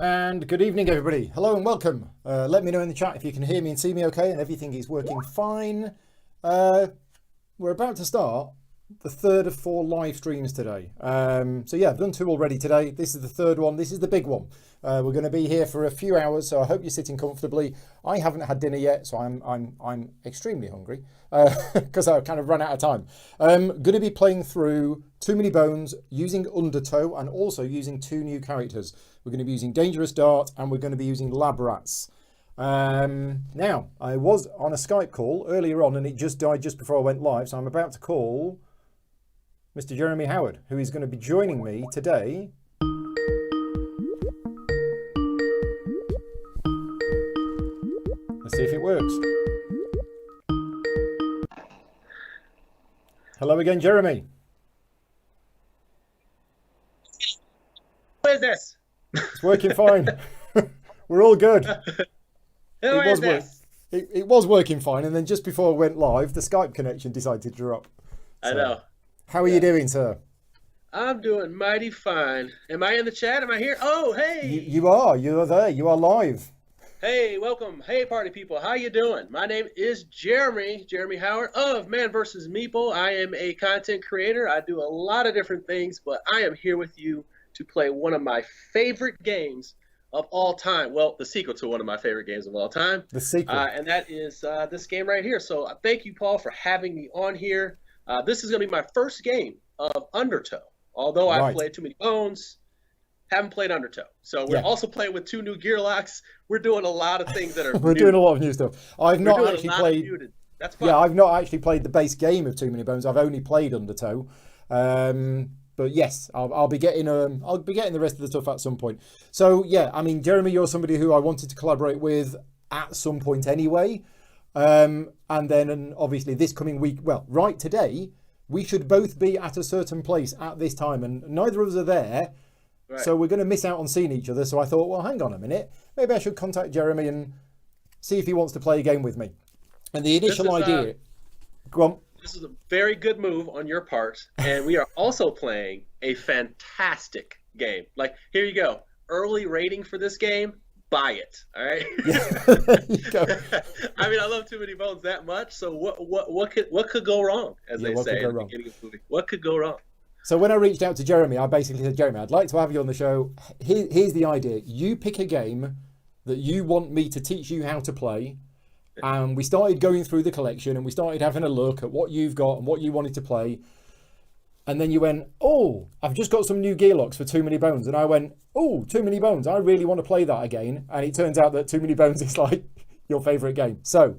And good evening, everybody. Hello and welcome. Let me know in the chat if you can hear me and see me okay and everything is working fine. We're about to start the third of 4 live streams today. So yeah, I've done 2 already today. This is the third one. This is the big one. We're going to be here for a few hours, so I hope you're sitting comfortably. I haven't had dinner yet, so I'm extremely hungry because I've kind of run out of time. Going to be playing through Too Many Bones using Undertow and also using 2 new characters. We're going to be using Dangerous Dart and we're going to be using Lab Rats. Now, I was on a Skype call earlier on and it just died just before I went live, so I'm about to call Mr. Jeremy Howard, who is going to be joining me today. Let's see if it works. Hello again, Jeremy. Who is this? It's working fine. We're all good. Who is this? It was working fine, and then just before I went live, the Skype connection decided to drop. I know. How are you doing, sir? I'm doing mighty fine. Am I in the chat? Am I here? Oh, hey. You are. You are there. You are live. Hey, welcome. Hey, party people. How you doing? My name is Jeremy Howard of Man vs. Meeple. I am a content creator. I do a lot of different things, but I am here with you to play one of my favorite games of all time. Well, the sequel to one of my favorite games of all time. The sequel. And that is this game right here. So thank you, Paul, for having me on here. This is going to be my first game of Undertow. Although I've played Too Many Bones, haven't played Undertow. So we're also playing with 2 new gear locks. We're doing a lot of things that are We're doing a lot of new stuff. I've not actually played. That's fun. Yeah, I've not actually played the base game of Too Many Bones. I've only played Undertow. But yes, I'll be getting the rest of the stuff at some point. So yeah, I mean, Jeremy, you're somebody who I wanted to collaborate with at some point anyway. And then obviously this coming week, well, right today, we should both be at a certain place at this time, and neither of us are there. Right. So we're going to miss out on seeing each other. So I thought, well, hang on a minute, maybe I should contact Jeremy and see if he wants to play a game with me. And the initial idea, go on. This is a very good move on your part, and we are also playing a fantastic game. Like, here you go. Early rating for this game, buy it. All right. Yeah. There you go. I mean, I love Too Many Bones that much. So what could go wrong, as they say in the beginning of the movie? What could go wrong? So when I reached out to Jeremy, I basically said, Jeremy, I'd like to have you on the show. Here's the idea. You pick a game that you want me to teach you how to play. And we started going through the collection and we started having a look at what you've got and what you wanted to play. And then you went, oh, I've just got some new gear locks for Too Many Bones. And I went, oh, Too Many Bones. I really want to play that again. And it turns out that Too Many Bones is like your favourite game. So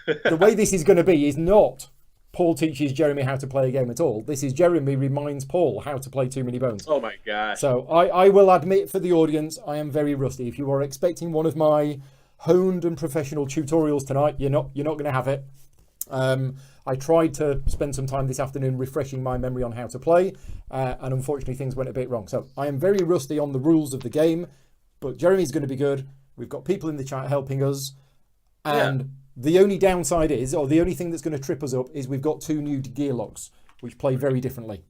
the way this is going to be is not Paul teaches Jeremy how to play a game at all. This is Jeremy reminds Paul how to play Too Many Bones. Oh my gosh. So I will admit for the audience, I am very rusty. If you are expecting one of my honed and professional tutorials tonight, you're not going to have it. I tried to spend some time this afternoon refreshing my memory on how to play, and unfortunately things went a bit wrong. So I am very rusty on the rules of the game, but Jeremy's going to be good. We've got people in the chat helping us, and the only downside is, or the only thing that's going to trip us up, is we've got 2 new gear locks which play very differently.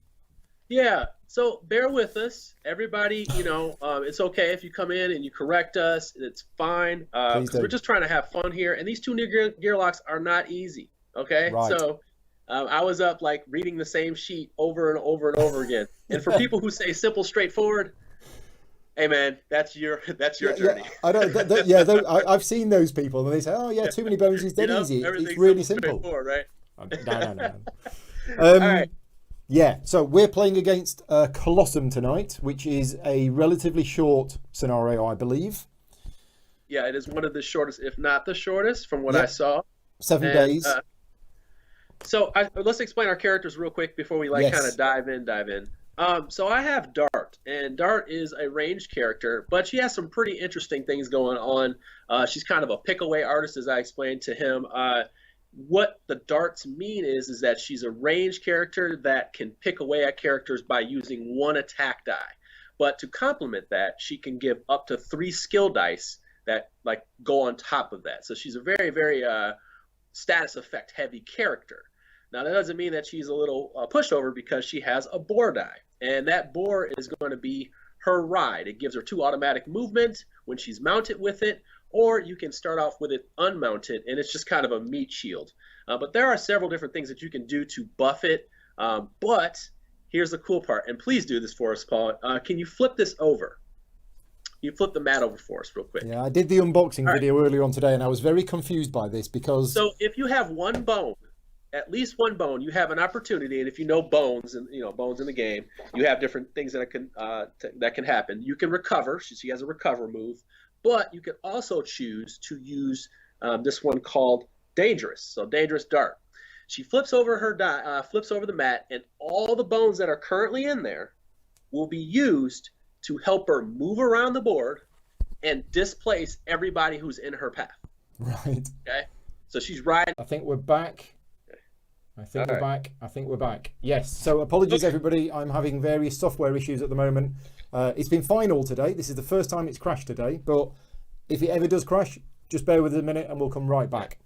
Yeah, so bear with us, everybody. It's okay if you come in and you correct us. It's fine. We're just trying to have fun here, and these 2 new gear locks are not easy. Okay, right. So I was up like reading the same sheet over and over and over again. And for people who say simple, straightforward, hey man, that's your journey. Yeah, I know. I've seen those people, and they say, "Oh yeah, Too Many Bones is dead easy. It's really simple." Right? No. All right. Yeah, so we're playing against Colossum tonight, which is a relatively short scenario, I believe. Yeah, it is one of the shortest, if not the shortest, from what I saw. 7 days. So let's explain our characters real quick before we kind of dive in. So I have Dart, and Dart is a ranged character, but she has some pretty interesting things going on. She's kind of a pick-away artist, as I explained to him. What the darts mean is that she's a ranged character that can pick away at characters by using 1 attack die. But to complement that, she can give up to 3 skill dice that like go on top of that. So she's a very, very status effect heavy character. Now that doesn't mean that she's a little pushover, because she has a bore die, and that bore is going to be her ride. It gives her 2 automatic movement when she's mounted with it, or you can start off with it unmounted, and it's just kind of a meat shield. But there are several different things that you can do to buff it. But here's the cool part, and please do this for us, Paul. Can you flip this over? You flip the mat over for us real quick. Yeah, I did the unboxing video earlier on today, and I was very confused by this because... So if you have one bone, at least one bone, you have an opportunity, and if you know bones and bones in the game, you have different things that can happen. You can recover. She has a recover move, but you can also choose to use this one called Dangerous. So Dangerous Dart. She flips over flips over the mat, and all the bones that are currently in there will be used to help her move around the board and displace everybody who's in her path. Right. Okay. So she's riding. I think we're back. I think we're back. Yes. So apologies, everybody. I'm having various software issues at the moment. It's been fine all today. This is the first time it's crashed today. But if it ever does crash, just bear with us a minute and we'll come right back.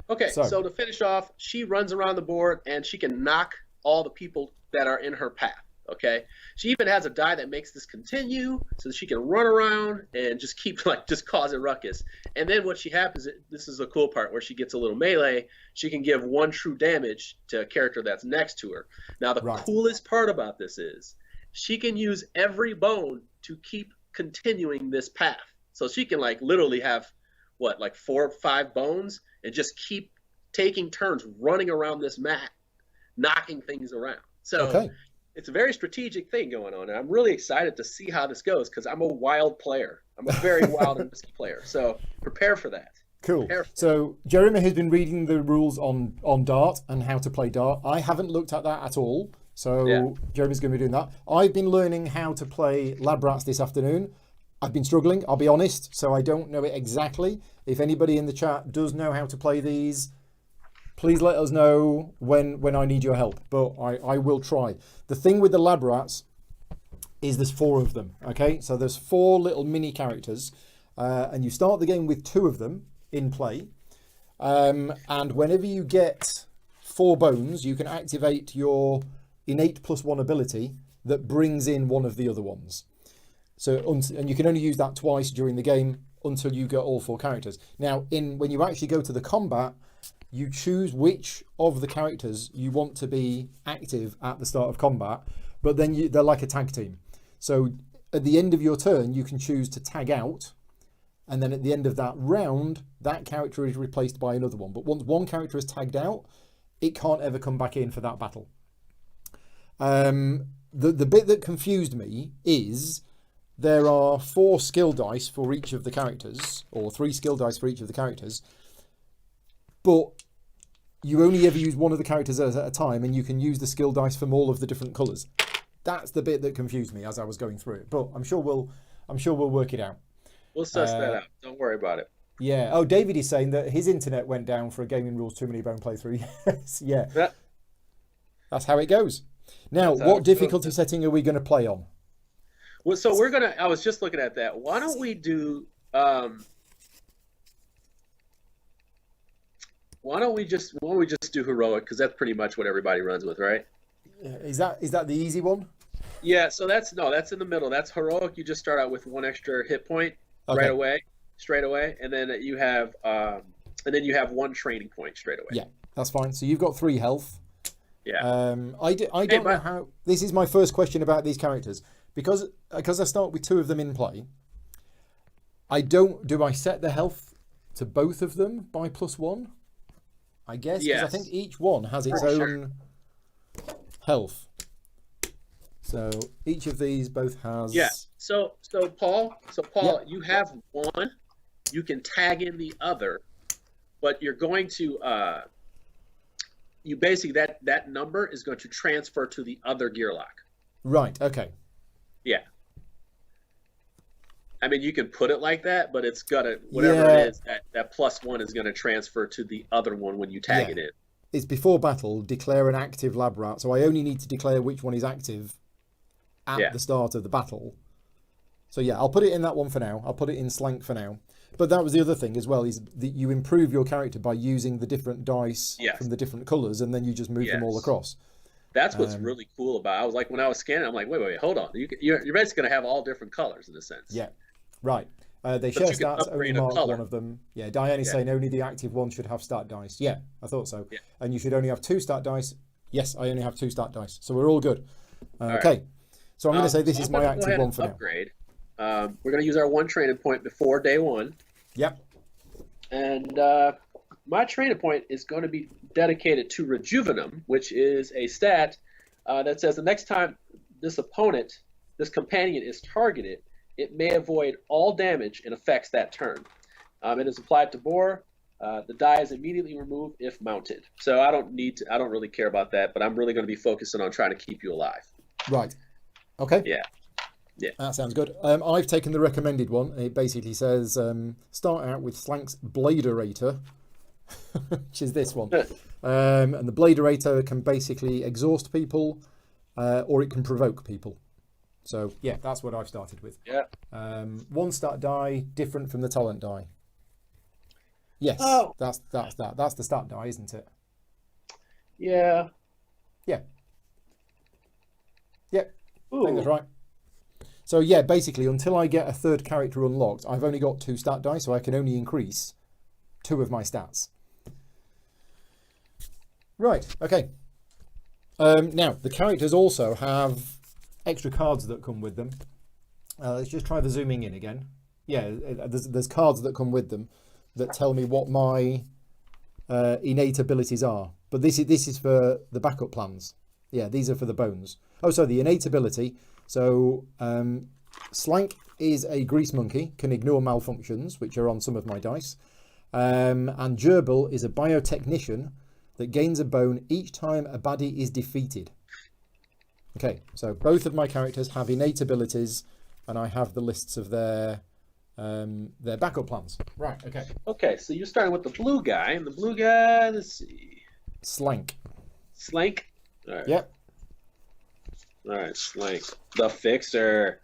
Okay. So to finish off, she runs around the board and she can knock all the people that are in her path. Okay. She even has a die that makes this continue so that she can run around and just keep just causing ruckus. And then what she happens, this is the cool part where she gets a little melee. She can give 1 true damage to a character that's next to her. Now the coolest part about this is she can use every bone to keep continuing this path. So she can literally have 4 or 5 bones and just keep taking turns running around this mat, knocking things around. So it's a very strategic thing going on, and I'm really excited to see how this goes because I'm a wild player. I'm a very wild and risky player, so prepare for that. Cool. So Jeremy has been reading the rules on Dart and how to play Dart. I haven't looked at that at all, so Jeremy's going to be doing that. I've been learning how to play Lab Rats this afternoon. I've been struggling, I'll be honest, so I don't know it exactly. If anybody in the chat does know how to play these, please let us know when I need your help, but I will try. The thing with the Lab Rats is there's 4 of them, okay? So there's 4 little mini characters, and you start the game with 2 of them in play. And whenever you get 4 bones, you can activate your innate +1 ability that brings in one of the other ones. So, and you can only use that twice during the game until you get all 4 characters. Now, when you actually go to the combat, you choose which of the characters you want to be active at the start of combat, but then they're like a tag team. So at the end of your turn, you can choose to tag out, and then at the end of that round, that character is replaced by another one. But once one character is tagged out, it can't ever come back in for that battle. The bit that confused me is there are 4 skill dice for each of the characters, or 3 skill dice for each of the characters, but you only ever use one of the characters at a time, and you can use the skill dice from all of the different colours. That's the bit that confused me as I was going through it, but I'm sure we'll work it out. We'll suss that out. Don't worry about it. Yeah. Oh, David is saying that his internet went down for a Gaming Rules Too Many Bone playthrough. Yes. Yeah. That's how it goes. Now, what difficulty setting are we going to play on? Well, so I was just looking at that. Why don't we do do heroic, because that's pretty much what everybody runs with, right? Is that the easy one? Yeah, so that's in the middle. That's heroic. You just start out with 1 extra hit point straight away, and then you have 1 training point straight away. Yeah, that's fine. So you've got 3 health. Yeah. I don't know how. This is my first question about these characters because I start with 2 of them in play. Do I set the health to both of them by +1? I guess because I think each one has its own health. So each of these both has. Yeah. So Paul, you have 1. You can tag in the other, but you're going to you basically that number is going to transfer to the other gear lock. Right. Okay. Yeah. I mean, you can put it like that, but it's gonna it is that +1 is gonna transfer to the other one when you tag it in. It's before battle. Declare an active lab rat. So I only need to declare which one is active at the start of the battle. So yeah, I'll put it in that one for now. I'll put it in Slank for now. But that was the other thing as well, is that you improve your character by using the different dice from the different colours, and then you just move them all across. That's what's really cool about it. I was like, when I was scanning, I'm like, wait, hold on. Your basically going to have all different colors in a sense. Yeah, right. They But share you can stats, only upgrade a marked color. one of them. Yeah, Diane's Yeah. saying only the active one should have stat dice. Yeah, I thought so. Yeah. And you should only have 2 stat dice. Yes, I only have 2 stat dice. So we're all good. All Okay. right. So I'm going to say this So is I'm my gonna go active ahead one and for now. upgrade. We're going to use our 1 training point before day 1. Yep. And my training point is going to be dedicated to Rejuvenum, which is a stat that says the next time this companion is targeted, it may avoid all damage and effects that turn. It is applied to Boar. The die is immediately removed if mounted. So I don't really care about that, but I'm really going to be focusing on trying to keep you alive. Right. Okay. Yeah. That sounds good. I've taken the recommended one. It basically says start out with Slank's Bladerator, which is this one. And the Bladerator can basically exhaust people, or it can provoke people. So yeah, that's what I've started with. Yeah. 1 stat die, different from the talent die. Yes, that's that. That's the stat die, isn't it? Yeah. Yeah. Yep. Ooh. I think that's right. So yeah, basically, until I get a 3rd character unlocked, I've only got 2 stat die, so I can only increase 2 of my stats. Right, okay. Now, the characters also have extra cards that come with them. Let's just try the zooming in again. Yeah, there's cards that come with them that tell me what my innate abilities are. But this is for the backup plans. Yeah, these are for the bones. Oh, so the innate ability. So Slank is a grease monkey, can ignore malfunctions, which are on some of my dice. And Gerbil is a biotechnician that gains a bone each time a baddie is defeated. Okay, so both of my characters have innate abilities, and I have the lists of their backup plans. Right, okay. Okay, so you're starting with the blue guy, and the blue guy, let's see. Slank. Slank? All right. Yep. All right, Slank. The Fixer.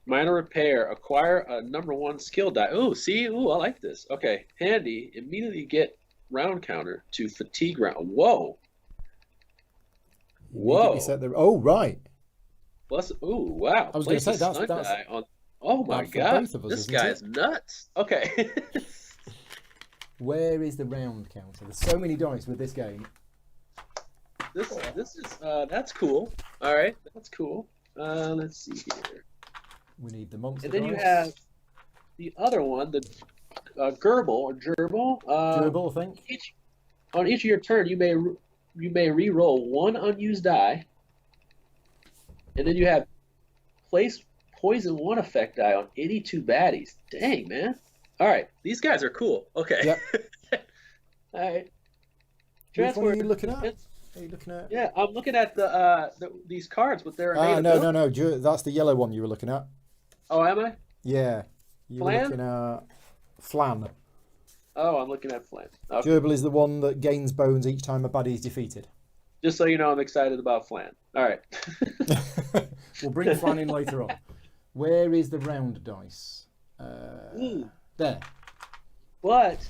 Minor repair. Acquire a #1 skill die. Oh, see? Ooh, I like this. Okay, handy. Immediately get round counter to fatigue round. Whoa. Whoa. Oh, right. Plus, ooh, wow. I was going to say, that's die on. Oh my god. This guy is nuts. Okay. Where is the round counter? There's so many dice with this game. This is that's cool. All right, that's cool. Let's see here. We need the monster. And then dice. you have the other one, the Gerbil or Gerbil. Gerbil, I think. On each of your turn, you may re-roll 1 unused die, and then you have place poison 1 effect die on any 2 baddies. Dang, man. All right, these guys are cool. Okay. Yep. All right. Which one are you looking at? Are you looking at? Yeah, I'm looking at these cards with their no. That's the yellow one you were looking at. Oh, am I? Yeah. You were looking at Flan. Oh, I'm looking at Flan. Okay. Gerbil is the one that gains bones each time a baddie is defeated. Just so you know, I'm excited about Flan. All right. We'll bring Flan in later on. Where is the round dice? There. But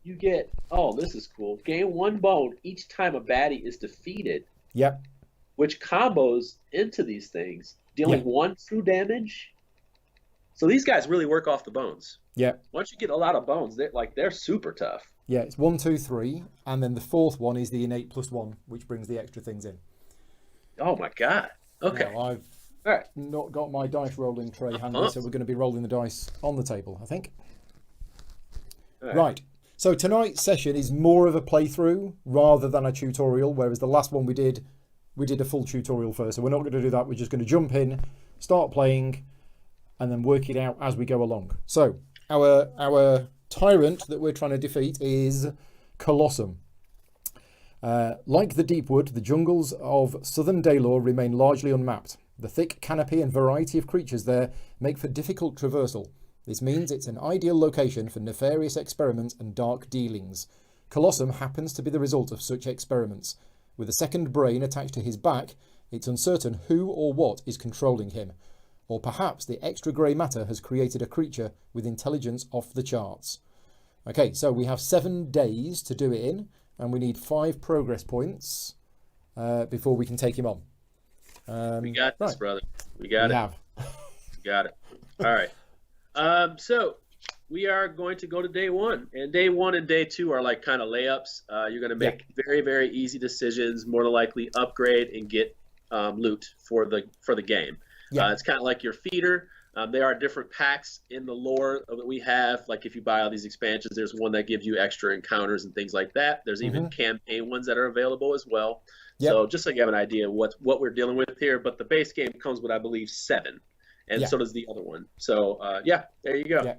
you get, this is cool. Gain 1 bone each time a baddie is defeated. Yep. Which combos into these things, dealing 1 true damage. So these guys really work off the bones. Yep. Once you get a lot of bones, they're super tough. Yeah, it's 1, 2, 3, and then the 4th one is the innate +1, which brings the extra things in. Oh my god. Okay. Now, I've not got my dice rolling tray handy, so we're going to be rolling the dice on the table, I think. Right. So tonight's session is more of a playthrough rather than a tutorial, whereas the last one we did a full tutorial first. So we're not going to do that. We're just going to jump in, start playing, and then work it out as we go along. So our tyrant that we're trying to defeat is Colossum. Like the Deepwood, the jungles of southern Daylor remain largely unmapped. The thick canopy and variety of creatures there make for difficult traversal. This means it's an ideal location for nefarious experiments and dark dealings. Colossum happens to be the result of such experiments. With a second brain attached to his back, it's uncertain who or what is controlling him. Or perhaps the extra grey matter has created a creature with intelligence off the charts. Okay, so we have 7 days to do it in, and we need 5 progress points. before we can take him on. We got this, right. brother. We got We it. have. We got it. All right. So we are going to go to day one, and day one and day two are like kind of layups. You're going to make very, very easy decisions, more than likely upgrade and get loot for the game. Yeah. It's kind of like your feeder. There are different packs in the lore that we have. Like if you buy all these expansions, there's one that gives you extra encounters and things like that. There's even campaign ones that are available as well. Yep. So just so you have an idea of what we're dealing with here. But the base game comes with, I believe, 7. And so does the other one. So, there you go.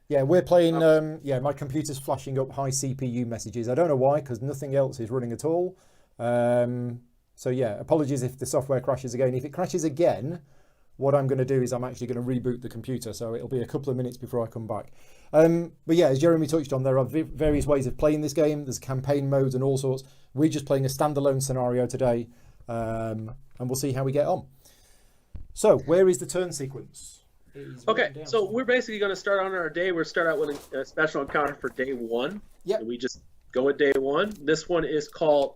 Yeah, we're playing, my computer's flashing up high CPU messages. I don't know why, because nothing else is running at all. So, apologies if the software crashes again. If it crashes again, what I'm going to do is I'm actually going to reboot the computer. So it'll be a couple of minutes before I come back. But yeah, as Jeremy touched on, there are various ways of playing this game. There's campaign modes and all sorts. We're just playing a standalone scenario today, and we'll see how we get on. So, where is the turn sequence? Okay, so we're basically going to start on our day. We'll start out with a special encounter for day one. Yeah. We just go with day one. This one is called,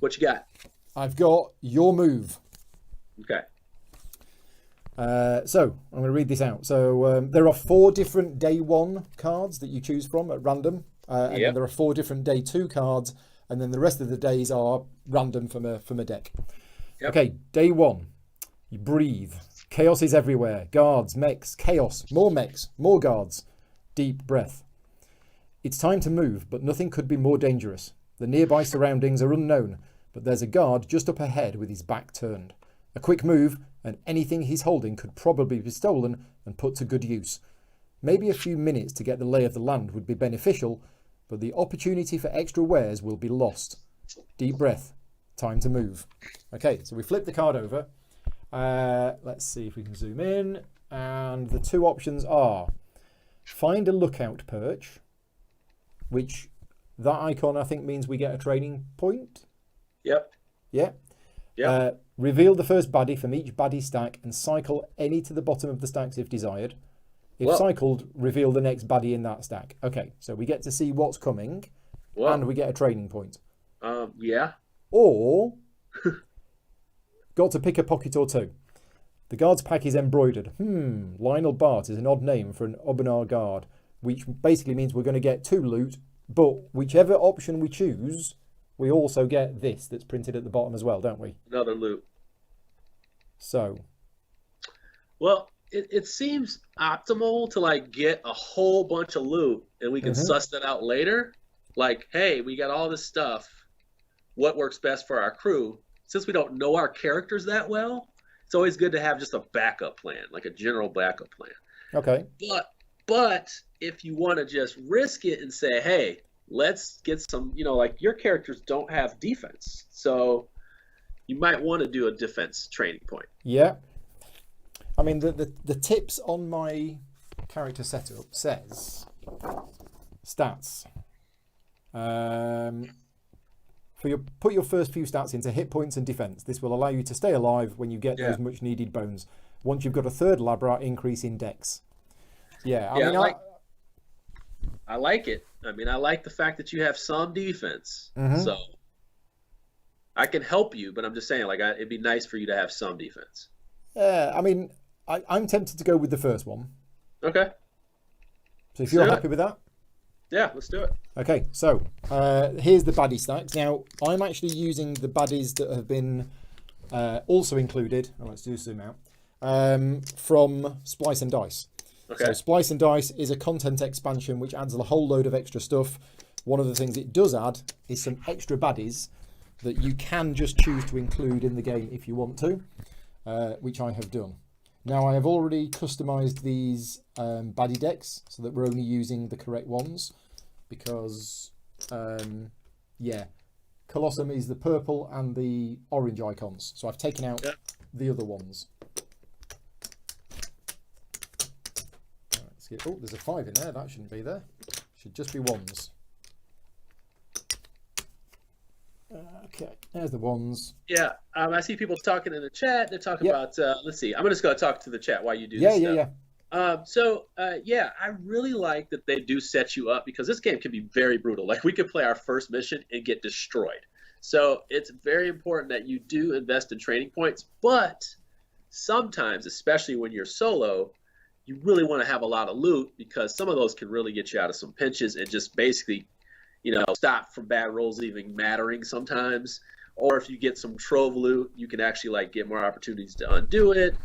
what you got? I've got Your Move. Okay. So, I'm going to read this out. So, there are 4 different day 1 cards that you choose from at random. And then there are 4 different day 2 cards. And then the rest of the days are random from a deck. Yep. Okay, day 1. You breathe. Chaos is everywhere. Guards, mechs, chaos, more guards. Deep breath. It's time to move, but nothing could be more dangerous. The nearby surroundings are unknown, but there's a guard just up ahead with his back turned. A quick move, and anything he's holding could probably be stolen and put to good use. Maybe a few minutes to get the lay of the land would be beneficial, but the opportunity for extra wares will be lost. Deep breath. Time to move. Okay, so we flip the card over. Let's see if we can zoom in. And the 2 options are find a lookout perch, which that icon I think means we get a training point. Yep. Yeah. Yep. Reveal the first baddie from each baddie stack and cycle any to the bottom of the stacks if desired. If cycled, reveal the next baddie in that stack. Okay, so we get to see what's coming and we get a training point. Yeah. Or got to pick a pocket or 2. The guard's pack is embroidered. Lionel Bart is an odd name for an Obenar guard, which basically means we're going to get 2 loot, but whichever option we choose, we also get this that's printed at the bottom as well, don't we? Another loot. So. Well, it seems optimal to like get a whole bunch of loot and we can suss that out later. Like, hey, we got all this stuff. What works best for our crew? Since we don't know our characters that well, it's always good to have just a backup plan, like a general backup plan. Okay. But if you want to just risk it and say, hey, let's get some, like your characters don't have defense. So you might want to do a defense training point. Yeah. I mean, the tips on my character setup says stats. Put your first few stats into hit points and defense. This will allow you to stay alive when you get those much needed bones. Once you've got a 3rd labra, increase in dex. Yeah, I like it. I mean, I like the fact that you have some defense. So I can help you, but I'm just saying, like, it'd be nice for you to have some defense. Yeah, I mean, I'm tempted to go with the first one. Okay. So if you're happy with that. Yeah, let's do it. Okay, so here's the baddie stacks. Now, I'm actually using the baddies that have been also included. Let's do zoom out. From Splice and Dice. Okay. So Splice and Dice is a content expansion which adds a whole load of extra stuff. One of the things it does add is some extra baddies that you can just choose to include in the game if you want to, which I have done. Now, I have already customized these baddie decks so that we're only using the correct ones because, Colossum is the purple and the orange icons. So I've taken out the other ones. Oh, there's a 5 in there. That shouldn't be there. Should just be 1s. Okay, there's the 1s. Yeah, I see people talking in the chat. They're talking about, let's see. I'm just going to talk to the chat while you do this stuff. I really like that they do set you up because this game can be very brutal. Like, we could play our first mission and get destroyed. So it's very important that you do invest in training points, but sometimes, especially when you're solo, you really want to have a lot of loot because some of those can really get you out of some pinches and just basically, stop from bad rolls even mattering sometimes. Or if you get some trove loot, you can actually like get more opportunities to undo it.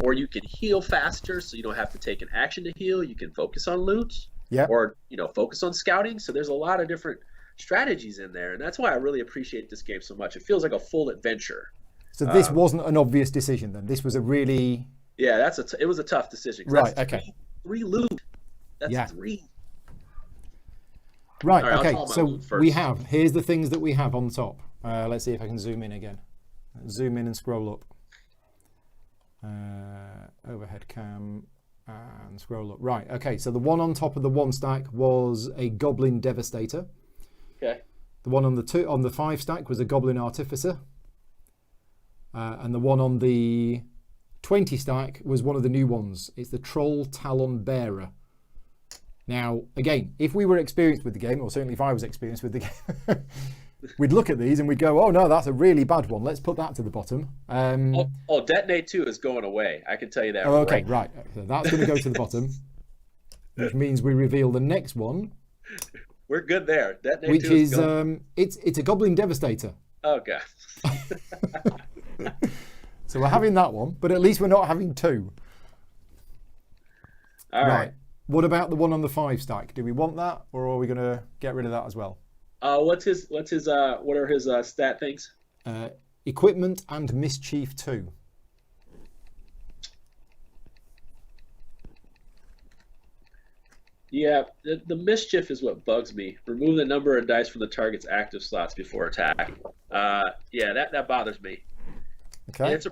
Or you can heal faster, so you don't have to take an action to heal. You can focus on loot, or focus on scouting. So there's a lot of different strategies in there, and that's why I really appreciate this game so much. It feels like a full adventure. So this wasn't an obvious decision then. This was a really it was a tough decision. Right. Okay. Three loot. That's 3. Right. Okay. So here's the things that we have on top. Let's see if I can zoom in again. Zoom in and scroll up. Overhead cam and scroll up. Right. Okay. So the one on top of the 1 stack was a Goblin Devastator. Okay. The one on the 5 stack was a Goblin Artificer. And the one on the 20 stack was one of the new ones. It's the Troll Talon Bearer. Now, again, if we were experienced with the game, or certainly if I was experienced with the game, we'd look at these and we'd go, oh no, that's a really bad one. Let's put that to the bottom. Detonate 2 is going away. I can tell you that. Oh, okay, right. So that's going to go to the bottom, which means we reveal the next one. We're good there. Detonate which 2 is it's a Goblin Devastator. Oh god. So we're having that one, but at least we're not having 2. All right. What about the one on the 5 stack? Do we want that, or are we going to get rid of that as well? What are his stat things? Equipment and Mischief 2. Yeah, the Mischief is what bugs me. Remove the number of dice from the target's active slots before attack. That bothers me. Okay. And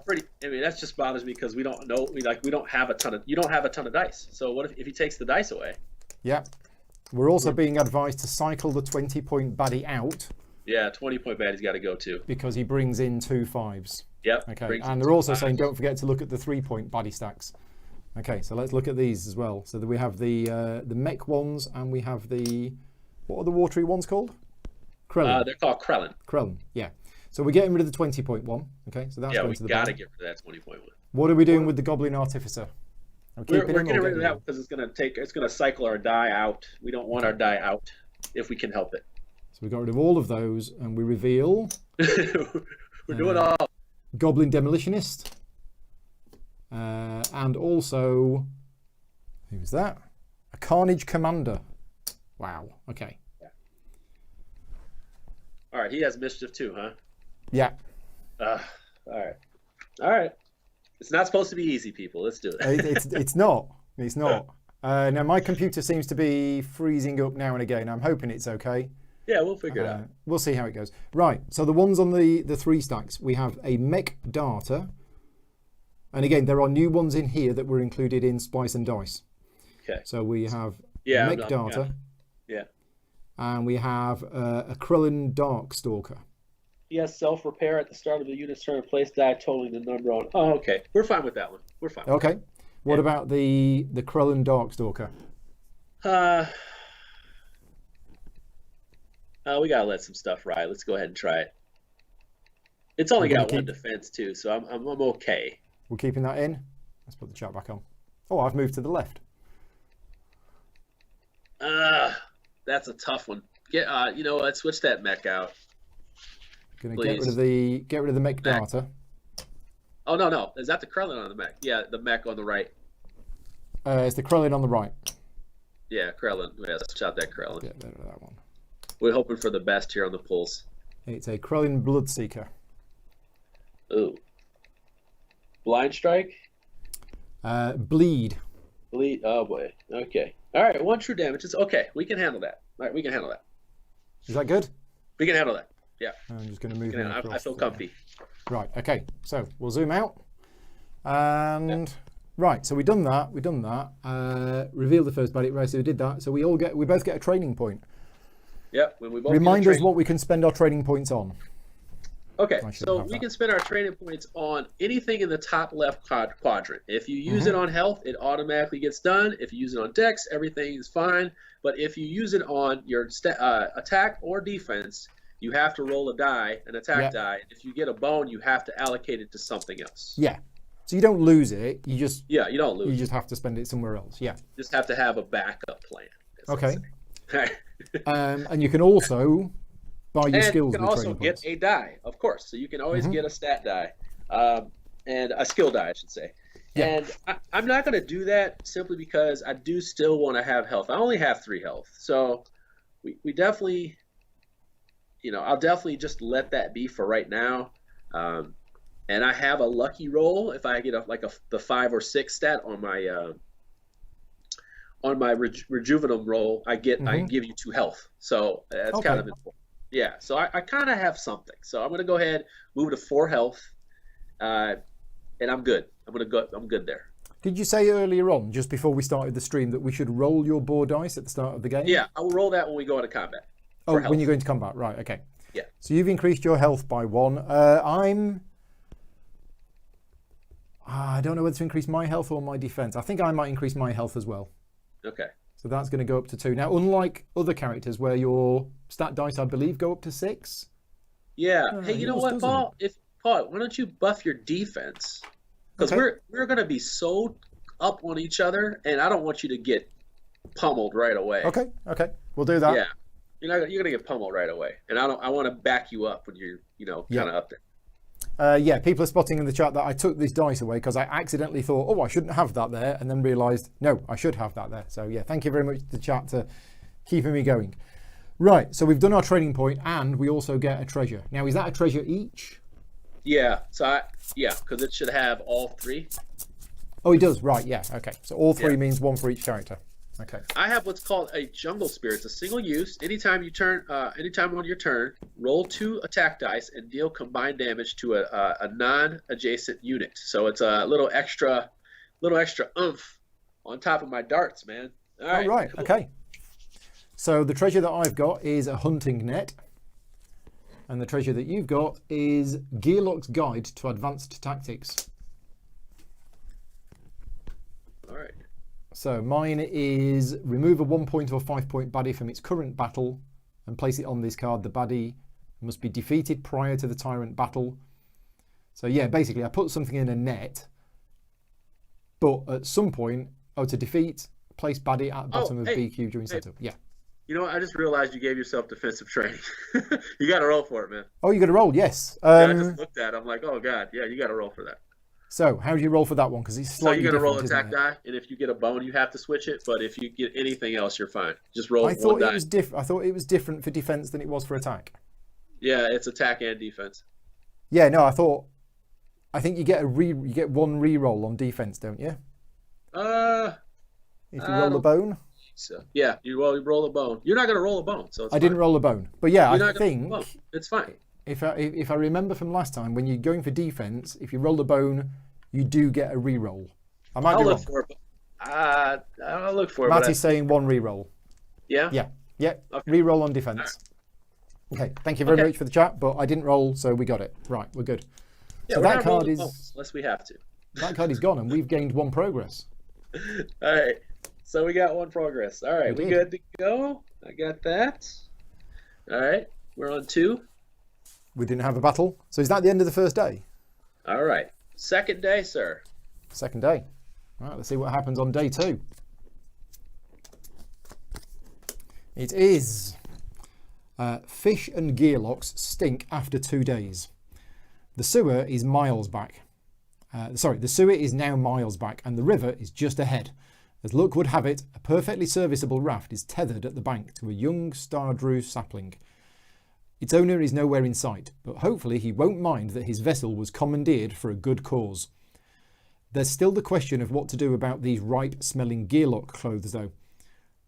that just bothers me because we don't know. You don't have a ton of dice. So what if he takes the dice away? Yeah. We're also being advised to cycle the 20-point baddie out. Yeah, 20-point baddie's got to go too. Because he brings in 2 5s. Yep. Okay. And they're also saying don't forget to look at the 3-point baddie stacks. Okay, so let's look at these as well. So that we have the mech ones, and we have what are the watery ones called? Krellin. They're called Krellin. Krellin, yeah. So we're getting rid of the 20-point one. Okay, so that's going to the bottom. Yeah, we got to get rid of that 20-point one. What are we doing with the Goblin Artificer? We're getting rid of that because it's going to cycle our die out. We don't want our die out if we can help it. So we got rid of all of those, and we reveal. We're doing all. Goblin Demolitionist. And also, who's that? A Carnage Commander. Wow. Okay. Yeah. All right. He has Mischief too, huh? Yeah. All right. It's not supposed to be easy, people. Let's do it. It's not. It's not. Now my computer seems to be freezing up now and again. I'm hoping it's okay. Yeah, we'll figure it out. We'll see how it goes. Right. So the ones on the 3 stacks, we have a Mech Darter. And again, there are new ones in here that were included in Splice and Dice. Okay. So we have Mech Darter. Yeah. And we have a Krellin Darkstalker. He has self-repair at the start of the unit's turn. Place die totaling the number on. Oh, okay. We're fine with that one. We're fine. Okay. What about the Krellin Darkstalker? We gotta let some stuff ride. Let's go ahead and try it. It's only got 1 defense too, so I'm okay. We're keeping that in. Let's put the chat back on. Oh, I've moved to the left. That's a tough one. Let's switch that mech out. Gonna get rid of the Mech Darter. Oh no. Is that the Krellin on the mech? Yeah, the mech on the right. It's the Krellin on the right. Yeah, Krellin. Yeah, let's shot that Krellin. Get rid of that one. We're hoping for the best here on the pulse. It's a Krellin Bloodseeker. Ooh. Blind strike? Bleed. Bleed. Oh boy. Okay. All right. 1 true damage. It's okay. We can handle that. All right. We can handle that. Is that good? We can handle that. Yeah. I'm just going to move. I feel comfy. Right. Okay. So we'll zoom out. And right. So we've done that. Reveal the first baddie. Right. So we did that. So we both get a training point. Yep. When we both remind us what we can spend our training points on. Okay, so we can spend our training points on anything in the top left quadrant. If you use it on health, it automatically gets done. If you use it on dex, everything is fine. But if you use it on your attack or defense, you have to roll a die, an attack Yeah. die. If you get a bone, you have to allocate it to something else. Yeah. So you don't lose it. You just Yeah, you don't lose. You just have to spend it somewhere else. Yeah. You just have to have a backup plan. Okay. Say. And you can also buy your skills. You can also get a die, of course. So you can always get a stat die, and a skill die, I should say. Yeah. And I'm not going to do that simply because I do still want to have health. I only have 3 health, so we definitely, I'll definitely just let that be for right now. And I have a lucky roll if I get the 5 or 6 stat on my rejuvenum roll. I give you 2 health, so that's kind of important. Yeah. So I kind of have something. So I'm gonna go ahead, move to 4 health, and I'm good. I'm good there. Did you say earlier on, just before we started the stream, that we should roll your boar dice at the start of the game? Yeah, I will roll that when we go into combat. Oh, when you're going to combat, right? Okay. Yeah. So you've increased your health by 1. I don't know whether to increase my health or my defense. I think I might increase my health as well. Okay. So that's going to go up to 2. Now, unlike other characters where your stat dice, I believe, go up to 6. Yeah. Hey, you know what, Paul? Paul, why don't you buff your defense? Because we're going to be so up on each other, and I don't want you to get pummeled right away. Okay. We'll do that. Yeah. You're going to get pummeled right away, and I want to back you up when you're kind of up there. Yeah, people are spotting in the chat that I took this dice away because I accidentally thought, oh, I shouldn't have that there, and then realised, no, I should have that there. So yeah, thank you very much to the chat for keeping me going. Right, so we've done our training point, and we also get a treasure. Now, is that a treasure each? Yeah, because it should have all 3. Oh, it does, right, yeah, okay. So all 3 means 1 for each character. Okay. I have what's called a jungle spirit. It's a single use. Anytime on your turn, roll 2 attack dice and deal combined damage to a non-adjacent unit. So it's a little extra oomph on top of my darts, man. All right. Oh, right. Cool. Okay. So the treasure that I've got is a hunting net, and the treasure that you've got is Gearlock's Guide to Advanced Tactics. All right. So mine is remove a 1-point or 5-point baddie from its current battle and place it on this card. The baddie must be defeated prior to the tyrant battle. So yeah, basically I put something in a net, but at some point, to defeat, place baddie at the bottom of BQ during setup. Yeah. You know what? I just realized you gave yourself defensive training. You got to roll for it, man. Oh, you got to roll, yes. I just looked at it. I'm like, oh God, yeah, you got to roll for that. So, how do you roll for that one? Because it's slightly different. So you're going to roll attack die, and if you get a bone, you have to switch it. But if you get anything else, you're fine. Just roll one die. I thought it was different for defense than it was for attack. Yeah, it's attack and defense. Yeah, no, I think you get one re-roll on defense, don't you? If you roll a bone. So yeah, you roll a bone. You're not going to roll a bone, so it's I didn't roll a bone, but yeah, I think it's fine. If I remember from last time, when you're going for defense, if you roll a bone, you do get a re-roll. I might be wrong. I'll look for it. Matt is saying 1 re-roll. Yeah? Yeah. Okay. Re-roll on defense. Right. Okay, thank you very much for the chat, but I didn't roll, so we got it. Right, we're good. Yeah, so that card is... Unless we have to. That card is gone, and we've gained 1 progress. All right, so we got 1 progress. All right, we good to go? I got that. All right, we're on 2. We didn't have a battle. So is that the end of the first day? All right. Second day, sir. Second day. All right, let's see what happens on day 2. It is fish and gearlocks stink after 2 days. The sewer is miles back. The sewer is now miles back and the river is just ahead. As luck would have it, a perfectly serviceable raft is tethered at the bank to a young Stardrew sapling. Its owner is nowhere in sight, but hopefully he won't mind that his vessel was commandeered for a good cause. There's still the question of what to do about these ripe-smelling gearlock clothes, though.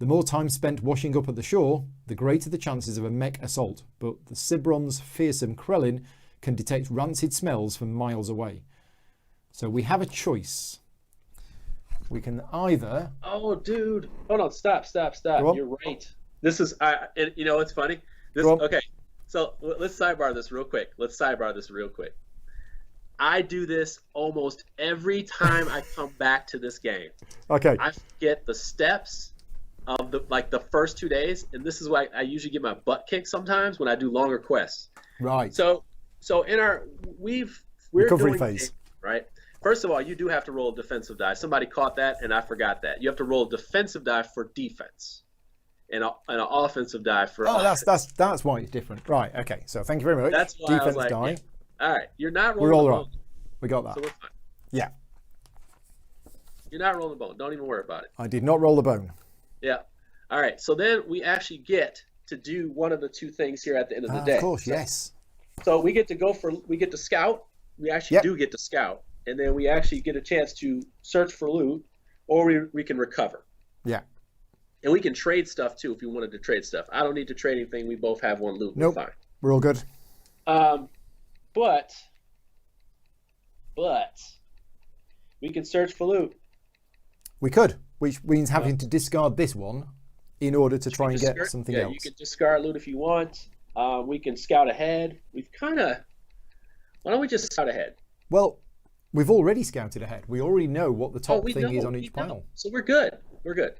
The more time spent washing up at the shore, the greater the chances of a mech assault, but the Cibron's fearsome Krellin can detect rancid smells from miles away. So we have a choice. We can either... Oh, dude. Hold on. Stop. You're right. This is... you know, it's funny. Okay. So let's sidebar this real quick. I do this almost every time I come back to this game. Okay. I forget the steps, of the first 2 days, and this is why I usually get my butt kicked sometimes when I do longer quests. Right. So in our we're recovery doing phase, right? First of all, you do have to roll a defensive die. Somebody caught that, and I forgot that. You have to roll a defensive die for defense, and an offensive die for. Oh, that's why it's different. Right. Okay. So thank you very much. That's why defense I was like, die. yeah. All right, you're not rolling. We're all the right. bone, We got that. so we're fine. Yeah. You're not rolling the bone. Don't even worry about it. I did not roll the bone. Yeah. All right. So then we actually get to do one of the two things here at the end of the day. Of course, yes. So we get to scout. We actually do get to scout, and then we actually get a chance to search for loot, or we can recover. Yeah. And we can trade stuff too if you wanted to trade stuff. I don't need to trade anything. We both have one loot. Nope. We're fine. We're all good. But we can search for loot. We could, which means having to discard this one in order to try and get something else. You can discard loot if you want. We can scout ahead. Why don't we just scout ahead? Well, we've already scouted ahead. We already know what the top thing is on each pile. So we're good. We're good.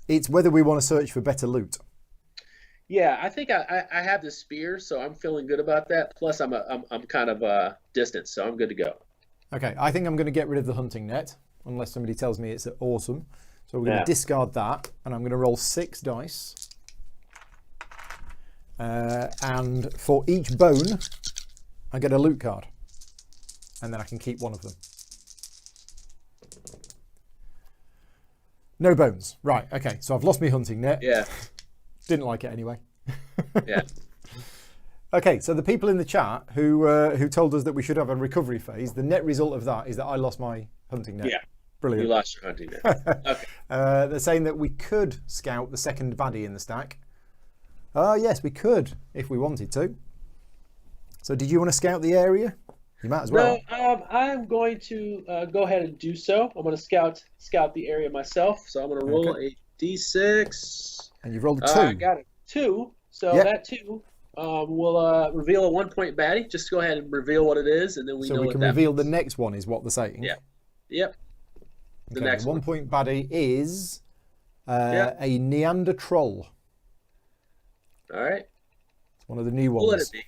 It's whether we want to search for better loot. Yeah, I think I have the spear, so I'm feeling good about that. Plus, I'm kind of distant, so I'm good to go. Okay, I think I'm going to get rid of the hunting net, unless somebody tells me it's awesome. So we're going to discard that, and I'm going to roll 6 dice. And for each bone, I get a loot card, and then I can keep one of them. No bones. Right, okay, so I've lost my hunting net. Yeah. Didn't like it anyway. Yeah. Okay, so the people in the chat who told us that we should have a recovery phase, the net result of that is that I lost my hunting net. Yeah. Brilliant. You lost your hunting net. Okay. They're saying that we could scout the second baddie in the stack. Yes, we could if we wanted to. So did you want to scout the area? You might as well. No, I'm going to go ahead and do so. I'm going to scout the area myself. So I'm going to roll a d6. And you've rolled a 2. I got a 2. So that 2 will reveal a 1-point baddie. Just go ahead and reveal what it is, and then we know what that means. So we can reveal the next one is what they're saying. Yeah. Yep. The next 1-point baddie is a Neanderthal. All right. It's one of the new ones. We'll let it be.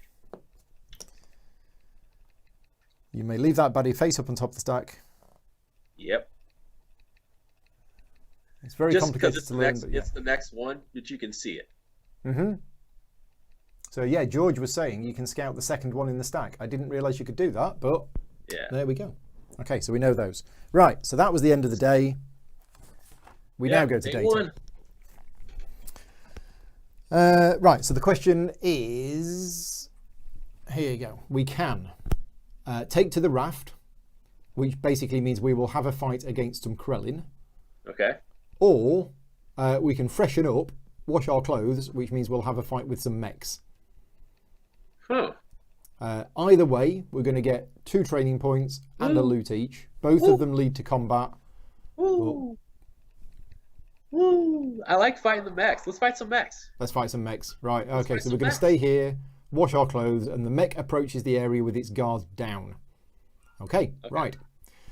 You may leave that baddie face up on top of the stack. Yep. It's very complicated to learn. It's the next one that you can see it. Mm-hmm. So yeah, George was saying you can scout the second one in the stack. I didn't realise you could do that, but there we go. Okay, so we know those. Right, so that was the end of the day. We now go to data. Right, so the question is, here you go. We can take to the raft, which basically means we will have a fight against some Krellin. Okay. Or we can freshen up, wash our clothes, which means we'll have a fight with some mechs. Huh. Either way, we're going to get 2 training points and a loot each. Both of them lead to combat. Woo. Woo. I like fighting the mechs. Let's fight some mechs. Let's fight some mechs. Right, okay, so we're going to stay here, wash our clothes, and the mech approaches the area with its guards down. Okay, right.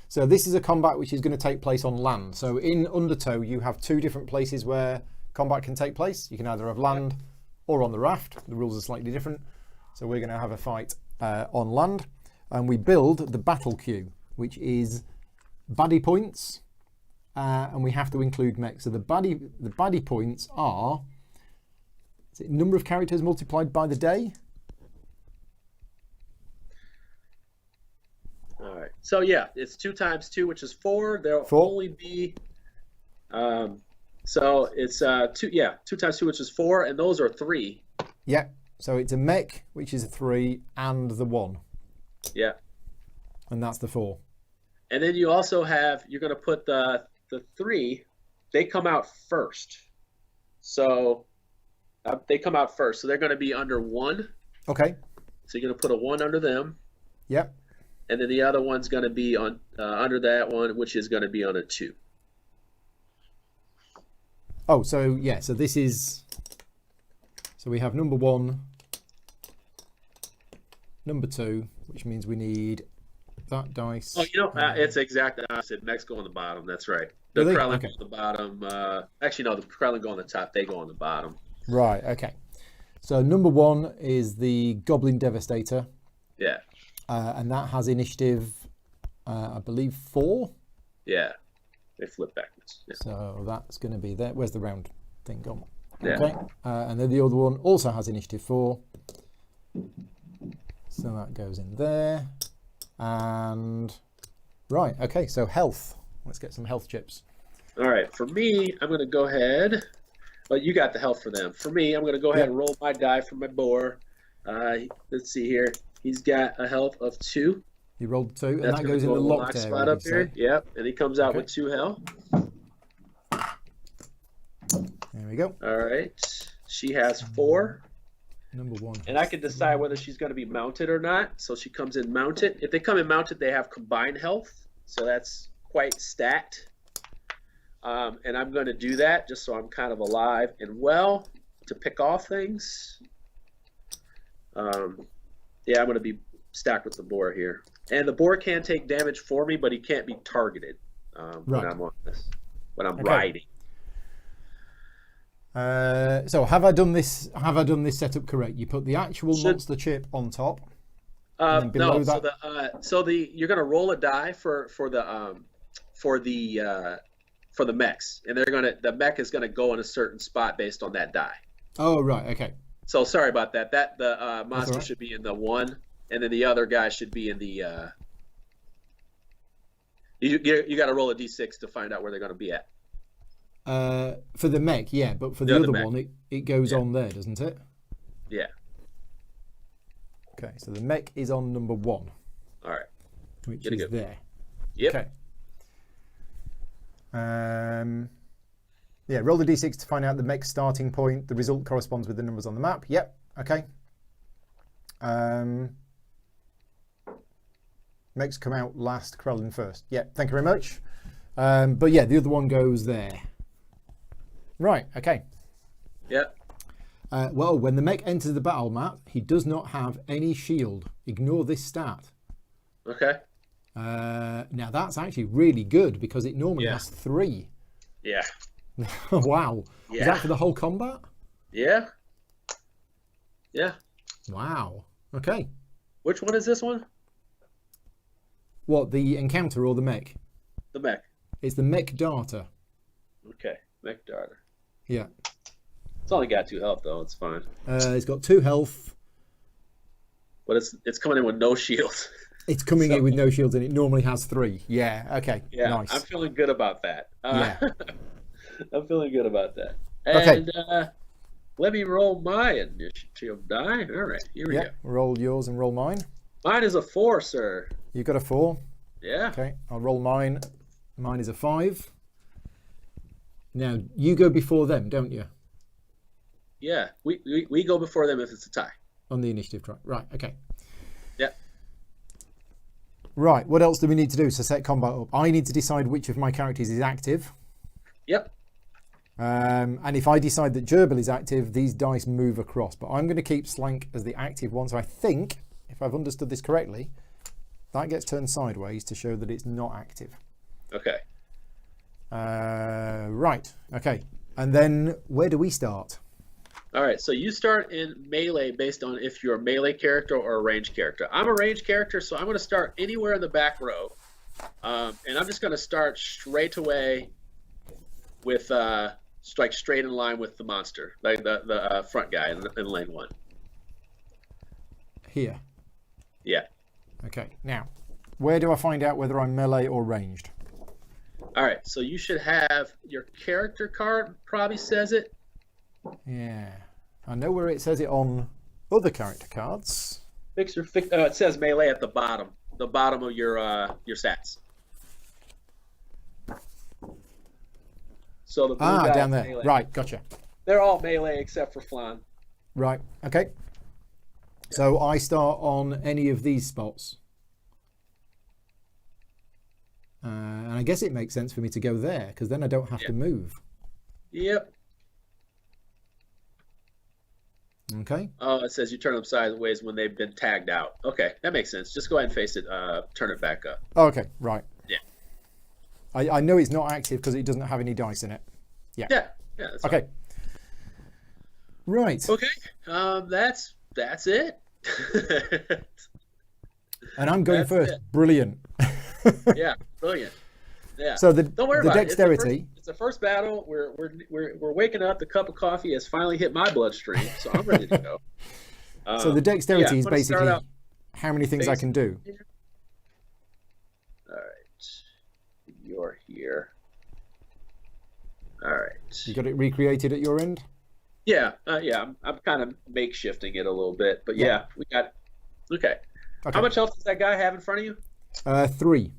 So this is a combat which is going to take place on land. So in Undertow, you have 2 different places where combat can take place. You can either have land or on the raft. The rules are slightly different. So we're going to have a fight on land. And we build the battle queue, which is baddie points. And we have to include mechs. So the baddie points are number of characters multiplied by the day. All right. So yeah, it's 2 times 2, which is 4. There'll 4. only be so it's 2 times 2, which is 4, and those are 3. Yeah. So it's a mech, which is a 3, and the 1. Yeah. And that's the 4. And then you also have, you're going to put the 3, they come out first. So they come out first. So they're going to be under 1. Okay. So you're going to put a 1 under them. Yep. And then the other one's going to be on under that one, which is going to be on a 2. Oh, so yeah, so this is, so we have number 1, number 2, which means we need that dice. Oh, it's exactly opposite. Mechs go on the bottom. That's right. The Really? Krellin Okay. go on the bottom. Actually, no, the Krellin go on the top. They go on the bottom. Right. Okay. So number 1 is the Goblin Devastator. Yeah. And that has initiative, I believe, 4. Yeah. They flip backwards. Yeah. So that's going to be there. Where's the round thing gone? Yeah. Okay. And then the other one also has initiative 4. So that goes in there. And right. Okay. So health. Let's get some health chips. All right. For me, I'm going to go ahead. Well, you got the health for them. For me, I'm going to go ahead and roll my die for my boar. Let's see here. He's got a health of 2. You rolled 2, and That's that goes in go the in locked lock area. spot up here. Yep, and he comes out with 2 health. There we go. All right. She has 4. Number 1. And I can decide whether she's going to be mounted or not. So she comes in mounted. If they come in mounted, they have combined health. So that's quite stacked. And I'm going to do that just so I'm kind of alive and well to pick off things. Yeah, I'm going to be stacked with the boar here. And the boar can take damage for me, but he can't be targeted when I'm on this, when I'm riding. So have I done this? Have I done this setup correct? You put the actual monster chip on top. And then below that... so you're going to roll a die for the mechs, and the mech is going to go in a certain spot based on that die. Oh right, okay. So sorry about that. The monster should be in the 1, and then the other guy should be in the. You got to roll a d6 to find out where they're going to be at. For the mech, yeah, but for the other one, it goes on there, doesn't it? Yeah. Okay, so the mech is on number 1. All right. Which is there. Yep. Okay. Yeah, roll the d6 to find out the mech's starting point. The result corresponds with the numbers on the map. Yep. Okay. Mechs come out last, Krellin first. Yep. Thank you very much. But yeah, the other one goes there. Right. Okay. Yep. Well, when the mech enters the battle map, he does not have any shield. Ignore this stat. Okay. Now that's actually really good because it normally has 3. Yeah. Wow. Yeah. Is that for the whole combat? Yeah. Yeah. Wow. Okay. Which one is this one? What, the encounter or the mech? The mech. It's the mech darter. Okay. Mech darter. Yeah. It's only got 2 health though. It's fine. It's got 2 health. But it's coming in with no shield. It's coming in with no shields and it normally has 3. Yeah. Okay. Yeah. Nice. I'm feeling good about that. Yeah. I'm feeling good about that. And let me roll my initiative die. All right, here we go. Roll yours and roll mine. Mine is a 4, sir. You've got a 4. Yeah. Okay, I'll roll mine. Mine is a 5. Now you go before them, don't you? Yeah, we go before them if it's a tie. On the initiative track. Right. Okay. Yeah. Right. What else do we need to do to set combat up? I need to decide which of my characters is active. Yep. And if I decide that Gerbil is active, these dice move across. But I'm going to keep Slank as the active one. So I think, if I've understood this correctly, that gets turned sideways to show that it's not active. Okay. Right. Okay. And then where do we start? All right. So you start in melee based on if you're a melee character or a ranged character. I'm a ranged character, so I'm going to start anywhere in the back row. And I'm just going to start straight away with like straight in line with the monster, like the front guy in lane 1. Here. Yeah. Okay. Now, where do I find out whether I'm melee or ranged? All right. So you should have your character card. Probably says it. Yeah. I know where it says it on other character cards. It says melee at the bottom of your stats. So the blue guy down there. melee. Right, gotcha. They're all melee except for Flan. Right, okay. So I start on any of these spots. And I guess it makes sense for me to go there because then I don't have to move. Yep. Okay. Oh, it says you turn them sideways when they've been tagged out. Okay, that makes sense. Just go ahead and face it. Turn it back up. Oh, okay, right. Yeah. I know it's not active because it doesn't have any dice in it. Yeah. Yeah. Yeah. That's Okay. fine. Right. Okay. That's it. And I'm going That's first. it. Brilliant. Yeah. Brilliant. Yeah. So Don't worry the about dexterity. it. It's the first battle. We're waking up. The cup of coffee has finally hit my bloodstream, so I'm ready to go. So the dexterity is basically how many things I can do. Here. All right. You're here. All right. You got it recreated at your end? Yeah. Yeah. I'm kind of makeshifting it a little bit, but yeah, we got. Okay. How much health does that guy have in front of you? 3.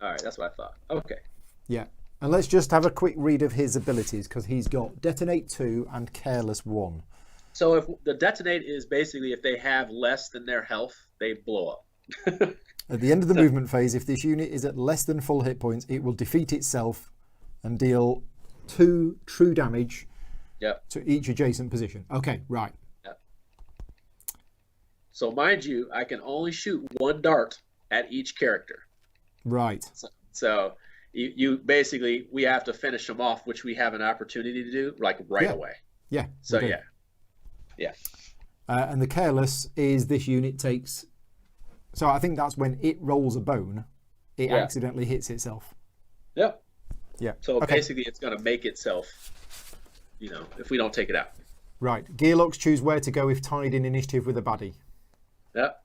All right. That's what I thought. Okay. Yeah. And let's just have a quick read of his abilities because he's got Detonate 2 and Careless 1. So if the detonate is basically if they have less than their health, they blow up. At the end of the movement phase, if this unit is at less than full hit points, it will defeat itself and deal 2 true damage to each adjacent position. Okay, right. Yep. So mind you, I can only shoot 1 dart at each character. Right. So you basically, we have to finish them off, which we have an opportunity to do like right away. Yeah. So yeah. And the Careless is this unit takes. So I think that's when it rolls a bone, it accidentally hits itself. Yep. Yeah. So basically, it's going to make itself, if we don't take it out. Right. Gearlocks choose where to go if tied in initiative with a baddie. Yep.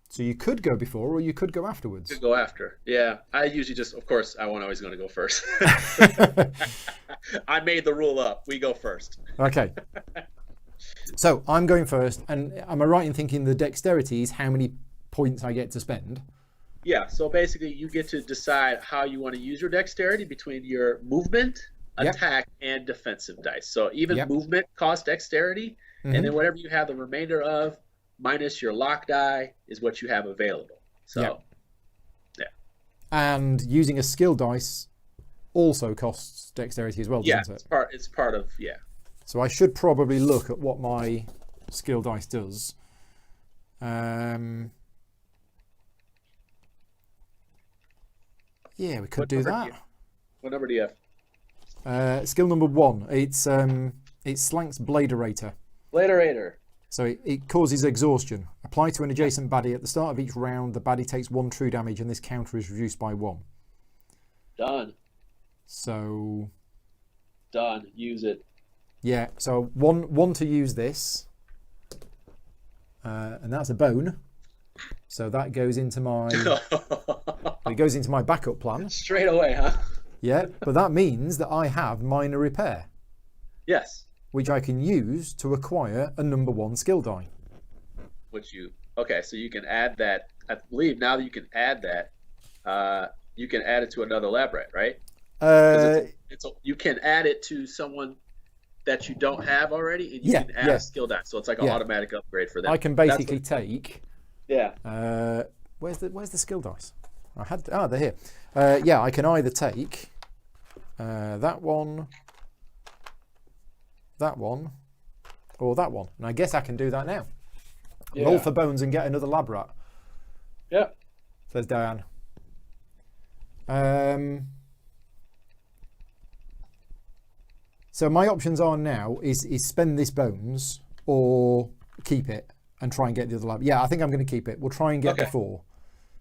So you could go before or you could go afterwards. Could go after. Yeah. I usually just, of course, I won't always going to go first. I made the rule up. We go first. Okay. So I'm going first. And am I right in thinking the dexterity is how many points I get to spend? Yeah. So basically, you get to decide how you want to use your dexterity between your movement, attack, and defensive dice. So even movement costs dexterity. And then whatever you have the remainder of, minus your lock die, is what you have available. So, yeah. And using a skill dice also costs dexterity as well, doesn't it? Yeah, it's part of, So I should probably look at what my skill dice does. Yeah, we could do that. What number do you have? Skill number 1. It's Slank's Bladerator. Bladerator. So it causes exhaustion. Apply to an adjacent baddie. At the start of each round, the baddie takes 1 true damage and this counter is reduced by 1. Done. So... Done. Use it. Yeah, so one to use this. And that's a bone. So that goes into my... it goes into my backup plan. Straight away, huh? Yeah, but that means that I have minor repair. Yes. Which I can use to acquire a number 1 skill die. Okay, so you can add that. I believe now that you can add that, you can add it to another lab rat, right? You can add it to someone that you don't have already, and you can add a skill die. So it's like an automatic upgrade for them. I can basically take. Yeah. Where's the skill dice? They're here. I can either take that one, or that one. And I guess I can do that now. Yeah. Roll for bones and get another lab rat. Yeah. Says Diane. So my options are now is spend this bones or keep it and try and get the other lab. Yeah, I think I'm going to keep it. We'll try and get the 4.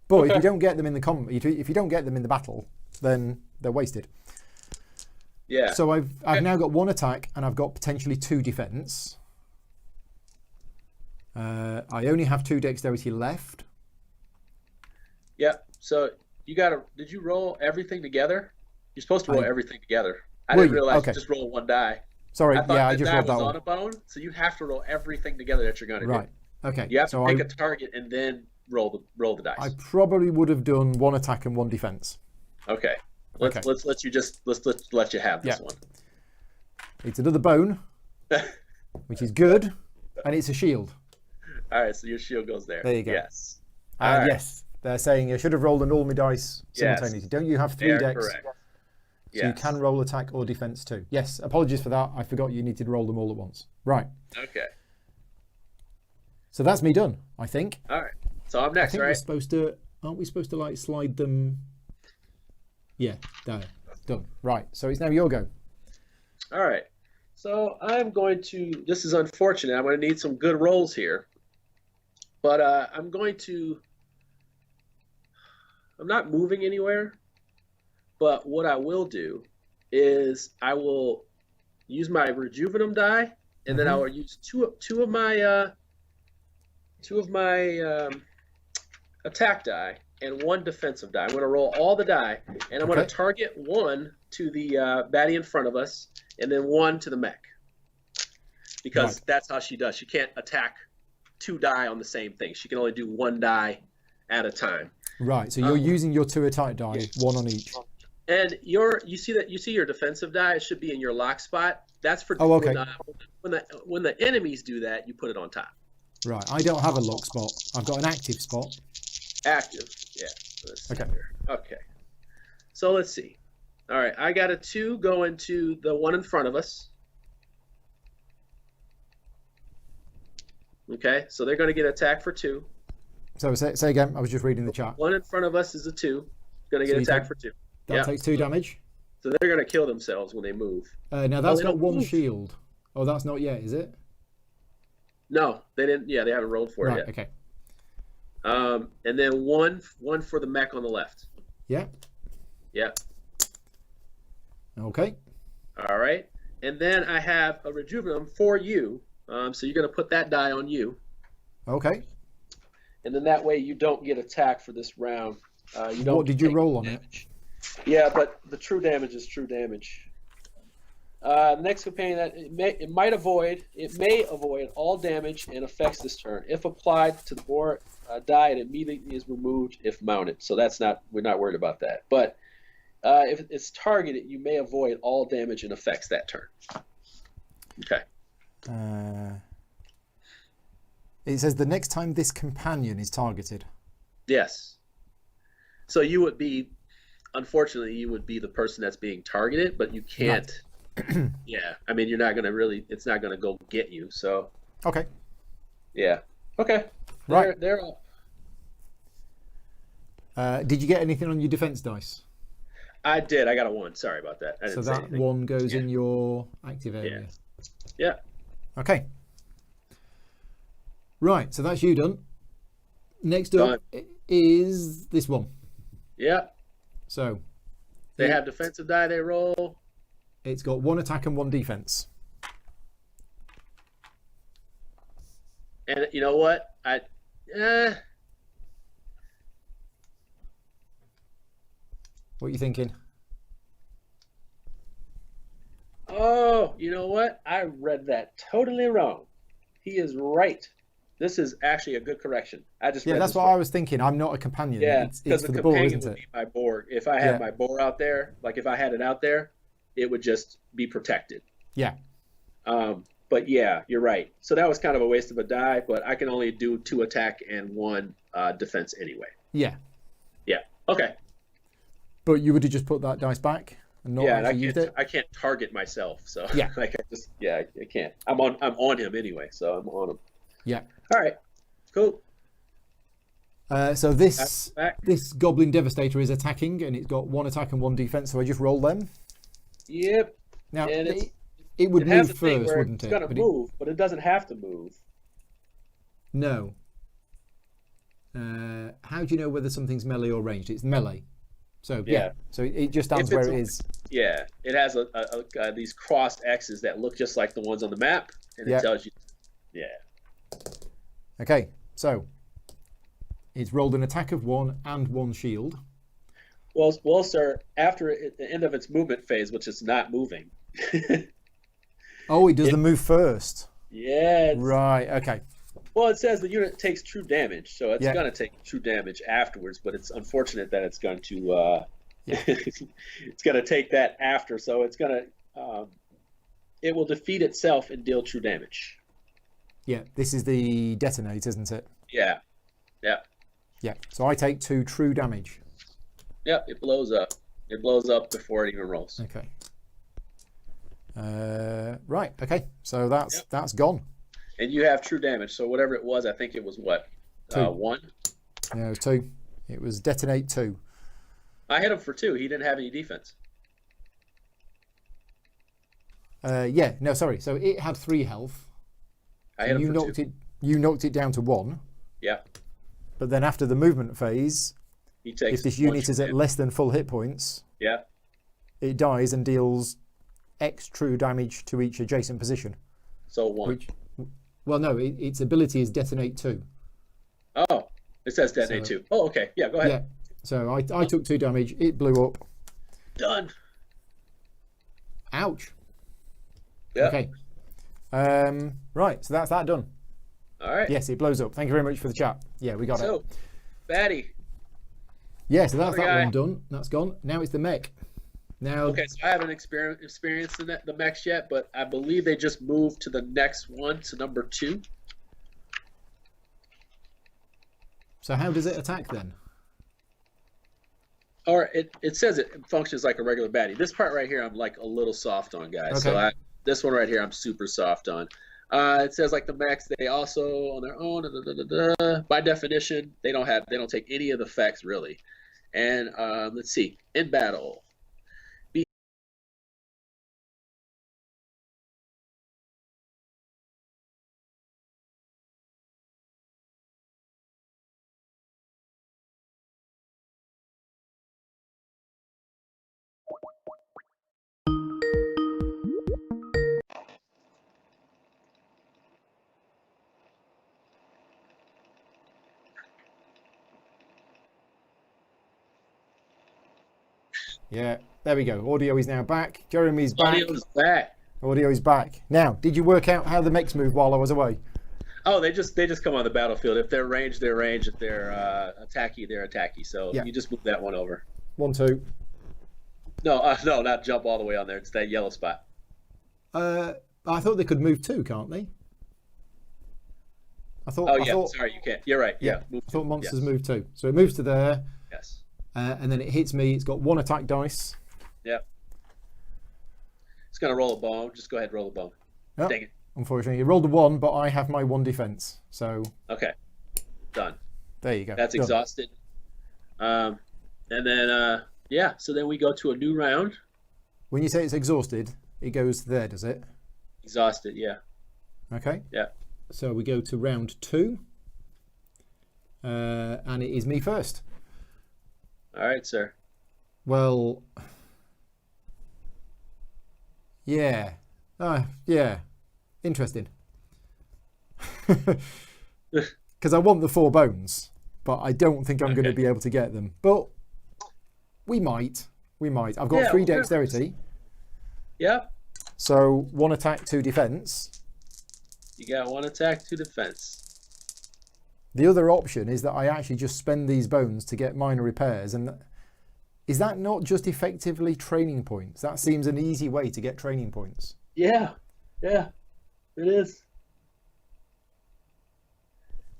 But if you don't get them in the if you don't get them in the battle, then they're wasted. Yeah. So I've now got 1 attack and I've got potentially 2 defense. I only have 2 dexterity left. Yeah. So did you roll everything together? You're supposed to roll everything together. I didn't realize you just roll 1 die. Sorry, I just rolled that one. On a bone, so you have to roll everything together that you're going to do. Right. Okay. You have to pick a target and then roll the dice. I probably would have done 1 attack and 1 defense. Okay. Let's let you have this one. It's another bone, which is good, and it's a shield. All right, so your shield goes there. There you go. Yes. Yes, they're saying I should have rolled on all my dice simultaneously. Don't you have 3 decks? Correct. So you can roll attack or defense too. Yes, apologies for that. I forgot you needed to roll them all at once. Right. Okay. So that's me done, I think. All right. So I'm next, I think right? we're supposed to, aren't we supposed to like slide them? Yeah, there. Done. Right. So it's now your go. All right. So I'm going to, this is unfortunate. I'm going to need some good rolls here. But I'm not moving anywhere. But what I will do is I will use my Rejuvenum die, and then I will use two of my attack die and one defensive die. I'm going to roll all the die, and I'm going to target one to the baddie in front of us, and then one to the mech. Because that's how she does. She can't attack 2 die on the same thing. She can only do 1 die at a time. Right. So you're using your 2 attack die, one on each. And you see your defensive die. It should be in your lock spot. That's for when the enemies do that. You put it on top. Right. I don't have a lock spot. I've got an active spot. Active. Yeah. Okay. Okay. So let's see. All right. I got a 2 going to the one in front of us. Okay. So they're going to get attacked for 2. So say again. I was just reading the chat. One in front of us is a 2. Going to get attacked for 2. That takes 2 damage. So they're going to kill themselves when they move. Now that's got 1 shield. Oh, that's not yet, is it? No, they didn't. Yeah, they haven't rolled for it yet. Okay. And then one for the mech on the left. Yeah. Yeah. Okay. All right. And then I have a Rejuvenum for you. So you're going to put that die on you. Okay. And then that way you don't get attacked for this round. What did you roll on it? Yeah, but the true damage is true damage. Next companion that it may avoid all damage and effects this turn. If applied to the boar die, it immediately is removed if mounted. So we're not worried about that. But if it's targeted, you may avoid all damage and effects that turn. Okay. It says the next time this companion is targeted. Yes. So you would be, unfortunately, the person that's being targeted, but you can't. Right. Yeah. I mean, you're not going to it's not going to go get you. So. Okay. Yeah. Okay. Right. They're up. Did you get anything on your defense dice? I did. I got a 1. Sorry about that. So that 1 goes in your active area. Yeah. Okay. Right. So that's you done. Next up is this one. Yeah. So. They have defensive die they roll. It's got 1 attack and 1 defense. And you know what? What are you thinking? Oh, you know what? I read that totally wrong. He is right. This is actually a good correction. That's what I was thinking. I'm not a companion. Yeah, it's for the boar, isn't it? Be my boar. If I had my boar out there, like if I had it out there, it would just be protected. Yeah. But yeah, you're right. So that was kind of a waste of a die, but I can only do 2 attack and 1 defense anyway. Yeah. Yeah. Okay. But you would have just put that dice back and not actually used it? I can't target myself, so yeah. I can't. I'm on him anyway, so I'm on him. Yeah. All right. Cool. So this Goblin Devastator is attacking, and it's got 1 attack and 1 defense. So I just roll them. Yep. Now it would move first, wouldn't it? It's gonna move, but it doesn't have to move. No. How do you know whether something's melee or ranged? It's melee. So yeah. So it just stands where it is. Yeah. It has these crossed X's that look just like the ones on the map, and it tells you. Yeah. Okay. So it's rolled an attack of 1 and 1 shield. Well, sir. After the end of its movement phase, which is not moving. Oh, it does the move first. Yeah. Right. Okay. Well, it says the unit takes true damage, so it's going to take true damage afterwards. But it's unfortunate that it's going to it's going to take that after. So it's going to it will defeat itself and deal true damage. Yeah. This is the detonate, isn't it? Yeah. Yeah. Yeah. So I take 2 true damage. Yep. It blows up. It blows up before it even rolls. Okay. Right. Okay. So that's gone. And you have true damage. So whatever it was, I think it was what? 2. 1? Yeah, it was 2. It was detonate 2. I hit him for 2. He didn't have any defense. Yeah. No, sorry. So it had 3 health. I hit him for 2. You knocked it down to 1. Yeah. But then after the movement phase, He takes if this unit is at less than full hit points, yeah, it dies and deals X true damage to each adjacent position. So 1. Well, no, its ability is detonate 2. Oh, it says detonate 2. Oh, okay. Yeah, go ahead. Yeah. So I took 2 damage. It blew up. Done. Ouch. Yeah. Okay. Right. So that's that done. All right. Yes, it blows up. Thank you very much for the chat. Yeah, we got it. So, Batty. Yeah, so that's Other that guy. one done. That's gone. Now it's the mech. Now, Okay, so I haven't experienced the mechs yet, but I believe they just moved to the next one, to number 2. so how does it attack then? Or it says it functions like a regular baddie. This part right here, I'm like a little soft on, guys. Okay. So this one right here, I'm super soft on. It says like the mechs, they also on their own. By definition, they don't take any of the effects really. And let's see, in battle. Yeah, there we go. Audio is now back. Jeremy's back. Audio's back. Audio is back. Now, did you work out how the mechs move while I was away? Oh, they just come on the battlefield. If they're ranged, they're ranged. If they're attacky, they're attacky. So Yeah. you just move that one over. 1, 2. No, no, not jump all the way on there. It's that yellow spot. I thought they could move 2, can't they? I thought. Oh yeah, I thought, sorry, you can't. You're right. Yeah, move I thought to- monsters yes. move 2. So it moves to there, Yes. and then it hits me. It's got 1 attack dice. Yep. It's gonna roll a bone. Just go ahead, and roll a bone. Yep. Dang it. Unfortunately, you rolled a 1, but I have my 1 defense. So Okay. Done. there you go. That's Done. exhausted. And then yeah. So then we go to a new round. When you say it's exhausted, it goes there, does it? Exhausted. Yeah. Okay. Yeah. So we go to round 2, and it is me first. All right, sir. Well, yeah, yeah, interesting. Because I want the 4 bones, but I don't think I'm going to be able to get them. But we might. I've got 3 dexterity, Yep. so 1 attack, 2 defense. You got 1 attack, 2 defense. The other option is that I actually just spend these bones to get minor repairs, and is that not just effectively training points? That seems an easy way to get training points. Yeah. Yeah. It is.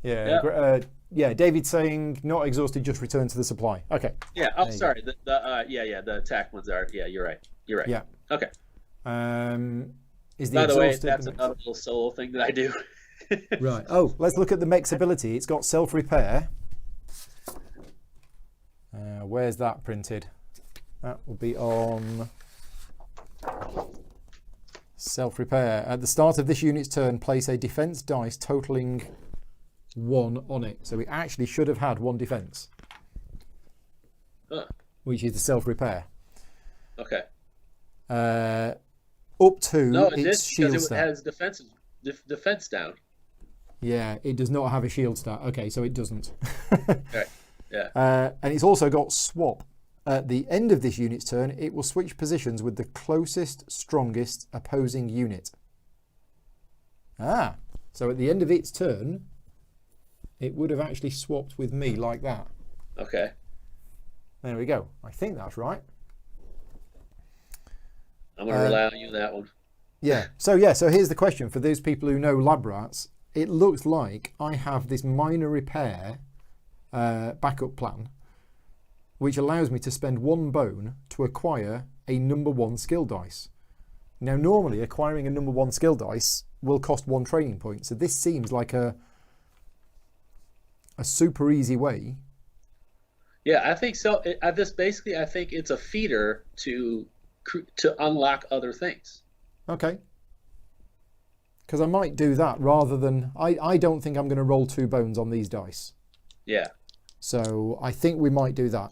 Yeah. Yeah. David's saying not exhausted, just return to the supply. Okay. Yeah. Oh, There you sorry. The attack ones are. Yeah, you're right. You're right. Yeah. Okay. Is the By the way, exhausted that's the another little solo thing that I do. right? Oh, let's look at the mech's ability. It's got self-repair. Where's that printed? That will be on self-repair. At the start of this unit's turn, place a defense dice totaling 1 on it. So we actually should have had 1 defense, which is the self-repair. Okay. Up to No, it its did shield because it stat. has defense down. Yeah, it does not have a shield stat. Okay, so it doesn't. Right. Yeah. And it's also got swap. At the end of this unit's turn, it will switch positions with the closest, strongest opposing unit. So at the end of its turn, it would have actually swapped with me like that. Okay. There we go. I think that's right. I'm gonna rely on you on that one. Yeah. So here's the question for those people who know lab rats. It looks like I have this minor repair backup plan, which allows me to spend 1 bone to to acquire a number 1 skill dice. Now, normally acquiring a number 1 skill dice will cost 1 training point. So this seems like a super easy way. Yeah, I think so. I think it's a feeder to unlock other things. Okay. Because I might do that rather than... I don't think I'm going to roll 2 bones on these dice. Yeah. So I think we might do that.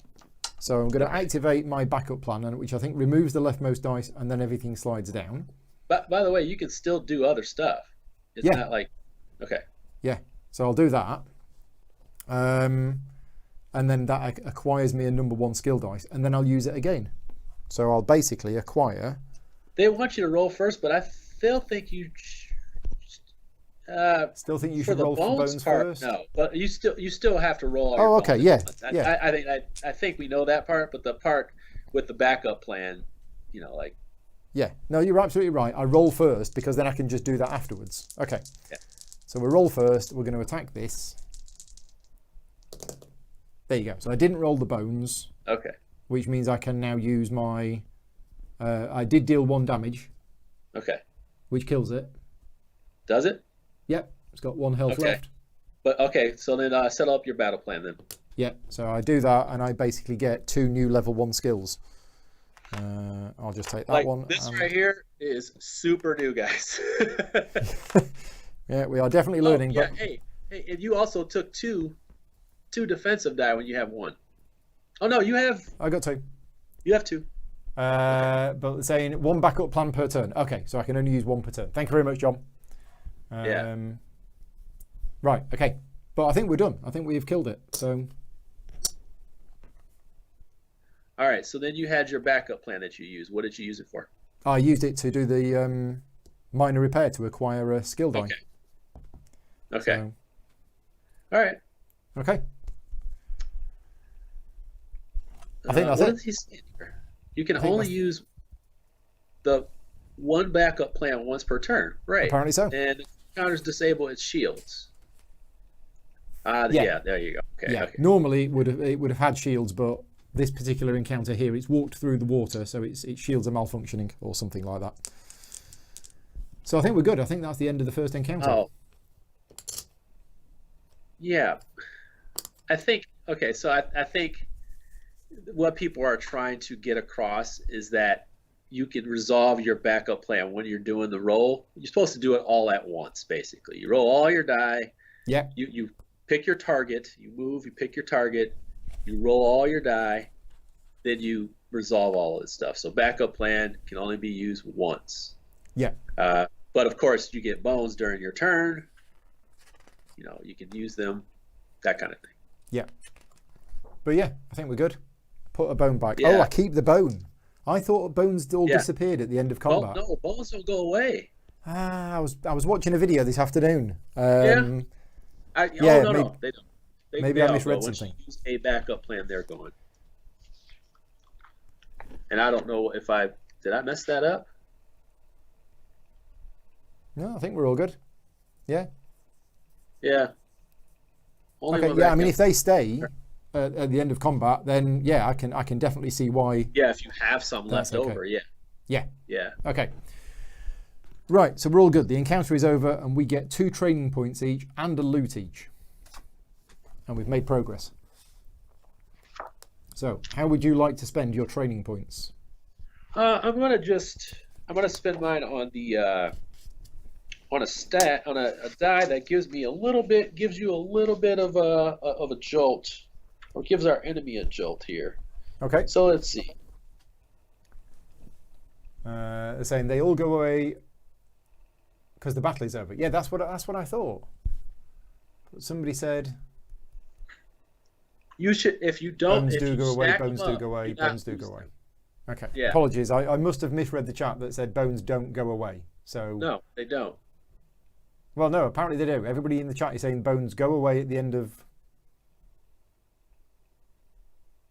So I'm going to activate my backup plan, which I think removes the leftmost dice and then everything slides down. But by the way, you can still do other stuff. It's not like... Okay. Yeah. So I'll do that. And then that acquires me a number 1 skill dice, and then I'll use it again. So I'll basically acquire... They want you to roll first, but I still think you... still think you should roll for bones first? No, but you still have to roll all your your okay, bones. Yeah. I think we know that part, but the part with the backup plan, like... Yeah, no, you're absolutely right. I roll first because then I can just do that afterwards. Okay. Yeah. So we roll first. We're going to attack this. There you go. So I didn't roll the bones. Okay. Which means I can now use my... I did deal 1 damage. Okay. Which kills it. Does it? Yep. It's got 1 health left. But okay, so then set up your battle plan then. Yeah. So I do that and I basically get 2 new level 1 skills. I'll just take that one. This right here is super new, guys. Yeah, we are definitely learning. Yeah, but... hey, and you also took two defensive die when you have 1. Oh no, you have... I got 2. You have 2. But saying 1 backup plan per turn. Okay, so I can only use 1 per turn. Thank you very much, John. Yeah. Right, okay. But I think we're done. I think we've killed it. So... All right, so then you had your backup plan that you used. What did you use it for? I used it to do the minor repair to acquire a skill die. Okay. So... All right. Okay. I think that's what it. Does he say here? You can only use the 1 backup plan once per turn. Right. Apparently so. And counters disable its shields. Yeah, there you go. Okay. Yeah. Okay. Normally it would have had shields, but this particular encounter here, it's walked through the water, so its shields are malfunctioning or something like that. So I think we're good. I think that's the end of the first encounter. Oh. Yeah. I think, okay, so I think what people are trying to get across is that you can resolve your backup plan when you're doing the roll. You're supposed to do it all at once, basically. You roll all your die. Yeah. You pick your target. You move, you pick your target. You roll all your die. Then you resolve all of this stuff. So backup plan can only be used once. Yeah. But of course, you get bones during your turn. You can use them, that kind of thing. Yeah. But yeah, I think we're good. Put a bone back. Yeah. Oh, I keep the bone. I thought bones all disappeared at the end of combat. No, bones don't go away. I was watching a video this afternoon. No, they don't. Maybe I misread something. Once you use a backup plan, they're gone. And I don't know if did I mess that up? No, I think we're all good. Yeah. Yeah. Okay. Yeah. I mean, if they stay at the end of combat, then yeah, I can definitely see why. Yeah, if you have some left over, yeah. Yeah. Yeah. Okay. Right. So we're all good. The encounter is over, and we get 2 training points each and a loot each, and we've made progress. So, how would you like to spend your training points? I'm gonna spend mine on the on a die that gives you a little bit of a jolt, or gives our enemy a jolt here. Okay. So let's see. They're saying they all go away because the battle is over. Yeah, that's what I thought. But somebody said. You should, if you don't, bones do go away, bones do go away, bones do go away. Okay. Yeah. Apologies, I must have misread the chat that said bones don't go away. So. No, they don't. Well, no, apparently they do. Everybody in the chat is saying bones go away at the end of.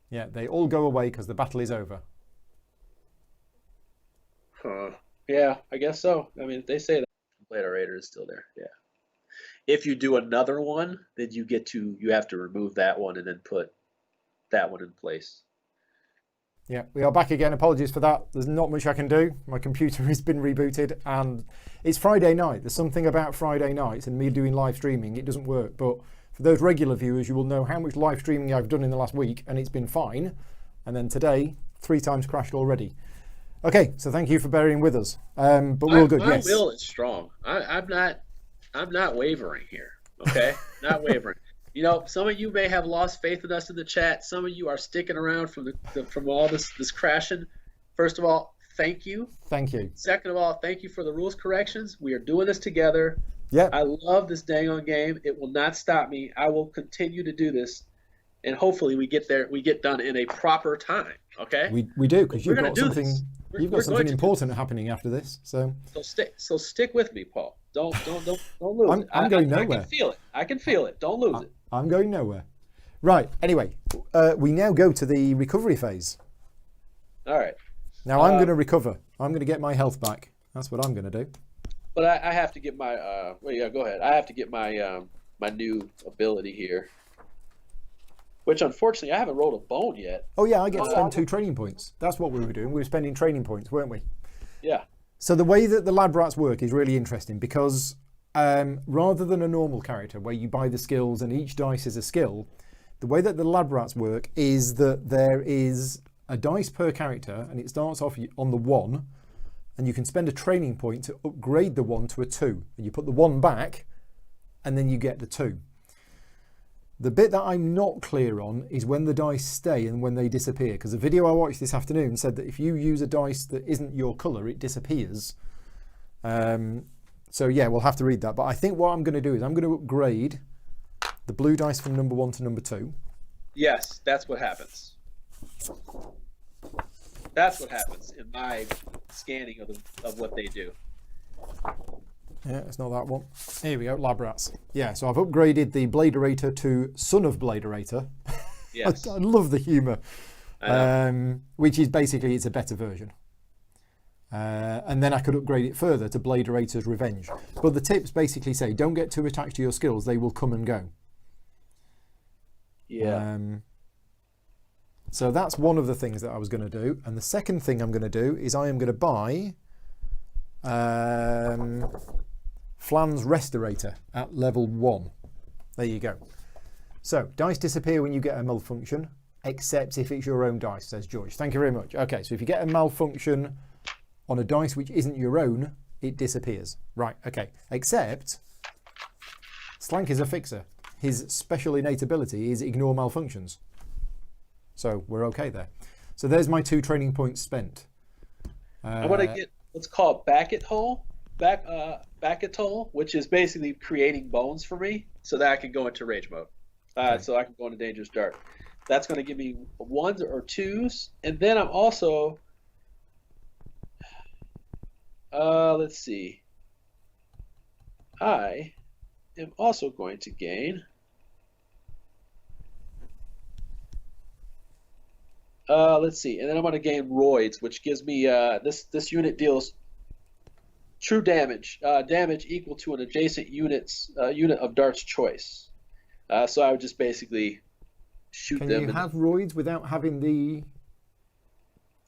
Yeah, they all go away because the battle is over. Yeah, I guess so. I mean, they say that. Obliterator is still there. Yeah. If you do another one, then you have to remove that one and then put that one in place. Yeah, we are back again. Apologies for that. There's not much I can do. My computer has been rebooted and it's Friday night. There's something about Friday nights and me doing live streaming. It doesn't work. But for those regular viewers, you will know how much live streaming I've done in the last week and it's been fine. And then today, 3 times crashed already. Okay, so thank you for bearing with us. But we're all good, yes. My will is strong. I'm not wavering here, okay? Not wavering. You know, some of you may have lost faith in us in the chat. Some of you are sticking around from all this crashing. First of all, thank you. Thank you. Second of all, thank you for the rules corrections. We are doing this together. Yeah. I love this dang on game. It will not stop me. I will continue to do this, and hopefully we get done in a proper time. Okay. We do, because you've got something important happening after this. So stick with me, Paul. Don't lose it. I'm going nowhere. I can feel it. Don't lose it. I'm going nowhere. Right. Anyway, we now go to the recovery phase. All right. Now I'm going to recover. I'm going to get my health back. That's what I'm going to do. But I have to get my. Well, yeah, go ahead. I have to get my my new ability here. Which unfortunately I haven't rolled a bone yet. Oh yeah, I get to spend 2 training points. That's what we were doing. We were spending training points, weren't we? Yeah. So the way that the lab rats work is really interesting because rather than a normal character where you buy the skills and each dice is a skill, the way that the lab rats work is that there is a dice per character and it starts off on the 1 and you can spend a training point to upgrade the 1 to a 2. And you put the 1 back and then you get the 2. The bit that I'm not clear on is when the dice stay and when they disappear, because the video I watched this afternoon said that if you use a dice that isn't your colour, it disappears. So yeah, we'll have to read that. But I think what I'm going to do is I'm going to upgrade the blue dice from number 1 to number 2. Yes, that's what happens. That's what happens in my scanning of what they do. Yeah, it's not that one. Here we go, lab rats. Yeah, so I've upgraded the Bladerator to Son of Bladerator. Yes. I love the humour. Which is basically, it's a better version. And then I could upgrade it further to Bladerator's Revenge. But the tips basically say, don't get too attached to your skills, they will come and go. Yeah. So that's one of the things that I was going to do. And the second thing I'm going to do is I am going to buy Flan's Restorator at level 1. There you go. So dice disappear when you get a malfunction, except if it's your own dice, says George. Thank you very much. Okay, so if you get a malfunction on a dice which isn't your own, it disappears. Right, okay. Except Slank is a fixer. His special innate ability is ignore malfunctions. So we're okay there. So there's my 2 training points spent. I'm going to get what's called Backet Hole, which is basically creating bones for me so that I can go into rage mode. Okay. So I can go into Dangerous Dart. That's going to give me 1s or 2s. And then I'm also, let's see. I am also going to gain, let's see. And then I'm going to gain Roids, which gives me, this unit deals true damage, damage equal to an adjacent unit of Dart's choice. So I would just basically shoot them. Can you have Roids without having the?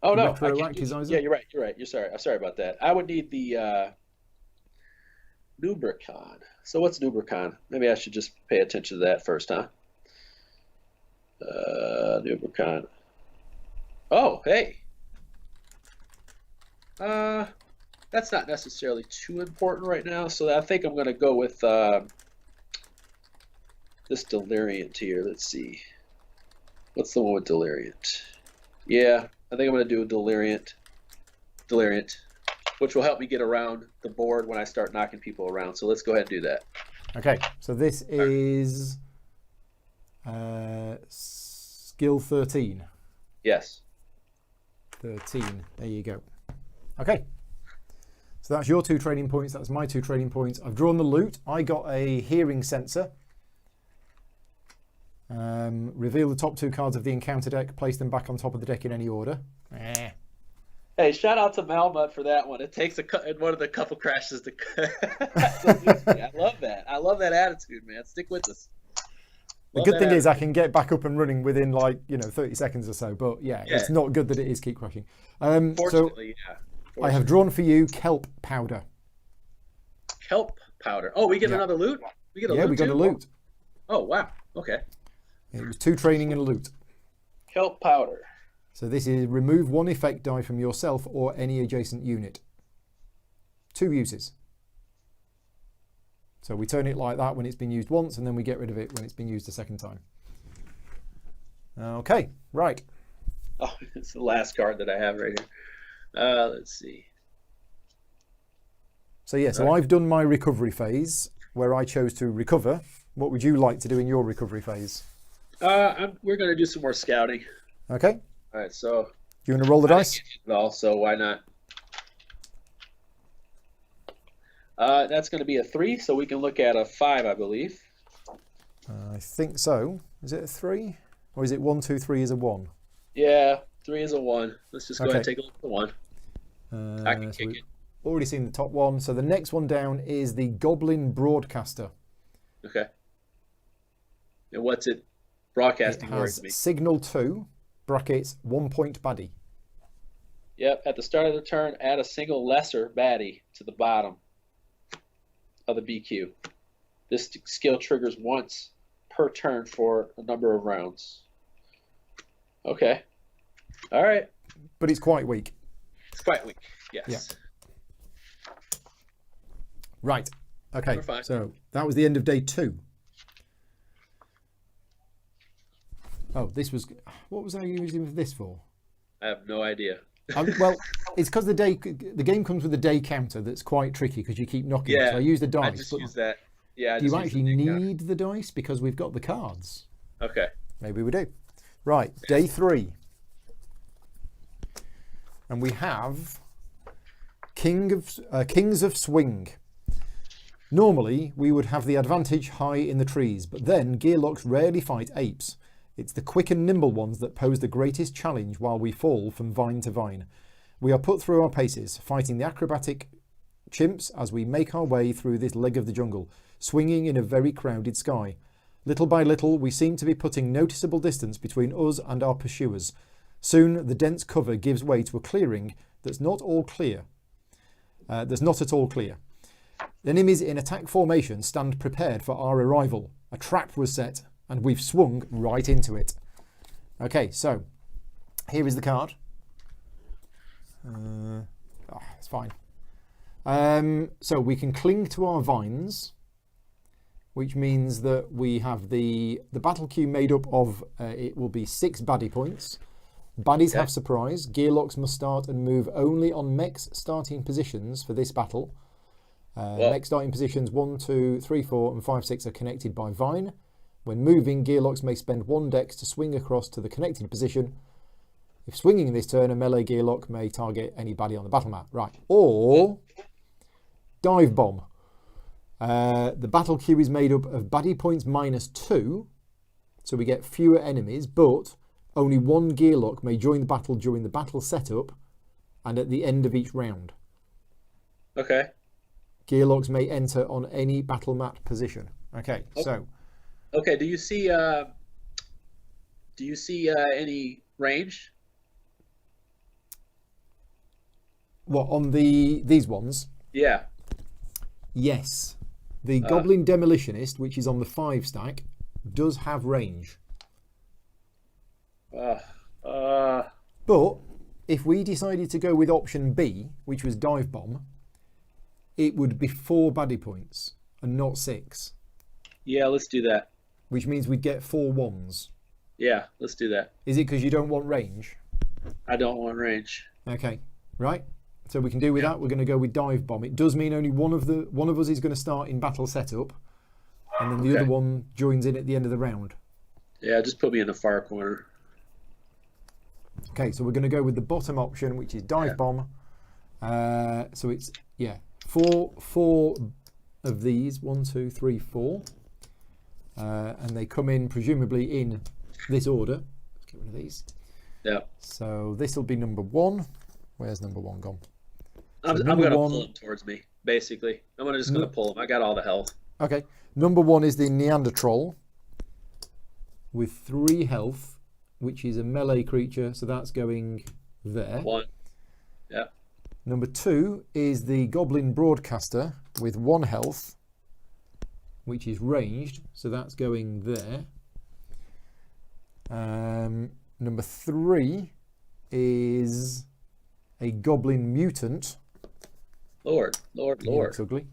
Oh no! Yeah, you're right. You're sorry. I'm sorry about that. I would need the Nubricon. So what's Nubricon? Maybe I should just pay attention to that first, huh? Nubricon. Oh, hey. That's not necessarily too important right now, so I think I'm going to go with this Deliriant here. Let's see. What's the one with Deliriant? Yeah, I think I'm going to do a Deliriant, which will help me get around the board when I start knocking people around. So let's go ahead and do that. Okay, so this is skill 13. Yes. 13, there you go. Okay. So that's your 2 training points, that's my 2 training points. I've drawn the loot. I got a hearing sensor. Reveal the top 2 cards of the encounter deck, place them back on top of the deck in any order. Hey, shout out to Malmut for that one. It takes one of the couple crashes to I love that. I love that attitude, man. Stick with us. The Love good that thing is I attitude. can get back up and running within 30 seconds or so. But yeah, Yeah. it's not good that it is keep crashing. So Fortunately, yeah. I have drawn for you kelp powder. Kelp powder. Oh, we get Yeah. another loot? We get a Yeah, loot we got too? a loot. Oh, wow. Okay. It was 2 training and a loot. Kelp powder. So this is remove 1 effect die from yourself or any adjacent unit. 2 uses. So we turn it like that when it's been used once, and then we get rid of it when it's been used a second time. Okay, right. Oh, it's the last card that I have right here. Let's see. So yeah, so I've done my recovery phase where I chose to recover. What would you like to do in your recovery phase? We're going to do some more scouting. Okay. All right, so You want to roll the I didn't dice? get it at all, so why not? That's going to be a 3, so we can look at a 5, I believe. I think so. Is it a 3? Or is it 1, 2, 3 is a 1? Yeah, 3 is a 1. Let's just go ahead and Okay. take a look at the 1. I can kick it. Already seen the top one. So the next one down is the Goblin Broadcaster. Okay. And what's it It broadcasting has towards me? signal 2, brackets, 1 point baddie. Yep, at the start of the turn, add a single lesser baddie to the bottom of the BQ. This skill triggers once per turn for a number of rounds. Okay. All right. But it's quite weak. It's quite weak. Yes. Yeah. Right. Okay. We're fine. So that was the end of day 2. Oh, this was... What was I using this for? I have no idea. Well, it's because the game comes with a day counter that's quite tricky because you keep knocking. Yeah, So I use the dice. I just use that. Yeah, I do you just use actually the counter. need the dice because we've got the cards? Okay. Maybe we do. Right, day 3. And we have Kings of Swing. Normally, we would have the advantage high in the trees, but then Gearlocks rarely fight apes. It's the quick and nimble ones that pose the greatest challenge while we fall from vine to vine. We are put through our paces, fighting the acrobatic chimps as we make our way through this leg of the jungle, swinging in a very crowded sky. Little by little, we seem to be putting noticeable distance between us and our pursuers. Soon, the dense cover gives way to a clearing that's not at all clear. Enemies in attack formation stand prepared for our arrival. A trap was set, and we've swung right into it. Okay, so here is the card. It's fine. So we can cling to our vines, which means that we have the battle queue made up of, it will be 6 baddie points. Baddies have surprise. Gearlocks must start and move only on mechs starting positions for this battle. Mech starting positions 1, 2, 3, 4 and 5, 6 are connected by vine. When moving, Gearlocks may spend 1 dex to swing across to the connected position. If swinging in this turn, a melee Gearlock may target any baddie on the battle map. Right. Or Dive Bomb. The battle queue is made up of baddie points -2, so we get fewer enemies, but only 1 Gearlock may join the battle during the battle setup and at the end of each round. Okay. Gearlocks may enter on any battle map position. Okay, so... Okay, do you see any range? What, on these ones? Yeah. Yes. The Goblin Demolitionist, which is on the 5 stack, does have range. But if we decided to go with option B, which was Dive Bomb, it would be 4 baddie points and not 6. Yeah, let's do that. Which means we'd get 4 ones. Yeah, let's do that. Is it because you don't want range? I don't want range. Okay, right. So we can do with that. We're going to go with Dive Bomb. It does mean only one of us is going to start in battle setup, and then the other one joins in at the end of the round. Yeah, just put me in the far corner. Okay, so we're going to go with the bottom option, which is Dive Bomb. So it's 4 of these. 1, 2, 3, 4. And they come in presumably in this order. Let's get rid of these. Yeah. So this will be number 1. Where's number 1 gone? I'm going to pull him towards me, basically. I'm just going to pull him. I got all the health. Okay. Number 1 is the Neanderthal. with 3 health, which is a melee creature, so that's going there. 1. Yeah. Number 2 is the Goblin Broadcaster with 1 health, which is ranged, so that's going there. Number 3 is a Goblin Mutant. Lord. He looks ugly.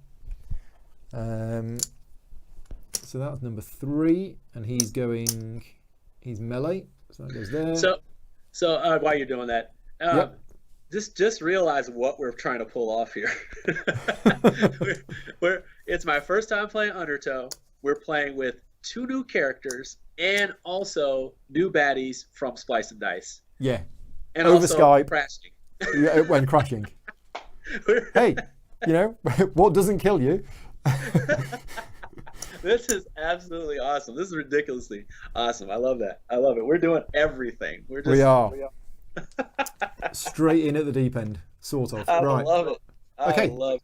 So that's number 3, and he's melee, so that goes there. So while you're doing that, yep. just realize what we're trying to pull off here. It's my first time playing Undertow. We're playing with 2 new characters and also new baddies from Splice and Dice. Yeah. And over also Skype. crashing. Yeah, when crashing. Hey, what doesn't kill you? This is absolutely awesome. This is ridiculously awesome. I love that. I love it. We're doing everything. We are. Straight in at the deep end, sort of. I right. love it. Okay. love it.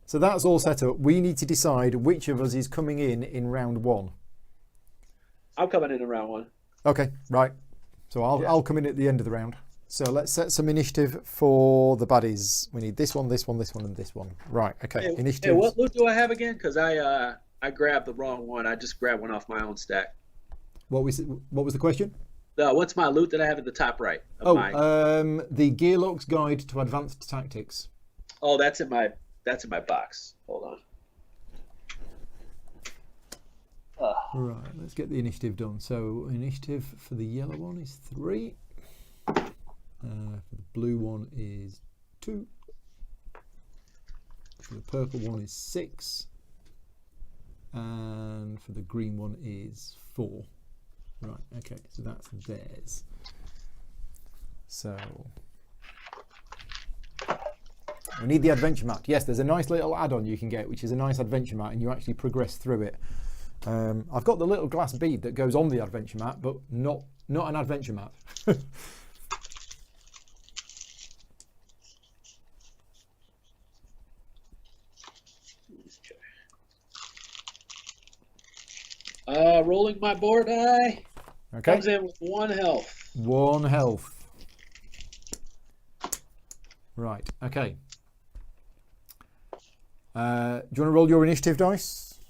So that's all set up. We need to decide which of us is coming in round 1. I'm coming in round 1. Okay, right. So I'll come in at the end of the round. So let's set some initiative for the baddies. We need this one, this one, this one, and this one. Right. Okay. Initiative. Hey, what loot do I have again? Because I grabbed the wrong one. I just grabbed one off my own stack. What was the question? What's my loot that I have at the top right? The Gearlock's Guide to Advanced Tactics. Oh, that's in my box. Hold on. Right, let's get the initiative done. So initiative for the yellow one is 3. For the blue one is 2. For the purple one is 6. And for the green one is 4. Right, okay, so that's theirs. So we need the adventure map. Yes, there's a nice little add-on you can get, which is a nice adventure map, and you actually progress through it. I've got the little glass bead that goes on the adventure map, but not an adventure map. Rolling my board die. Okay. Comes in with 1 health. 1 health. Right. Okay. Do you want to roll your initiative dice?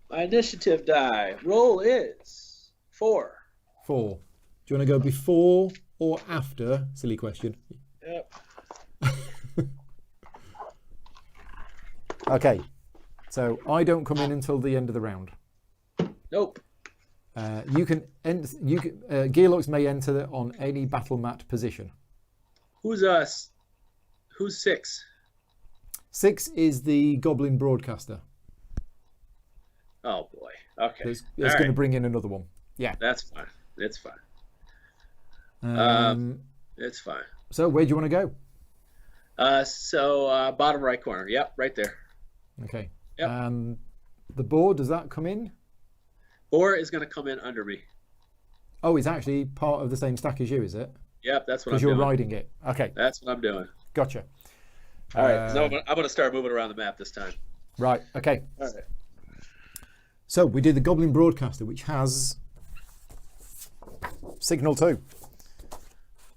My initiative die roll is 4. 4. Do you want to go before or after? Silly question. Yep. Okay. So I don't come in until the end of the round. Nope. Gearlocks may enter on any battle mat position. Who's us? Who's 6? 6 is the Goblin Broadcaster. Oh boy. Okay. It's going to bring in another one. Yeah. That's fine. It's fine. It's fine. So where do you want to go? Bottom right corner. Yep, right there. Okay. Yep. The board, does that come in? Or is going to come in under me. Oh, it's actually part of the same stack as you, is it? Yep, that's what I'm doing. Because you're doing. riding it. Okay. That's what I'm doing. Gotcha. All right. So I'm going to start moving around the map this time. Right. Okay. All right. So we did the Goblin Broadcaster, which has Signal 2.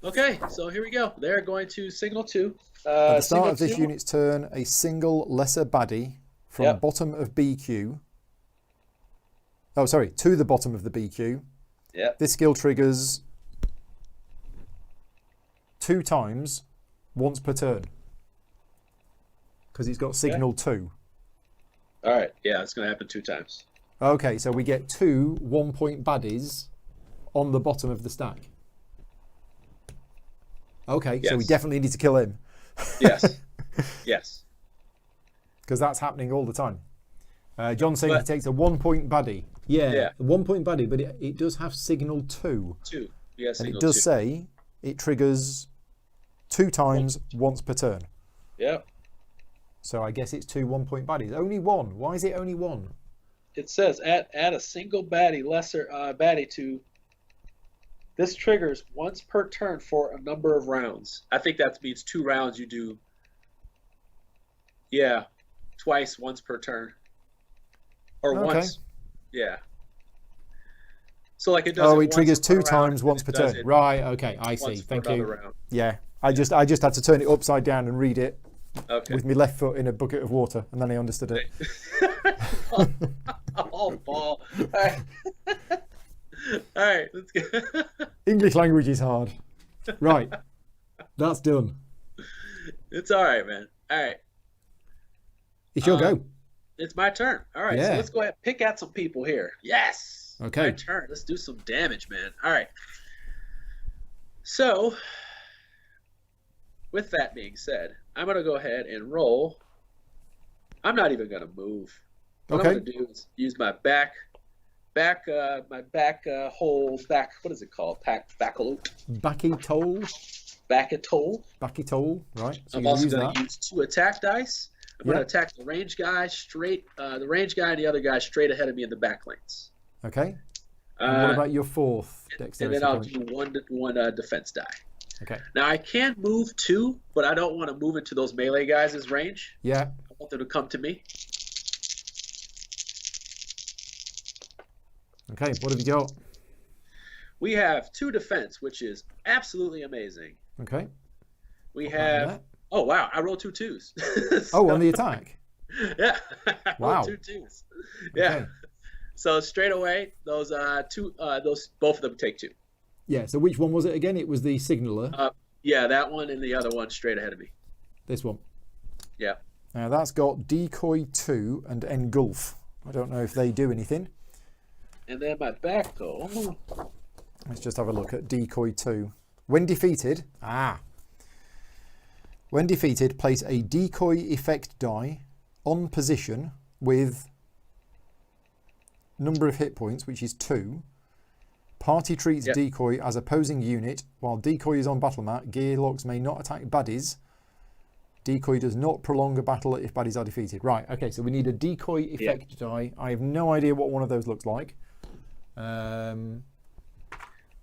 Okay, so here we go. They're going to Signal 2. At the start of this unit's turn, a single lesser baddie from bottom of BQ. Oh, sorry, to the bottom of the BQ. Yep. This skill triggers 2 times, once per turn. Because it's got Signal 2. All right, yeah, it's going to happen 2 times. Okay, so we get 2 1-point baddies on the bottom of the stack. Okay, yes. So we definitely need to kill him. Yes. Yes. Because that's happening all the time. John's saying he takes a 1-point baddie. Yeah. A 1-point baddie, but it does have Signal 2. 2. Yeah, and it does say it triggers 2 times, once per turn. Yep. So I guess it's 2 1-point baddies. Only 1. Why is it only 1? It says add a single baddie, lesser baddie to. This triggers once per turn for a number of rounds. I think that means 2 rounds you do. Yeah, twice, once per turn. Or once. Yeah. So like it does. Oh, it it triggers once per 2 round, times and once it per does turn. it Right. Okay. I see. once for Thank another you. round. Yeah. I just had to turn it upside down and read it Okay. with my left foot in a bucket of water, and then I understood it. Oh, Paul. All right. All right. Let's go. English language is hard. Right. That's done. It's all right, man. All right. It's your go. It's my turn. All right. So Yeah. let's go ahead and pick out some people here. Yes. Okay. My turn. Let's do some damage, man. All right. So, with that being said, I'm going to go ahead and roll. I'm not even going to move. What I'm going to do is use my back hole, what is it called? Backaloot. Backitole. Backatole. Backitole, right. So I'm you also use going that. to use 2 attack dice. I'm going to attack the range guy straight, the range guy and the other guy straight ahead of me in the back lanes. Okay. And what about your 4th dexterity And then I'll point? do one defense die. Okay. Now I can move 2, but I don't want to move into those melee guys' range. Yeah. I want them to come to me. Okay, what have you got? We have 2 defense, which is absolutely amazing. Okay. We have. Oh wow! I rolled 2 2s. Oh, on the attack. Yeah. Wow. 2 2s. Yeah. Okay. So straight away, those both of them take 2. Yeah. So which one was it again? It was the signaler. Yeah, that one and the other one straight ahead of me. This one. Yeah. Now that's got decoy 2 and engulf. I don't know if they do anything. And then my back goal. Let's just have a look at decoy 2. When defeated, when defeated, place a decoy effect die on position with number of hit points, which is 2. Party treats decoy as opposing unit. While decoy is on battle mat, gearlocks may not attack baddies. Decoy does not prolong a battle if baddies are defeated. Right, okay, so we need a decoy effect die. I have no idea what one of those looks like.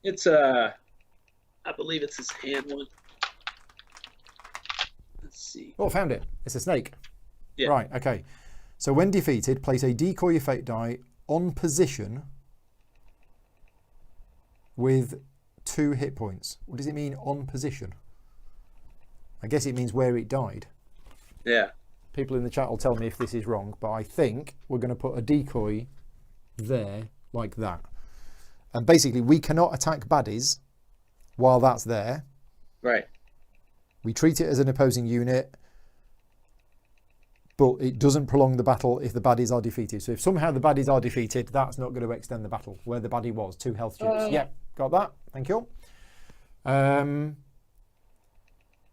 It's I believe it's his hand one. Let's see. Oh, found it. It's a snake. Yeah. Right, okay. So when defeated, place a decoy effect die on position with 2 hit points. What does it mean on position? I guess it means where it died. Yeah. People in the chat will tell me if this is wrong, but I think we're going to put a decoy there like that. And basically we cannot attack baddies while that's there. Right. We treat it as an opposing unit, but it doesn't prolong the battle if the baddies are defeated. So if somehow the baddies are defeated, that's not going to extend the battle. Where the baddie was, 2 health chips. Yeah, got that. Thank you.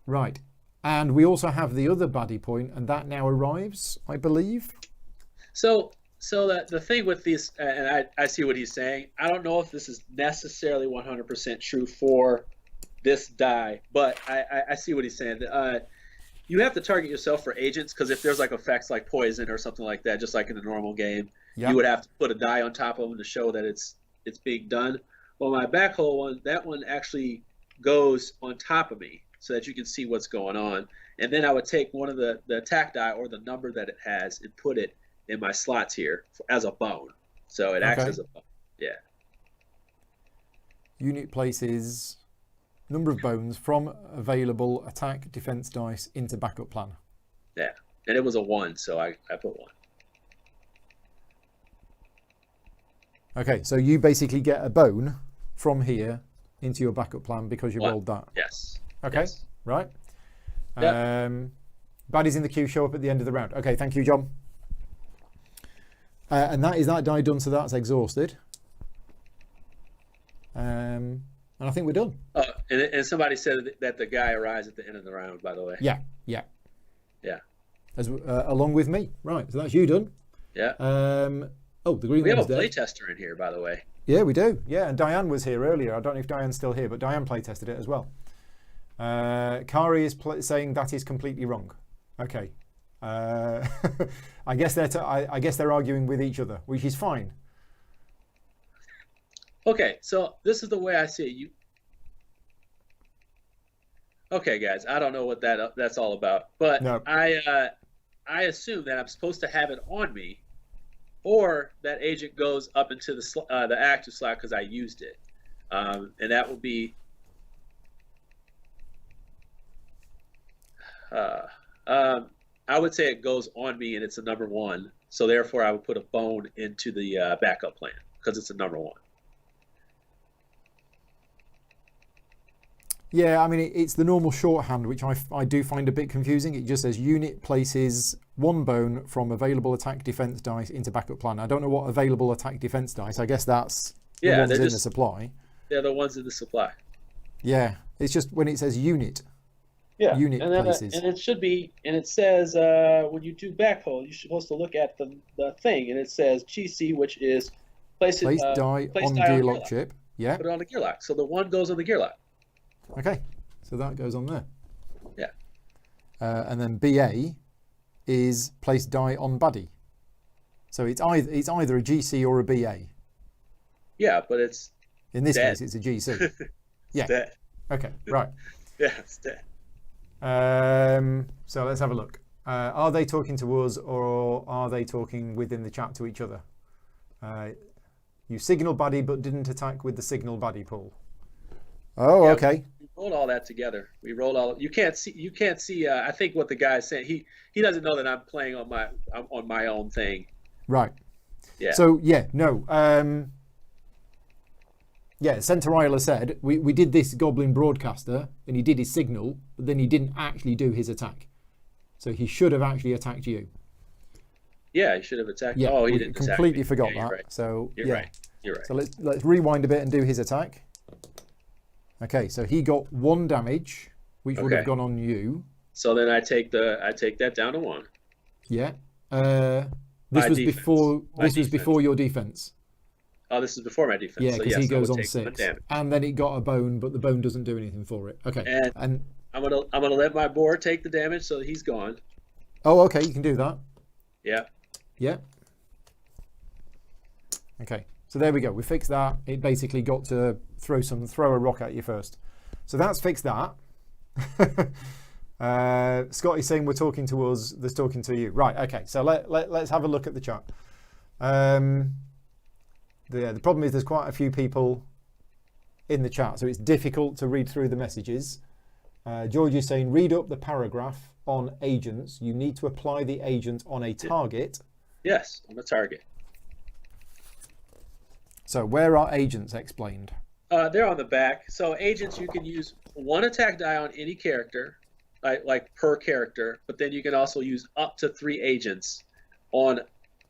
Right. And we also have the other baddie point, and that now arrives, I believe. So the thing with these, and I see what he's saying. I don't know if this is necessarily 100% true for this die, but I see what he's saying. You have to target yourself for agents, because if there's like effects like poison or something like that, just like in a normal game, you would have to put a die on top of them to show that it's being done. Well, my backhole one, that one actually goes on top of me so that you can see what's going on. And then I would take one of the attack die or the number that it has and put it in my slots here as a bone. So it acts as a bone. Yeah. Unit places number of bones from available attack defense dice into backup plan. Yeah. And it was a 1, so I put 1. Okay, so you basically get a bone from here into your backup plan because you rolled that. Yes. Okay, yes. Right. Yep. Baddies in the queue show up at the end of the round. Okay, thank you, John. And that is that die done, so that's exhausted. And I think we're done. And somebody said that the guy arrives at the end of the round, by the way. Yeah. As along with me. Right, so that's you done. Yeah. Oh, the green We have a one's dead. playtester in here, by the way. Yeah, we do. Yeah, and Diane was here earlier. I don't know if Diane's still here, but Diane playtested it as well. Kari is saying that is completely wrong. Okay. I guess they're arguing with each other, which is fine. Okay, so this is the way I see it. Okay, guys, I don't know what that's all about, but no. I assume that I'm supposed to have it on me or that agent goes up into the active slot because I used it, and that will be. I would say it goes on me and it's a number 1. So therefore, I would put a bone into the backup plan because it's a number 1. Yeah, I mean, it's the normal shorthand, which I do find a bit confusing. It just says unit places 1 bone from available attack defense dice into backup plan. I don't know what available attack defense dice. I guess that's the ones in the supply. They're the ones in the supply. Yeah, it's just when it says unit. Yeah, unit places. And it should be, and it says when you do backhold, you're supposed to look at the thing, and it says GC, which is place die on gear lock chip. Yeah. Put it on the gear lock. So the 1 goes on the gear lock. Okay, so that goes on there. Yeah. And then BA is place die on buddy. So it's either a GC or a BA. Yeah, but it's in this dead. case it's a GC. Yeah. Dead. Okay. Right. Yeah, it's dead. So let's have a look. Are they talking to us or are they talking within the chat to each other? You signal buddy but didn't attack with the signal buddy pool. Oh, yeah, okay. We rolled all that together. We rolled all. You can't see. I think what the guy's saying. He doesn't know that I'm playing on my own thing. Right. Yeah. So yeah, no. Yeah, Centerila said we did this Goblin broadcaster and he did his signal, but then he didn't actually do his attack. So he should have actually attacked you. Yeah, he should have attacked. Yeah, oh, he didn't. Completely forgot that. Right. So you're right. You're right. So let's rewind a bit and do his attack. Okay, so he got 1 damage, which would have gone on you. So then I take that down to 1. Yeah. This was before your defense. Oh, this is before my defense. Yeah, because he goes on 6, and then it got a bone, but the bone doesn't do anything for it. Okay. And I'm gonna let my board take the damage, so he's gone. Oh, okay, you can do that. Yeah. Yeah. Okay, so there we go. We fixed that. It basically got to throw a rock at you first. So that's fixed that. Scotty's saying we're talking to us. That's talking to you. Right. Okay. So let's have a look at the chat. The problem is there's quite a few people in the chat, so it's difficult to read through the messages. George is saying, read up the paragraph on agents. You need to apply the agent on a target. Yes, on a target. So where are agents explained? They're on the back. So agents, you can use 1 attack die on any character, like per character, but then you can also use up to 3 agents on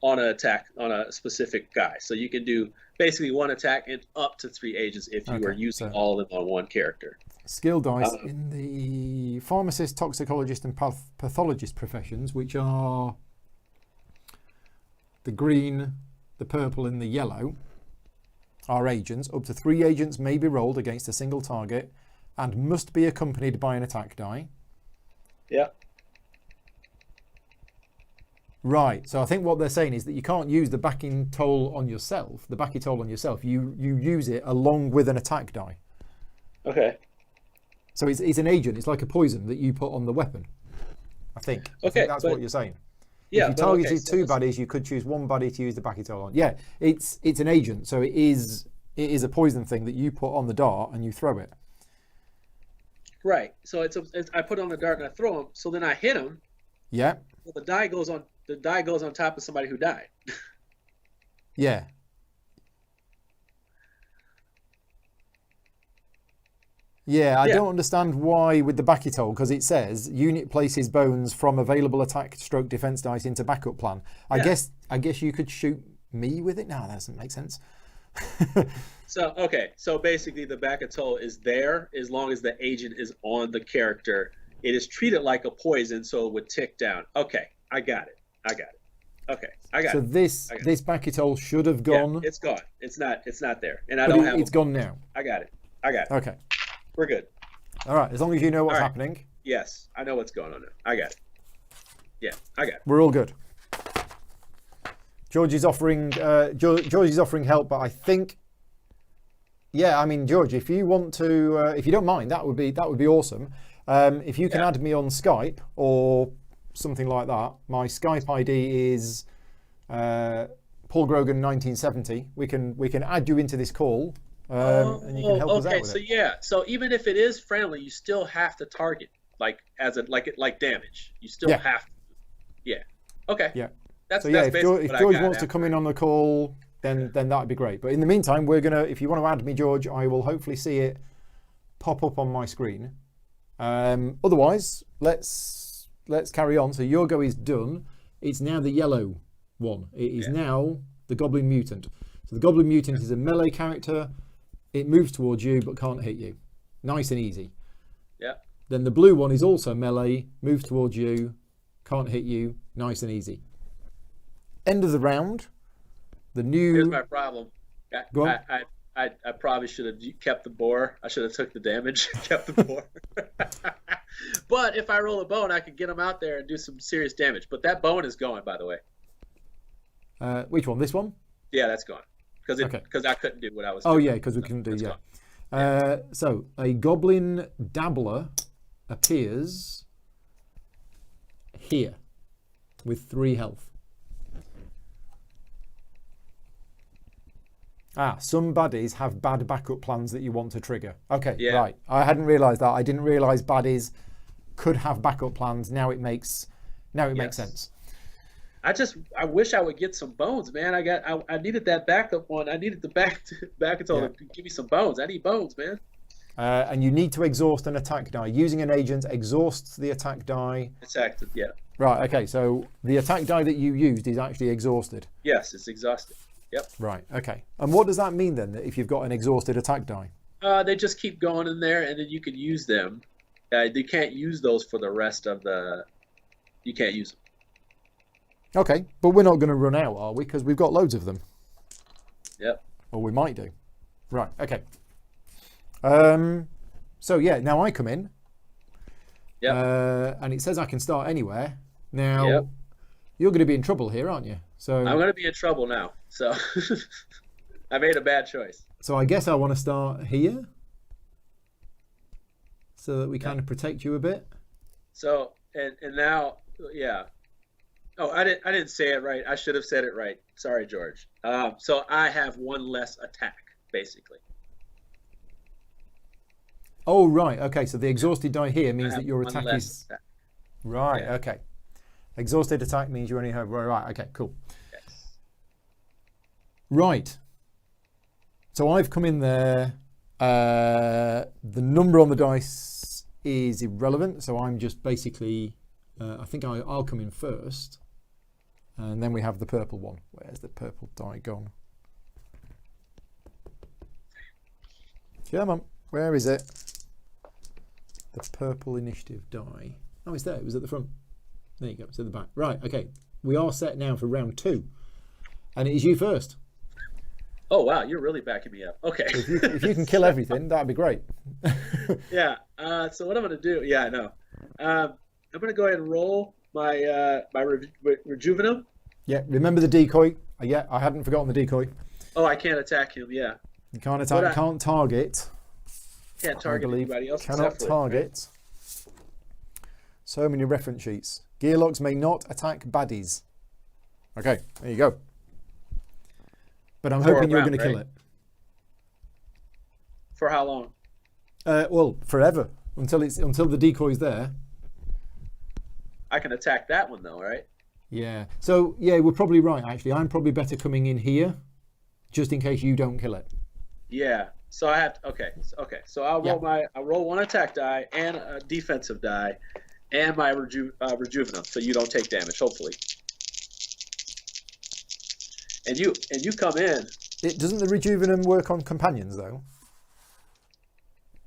an attack on a specific guy. So you can do basically 1 attack and up to 3 agents if you are using all of them on 1 character. Skill dice in the pharmacist, toxicologist, and pathologist professions, which are the green, the purple, and the yellow, are agents. Up to 3 agents may be rolled against a single target and must be accompanied by an attack die. Yeah. Right, so I think what they're saying is that you can't use the backing toll on yourself, you use it along with an attack die. Okay. So it's an agent, it's like a poison that you put on the weapon, I think. I think that's what you're saying. Yeah, if you targeted 2 buddies, you could choose 1 buddy to use the backy toll on. Yeah, it's an agent, so it is a poison thing that you put on the dart and you throw it. Right, so I put it on the dart and I throw him, so then I hit him. Yeah. Well, the die goes on top of somebody who died. Yeah. Yeah, I don't understand why with the backy toll, because it says unit places bones from available attack stroke defense dice into backup plan. I guess you could shoot me with it. No, that doesn't make sense. So basically the backy toll is there as long as the agent is on the character. It is treated like a poison, so it would tick down. Okay, I got it. Okay, I got it. So this backy toll should have gone. Yeah, it's gone. It's not there, and I don't have. It's gone now. I got it. Okay. We're good. All right, as long as you know what's happening. Yes, I know what's going on now. I got it. Yeah, I got it. We're all good. George is offering help, but I think, yeah, I mean, George, if you want to, if you don't mind, that would be awesome. If you can add me on Skype or something like that, my Skype ID is Paul Paul Grogan 1970. We can add you into this call, and you can help us out with so it. yeah, so even if it is friendly, you still have to target like like damage. You still have to. Yeah. Okay. Yeah. That's if George wants to come in it. on the call, then that'd be great. But in the meantime, if you want to add me, George, I will hopefully see it pop up on my screen. Otherwise, let's carry on. So your go is done. It's now the yellow one. It is now the Goblin Mutant. So the Goblin Mutant is a melee character. It moves towards you but can't hit you. Nice and easy. Yeah. Then the blue one is also melee, moves towards you, can't hit you. Nice and easy. End of the round. Here's my problem. Go on. I probably should have kept the boar. I should have took the damage, kept the boar. But if I roll a bone, I could get them out there and do some serious damage. But that bone is going, by the way. Which one? This one? Yeah, that's gone. Because I couldn't do what I was doing. Oh, yeah, because we couldn't do, so a Goblin Dabbler appears here with 3 health. Some baddies have bad backup plans that you want to trigger. Okay, right. I hadn't realised that. I didn't realise baddies could have backup plans. Now it makes sense. I wish I would get some bones, man. I needed that backup one. I needed the back until to give me some bones. I need bones, man. And you need to exhaust an attack die. Using an agent exhausts the attack die. It's active, yeah. Right, okay, so the attack die that you used is actually exhausted. Yes, it's exhausted. Yep. Right, okay. And what does that mean then, that if you've got an exhausted attack die? They just keep going in there, and then you can use them. You can't use those for the rest of the... You can't use them. Okay, but we're not going to run out, are we? Because we've got loads of them. Yep. Or we might do. Right, okay. So yeah, now I come in. Yep. And it says I can start anywhere. Now, you're going to be in trouble here, aren't you? So I'm going to be in trouble now. So I made a bad choice. So I guess I want to start here, so that we kind of protect you a bit. So and now, yeah. Oh, I didn't say it right. I should have said it right. Sorry, George. So I have 1 less attack, basically. Oh, right. Okay, so the exhausted die here means that your attack is... Attack. Right, okay. Exhausted attack means you only have... Right, okay, cool. Yes. Right. So I've come in there. The number on the dice is irrelevant, so I'm just basically... I think I'll come in first. And then we have the purple one. Where's the purple die gone? Come on. Where is it? The purple initiative die. Oh, it's there. It was at the front. There you go. It's at the back. Right. Okay. We are set now for round 2. And it is you first. Oh, wow. You're really backing me up. Okay. If you can kill everything, that'd be great. Yeah. So what I'm going to do... Yeah, I know. I'm going to go ahead and roll my Rejuvenum. Yeah, remember the decoy. Yeah, I hadn't forgotten the decoy. Oh, I can't attack him, yeah. You can't attack, can't target. Can't target anybody else. Cannot target. Right? So many reference sheets. Gearlocks may not attack baddies. Okay, there you go. But I'm hoping you're going to kill it. For how long? Well, forever. Until the decoy's there. I can attack that one though, right? Yeah. So yeah, we're probably right actually. I'm probably better coming in here, just in case you don't kill it. Yeah. So I have to, okay. So I'll roll 1 attack die and a defensive die, and my Rejuvenum, so you don't take damage, hopefully. And you come in. Doesn't the Rejuvenum work on companions though?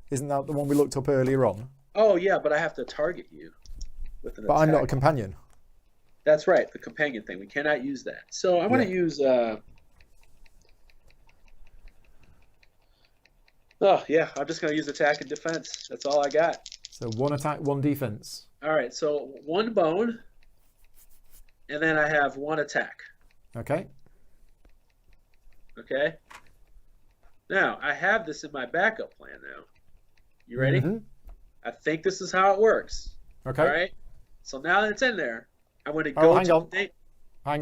Isn't that the one we looked up earlier on? Oh yeah, but I have to target you. But attack. I'm not a companion. That's right, the companion thing. We cannot use that. So I'm going to use... Oh, yeah, I'm just going to use attack and defense. That's all I got. So 1 attack, 1 defense. All right, so 1 bone, and then I have 1 attack. Okay. Okay. Now, I have this in my backup plan now. You ready? Mm-hmm. I think this is how it works. Okay. All right. So now that it's in there, I'm going to go Hang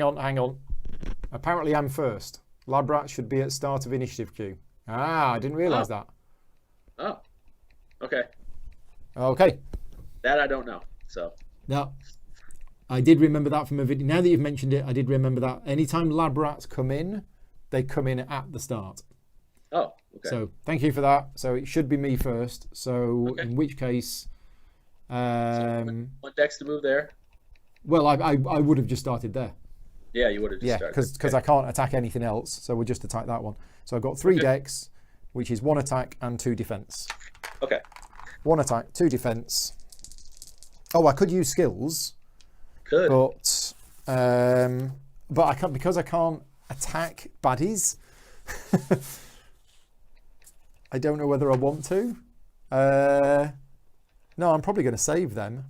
on. Apparently I'm first. Lab rat should be at start of initiative queue. Ah, I didn't realise that. Oh, okay. Okay. That I don't know. So. Now, I did remember that from a video. Now that you've mentioned it, I did remember that. Anytime lab rats come in, they come in at the start. Oh, okay. So thank you for that. So it should be me first. So in which case, so one dex to move there. Well, I would have just started there. Yeah, you would have just started. Because I can't attack anything else, so we'll just attack that one. So I've got 3 decks, which is 1 attack and 2 defense. Okay. 1 attack, 2 defense. Oh, I could use skills. Could. But I can't, because I can't attack baddies. I don't know whether I want to. No, I'm probably going to save them.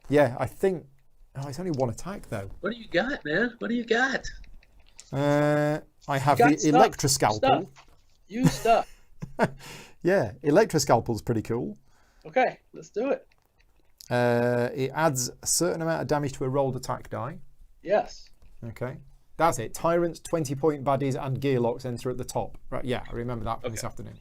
Yeah, I think. Oh, it's only 1 attack though. What do you got, man? What do you got? I have the Electroscalpel. Use stuff. Yeah, Electroscalpel's pretty cool. Okay, let's do it. It adds a certain amount of damage to a rolled attack die. Yes. Okay. That's it. Tyrants, 20-point baddies, and gearlocks enter at the top. Right, yeah, I remember that from this afternoon.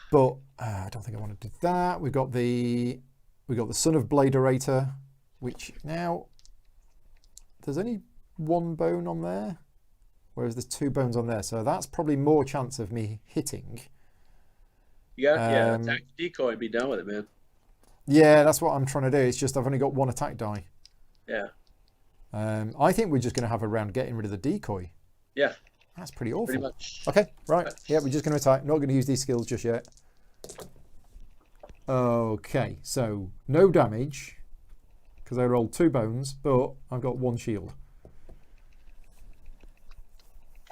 But I don't think I want to do that. We've got the Son of Bladerator, which now there's only 1 bone on there, whereas there's 2 bones on there. So that's probably more chance of me hitting. You got attack the decoy and be done with it, man. Yeah, that's what I'm trying to do. It's just I've only got 1 attack die. Yeah. I think we're just going to have a round getting rid of the decoy. Yeah. That's pretty awful. Pretty much. Okay, right. Yeah, we're just going to attack. Not going to use these skills just yet. Okay, so no damage because I rolled 2 bones, but I've got 1 shield.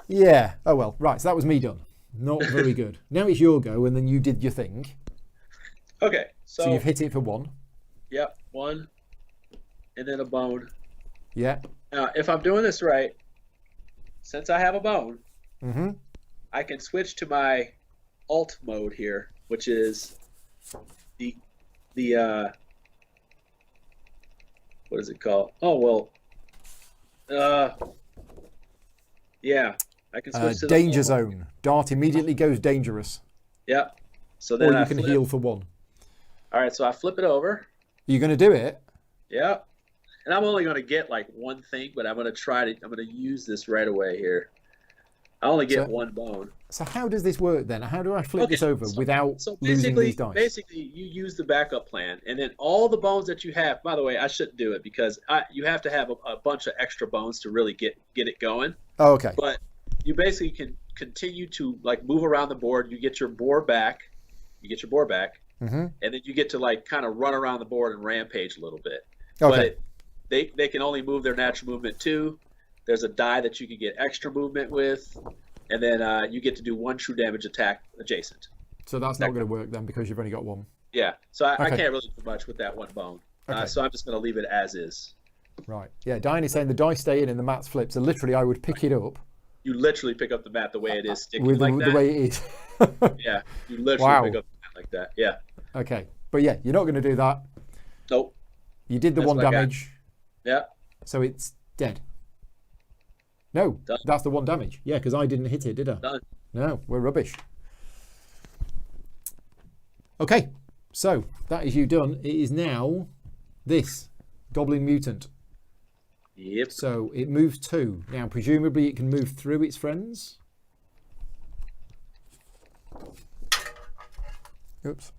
Yeah. Oh well. Right. So that was me done. Not very good. Now it's your go, and then you did your thing. Okay. So you've hit it for 1. Yep. 1, and then a bone. Yeah. Now, if I'm doing this right, since I have a bone, I can switch to my alt mode here, which is the what is it called? Oh well, yeah, I can switch to the danger zone. Dart immediately goes dangerous. Yep. So then or you can heal for 1. All right, so I flip it over. You're going to do it? Yep. And I'm only going to get like 1 thing, but I'm going to use this right away here. I only get 1 bone. So how does this work then? How do I flip this over without losing these dice? Basically, you use the backup plan, and then all the bones that you have. By the way, I shouldn't do it because you have to have a bunch of extra bones to really get it going. Oh, okay. But you basically can continue to like move around the board. You get your board back. And then you get to like kind of run around the board and rampage a little bit. Okay. But they can only move their natural movement 2. There's a die that you can get extra movement with, and then you get to do 1 true damage attack adjacent. So that's not going to work then because you've only got 1. Yeah. So I can't really do much with that 1 bone. Okay. So I'm just going to leave it as is. Right. Yeah. Diane is saying the dice stay in and the mats flip. So literally, I would pick it up. You literally pick up the mat the way it is, sticking with like that. The way it is. Yeah. You literally pick up the mat like that. Yeah. Okay. But yeah, you're not going to do that. Nope. You did the 1 damage. Yeah. So it's dead. No, Done. That's the 1 damage. Yeah, because I didn't hit it, did I? Done. No, we're rubbish. Okay, so that is you done. It is now this Goblin Mutant. Yep. So it moves 2. Now, presumably it can move through its friends. Oops.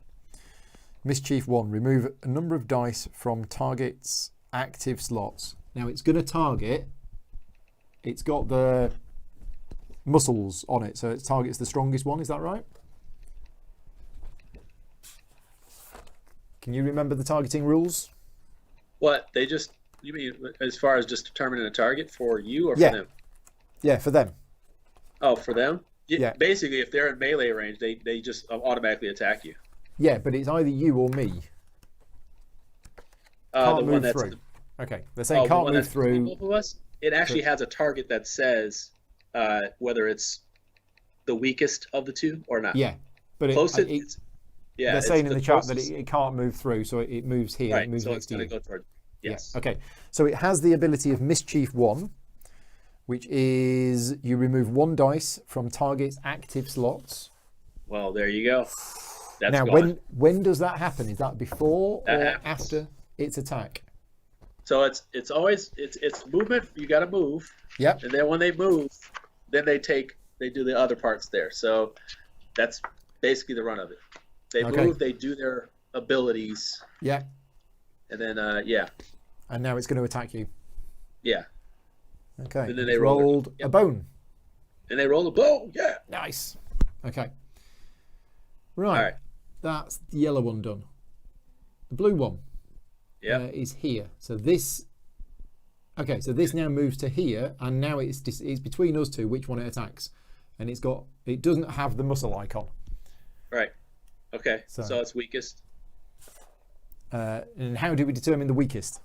Mischief 1. Remove a number of dice from target's active slots. Now it's going to target. It's got the muscles on it, so it targets the strongest one. Is that right? Can you remember the targeting rules? What? You mean as far as just determining a target for you or for them? Yeah, for them. Oh, for them? Yeah. Basically, if they're in melee range, they just automatically attack you. Yeah, but it's either you or me. Can't move through. Okay, they're saying can't move through. Both of us? It actually has a target that says whether it's the weakest of the 2 or not. Yeah, but they're saying in the chat that it can't move through, so it moves here. Right, it moves so next it's going to go toward. Yes. Yeah. Okay. So it has the ability of Mischief 1, which is you remove 1 dice from target's active slots. Well, there you go. That's now, gone. when does that happen? Is that before That or happens. after its attack? So it's always it's movement. You got to move. Yep. And then when they move, then they do the other parts there. So that's basically the run of it. They move. They do their abilities. Yeah. And then yeah. And now it's going to attack you. Yeah. Okay. And then they rolled a bone. And they roll a bone. Yeah. Nice. Okay. Right. All right. That's the yellow one done. The blue one is here. So this. Okay. So this now moves to here, and now it's between us two which one it attacks, and it doesn't have the muscle icon. Right. Okay. So it's weakest. And how do we determine the weakest?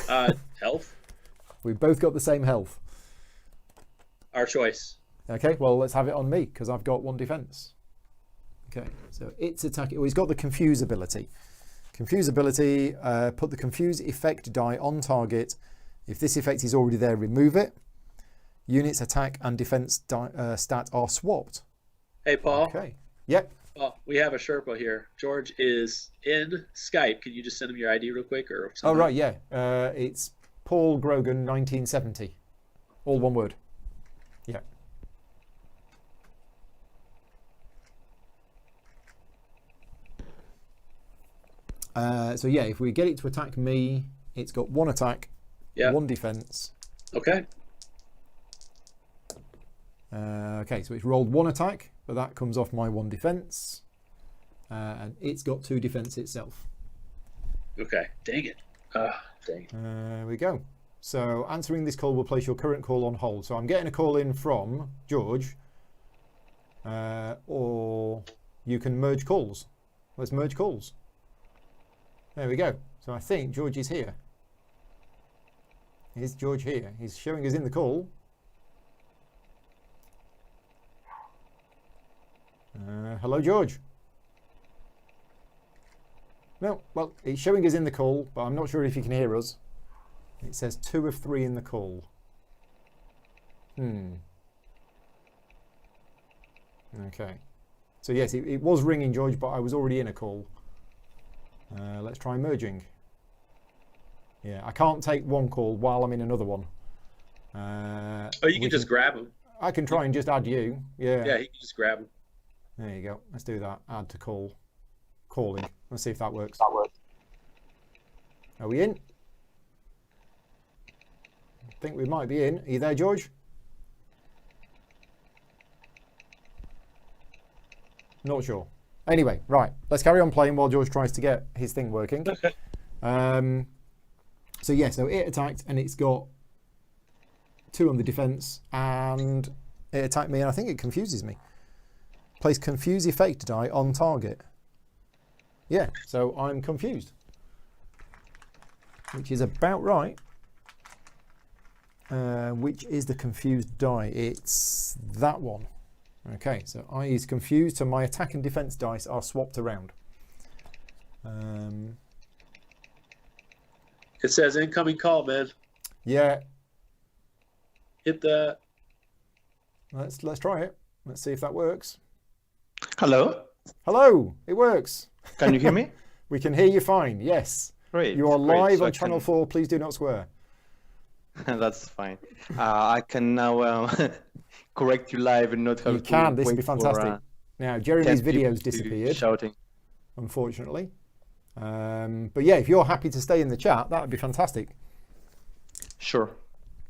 Health. We've both got the same health. Our choice. Okay, well, let's have it on me because I've got 1 defense. Okay, so it's attacking. Well, he's got the confuse ability. Confuse ability, put the confuse effect die on target. If this effect is already there, remove it. Units attack and defense stat are swapped. Hey, Paul. Okay. Yep. Well, we have a Sherpa here. George is in Skype. Can you just send him your ID real quick or something? Oh, right, yeah. It's Paul Grogan, 1970. All one word. Yeah. So yeah, if we get it to attack me, it's got 1 attack, 1 defense. Okay. Okay, so it's rolled 1 attack, but that comes off my 1 defense, and it's got 2 defense itself. Okay. Dang it. Dang it. There we go. So answering this call will place your current call on hold. So I'm getting a call in from George, or you can merge calls. Let's merge calls. There we go. So I think George is here. Is George here? He's showing us in the call. Hello, George. No, well, he's showing us in the call, but I'm not sure if he can hear us. It says 2 of 3 in the call. Okay. So yes, it was ringing, George, but I was already in a call. Let's try merging. Yeah, I can't take one call while I'm in another one. Oh, you can just grab him. I can try and just add you. Yeah. Yeah, you can just grab him. There you go. Let's do that. Add to call. Calling. Let's see if that works. Are we in? I think we might be in. Are you there, George? Not sure. Anyway, right. Let's carry on playing while George tries to get his thing working. So yeah, so it attacked and it's got 2 on the defense and it attacked me and I think it confuses me. Place confuse effect die on target. Yeah, so I'm confused. Which is about right. Which is the confused die? It's that one. Okay, so I is confused, so my attack and defense dice are swapped around. It says incoming call, man. Yeah. Hit the. Let's try it. Let's see if that works. Hello. Hello. It works. Can you hear me? We can hear you fine. Yes. Great. You are live So on Channel 4. Please do not swear. That's fine. I can now correct you live and not have You can. This would be for, fantastic. Now, Jeremy's 10 people video's to disappeared, shouting. unfortunately. But yeah, if you're happy to stay in the chat, that would be fantastic. Sure.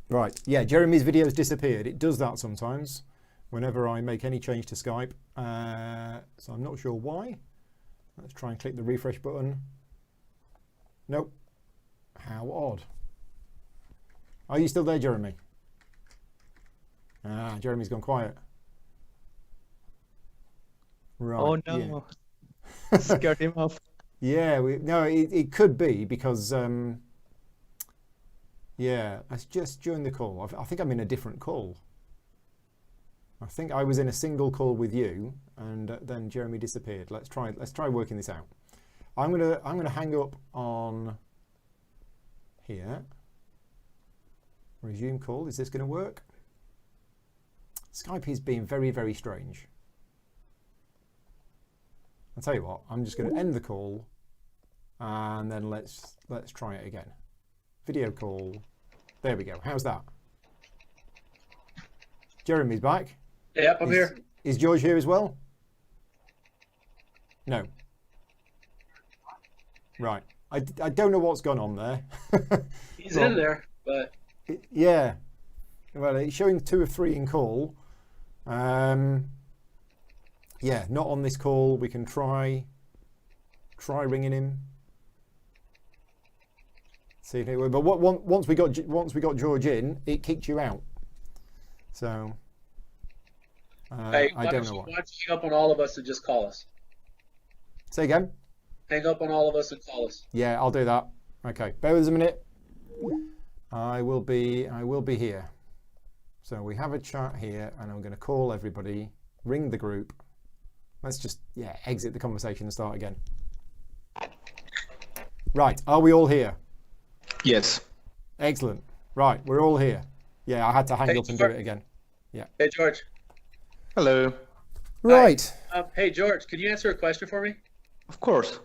Right. Yeah, Jeremy's video's disappeared. It does that sometimes whenever I make any change to Skype. So I'm not sure why. Let's try and click the refresh button. Nope. How odd. Are you still there, Jeremy? Jeremy's gone quiet. Right. Oh no. Yeah. Scared him off. Yeah, it could be because, yeah, that's just during the call. I think I'm in a different call. I think I was in a single call with you, and then Jeremy disappeared. Let's try working this out. I'm gonna hang up on here. Resume call. Is this going to work? Skype is being very, very strange. I'll tell you what, I'm just going to end the call and then let's try it again. Video call. There we go. How's that? Jeremy's back. Yep, I'm here. Is George here as well? No. Right. I don't know what's gone on there. He's in there, but... Yeah. Well, it's showing 2 of 3 in call. Yeah, not on this call. We can try ringing him. See if it works. But once we got George in, it kicked you out. So hey, I don't know why don't you hang up on all of us and just call us? Say again. Hang up on all of us and call us. Yeah, I'll do that. Okay, bear with us a minute. I will be here. So we have a chat here, and I'm going to call everybody, ring the group. Let's just exit the conversation and start again. Right, are we all here? Yes. Excellent. Right, we're all here. Yeah, I had to hang up and do it again. Yeah. Hey, George. Hello. Right. Hey, George, can you answer a question for me? Of course.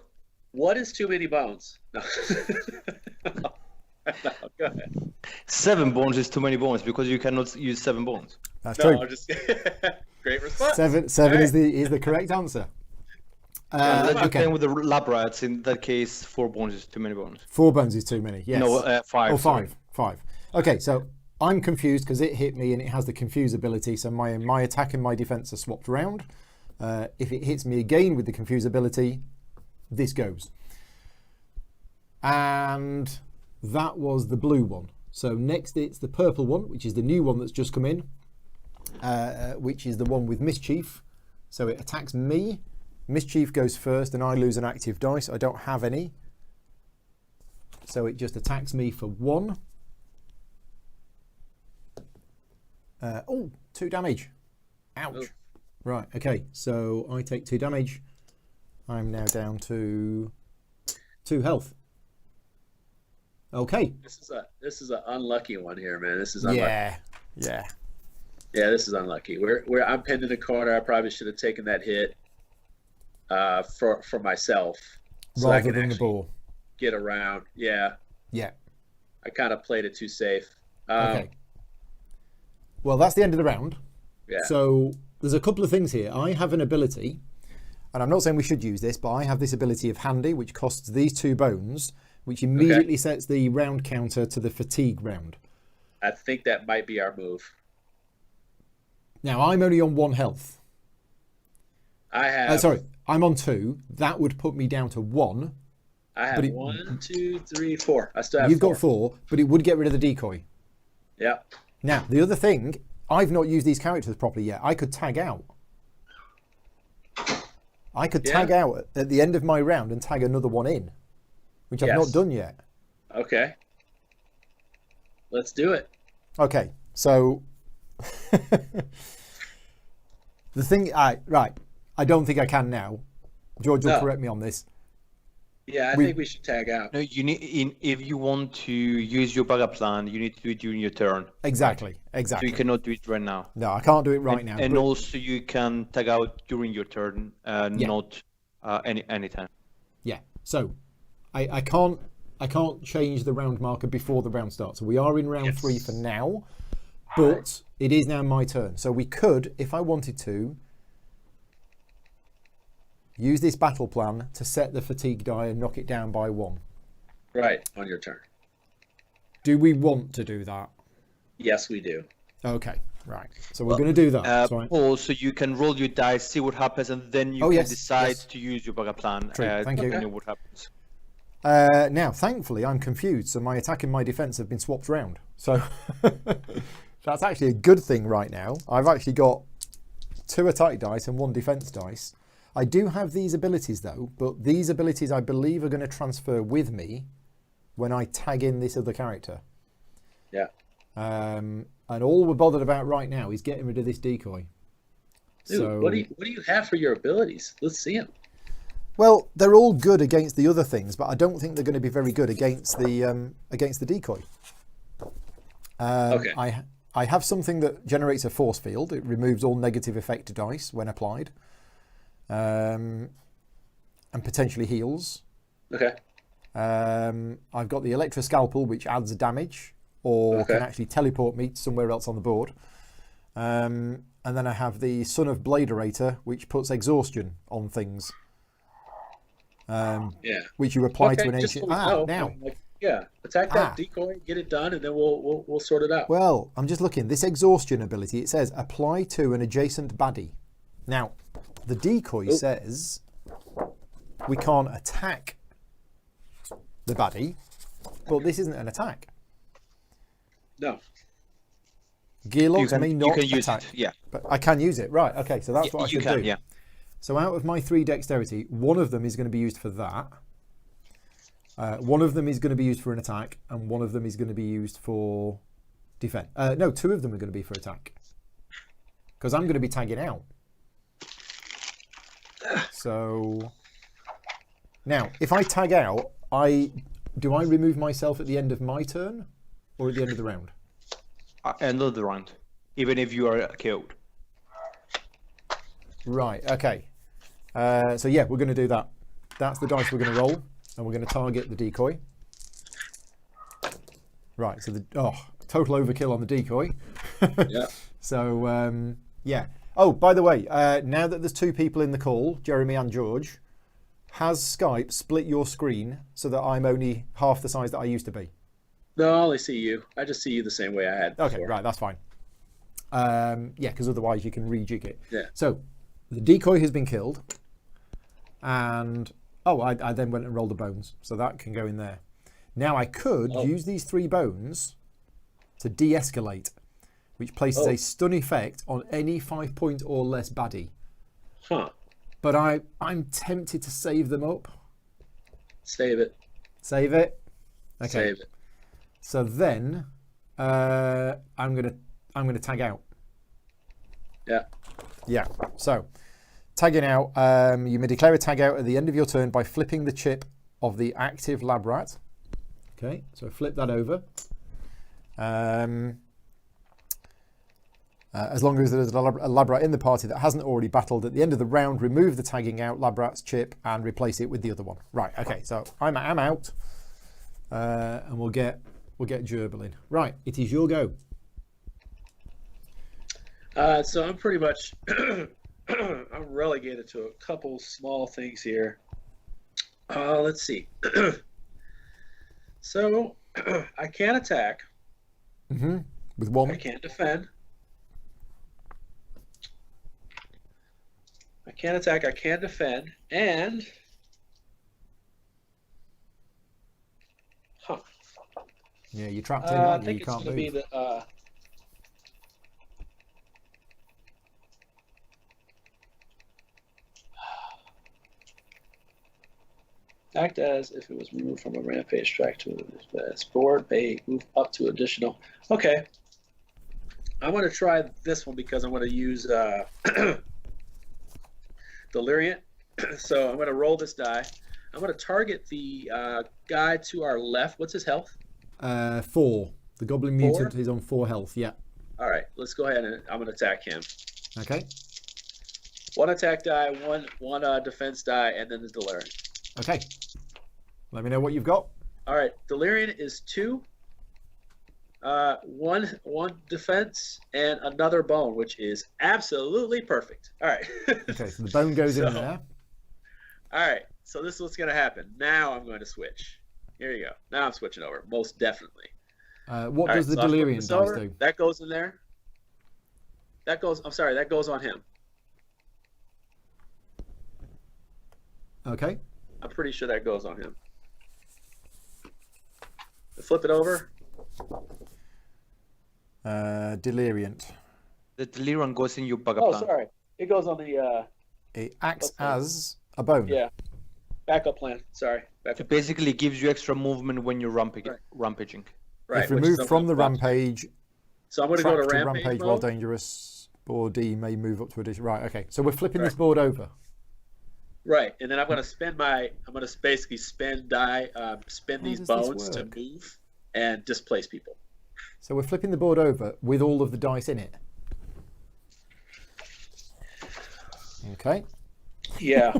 What is too many bones? No. No, go ahead. 7 bones is too many bones because you cannot use 7 bones. That's true. I'm just great response. Seven right. is the correct answer. Unless you're Okay. playing with the lab rats, in that case, 4 bones is too many bones. 4 bones is too many. Yes. No, 5. Oh, sorry. 5. Okay, so I'm confused because it hit me and it has the confuse ability. So my attack and my defense are swapped around. If it hits me again with the confuse ability, this goes. And that was the blue one. So next it's the purple one, which is the new one that's just come in, which is the one with mischief. So it attacks me. Mischief goes first and I lose an active dice. I don't have any. So it just attacks me for 1. 2 damage. Ouch. Oh. Right, okay. So I take 2 damage. I'm now down to 2 health. Okay. This is an unlucky one here, man. This is unlucky. Yeah. Yeah, this is unlucky. I'm pinned in the corner. I probably should have taken that hit for myself, so I Rather can than the actually ball. get around. Yeah, Yeah. I kind of played it too safe. Okay. Well, that's the end of the round. Yeah. So there's a couple of things here. I have an ability, and I'm not saying we should use this, but I have this ability of Handy, which costs these 2 bones, which immediately sets the round counter to the fatigue round. I think that might be our move. Now, I'm only on 1 health. I have. Sorry, I'm on 2. That would put me down to 1. I have but it- 1, 2, 3, 4. I still have. You've 4. got 4, but it would get rid of the decoy. Yeah. Now, the other thing, I've not used these characters properly yet. I could tag out. I could tag out at the end of my round and tag another one in, which I've not done yet. Okay. Let's do it. Okay, so the thing, right, I don't think I can now. George will correct me on this. Yeah, I think we should tag out. No, you need if you want to use your backup plan, you need to do it during your turn. Exactly. So you cannot do it right now. No, I can't do it right now. And but- also you can tag out during your turn, not any time. Yeah. So I can't change the round marker before the round starts. So we are in round 3 for now, but it is now my turn. So we could, if I wanted to, use this battle plan to set the fatigue die and knock it down by 1. Right, on your turn. Do we want to do that? Yes, we do. Okay, right. So we're going to do that. Also, you can roll your dice, see what happens, and then you can decide to use your backup plan. True. Thank you. Depending on what happens. Now, thankfully, I'm confused. So my attack and my defense have been swapped around. So that's actually a good thing right now. I've actually got 2 attack dice and 1 defense dice. I do have these abilities though, but these abilities I believe are going to transfer with me when I tag in this other character. Yeah. And all we're bothered about right now is getting rid of this decoy. Dude, what do you have for your abilities? Let's see them. Well, they're all good against the other things, but I don't think they're going to be very good against the decoy. Okay. I have something that generates a force field. It removes all negative effect dice when applied, and potentially heals. Okay. I've got the Electroscalpel, which adds damage or can actually teleport me somewhere else on the board. And then I have the Son of Bladerator, which puts exhaustion on things. Which you apply to an ancient. Now. Attack that decoy, get it done, and then we'll sort it out. Well, I'm just looking. This exhaustion ability, it says apply to an adjacent baddie. Now, the decoy says we can't attack the baddie, but this isn't an attack. No. Gearlocks may not you can use attack. it, yeah. But I can use it, right? Okay, so that's what I should do. Yeah. So out of my 3 dexterity, one of them is going to be used for that. One of them is going to be used for an attack, and one of them is going to be used for defense. No, 2 of them are going to be for attack. Because I'm going to be tagging out. So now, if I tag out, do I remove myself at the end of my turn or at the end of the round? End of the round, even if you are killed. Right, okay. So yeah, we're going to do that. That's the dice we're going to roll, and we're going to target the decoy. Right, so total overkill on the decoy. Yeah. So, yeah. Oh, by the way, now that there's 2 people in the call, Jeremy and George, has Skype split your screen so that I'm only half the size that I used to be? No, I only see you. I just see you the same way I had before. Okay, right, that's fine. Yeah, because otherwise you can rejig it. Yeah. So, the decoy has been killed, and I then went and rolled the bones, so that can go in there. Now I could use these 3 bones to de-escalate, which places a stun effect on any 5-point or less baddie. Huh. But I'm tempted to save them up. Save it. Save it? Okay. Save it. So then I'm gonna tag out. Yeah. Yeah. So tagging out, you may declare a tag out at the end of your turn by flipping the chip of the active lab rat. Okay, so flip that over. As long as there's a lab rat in the party that hasn't already battled, at the end of the round, remove the tagging out lab rat's chip and replace it with the other one. Right. Okay. So I'm out, and we'll get Gerbil in. Right. It is your go. So I'm pretty much I'm relegated to a couple small things here. Let's see. So I can't attack. With 1. I can't defend. I can't attack. I can't defend. And Yeah, you're trapped in. I You think it's can't going to move. be the. Act as if it was removed from a rampage track to this board. May move up to additional. Okay. I want to try this one because I'm going to use Deliriant. So I'm going to roll this die. I'm going to target the guy to our left. What's his health? 4. The Goblin Mutant is on 4 health. Yeah. All right. Let's go ahead and I'm going to attack him. Okay. 1 attack die, one defense die, and then the Deliriant. Okay. Let me know what you've got. All right. Deliriant is 2. One defense and another bone, which is absolutely perfect. All right. Okay, so the bone goes in there. All right. So this is what's going to happen. Now I'm going to switch. Here you go. Now I'm switching over, most definitely. What does the Deliriant dice do? That goes in there. That goes. I'm sorry. That goes on him. Okay. I'm pretty sure that goes on him. Flip it over. Deliriant. The Delirium goes in your backup Oh, plan. sorry. It goes on the. It acts as a bone. Yeah. Backup plan. Sorry. It basically gives you extra movement when you're rampaging. Right. If removed from the rampage, so I'm going to go to rampage rampage while mode. dangerous. Board D may move up to addition. Right. Okay. So we're flipping this board over. Right, and then I'm gonna basically spend these does this bones to work? move and displace people. So we're flipping the board over with all of the dice in it. Okay. Yeah.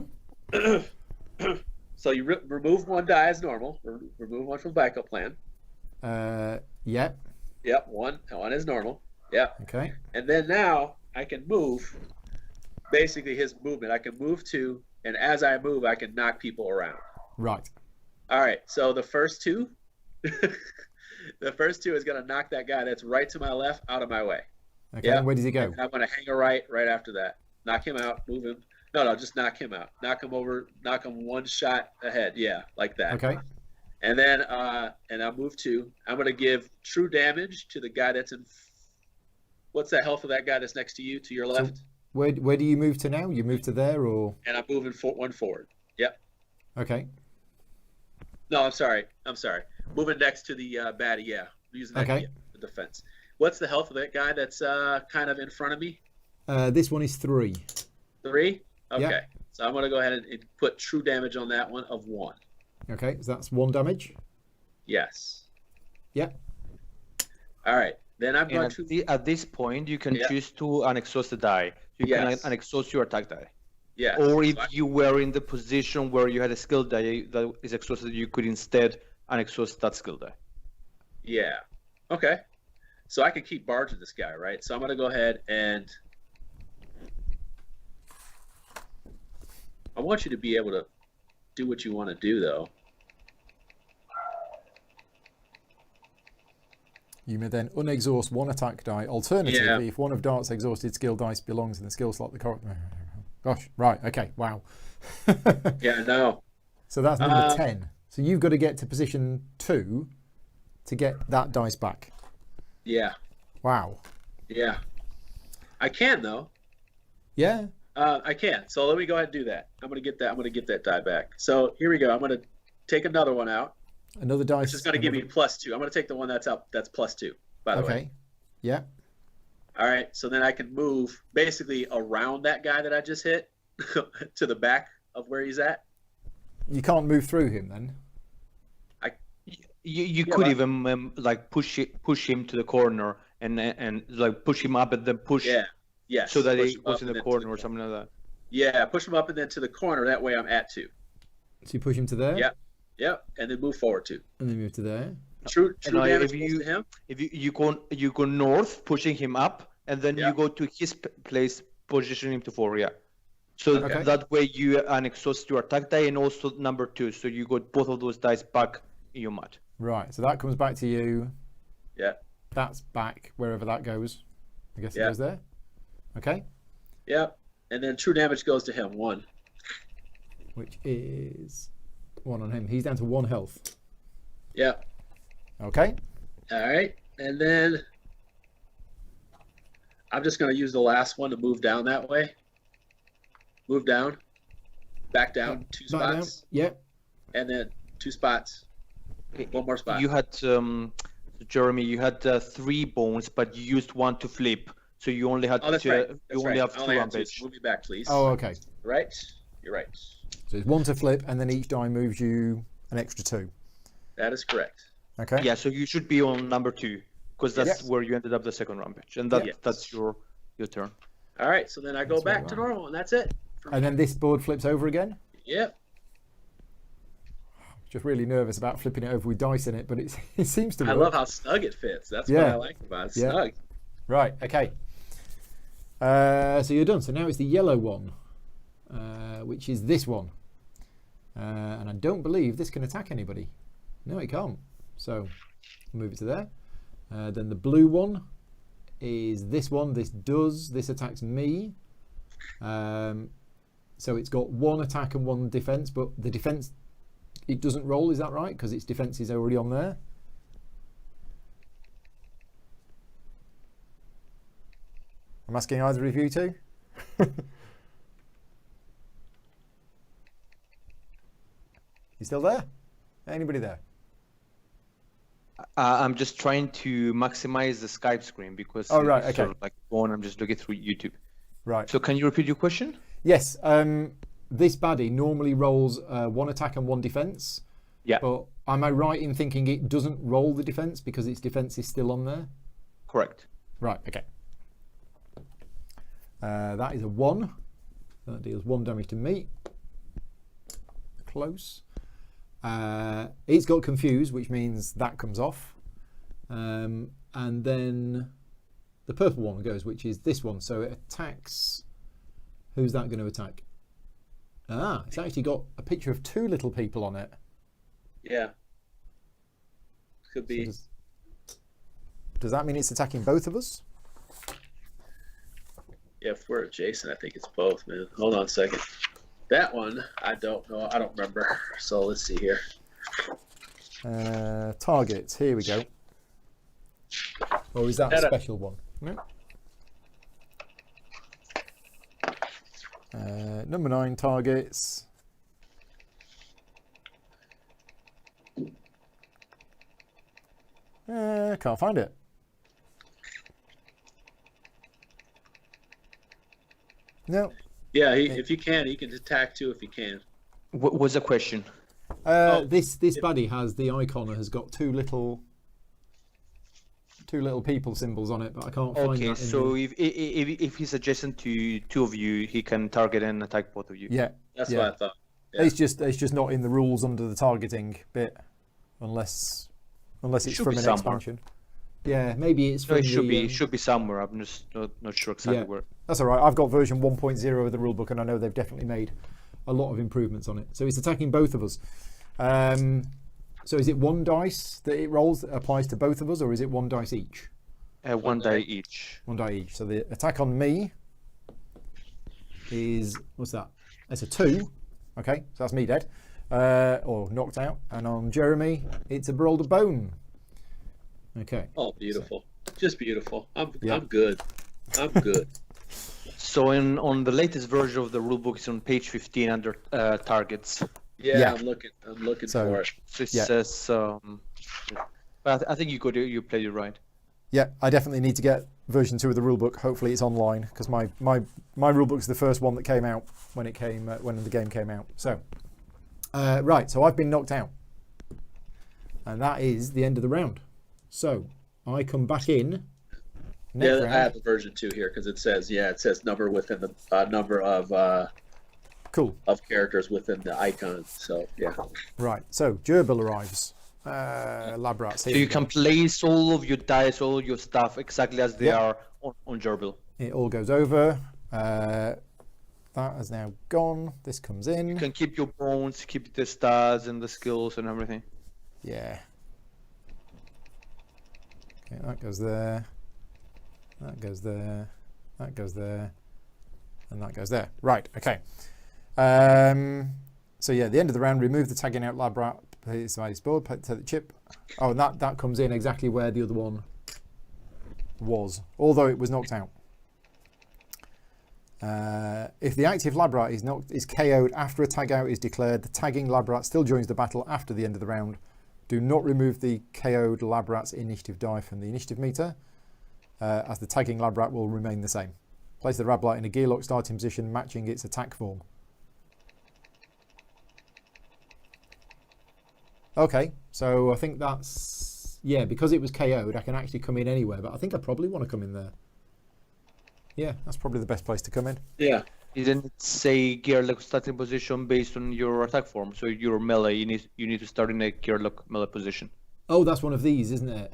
So you remove one die as normal. Remove one from backup plan. Yeah. Yep, one is normal. Yep. Okay. And then now I can move. Basically, his movement. I can move to, and as I move, I can knock people around. Right. All right. So the first two, the first two is gonna knock that guy that's right to my left out of my way. Okay. Yep. And where does he go? And I'm gonna hang a right after that. Knock him out. Move him. No, just knock him out. Knock him over. Knock him one shot ahead. Yeah, like that. Okay. And then, and I'll move to. I'm gonna give true damage to the guy that's in. What's the health of that guy that's next to you, to your left? So where do you move to now? You move to there, or? And I'm moving one forward. Yep. Okay. No, I'm sorry. Moving next to the baddie. Yeah, using that the defense. What's the health of that guy that's kind of in front of me? This one is 3. 3. Okay. Yeah. So I'm gonna go ahead and put true damage on that one of 1. Okay, so that's 1 damage. Yes. Yeah. All right. Then I'm going to. At this point, you can choose to unexhaust the die. You can unexhaust your attack die. Yeah. Or if you were in the position where you had a skill die that is exhausted, you could instead unexhaust that skill die. Yeah. Okay. So I can keep barging this guy, right? So I'm going to go ahead and. I want you to be able to do what you want to do, though. You may then unexhaust 1 attack die. Alternatively, if one of Dart's exhausted skill dice belongs in the skill slot, the correct. Gosh, right, okay, wow. Yeah, no. So that's number 10. So you've got to get to position 2 to get that dice back. Yeah. Wow. Yeah. I can, though. Yeah. I can. So let me go ahead and do that. I'm gonna get that die back. So here we go. I'm gonna take another one out. Another dice. Which is gonna give me +2. I'm gonna take the one that's up. That's +2. By the way. Okay. Yeah. All right. So then I can move basically around that guy that I just hit to the back of where he's at. You can't move through him then. You could even like push him to the corner and like push him up and then push. Yeah. Yes. So that he goes in the corner or something like that. Yeah, push him up and then to the corner. That way I'm at 2. So you push him to there? Yep. Yep. And then move forward 2. And then move to there. True damage to him. If you go north, pushing him up, and then you go to his place, position him to 4. Yeah. So that way you unexhaust your attack die and also number 2. So you got both of those dice back in your mat. Right. So that comes back to you. Yeah. That's back wherever that goes. I guess it goes there. Okay. Yep. And then true damage goes to him, 1. Which is 1 on him. He's down to 1 health. Yep. Okay. All right. And then I'm just going to use the last one to move down that way. Move down. Back down 2 spots. Yep. And then 2 spots. 1 more spot. You had, Jeremy, you had 3 bones, but you used 1 to flip. So you only had That's right. you only have 2 rampage. Move me back, please. Oh, okay. Right? You're right. So it's 1 to flip, and then each die moves you an extra 2. That is correct. Okay. Yeah, so you should be on number 2, because that's where you ended up the second rampage, and that's your turn. All right, so then I go back to normal, and that's it. And then this board flips over again? Yep. Just really nervous about flipping it over with dice in it, but it seems to work. I love how snug it fits. That's what I like about it. Snug. Right, okay. So you're done. So now it's the yellow one, which is this one. And I don't believe this can attack anybody. No, it can't. So move it to there. Then the blue one is this one. This does. This attacks me. So it's got 1 attack and 1 defense, but the defense, it doesn't roll. Is that right? Because its defense is already on there. I'm asking either of you two. You still there? Anybody there? I'm just trying to maximize the Skype screen because right, okay. sort of like phone. I'm just looking through YouTube. Right. So can you repeat your question? Yes. this baddie normally rolls 1 attack and 1 defense. Yeah. But am I right in thinking it doesn't roll the defense because its defense is still on there? Correct. Right, okay. That is a 1. That deals 1 damage to me. Close. It's got confused, which means that comes off. And then the purple one goes, which is this one. So it attacks. Who's that going to attack? Ah, it's actually got a picture of 2 little people on it. Yeah. Could be. So does that mean it's attacking both of us? Yeah, if we're adjacent, I think it's both, man. Hold on a second. That one, I don't know. I don't remember. So let's see here. Targets. Here we go. Or is that a special one? No. Number 9 targets. Can't find it. No. Yeah, if you can, he can attack too if he can. What was the question? This baddie has the icon has got 2 little people symbols on it, but I can't find that. Okay, so if he's adjacent to 2 of you, he can target and attack both of you. Yeah, that's what I thought. Yeah. It's just not in the rules under the targeting bit, unless it's from an expansion. Yeah, maybe it's from it should be somewhere. I'm just not sure exactly where. That's all right. I've got version 1.0 of the rulebook, and I know they've definitely made a lot of improvements on it. So it's attacking both of us. So is it 1 dice that it rolls that applies to both of us, or is it 1 dice each? 1 die each. 1 die each. So the attack on me is, what's that? That's a 2. Okay, so that's me dead. Or knocked out. And on Jeremy, it's a Berold of Bone. Okay. Oh, beautiful. Just beautiful. I'm good. I'm good. So on the latest version of the rulebook, it's on page 15 under targets. Yeah, I'm looking for it. So it says, but I think you played it right. Yeah, I definitely need to get version 2 of the rulebook. Hopefully it's online, because my rulebook is the first one that came out when the game came out. So, right, so I've been knocked out, and that is the end of the round. So I come back in. Round. I have the version 2 here because it says number within the number of cool of characters within the icon. So yeah. Right. So Gerbil arrives. Lab rats. So you can place all of your dice, all your stuff exactly as they are on Gerbil. It all goes over. That has now gone. This comes in. You can keep your bones, keep the stats and the skills and everything. Yeah. Okay, that goes there. That goes there. That goes there. And that goes there. Right, okay. So yeah, the end of the round, remove the tagging out lab rat, place his board, take the chip. Oh, and that comes in exactly where the other one was, although it was knocked out. If the active lab rat is KO'd after a tag out is declared, the tagging lab rat still joins the battle after the end of the round. Do not remove the KO'd lab rat's initiative die from the initiative meter, as the tagging lab rat will remain the same. Place the lab rat in a gearlock starting position matching its attack form. Okay, so I think that's, yeah, because it was KO'd, I can actually come in anywhere, but I think I probably want to come in there. Yeah, that's probably the best place to come in. Yeah. Didn't it say gearlock starting position based on your attack form? So you're melee, you need to start in a gearlock melee position. Oh, that's one of these, isn't it?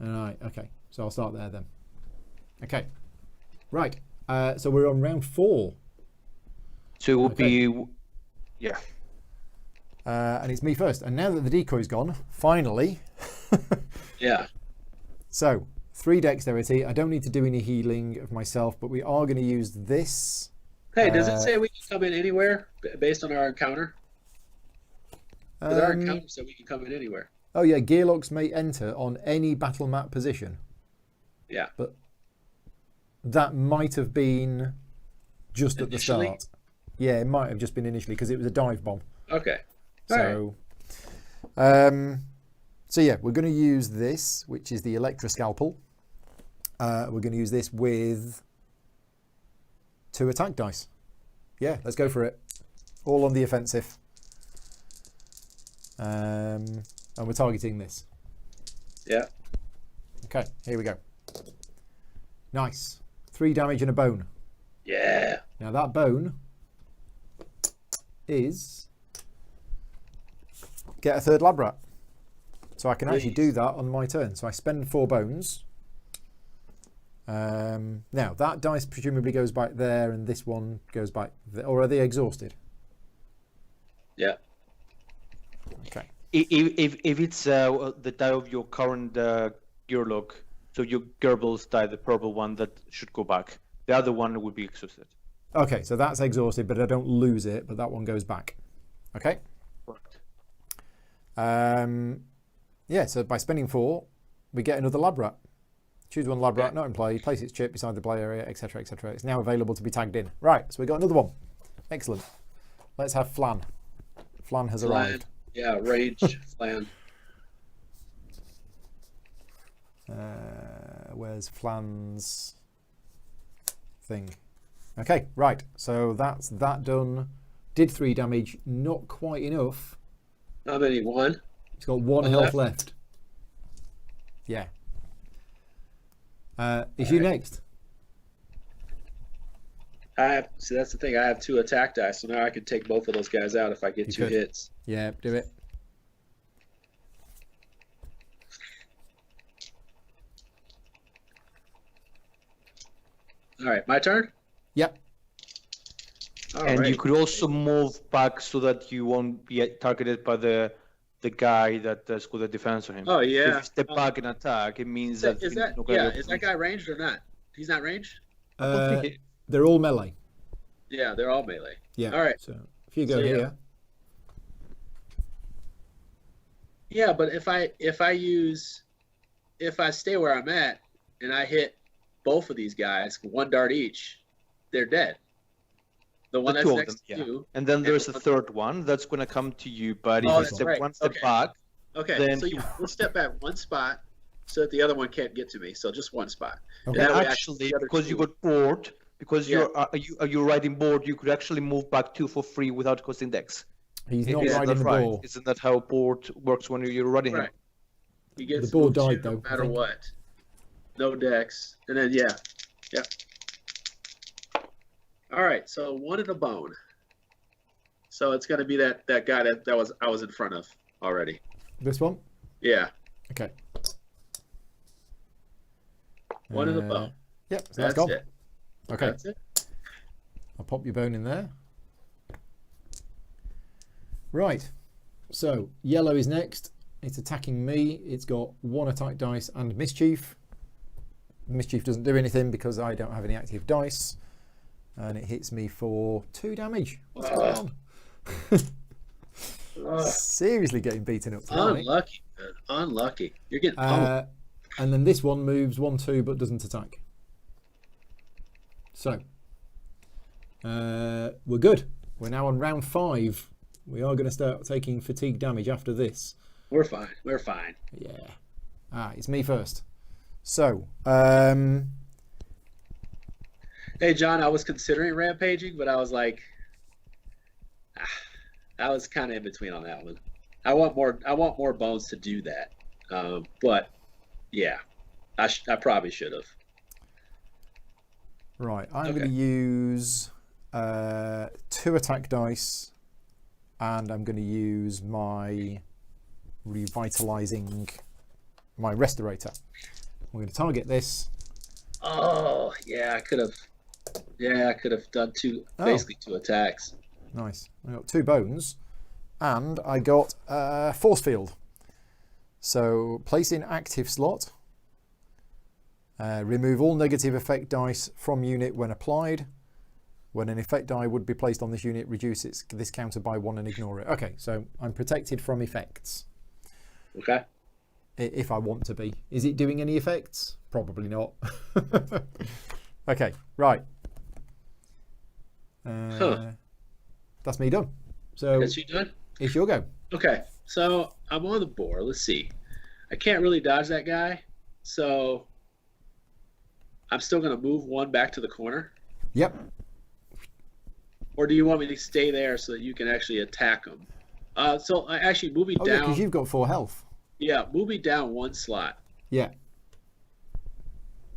All right, okay. So I'll start there then. Okay. Right. So we're on round 4. So it will be, yeah. And it's me first. And now that the decoy's gone, finally. Yeah. So 3 dexterity. I don't need to do any healing of myself, but we are going to use this. Hey, does it say we can come in anywhere based on our encounter? Because our encounter said we can come in anywhere. Oh yeah, gearlocks may enter on any battle map position. Yeah. But that might have been just initially? At the start. Yeah, it might have just been initially because it was a dive bomb. Okay. So, so yeah, we're going to use this, which is the Electra Scalpel. We're going to use this with 2 attack dice. Yeah, let's go for it. all on the offensive. And we're targeting this. Yeah. Okay, here we go. Nice. 3 damage and a bone. Yeah. Now that bone is get a 3rd lab rat. So I can actually do that on my turn. So I spend 4 bones. Now that dice presumably goes back there, and this one goes back there. Or are they exhausted? Yeah. Okay. If it's the die of your current gearlock, so your Goebbels die, the purple one, that should go back. The other one would be exhausted. Okay, so that's exhausted, but I don't lose it, but that one goes back. Okay. Correct. Yeah, so by spending 4, we get another lab rat. Choose one lab rat, not in play, place its chip beside the play area, etc., etc. It's now available to be tagged in. Right, so we got another one. Excellent. Let's have Flan. Flan has arrived. Yeah, rage Flan. Where's Flan's thing? Okay, right. So that's that done. Did 3 damage, not quite enough. How many? 1? It's got 1 health left. Yeah. Is you next? See, that's the thing. I have 2 attack dice, so now I can take both of those guys out if I get 2 hits. Yeah, do it. All right, my turn? Yep. And you could also move back so that you won't be targeted by the guy that has got a defense on him. Oh, yeah. So if you step back and attack, it means that... Is that guy ranged or not? He's not ranged? They're all melee. Yeah, they're all melee. Yeah. All right. So if you go here... Yeah, but if I stay where I'm at and I hit both of these guys, 1 dart each, they're dead. The one that's next to you. And then there's a 3rd one that's going to come to you, but if you step one step back, then so we'll step back 1 spot so that the other one can't get to me. So just 1 spot. Okay. And actually, because you got bored, because you're riding board, you could actually move back 2 for free without costing dex. He's not riding the boar. Isn't that how board works when you're riding him? He gets the boar died though. No matter what. No dex. And then Yep. All right, so 1 in a bone. So it's going to be that guy that I was in front of already. This one? Yeah. Okay. 1 in a bone. Yep, so that's gone. It. Okay. That's it. I'll pop your bone in there. Right. So yellow is next. It's attacking me. It's got 1 attack dice and mischief. Mischief doesn't do anything because I don't have any active dice. And it hits me for 2 damage. What's going on? Seriously getting beaten up tonight. Unlucky, man. Unlucky. You're getting pummeled. And then this one moves 1-2 but doesn't attack. So we're good. We're now on round 5. We are going to start taking fatigue damage after this. We're fine. We're fine. Yeah. It's me first. So hey, John, I was considering rampaging, but I was like, I was kind of in between on that one. I want more bones to do that. But yeah, I probably should have. Right, I'm going to use 2 attack dice, and I'm going to use my revitalizing, my restorator. I'm going to target this. Oh yeah, I could have. Yeah, I could have done basically 2 attacks. Nice. I got 2 bones, and I got force field. So place in active slot. Remove all negative effect dice from unit when applied. When an effect die would be placed on this unit, reduce this counter by 1 and ignore it. Okay, so I'm protected from effects. Okay. If I want to be. Is it doing any effects? Probably not. Okay, right. That's me done. So that's you done? It's your go. Okay, so I'm on the board. Let's see. I can't really dodge that guy, so I'm still going to move 1 back to the corner. Yep. Or do you want me to stay there so that you can actually attack them? So I actually move me Oh, yeah, down. because you've got 4 health. Yeah, move me down 1 slot. Yeah.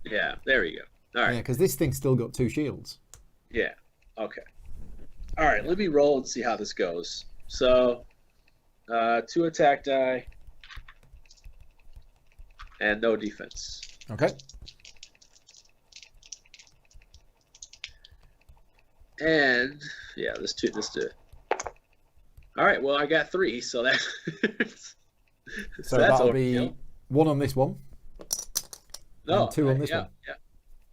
Yeah, there we go. All right. Yeah, because this thing's still got 2 shields. Yeah. Okay. All right, let me roll and see how this goes. So, 2 attack die and no defense. Okay. And yeah, let's do it. All right, well I got 3, so that So that's that'll over. be 1 on this one. No, and 2 on this yeah, one.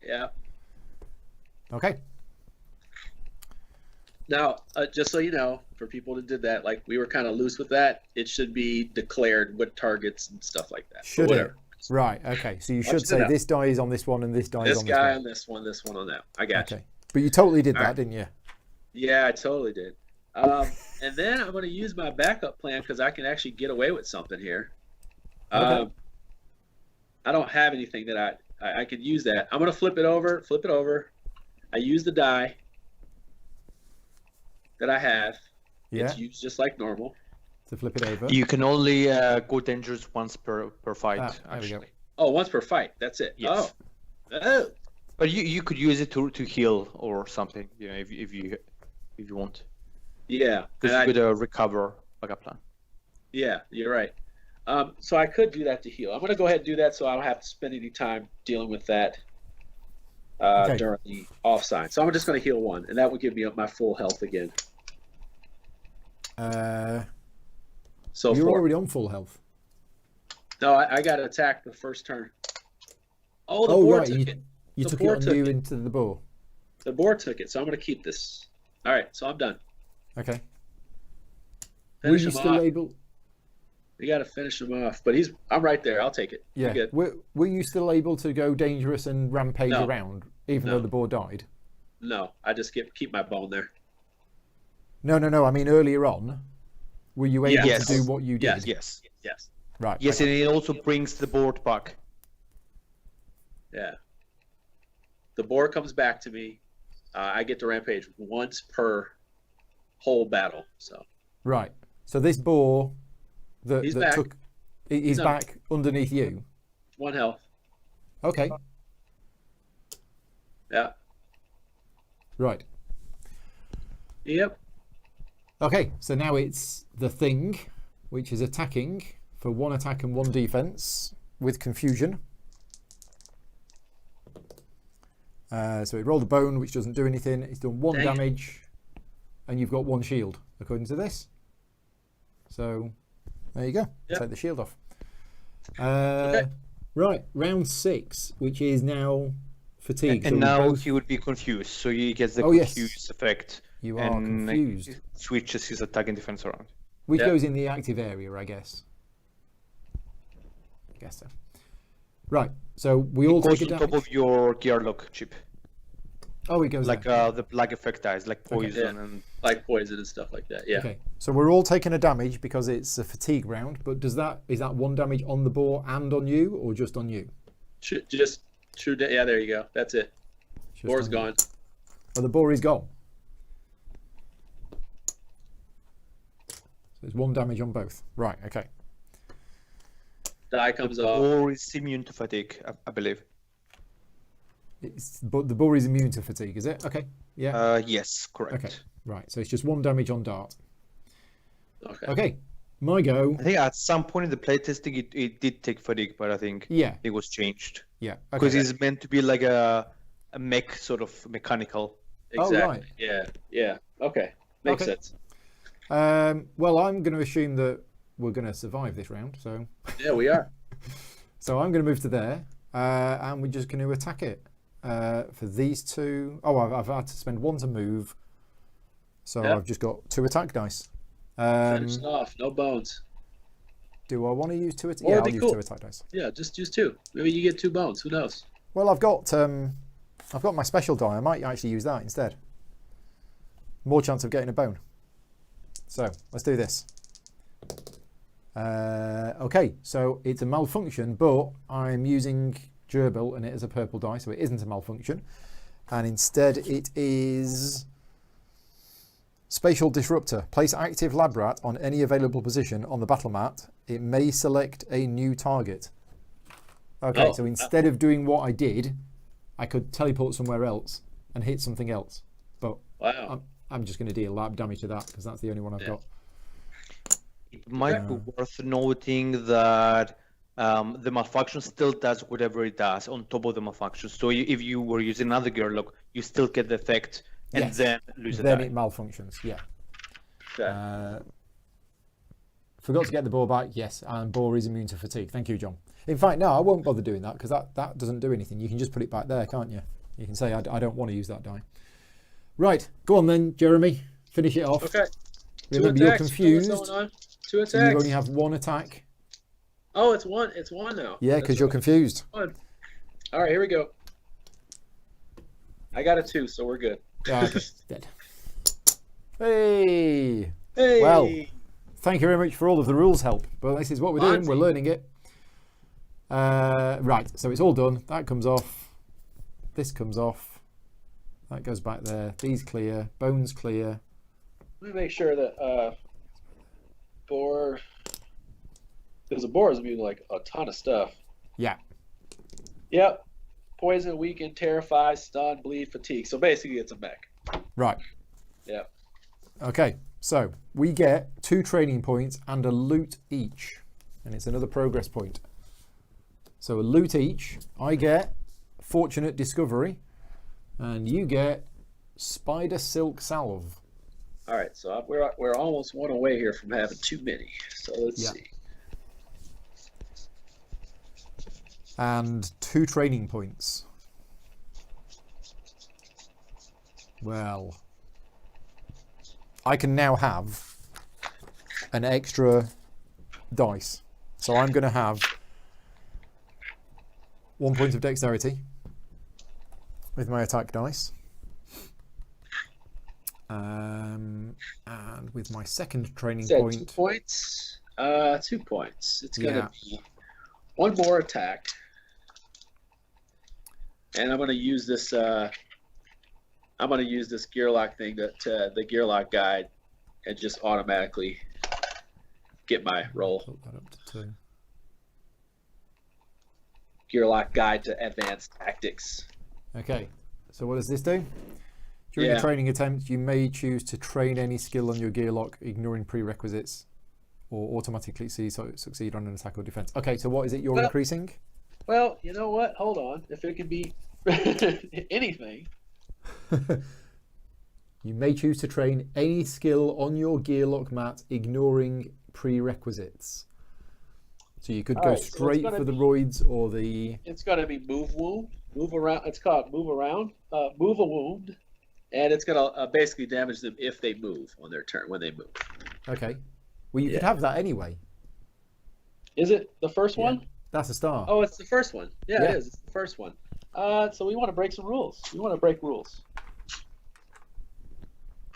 Yeah. Okay. Now, just so you know, for people that did that, like we were kind of loose with that. It should be declared what targets and stuff like that. Should whatever. it? Right. Okay. So you should you say know. this die is on this one and this die is This on this guy one. on this one on that. I got you. Okay. But you totally did All that, right. didn't you? Yeah, I totally did. And then I'm going to use my backup plan because I can actually get away with something here. Okay. I don't have anything that I could use that. I'm going to flip it over. I use the die that I have. Yeah. It's used just like normal. To flip it over. You can only go dangerous once per fight, there we go. actually. Oh, once per fight. That's it. Yes. Oh. But you could use it to heal or something, if you want. Yeah. Because you could recover like a plan. Yeah, you're right. So I could do that to heal. I'm going to go ahead and do that so I don't have to spend any time dealing with that Okay. during the off sign. So I'm just going to heal 1, and that would give me up my full health again. So You're 4. already on full health. No, I got attacked the first turn. Oh, the Oh, board right. took You, it. you The took it board on took you it. into the boar. The board took it, so I'm going to keep this. All right, so I'm done. Okay. Finish Were you him still off. able? We got to finish him off, but I'm right there. I'll take it. Yeah. You're good. Were you still able to go dangerous and rampage No. around, even No. though the boar died? No, I just keep my bone there. No. I mean, earlier on, were you able Yes. to do what you did? Yes. Yes. Yes. Right. Yes, okay. and it also brings the board back. Yeah. The board comes back to me. I get to rampage once per whole battle. So Right. So this boar that, He's that back. took, he's No. back underneath you. 1 health. Okay. Yeah. Right. Yep. Okay. So now it's the thing, which is attacking for 1 attack and 1 defense with confusion. So it rolled a bone, which doesn't do anything. It's done 1 Dang. damage, and you've got 1 shield, according to this. So there you go. Yep. Take the shield off. Okay. Right, round 6, which is now fatigue. And So now both- he would be confused, so he gets the Oh, yes. confused effect. you are and confused. switches his attack and defense around. Which Yep. goes in the active area, I guess. I guess so. Right, so we all It goes take a on top damage. of your gear lock chip, Oh, it goes like there. the black effect dies, like poison Yeah. and Like poison and stuff like that. Yeah. Okay, so we're all taking a damage because it's a fatigue round. But is that 1 damage on the boar and on you, or just on you? Just shoot it. Yeah, there you go. That's it. Just Boar's on you. gone. Oh, the boar is gone. So there's 1 damage on both. Right. Okay. Die comes off. or is immune to fatigue, I believe. But the boar is immune to fatigue, is it? Okay. Yeah. Yes, correct. Okay. Right. So it's just 1 damage on dart. Okay. Okay. My go. I think at some point in the playtesting it did take fatigue, but I think Yeah. it was changed. Yeah. Because Okay. it's meant to be like a mech sort of mechanical. Oh, Exactly. right. Yeah. Yeah. Okay. Makes Okay. sense. Well, I'm going to assume that we're going to survive this round. So Yeah, we are. I'm going to move to there, and we're just going to attack it. For these 2, I've had to spend 1 to move, so Yeah. I've just got 2 attack dice. Finish it off. No bones. Do I want to use 2 Or attack? Yeah, it'd I'll be use cool. 2 attack dice. Yeah, just use 2. Maybe you get 2 bones. Who knows? Well, I've got my special die. I might actually use that instead. More chance of getting a bone. So let's do this. Okay, so it's a malfunction, but I'm using gerbil and it is a purple die, so it isn't a malfunction. And instead it is Spatial Disruptor. Place active lab rat on any available position on the battle mat. It may select a new target. Okay, so instead of doing what I did, I could teleport somewhere else and hit something else. But wow. I'm just going to deal lab damage to that because that's the only one I've got. It might be worth noting that the malfunction still does whatever it does on top of the malfunction. So if you were using another gearlock, you still get the effect and then lose a die. Then it malfunctions, yeah. Okay. Forgot to get the boar back, yes, and boar is immune to fatigue. Thank you, John. In fact, no, I won't bother doing that because that doesn't do anything. You can just put it back there, can't you? You can say, I don't want to use that die. Right, go on then, Jeremy. Finish it off. Okay. Remember, you're confused. Two attacks. So you only have one attack. Oh, it's one. It's one now. Yeah, because you're confused. One. All right, here we go. I got a 2, so we're good. Okay, dead. Hey. Hey. Well, thank you very much for all of the rules help. But this is what we're doing. We're learning it. Right, so it's all done. That comes off. This comes off. That goes back there. These clear. Bones clear. Let me make sure that boar, because the boar is immune to like a ton of stuff. Yeah. Yep. Poison, weaken, terrify, stun, bleed, fatigue. So basically, it's a mech. Right. Yep. Okay, so we get 2 training points and a loot each, and it's another progress point. So a loot each. I get Fortunate Discovery, and you get Spider Silk Salve. All right, so we're almost one away here from having too many. So let's see. And 2 training points. Well, I can now have an extra dice. So I'm going to have 1 point of dexterity with my attack dice. And with my second training point... 2 points. 2 points. It's going to be 1 more attack. And I'm going to use this... I'm going to use this gearlock thing, the gearlock guide, and just automatically get my roll. Put that up to 2. Gearlock guide to advanced tactics. Okay, so what does this do? During a training attempt, you may choose to train any skill on your gearlock, ignoring prerequisites, or automatically succeed on an attack or defense. Okay, so what is it you're increasing? Well, you know what? Hold on. If it could be anything. You may choose to train any skill on your gearlock mat, ignoring prerequisites. So you could go straight for the roids or the... It's going to be move wound, move around. It's called move around, move a wound. And it's going to basically damage them if they move on their turn, when they move. Okay. Well, you could have that anyway. Is it the first one? That's a star. Oh, it's the first one. Yeah, it is. It's the first one. So we want to break some rules. We want to break rules.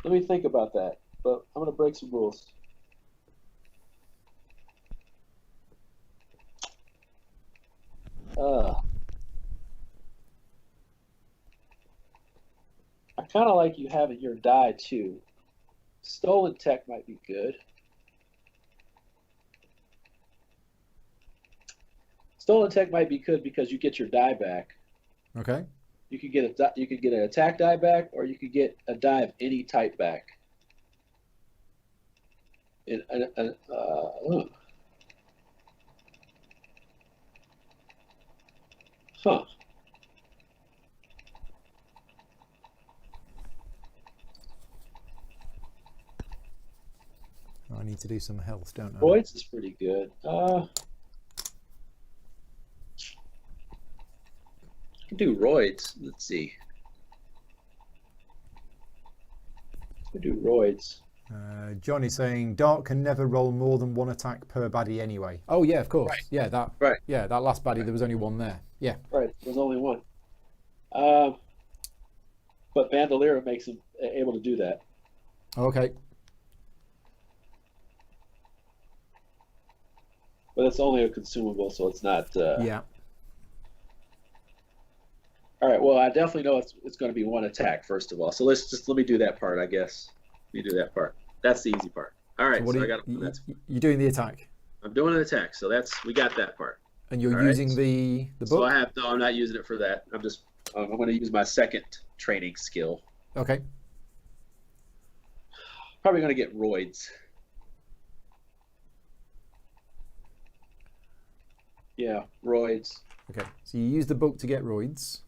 Let me think about that. But I'm going to break some rules. I kind of like you having your die too. Stolen tech might be good. Stolen tech might be good because you get your die back. Okay. You could get an attack die back, or you could get a die of any type back. Huh. I need to do some health, don't I? Voids is pretty good. Can do roids. Let's see. Let's do roids. Johnny's saying Dart can never roll more than 1 attack per baddie anyway. Oh yeah, of course. Right. Yeah, that. Right. Yeah, that last baddie there was only 1 there. Yeah. Right. There's only 1. But Bandolier makes him able to do that. Okay. But it's only a consumable, so it's not. Yeah. All right. Well, I definitely know it's going to be 1 attack first of all. So let me do that part, I guess. me do that part. That's the easy part. All right, so I got that's. You're doing the attack. I'm doing an attack, so we got that part. And you're using the book. So I'm not using it for that. I'm going to use my second training skill. Okay. Probably going to get roids. Yeah, roids. Okay, so you use the book to get roids.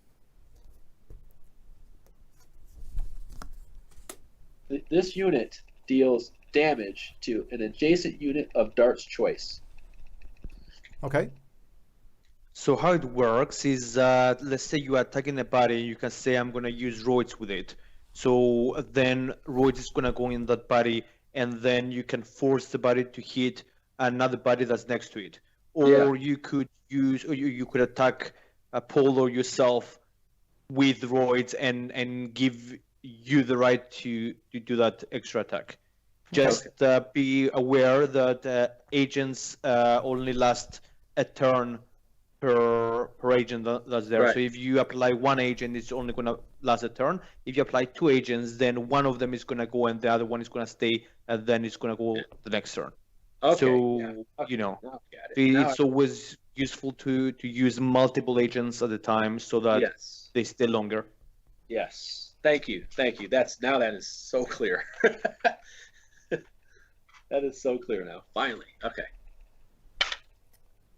This unit deals damage to an adjacent unit of Dart's choice. Okay. So how it works is, let's say you are attacking a body, you can say, I'm going to use roids with it. So then roids is going to go in that body, and then you can force the body to hit another body that's next to it. Or you could you could attack Paul or yourself with roids and give you the right to do that extra attack. Just be aware that agents only last a turn per agent that's there. Right. So if you apply one agent, it's only going to last a turn. If you apply two agents, then one of them is going to go and the other one is going to stay, and then it's going to go the next turn. Okay. So, you know, it's always useful to use multiple agents at a time so that they stay longer. Yes. Thank you. That is so clear. That is so clear now. Finally. Okay.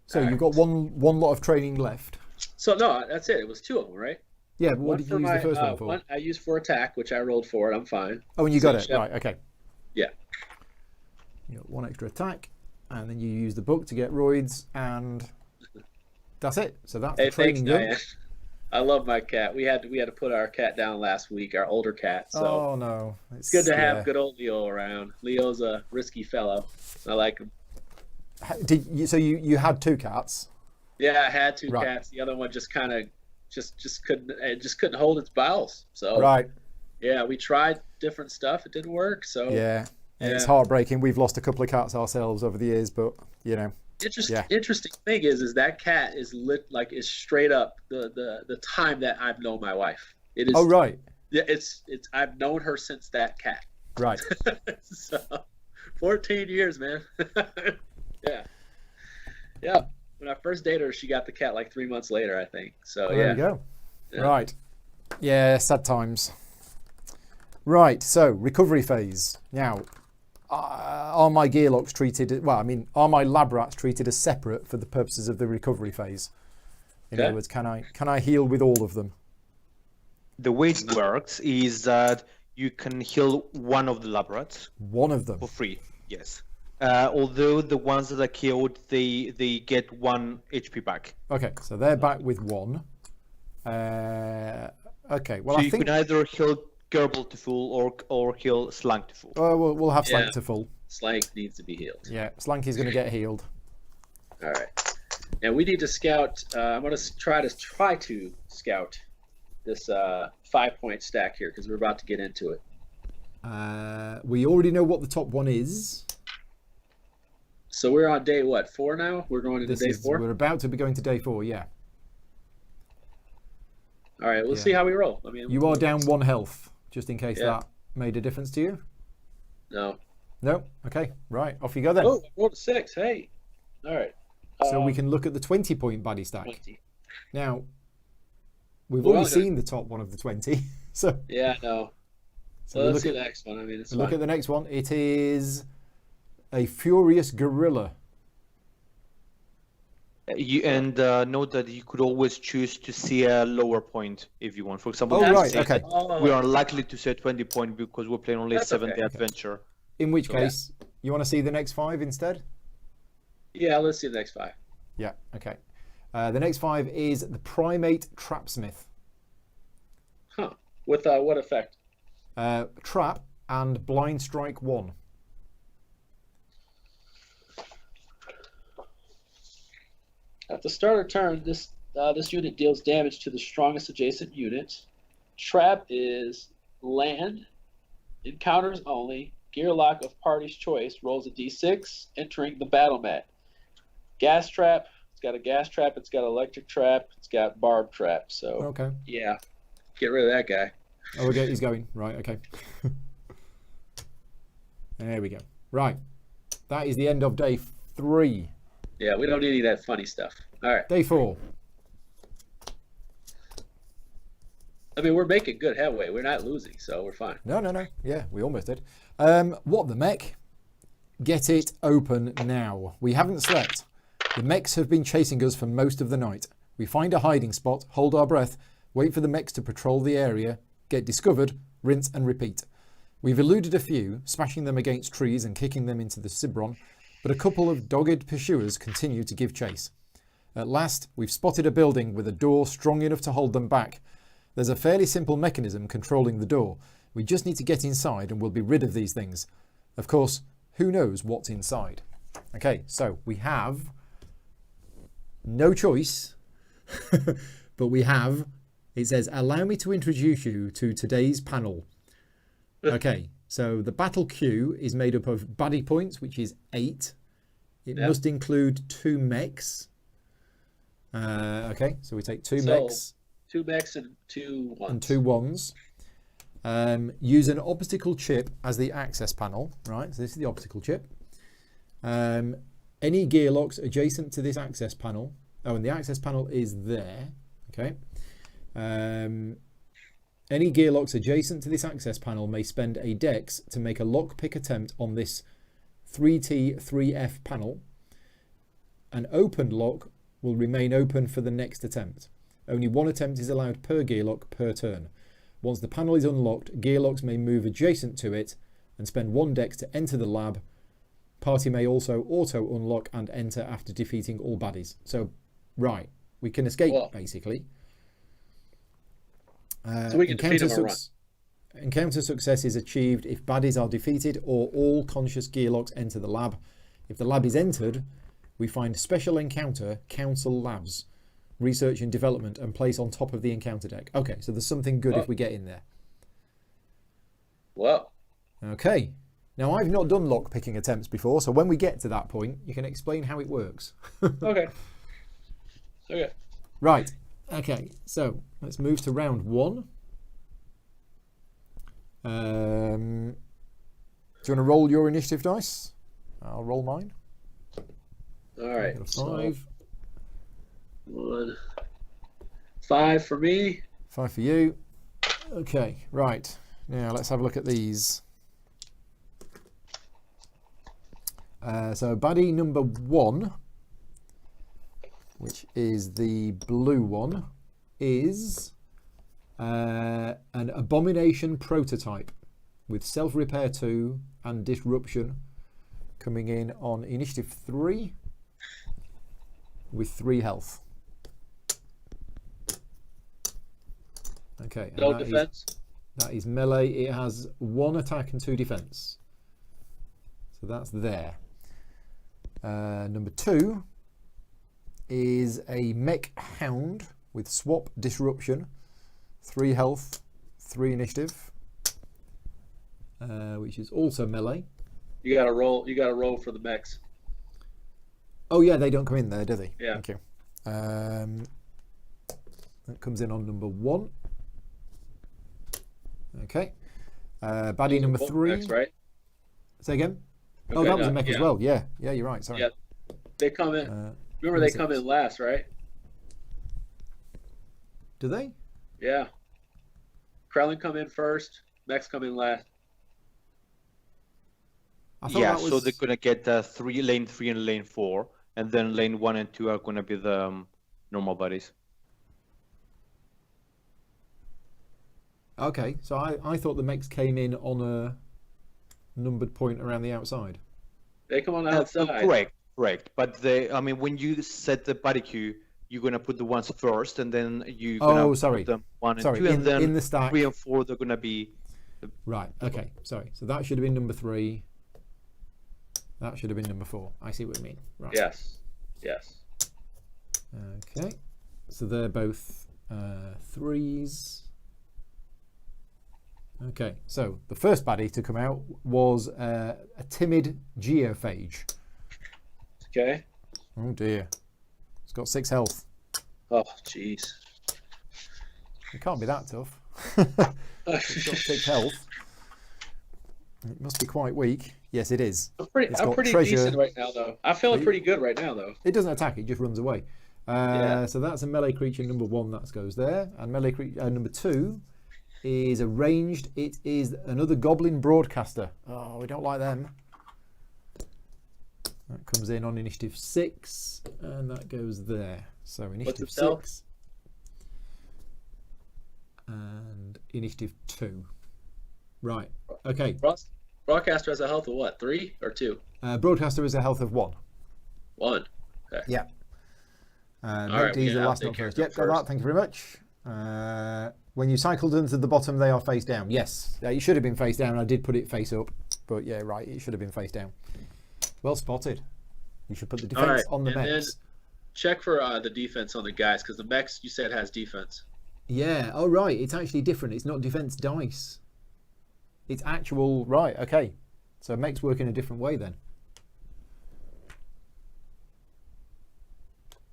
So you've got one lot of training left. So no, that's it. It was two of them, right? Yeah, but what did you use the first one for? One I used for attack, which I rolled for it. I'm fine. Oh, and you got it. Right, okay. Yeah. You got one extra attack, and then you use the book to get roids, and that's it. So that's the training done. I love my cat. We had to put our cat down last week, our older cat. So oh no, it's good to have good old Leo around. Leo's a risky fellow. I like him. So you had two cats? Yeah, I had two cats. The other one just kind of just couldn't hold its bowels. So yeah, we tried different stuff. It didn't work. So yeah. It's heartbreaking. We've lost a couple of cats ourselves over the years, but you know. Interesting thing is that cat is is straight up the time that I've known my wife. It is. Oh right. Yeah, it's I've known her since that cat. Right. So 14 years, man. Yeah. When I first dated her, she got the cat like 3 months later, I think. So there you go. Yeah. Right. Yeah, sad times. Right. So recovery phase now. Are my gearlocks treated? Well, I mean, are my lab rats treated as separate for the purposes of the recovery phase? In other words, can I heal with all of them? The way it works is that you can heal one of the lab rats. One of them for free. Yes. Although the ones that are killed, they get 1 HP back. Okay, so they're back with 1. Okay, well so you can either heal Gerbil to full or heal Slank to full. Oh, we'll have Slank to full. Slank needs to be healed. Yeah, Slanky's going to get healed. All right. Now we need to scout. I'm going to try to scout this 5-point stack here because we're about to get into it. We already know what the top one is. So we're on day 4 now? We're going into day 4? We're about to be going to day 4, yeah. All right, let's see how we roll. I mean, you are down 1 health, just in case that made a difference to you. No. No? Okay, right, off you go then. Oh, I rolled a 6, hey. All right. So we can look at the 20-point baddie stack. 20. Now, we've already seen the top one of the 20, so... Yeah, no. So let's see the next one. I mean, it's look at the next one. It is a Furious Gorilla. Note that you could always choose to see a lower point if you want. For example, we are likely to see a 20 point because we're playing only a 7-day adventure. In which case, you want to see the next 5 instead? Yeah, let's see the next 5. Yeah, okay. The next 5 is the Primate Trapsmith. Huh. With what effect? Trap and Blind Strike 1. At the start of turn, this unit deals damage to the strongest adjacent unit. Trap is land, encounters only, gear lock of party's choice, rolls a d6, entering the battle mat. Gas trap, it's got a gas trap, it's got electric trap, it's got barb trap. So yeah, get rid of that guy. Oh, okay, he's going. Right, okay. There we go. Right. That is the end of day 3. Yeah, we don't need any of that funny stuff. All right. Day 4. I mean, we're making good headway. We're not losing, so we're fine. No. Yeah, we almost did. What the mech? Get it open now. We haven't slept. The mechs have been chasing us for most of the night. We find a hiding spot, hold our breath, wait for the mechs to patrol the area, get discovered, rinse and repeat. We've eluded a few, smashing them against trees and kicking them into the Cibron, but a couple of dogged pursuers continue to give chase. At last, we've spotted a building with a door strong enough to hold them back. There's a fairly simple mechanism controlling the door. We just need to get inside and we'll be rid of these things. Of course, who knows what's inside? Okay, so we have no choice, but we have, it says, allow me to introduce you to today's panel. Okay, so the battle queue is made up of baddie points, which is 8. It must include 2 mechs. Okay, so we take 2 mechs. 2 mechs and 2 ones. And 2 ones. Use an obstacle chip as the access panel. Right, so this is the obstacle chip. Any gear locks adjacent to this access panel. Oh, and the access panel is there. Okay. Any gear locks adjacent to this access panel may spend a dex to make a lockpick attempt on this 3T3F panel. An opened lock will remain open for the next attempt. Only 1 attempt is allowed per gear lock per turn. Once the panel is unlocked, gear locks may move adjacent to it and spend 1 dex to enter the lab. Party may also auto-unlock and enter after defeating all baddies. So, right, we can escape, basically. So we can defeat them or run. Encounter success is achieved if baddies are defeated or all conscious gear locks enter the lab. If the lab is entered, we find special encounter, council labs, research and development, and place on top of the encounter deck. Okay, so there's something good if we get in there. Well. Okay. Now, I've not done lock picking attempts before, so when we get to that point, you can explain how it works. Okay. Okay. Right. Okay, so let's move to round 1. Do you want to roll your initiative dice? I'll roll mine. All right. 5. So 1. 5 for me. 5 for you. Okay, right. Now let's have a look at these. So baddie number 1, which is the blue one, is an abomination prototype with self-repair 2 and disruption, coming in on initiative 3 with 3 health. Okay. No defense. That is melee. It has 1 attack and 2 defense. So that's there. Number 2 is a mech hound with swap disruption, 3 health, 3 initiative, which is also melee. You gotta roll. You gotta roll for the mechs. Oh yeah, they don't come in there, do they? Yeah. Thank you. That comes in on number 1. Okay. Baddie number 3. Mechs, right? Say again. Okay, oh, that was a mech as well. Yeah, yeah, you're right. Sorry. Yeah, they come in. Remember, they come in last, right? Do they? Yeah. Krellin come in first. Mechs come in last. Yeah, so they're gonna get lane 3 and lane 4, and then lane 1 and 2 are gonna be the normal buddies. Okay, so I thought the mechs came in on a numbered point around the outside. They come on the outside. Correct. But when you set the buddy queue, you're gonna put the ones first, and then you're gonna put them 1 and 2, and then in the stack, 3 and 4 they're gonna be. Right. Okay. Sorry. So that should have been number 3. That should have been number 4. I see what you mean. Right. Yes. Okay. So they're both 3s. Okay. So the first baddie to come out was a timid geophage. Okay. Oh dear. It's got 6 health. Oh jeez. It can't be that tough. It's got 6 health. It must be quite weak. Yes, it is. I'm got pretty treasure. decent right now, though. I'm feeling pretty good right now, though. It doesn't attack; it just runs away. Yeah. So that's a melee creature number 1 that goes there, and melee creature number 2 is a ranged. It is another goblin broadcaster. Oh, we don't like them. That comes in on initiative 6, and that goes there. So initiative 6 and initiative 2. Right. Okay. Broadcaster has a health of what? 3 or 2? Broadcaster is a health of 1. 1. Okay. Yeah. All Make right, these the last not first. Yep, got that. Thank you very much. When you cycled into the bottom, they are face down. Yes, it should have been face down. I did put it face up, but yeah, right. It should have been face down. Well spotted. You should put the defense on the mechs. Then check for the defense on the guys, because the mechs you said has defense. Yeah. Oh, right. It's actually different. It's not defense dice. It's actual. Right. Okay. So mechs work in a different way then.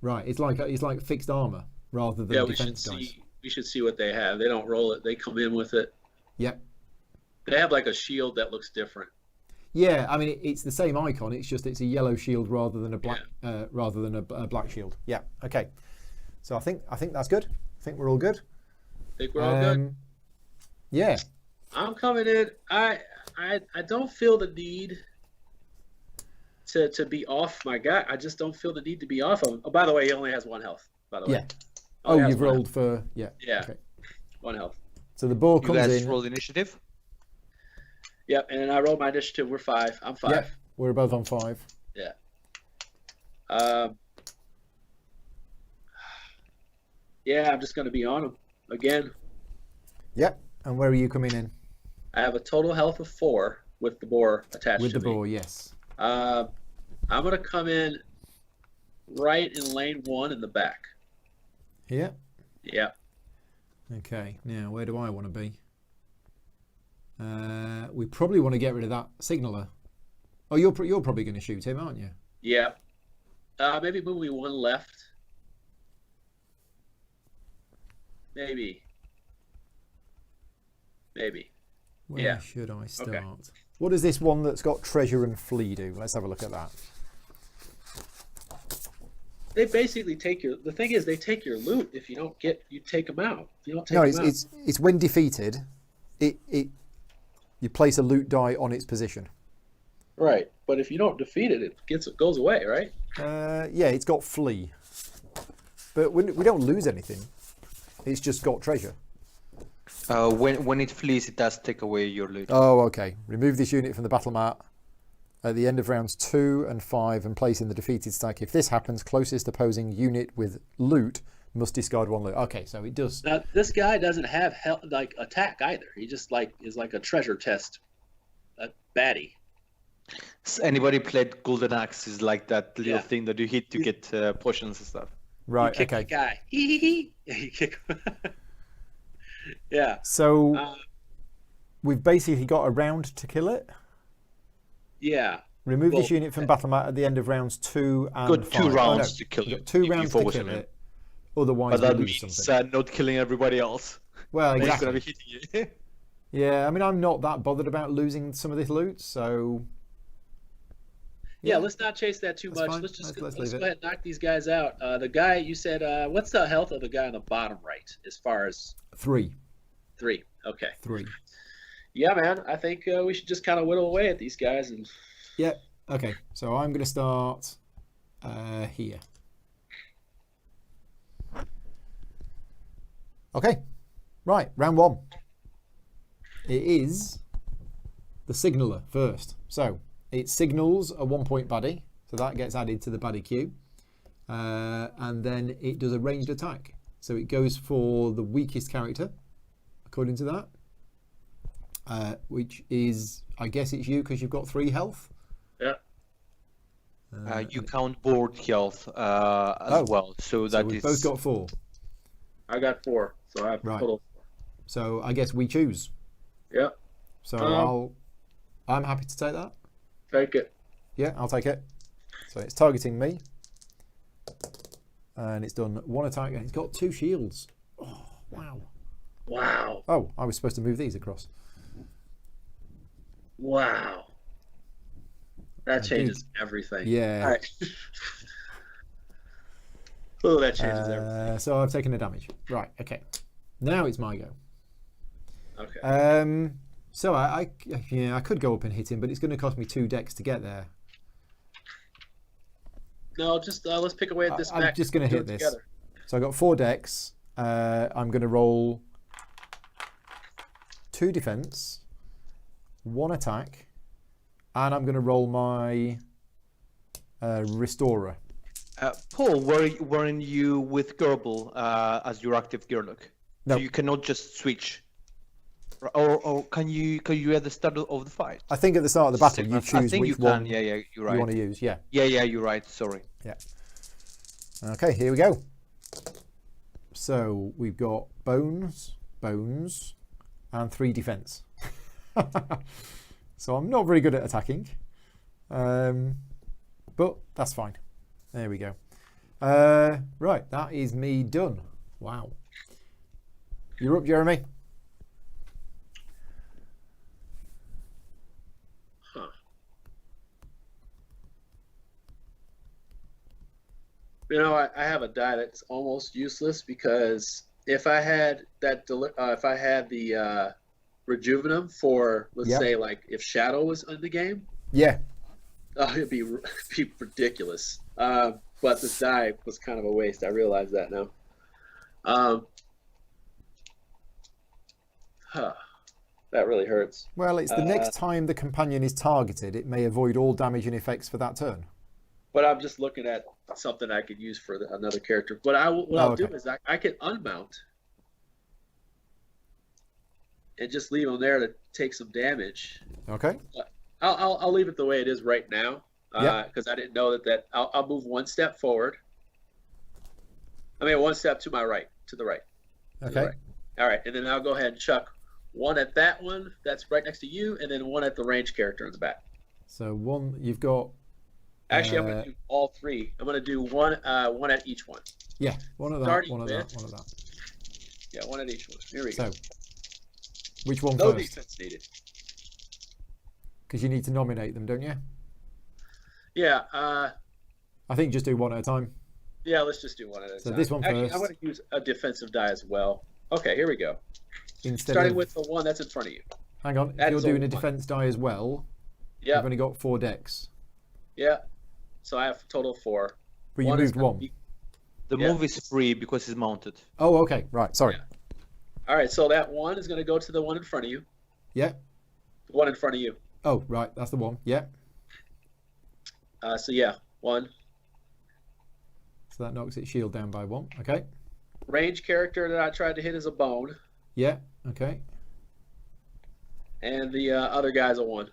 Right. It's like fixed armor rather than defense dice. We should see what they have. They don't roll it. They come in with it. Yep. They have like a shield that looks different. Yeah, I mean it's the same icon. It's just it's a yellow shield rather than a black a black shield. Yeah. Okay. So I think that's good. I think we're all good. Think we're all good. Yeah. I'm coming in. I don't feel the need to be off my guy. I just don't feel the need to be off him. Oh, by the way, he only has 1 health. By the way. Yeah. Oh, you've rolled for Yeah. Okay. 1 health. So the ball comes in. You guys rolled initiative? Yep, and I rolled my initiative. We're 5. I'm 5. Yep, we're both on 5. Yeah. Yeah, I'm just going to be on him again. Yep. And where are you coming in? I have a total health of 4 with the boar attached to me. With the boar, yes. I'm going to come in right in lane 1 in the back. Here? Yeah. Okay. Now, where do I want to be? We probably want to get rid of that signaler. Oh, you're probably going to shoot him, aren't you? Yeah. Maybe move me 1 left. Maybe. Where should I start? Okay. What does this one that's got treasure and flee do? Let's have a look at that. They basically take your. The thing is, they take your loot if you don't get. You take them out. If you don't take them out. It's when defeated, you place a loot die on its position. Right, but if you don't defeat it, it goes away, right? Yeah, it's got flee, but we don't lose anything. It's just got treasure. When it flees, it does take away your loot. Oh, okay. Remove this unit from the battle mat at the end of rounds 2 and 5 and place in the defeated stack. If this happens, closest opposing unit with loot must discard 1 loot. Okay, so it does. Now, this guy doesn't have attack either. He just is like a treasure test, a baddie. So anybody played Golden Axe is like that little thing that you hit to get potions and stuff. Right. You kick okay. The guy. You kick. Yeah. So we've basically got a round to kill it. Yeah. Remove this unit from battle mat at the end of rounds 2 and 5. Got 2 rounds to kill it. 2 rounds to kill it. Otherwise, but that we lose means something. not killing everybody else. Well, exactly. He's going to be hitting you. Yeah, I mean, I'm not that bothered about losing some of this loot, so. Yeah, let's not chase that too much. Fine. Let's go leave ahead and knock these guys out. The guy you said, what's the health of the guy on the bottom right? As far as 3. 3. Okay. 3. Yeah, man. I think we should just kind of whittle away at these guys and. Yeah. Okay. So I'm going to start here. Okay. Right. Round 1. It is the signaler first. So it signals a 1-point baddie. So that gets added to the baddie queue. And then it does a ranged attack. So it goes for the weakest character, according to that. Which is, I guess it's you because you've got 3 health. Yeah. You count board health as well. So that we've is... both got 4. I got 4. So I have total 4. So I guess we choose. Yeah. So I'm happy to take that. Take it. Yeah, I'll take it. So it's targeting me. And it's done 1 attack and it's got 2 shields. Oh, wow. Wow. Oh, I was supposed to move these across. Wow. That changes everything. Yeah. All right. Oh, that changes everything. So I've taken the damage. Right. Okay. Now it's my go. Okay. So I could go up and hit him, but it's going to cost me 2 decks to get there. No, just let's pick away at this. I'm just going to hit this. Together. So I got 4 decks. I'm going to roll 2 defense, 1 attack, and I'm going to roll my Restorer. Paul, weren't you with Gerbil as your active Gearlock? No. So you cannot just switch. Or can you at the start of the fight? I think at the start of the battle you choose which one you're right. you want to use. Yeah, you're right. Sorry. Yeah. Okay, here we go. So we've got bones, and 3 defense. So I'm not very good at attacking, but that's fine. There we go. Right, that is me done. Wow. You're up, Jeremy. You know, I have a die that's almost useless because if I had that, if I had the Rejuvenum for, let's say, like if Shadow was in the game, it'd be ridiculous. But this die was kind of a waste. I realize that now. That really hurts. Well, it's the next time the companion is targeted, it may avoid all damage and effects for that turn. But I'm just looking at something I could use for another character. What I'll do is I can unmount and just leave them there to take some damage. Okay. I'll leave it the way it is right now because I didn't know that I'll move 1 step forward. I mean 1 step to my right, to the right. Okay. Right. All right, and then I'll go ahead and chuck 1 at that one that's right next to you, and then 1 at the range character in the back. So 1, you've got. Actually, I'm going to do all 3. I'm going to do one at each one. Yeah, one of that, Starting one of with, that, one of that. Yeah, 1 at each one. Here we go. So, which one no first? defense needed. Because you need to nominate them, don't you? Yeah. I think just do one at a time. Yeah, let's just do one at a time. So this one Actually, first. I'm going to use a defensive die as well. Okay, here we go. Starting with the one that's in front of you. Hang on, if you're doing a defense die as well, you've only got 4 decks. Yeah. So I have a total of 4. But you moved 1. The move is free because it's mounted. Oh, okay. Right. Sorry. Yeah. All right. So that 1 is going to go to the one in front of you. Yeah. The one in front of you. Oh, right. That's the one. Yeah. So yeah, 1. So that knocks its shield down by 1. Okay. Range character that I tried to hit is a bone. Yeah. Okay. And the other guy's a 1.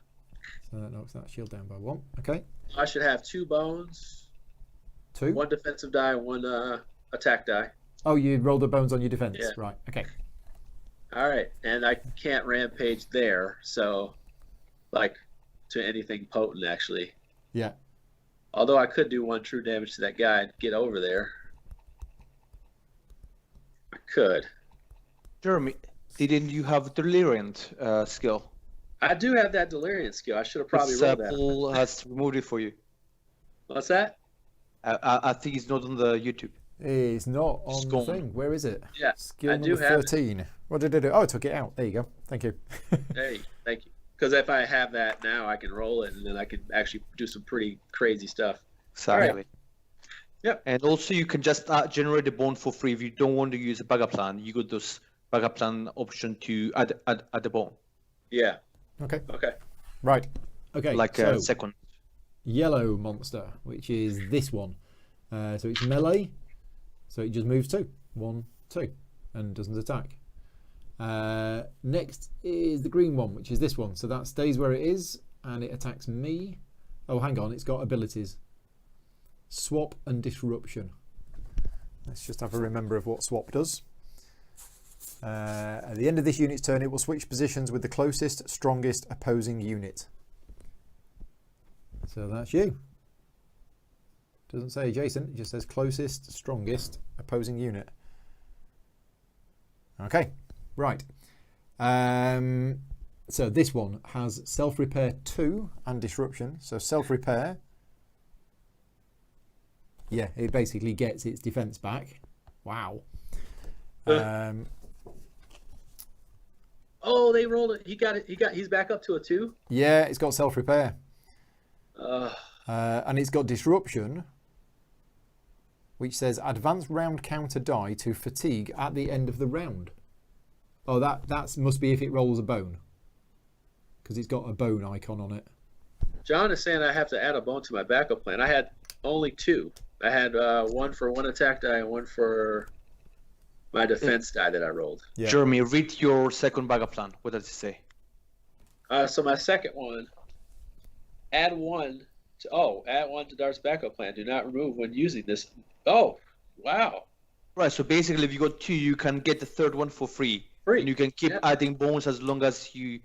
So that knocks that shield down by 1. Okay. I should have 2 bones. 2. 1 defensive die, 1 attack die. Oh, you rolled the bones on your defense. Yeah. Right. Okay. All right, and I can't rampage there, so like to anything potent actually. Yeah. Although I could do 1 true damage to that guy and get over there. I could. Jeremy, didn't you have Deliriant skill? I do have that Delirium skill. I should have probably rolled that. Paul has removed it for you. What's that? I think it's not on the YouTube. It's not on the thing. Where is it? Yeah, skill I number 13. What did I do? Oh, I took it out. There you go. Thank you. Hey, thank you. Because if I have that now, I can roll it, and then I can actually do some pretty crazy stuff. Exactly. Right. Yep. And also, you can just generate a bone for free if you don't want to use a backup plan. You got this backup plan option to add the bone. Yeah. Okay. Okay. Right. Okay. Like so, a second. Yellow monster, which is this one. So it's melee. So it just moves 2. 1, 2. And doesn't attack. Next is the green one, which is this one. So that stays where it is and it attacks me. Oh, hang on. It's got abilities. Swap and disruption. Let's just have a remember of what swap does. At the end of this unit's turn, it will switch positions with the closest, strongest opposing unit. So that's you. Doesn't say adjacent, it just says closest, strongest opposing unit. Okay, right. So this one has self-repair 2 and disruption. So self-repair. Yeah, it basically gets its defense back. Wow. Oh, they rolled it. He's back up to a 2. Yeah, it's got self-repair. And it's got disruption, which says advanced round counter die to fatigue at the end of the round. Oh, that must be if it rolls a bone, because it's got a bone icon on it. John is saying I have to add a bone to my backup plan. I had only 2. I had one for one attack die and one for my defense die that I rolled. Yeah. Jeremy, read your second backup plan. What does it say? So my second one, add one to Dart's backup plan. Do not remove when using this. Oh, wow. Right, so basically if you got 2, you can get the third one for free. And you can keep adding bones as long as you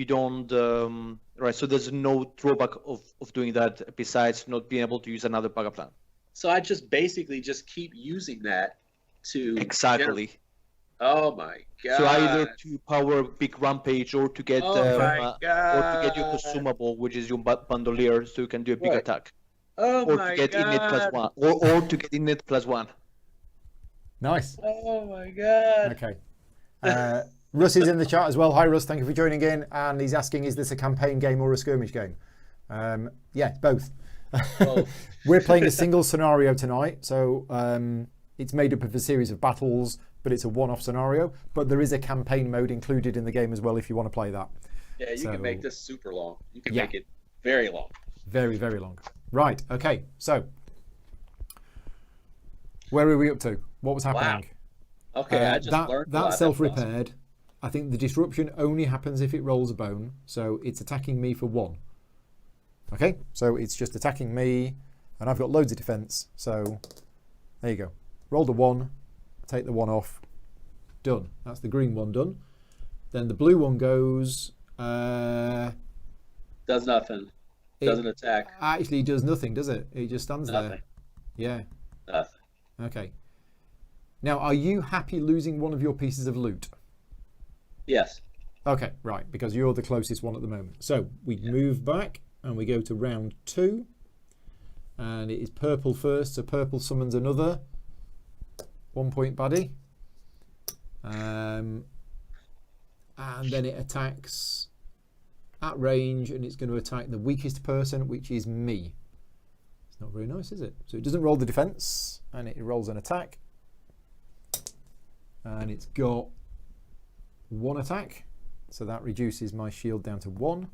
don't right, so there's no drawback of doing that besides not being able to use another backup plan. So I just basically keep using that to exactly. Oh my god! So either to power big rampage or to get or to get your consumable, which is your bandolier, so you can do a big attack. Oh or my to get god! innate +1, or to get innate +1. Nice. Oh my god! Okay. Russ is in the chat as well. Hi Russ, thank you for joining in. And he's asking, is this a campaign game or a skirmish game? Yeah, both. We're playing a single scenario tonight, so it's made up of a series of battles, but it's a one-off scenario. But there is a campaign mode included in the game as well if you want to play that. Yeah, you can make this super long. You can make it very long. Very, very long. Right, okay, so where are we up to? What was happening? Wow. Okay, I just learned that self-repaired. Awesome. I think the disruption only happens if it rolls a bone, so it's attacking me for 1. Okay, so it's just attacking me, and I've got loads of defense, so there you go. Rolled a 1, take the 1 off, done. That's the green one done. Then the blue one goes... does nothing. Doesn't attack. Actually does nothing, does it? It just stands there. Yeah. Nothing. Okay. Now, are you happy losing one of your pieces of loot? Yes. Okay, right, because you're the closest one at the moment. So we move back and we go to round 2. And it is purple first, so purple summons another 1-point baddie. And then it attacks at range, and it's going to attack the weakest person, which is me. It's not very nice, is it? So it doesn't roll the defense, and it rolls an attack. And it's got 1 attack, so that reduces my shield down to 1.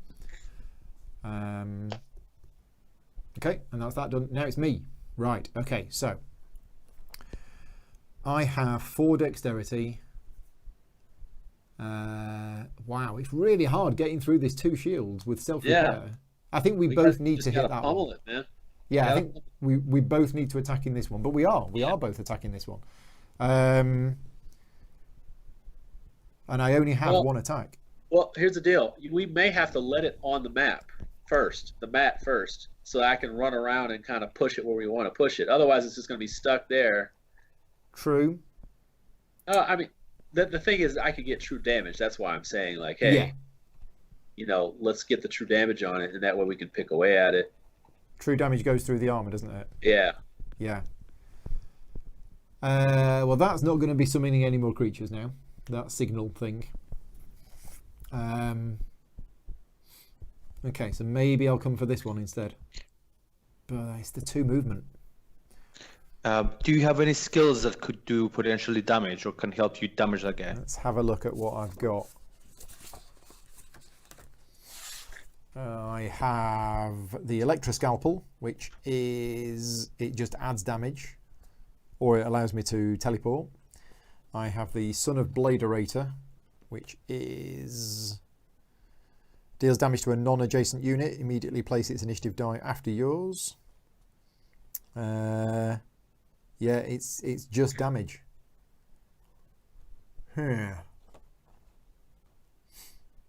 Okay, and that's that done. Now it's me. Right, okay, so I have 4 dexterity. Wow, it's really hard getting through this 2 shields with self-repair. Yeah. I think we both need to hit that one. It, man. Yeah, I think we both need to attack in this one, but we are both attacking this one. And I only have 1 attack. Well, here's the deal. We may have to let it on the map first, so I can run around and kind of push it where we want to push it. Otherwise, it's just going to be stuck there. True. I mean, the thing is, I could get true damage. That's why I'm saying, like, hey, let's get the true damage on it, and that way we can pick away at it. True damage goes through the armor, doesn't it? Yeah. Yeah. Well, that's not going to be summoning any more creatures now. That signal thing. Okay, so maybe I'll come for this one instead. But it's the 2 movement. Do you have any skills that could do potentially damage or can help you damage that guy? Let's have a look at what I've got. I have the Electroscalpel, which is, it just adds damage, or it allows me to teleport. I have the Son of Bladerator, which is deals damage to a non-adjacent unit. Immediately place its initiative die after yours. Yeah, it's just damage. Yeah,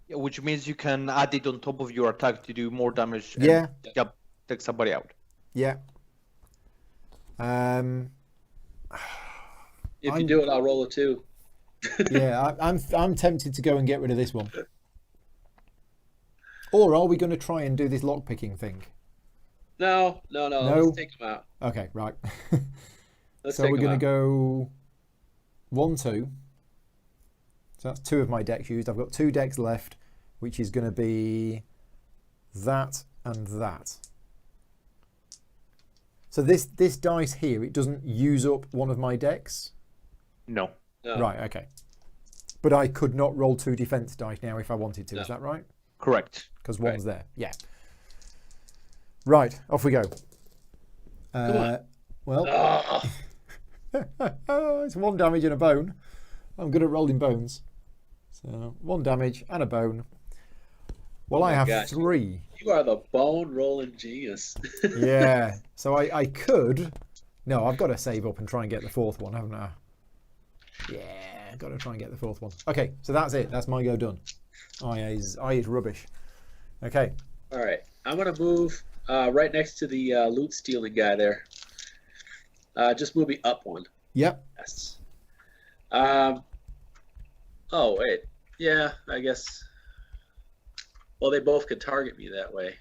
which means you can add it on top of your attack to do more damage. Yeah. And take somebody out. Yeah. If you do it, I'll roll a 2. Yeah, I'm tempted to go and get rid of this one. Or are we going to try and do this lockpicking thing? No. Let's take them out. Okay, right. Let's so take we're them going to out. go 1, 2. So that's 2 of my decks used. I've got 2 decks left, which is going to be that and that. So this dice here, it doesn't use up one of my decks? No. Right, okay. But I could not roll 2 defense dice now if I wanted to, is that right? Correct. Because one's there, yeah. Right, off we go. Come on. Well, it's 1 damage and a bone. I'm good at rolling bones. So 1 damage and a bone. Well, I have 3. You are the bone rolling genius. Yeah. So I could. No, I've got to save up and try and get the 4th one, haven't I? Yeah, got to try and get the 4th one. Okay, so that's it. That's my go done. I is rubbish. Okay. All right. I'm going to move right next to the loot stealing guy there. Just move me up 1. Yep. Yes. Oh, wait. Yeah, I guess. Well, they both could target me that way.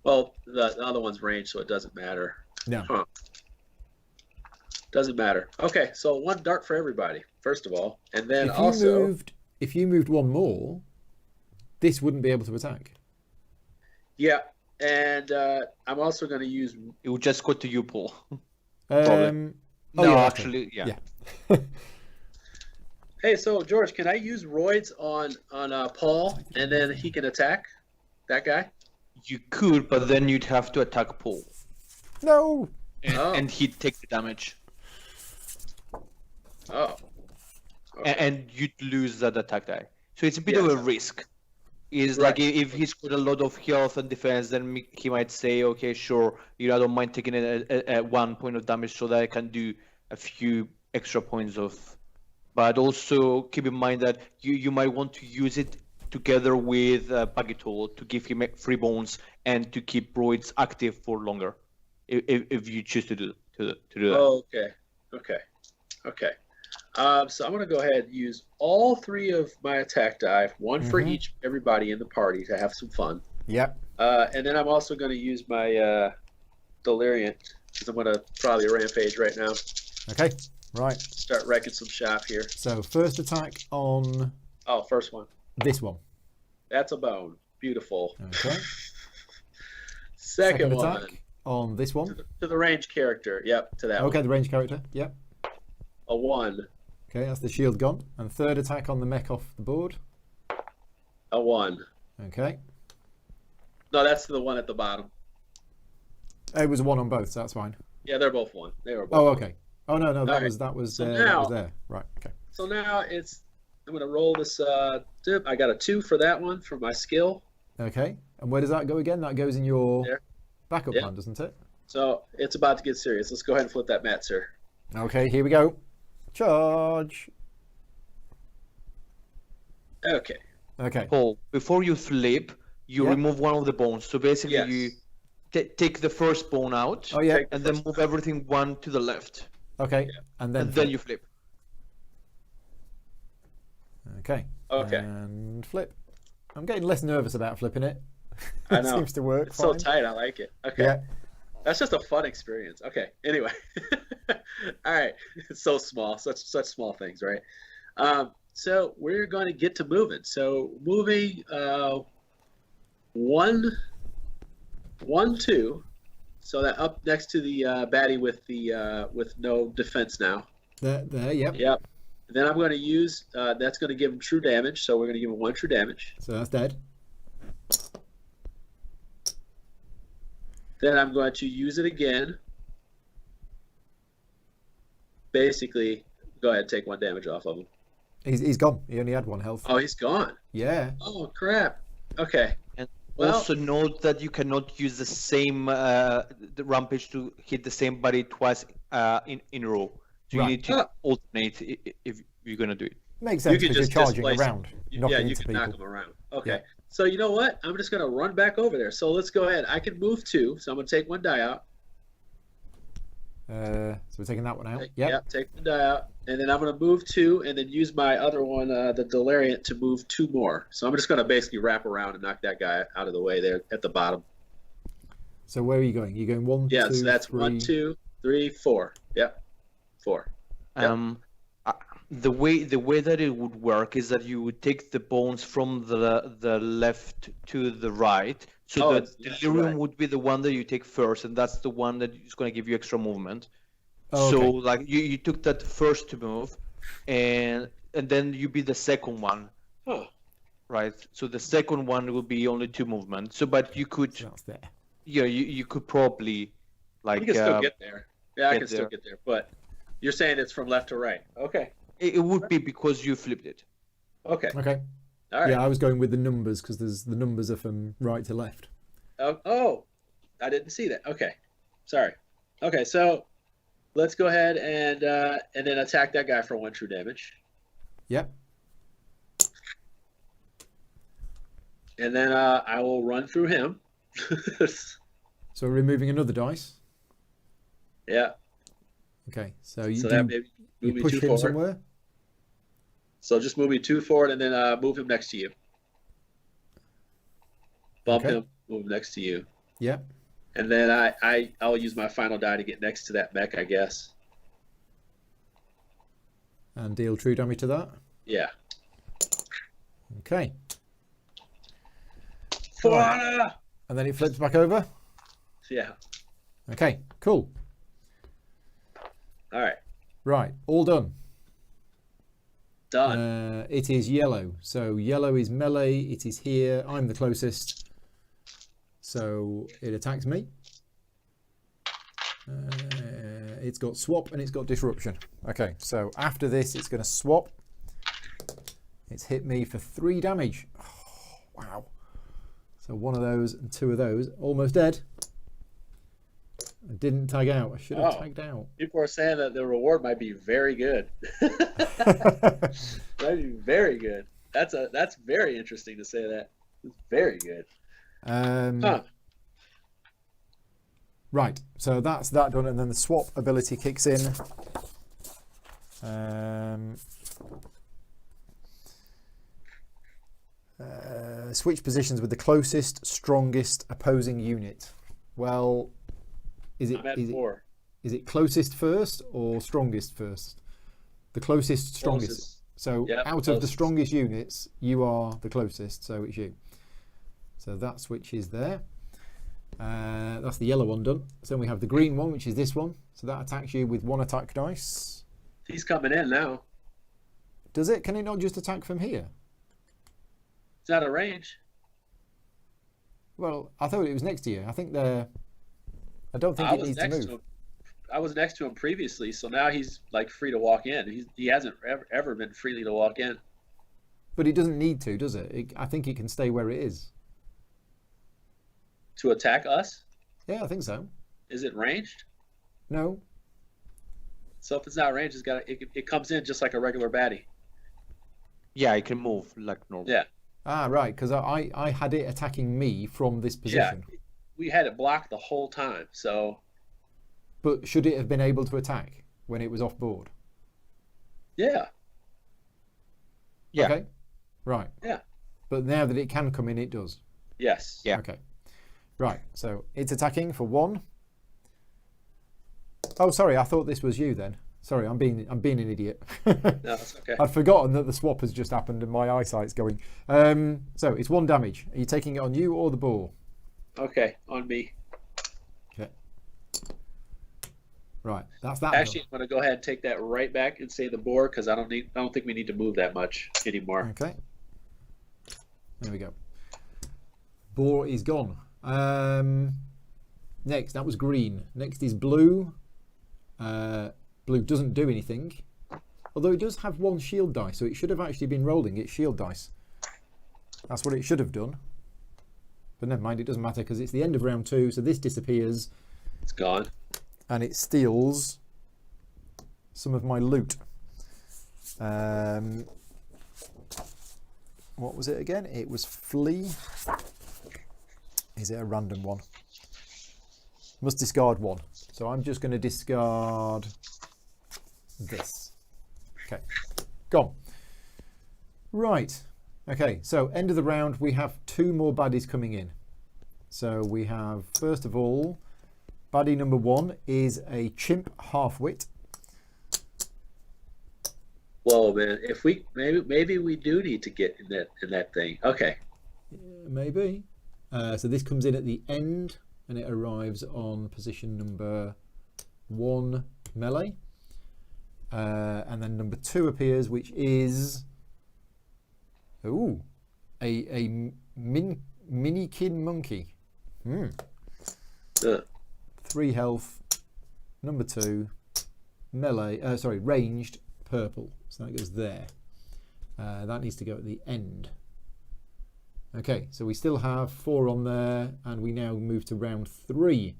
Well, the other one's ranged, so it doesn't matter. No. Huh. Doesn't matter. Okay, so 1 dart for everybody, first of all. And then if you moved 1 more, this wouldn't be able to attack. Yeah, and I'm also going to use... It would just go to you, Paul. No, actually, yeah. Hey, so George, can I use roids on Paul, and then he can attack that guy? You could, but then you'd have to attack Paul. No. And he'd take the damage. Oh. Okay. And you'd lose that attack die. So it's a bit of a risk. Is Right. like if he's got a lot of health and defense, then he might say, okay, sure, I don't mind taking a 1 point of damage so that I can do a few extra points of. But also keep in mind that you might want to use it together with Bagitol to give him 3 bones and to keep Broids active for longer, if you choose to do that. Oh, okay. So I'm going to go ahead and use all 3 of my attack die, 1 for everybody in the party to have some fun. Yep. And then I'm also going to use my Deliriant, because I'm going to probably rampage right now. Okay. Right. Start wrecking some shop here. So first attack on. Oh, first one. This one. That's a bone. Beautiful. Okay. Second one. Attack on this one. To the range character. Yep, to that one. Okay, the range character. Yep. A 1. Okay, that's the shield gone. And third attack on the mech off the board. A 1. Okay. No, that's the one at the bottom. It was a 1 on both, so that's fine. Yeah, they're both 1. They were both. Oh, okay. Oh no, that right. was that was So that now- was there. Right. Okay. So now I'm going to roll this dip. I got a 2 for that one for my skill. Okay. And where does that go again? That goes in your There. backup Yeah. plan, doesn't it? So it's about to get serious. Let's go ahead and flip that mat, sir. Okay. Here we go. Charge. Okay. Okay. Paul, before you flip, you Yeah. remove one of the bones. So basically, Yes. you take the first bone out, Oh yeah. Take the and then first move one. everything 1 to the left, Okay. And then. and then you flip. Okay. Okay. And flip. I'm getting less nervous about flipping it. I It know. seems to work It's so fine. tight. I like it. Okay. Yeah. That's just a fun experience. Okay. Anyway. All right. It's so small. Such small things, right? So we're going to get to moving. So moving 1, 2. So that up next to the baddie with no defense now. There. Yep. Yep. Then I'm going to use that's going to give him true damage. So we're going to give him 1 true damage. So that's dead. Then I'm going to use it again. Basically, go ahead and take 1 damage off of him. He's gone. He only had 1 health. Oh, he's gone. Yeah. Oh, crap. Okay. And Well- also note that you cannot use the same the rampage to hit the same body twice in a row. So Right. you need to alternate if you're gonna do it. Makes You sense can because you're just charging displace around, knocking Yeah, you into can knock people. him around. Okay. Yeah. So you know what? I'm just going to run back over there. So let's go ahead. I can move 2. So I'm going to take 1 die out. So we're taking that one out. Yep, take the die out. And then I'm going to move 2 and then use my other one, the Delariant, to move 2 more. So I'm just going to basically wrap around and knock that guy out of the way there at the bottom. So where are you going? You're going 1, 2, so that's 3. 1, 2, 3, 4. Yep, 4. Yep. The way that it would work is that you would take the bones from the left to the right. So the delirium would be the one that you take first, and that's the one that is going to give you extra movement. Oh, so okay. like you took that first move, and then you be the second one. Oh. Right. So the second one will be only 2 movements. So but you could. So that's there. Yeah, you could probably You can still get there. Yeah, I can still get there, but you're saying it's from left to right. Okay. It would be because you flipped it. Okay. Okay. All right. Yeah, I was going with the numbers because the numbers are from right to left. Oh, I didn't see that. Okay. Sorry. Okay, so let's go ahead and then attack that guy for 1 true damage. Yep. And then I will run through him. So we're removing another dice. Yeah. Okay, so you push him forward. somewhere. So just move me 2 forward and then move him next to you. Bump him, move him next to you. Yep. And then I'll use my final die to get next to that mech, I guess. And deal true damage to that. Yeah. Okay. Right. And then it flips back over. Yeah. Okay, cool. All right. Right, all done. Done. It is yellow. So yellow is melee. It is here. I'm the closest. So it attacks me. It's got swap and it's got disruption. Okay, so after this, it's going to swap. It's hit me for 3 damage. Oh, wow. So 1 of those and 2 of those. Almost dead. I didn't tag out. I should have tagged out. People are saying that the reward might be very good. Might be very good. That's very interesting to say that. It's very good. Right, so that's that done, and then the swap ability kicks in. Switch positions with the closest, strongest opposing unit. Well, is it closest first or strongest first? The closest, strongest. Closest. So out of the strongest units, you are the closest, so it's you. So that switch is there. That's the yellow one done. So then we have the green one, which is this one. So that attacks you with 1 attack dice. He's coming in now. Does it? Can it not just attack from here? It's out of range. Well, I thought it was next to you. I think they're... I don't think it needs to move. I was next to him previously, so now he's like free to walk in. He hasn't ever been freely to walk in. But it doesn't need to, does it? I think it can stay where it is. To attack us? Yeah, I think so. Is it ranged? No. So if it's not ranged, it comes in just like a regular baddie. Yeah, it can move like normal. Yeah. Ah, right, because I had it attacking me from this position. Yeah, we had it blocked the whole time, so... But should it have been able to attack when it was off board? Yeah. Yeah. Okay. Right. Yeah. But now that it can come in, it does. Yes. Yeah. Okay. Right. So it's attacking for 1. Oh, sorry. I thought this was you then. Sorry, I'm being an idiot. No, that's okay. I'd forgotten that the swap has just happened and my eyesight's going. So it's 1 damage. Are you taking it on you or the boar? Okay, on me. Okay. Right, that's that. Actually, I'm going to go ahead and take that right back and say the boar because I don't think we need to move that much anymore. Okay. There we go. Boar is gone. Next, that was green. Next is blue. Blue doesn't do anything, although it does have 1 shield die, so it should have actually been rolling its shield dice. That's what it should have done. But never mind, it doesn't matter because it's the end of round 2, so this disappears. It's gone. And it steals some of my loot. What was it again? It was flee. Is it a random one? Must discard one. So I'm just going to discard this. Okay, gone. Right. Okay, so end of the round, we have 2 more baddies coming in. So we have, first of all, baddie number 1 is a chimp half-wit. Whoa, man! If we maybe we do need to get in that thing. Okay. Maybe. So this comes in at the end, and it arrives on position number 1 melee. And then number 2 appears, which is a minikin monkey. 3 health. Number 2 melee. Ranged purple. So that goes there. That needs to go at the end. Okay, so we still have 4 on there, and we now move to round 3,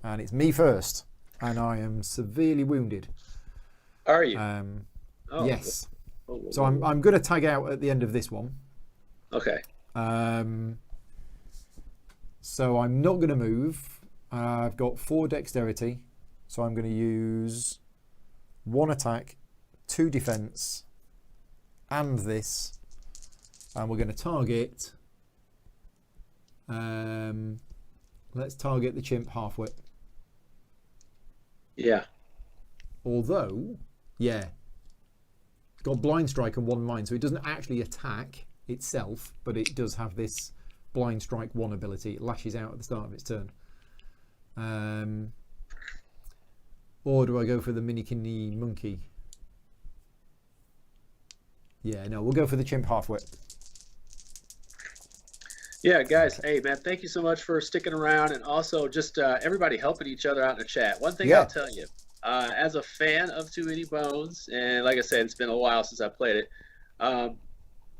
and it's me first, and I am severely wounded. Are you? Yes. So I'm going to tag out at the end of this one. Okay. So I'm not going to move. I've got 4 dexterity, so I'm going to use 1 attack, 2 defense, and this. And we're going to target. Let's target the chimp half-wit. Yeah. Although, yeah, it's got blind strike and 1 mind, so it doesn't actually attack itself, but it does have this blind strike 1 ability. It lashes out at the start of its turn. Or do I go for the mini monkey? Yeah, no, we'll go for the chimp half-wit. Yeah, guys. Hey, man, thank you so much for sticking around, and also just everybody helping each other out in the chat. One thing I'll tell you, as a fan of Too Many Bones, and like I said, it's been a while since I played it.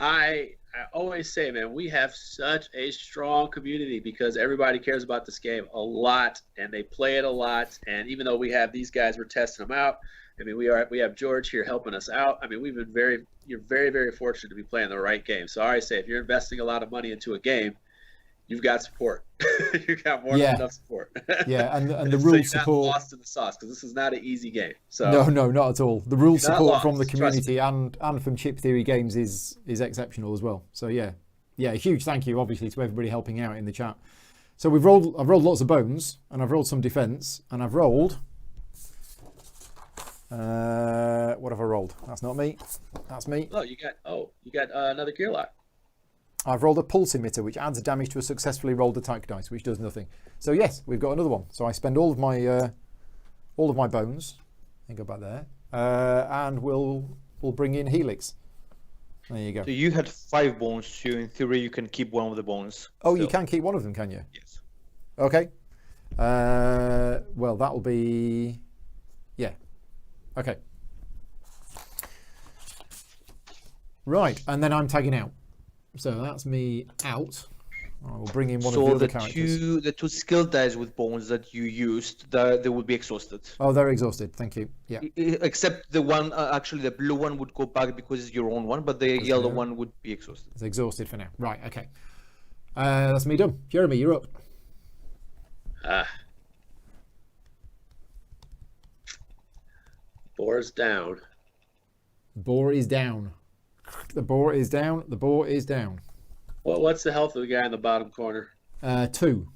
I always say, man, we have such a strong community because everybody cares about this game a lot, and they play it a lot. And even though we have these guys, we're testing them out. I mean, we have George here helping us out. I mean, you're very, very fortunate to be playing the right game. So I always say, if you're investing a lot of money into a game, you've got support. You've got more than enough support. Yeah, and the rule so support. Not lost in the sauce because this is not an easy game. So no, not at all. The rule support from the lost, community and from Chip Theory Games is exceptional as well. So yeah, a huge thank you, obviously, to everybody helping out in the chat. So I've rolled lots of bones, and I've rolled some defense, and I've rolled. What have I rolled? That's not me. That's me. Oh, you got another gear lock. I've rolled a pulse emitter, which adds damage to a successfully rolled attack dice, which does nothing. So yes, we've got another one. So I spend all of my bones. I go back there, and we'll bring in Helix. There you go. So you had 5 bones. So in theory, you can keep 1 of the bones. Oh, you can keep 1 of them, can you? Yes. Okay. Well, that'll be. Yeah. Okay. Right, and then I'm tagging out. So that's me out. I will bring in one of the other characters. So the 2 skill dice with bones that you used, they will be exhausted. Oh, they're exhausted. Thank you. Yeah. Except the one, actually the blue one would go back because it's your own one, but the yellow one would be exhausted. It's exhausted for now. Right, okay. That's me done. Jeremy, you're up. Boar's down. Boar is down. The boar is down. The boar is down. What's the health of the guy in the bottom corner? 2.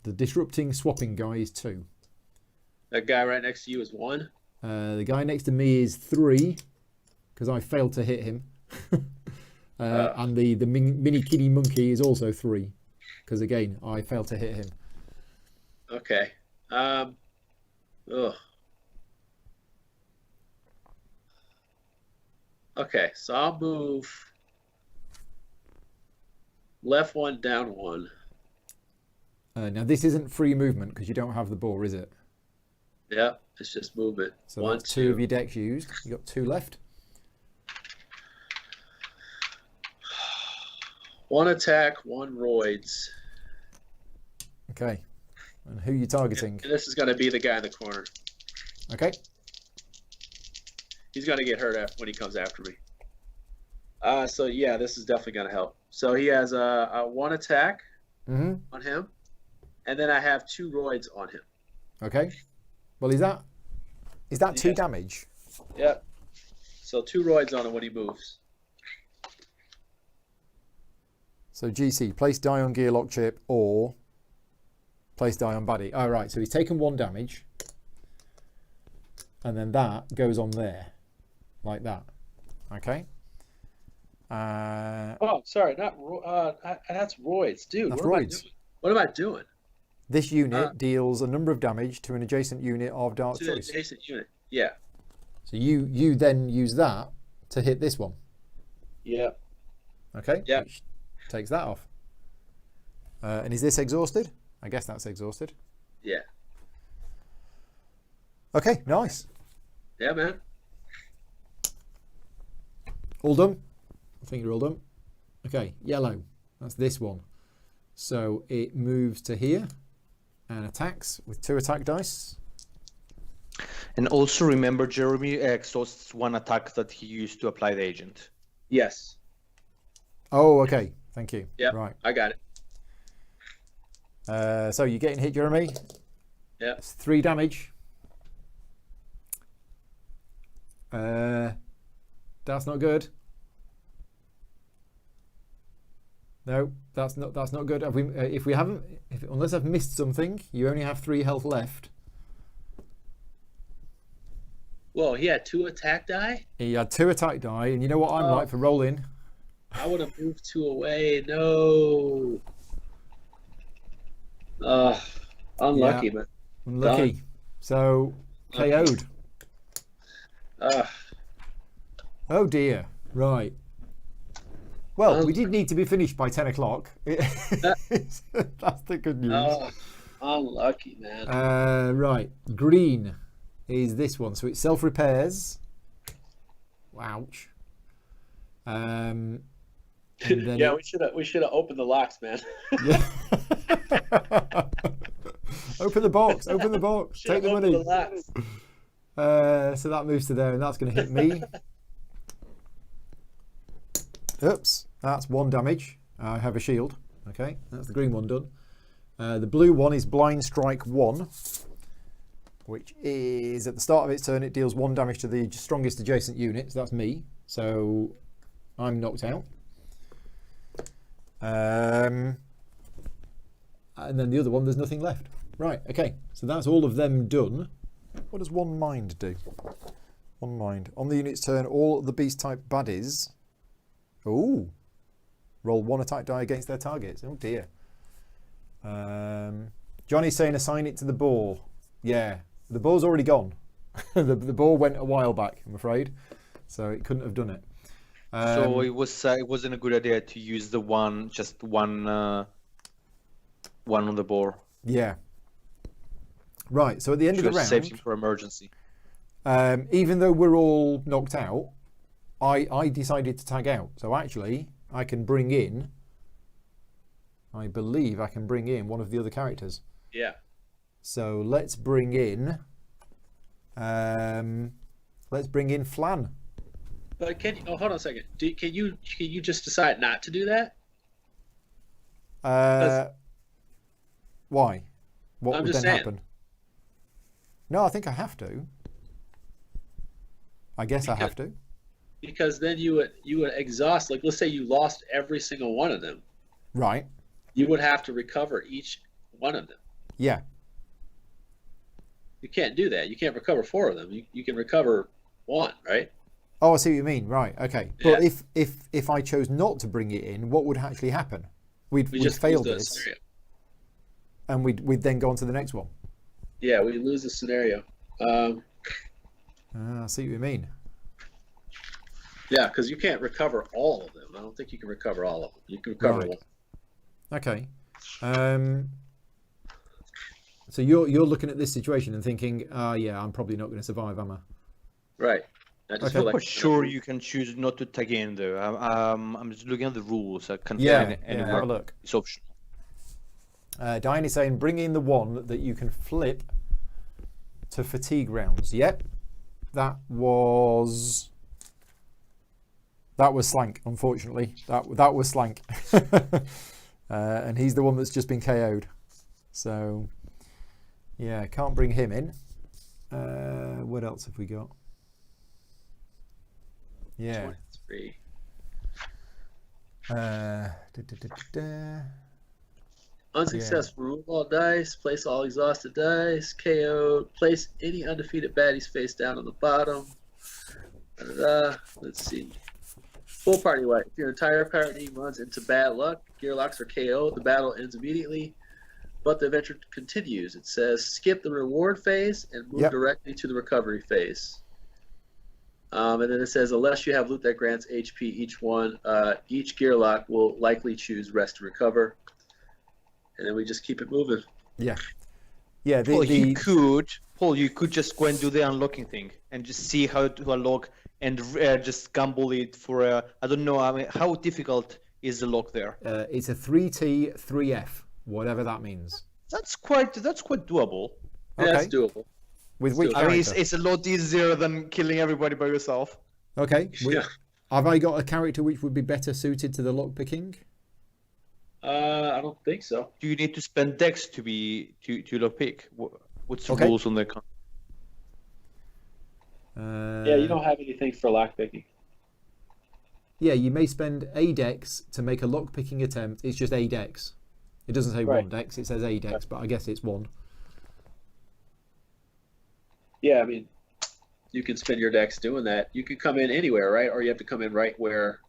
The disrupting swapping guy is 2. That guy right next to you is 1. The guy next to me is 3 because I failed to hit him. And the mini kitty monkey is also 3 because again I failed to hit him. Okay. Okay, so I'll move left 1, down 1. Now this isn't free movement because you don't have the boar, is it? Yeah, it's just movement. So that's 2 of your decks used. You got 2 left. 1 attack, 1 roids. Okay. And who are you targeting? And this is going to be the guy in the corner. Okay. He's going to get hurt when he comes after me. So yeah, this is definitely going to help. So he has a 1 attack on him. and then I have 2 roids on him. Okay. Well, is that 2 damage? Yep. So 2 roids on him when he moves. So GC, place die on gearlock chip or place die on baddie. Oh, right. So he's taken 1 damage. And then that goes on there. Like that. Okay. Oh, sorry. That's roids. Dude, That's what am I roids. doing? What am I doing? This unit deals a number of damage to an adjacent unit of Dart's To the choice. adjacent unit. Yeah. So you then use that to hit this one. Yeah. Okay. Yeah. Which takes that off. And is this exhausted? I guess that's exhausted. Yeah. Okay, nice. Yeah, man. All done? I think you're all done. Okay, yellow. That's this one. So it moves to here and attacks with 2 attack dice. And also remember, Jeremy exhausts 1 attack that he used to apply the agent. Yes. Oh, okay. Thank you. Yeah. Right. I got it. So you're getting hit, Jeremy. Yeah. It's 3 damage. That's not good. No, that's not good. Have we? Unless I've missed something, you only have 3 health left. Whoa, he had 2 attack die? He had 2 attack die, and you know what I'm like for rolling. I would have moved 2 away. No. Unlucky, man. Unlucky. Done. So KO'd. Oh dear. Right. Well, we did need to be finished by 10 o'clock. That's the good news. Unlucky, man. Right. Green is this one. So it self-repairs. Ouch. And then yeah, we should have opened the locks, man. Yeah. Open the box. Open the box. Take the money. So that moves to there, and that's going to hit me. Oops, that's 1 damage. I have a shield. Okay, that's the green one done. The blue one is blind strike 1, which is at the start of its turn it deals 1 damage to the strongest adjacent unit. So that's me. So I'm knocked out. And then the other one, there's nothing left. Right. Okay. So that's all of them done. What does 1 mind do? 1 mind on the unit's turn. All the beast type baddies. Ooh. Roll 1 attack die against their targets. Oh dear. Johnny's saying assign it to the boar. Yeah, the boar's already gone. the boar went a while back, I'm afraid, so it couldn't have done it. So it wasn't a good idea to use the one on the boar. Yeah. Right. So at the end of the round, saved him for emergency. Even though we're all knocked out, I decided to tag out. So actually, I can bring in. I believe I can bring in one of the other characters. Yeah. So let's bring in. Let's bring in Flan. But hold on a second. Can you just decide not to do that? Why? What I'm would just then saying. happen? No, I think I have to. I guess I have to. Because then you would exhaust. Like, let's say you lost every single one of them. Right. You would have to recover each one of them. Yeah. You can't do that. You can't recover 4 of them. You can recover 1, right? Oh, I see what you mean. Right. Okay. Yeah. But if I chose not to bring it in, what would actually happen? We'd just fail lose the this, scenario. and we'd then go on to the next one. Yeah, we lose the scenario. I see what you mean. Yeah, because you can't recover all of them. I don't think you can recover all of them. You can recover Right. 1. Okay. So you're looking at this situation and thinking, yeah, I'm probably not going to survive, am I? Right. I just Okay. feel I'm like not sure you can choose not to tag in though. I'm just looking at the rules. I can't Yeah. find Yeah. anywhere. Have a look. It's optional. Diane is saying, bring in the one that you can flip to fatigue rounds. Yep. That was Slank, unfortunately. That was Slank. And he's the one that's just been KO'd. So, yeah, can't bring him in. What else have we got? Yeah. 23. Unsuccessful. Remove all dice. Place all exhausted dice. KO. Place any undefeated baddies face down on the bottom. Let's see. Full party wipe. If your entire party runs into bad luck, gearlocks, or KO, the battle ends immediately, but the adventure continues. It says skip the reward phase and move directly to the recovery phase. And then it says unless you have loot that grants HP each one, each gearlock will likely choose rest to recover. And then we just keep it moving. Yeah. Yeah. Paul, you could just go and do the unlocking thing and just see how to unlock and just gamble it for I don't know. I mean, how difficult is the lock there? It's a 3T 3F, whatever that means. That's quite doable. Yeah, Okay. that's doable. With which I mean, character? it's a lot easier than killing everybody by yourself. Okay. Yeah. Have I got a character which would be better suited to the lock picking? I don't think so. Do you need to spend dex to lock pick? What's the Okay. rules on that? Yeah, you don't have anything for lockpicking. Yeah, you may spend a dex to make a lock picking attempt. It's just a dex. It doesn't say Right. one dex. It says a dex, but I guess it's one. Yeah, I mean, you can spend your dex doing that. You can come in anywhere, right? Or you have to come in right where.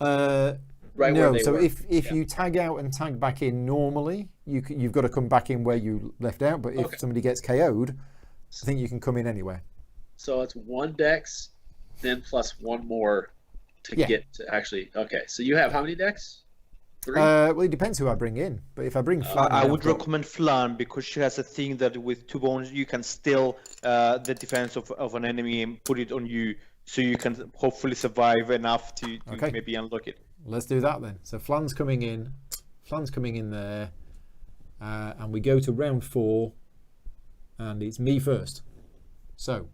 Right where No, they so were. if you tag out and tag back in normally, you've got to come back in where you left out. But if somebody gets KO'd, I think you can come in anywhere. So it's one dex, then plus one more to get to actually. Okay, so you have how many dex? 3? Well, it depends who I bring in. But if I bring Flan, I in, would I've got- recommend Flan because she has a thing that with 2 bones you can steal the defense of an enemy and put it on you, so you can hopefully survive enough to maybe unlock it. Let's do that then. So Flan's coming in. Flan's coming in there. And we go to round 4. And it's me first. So.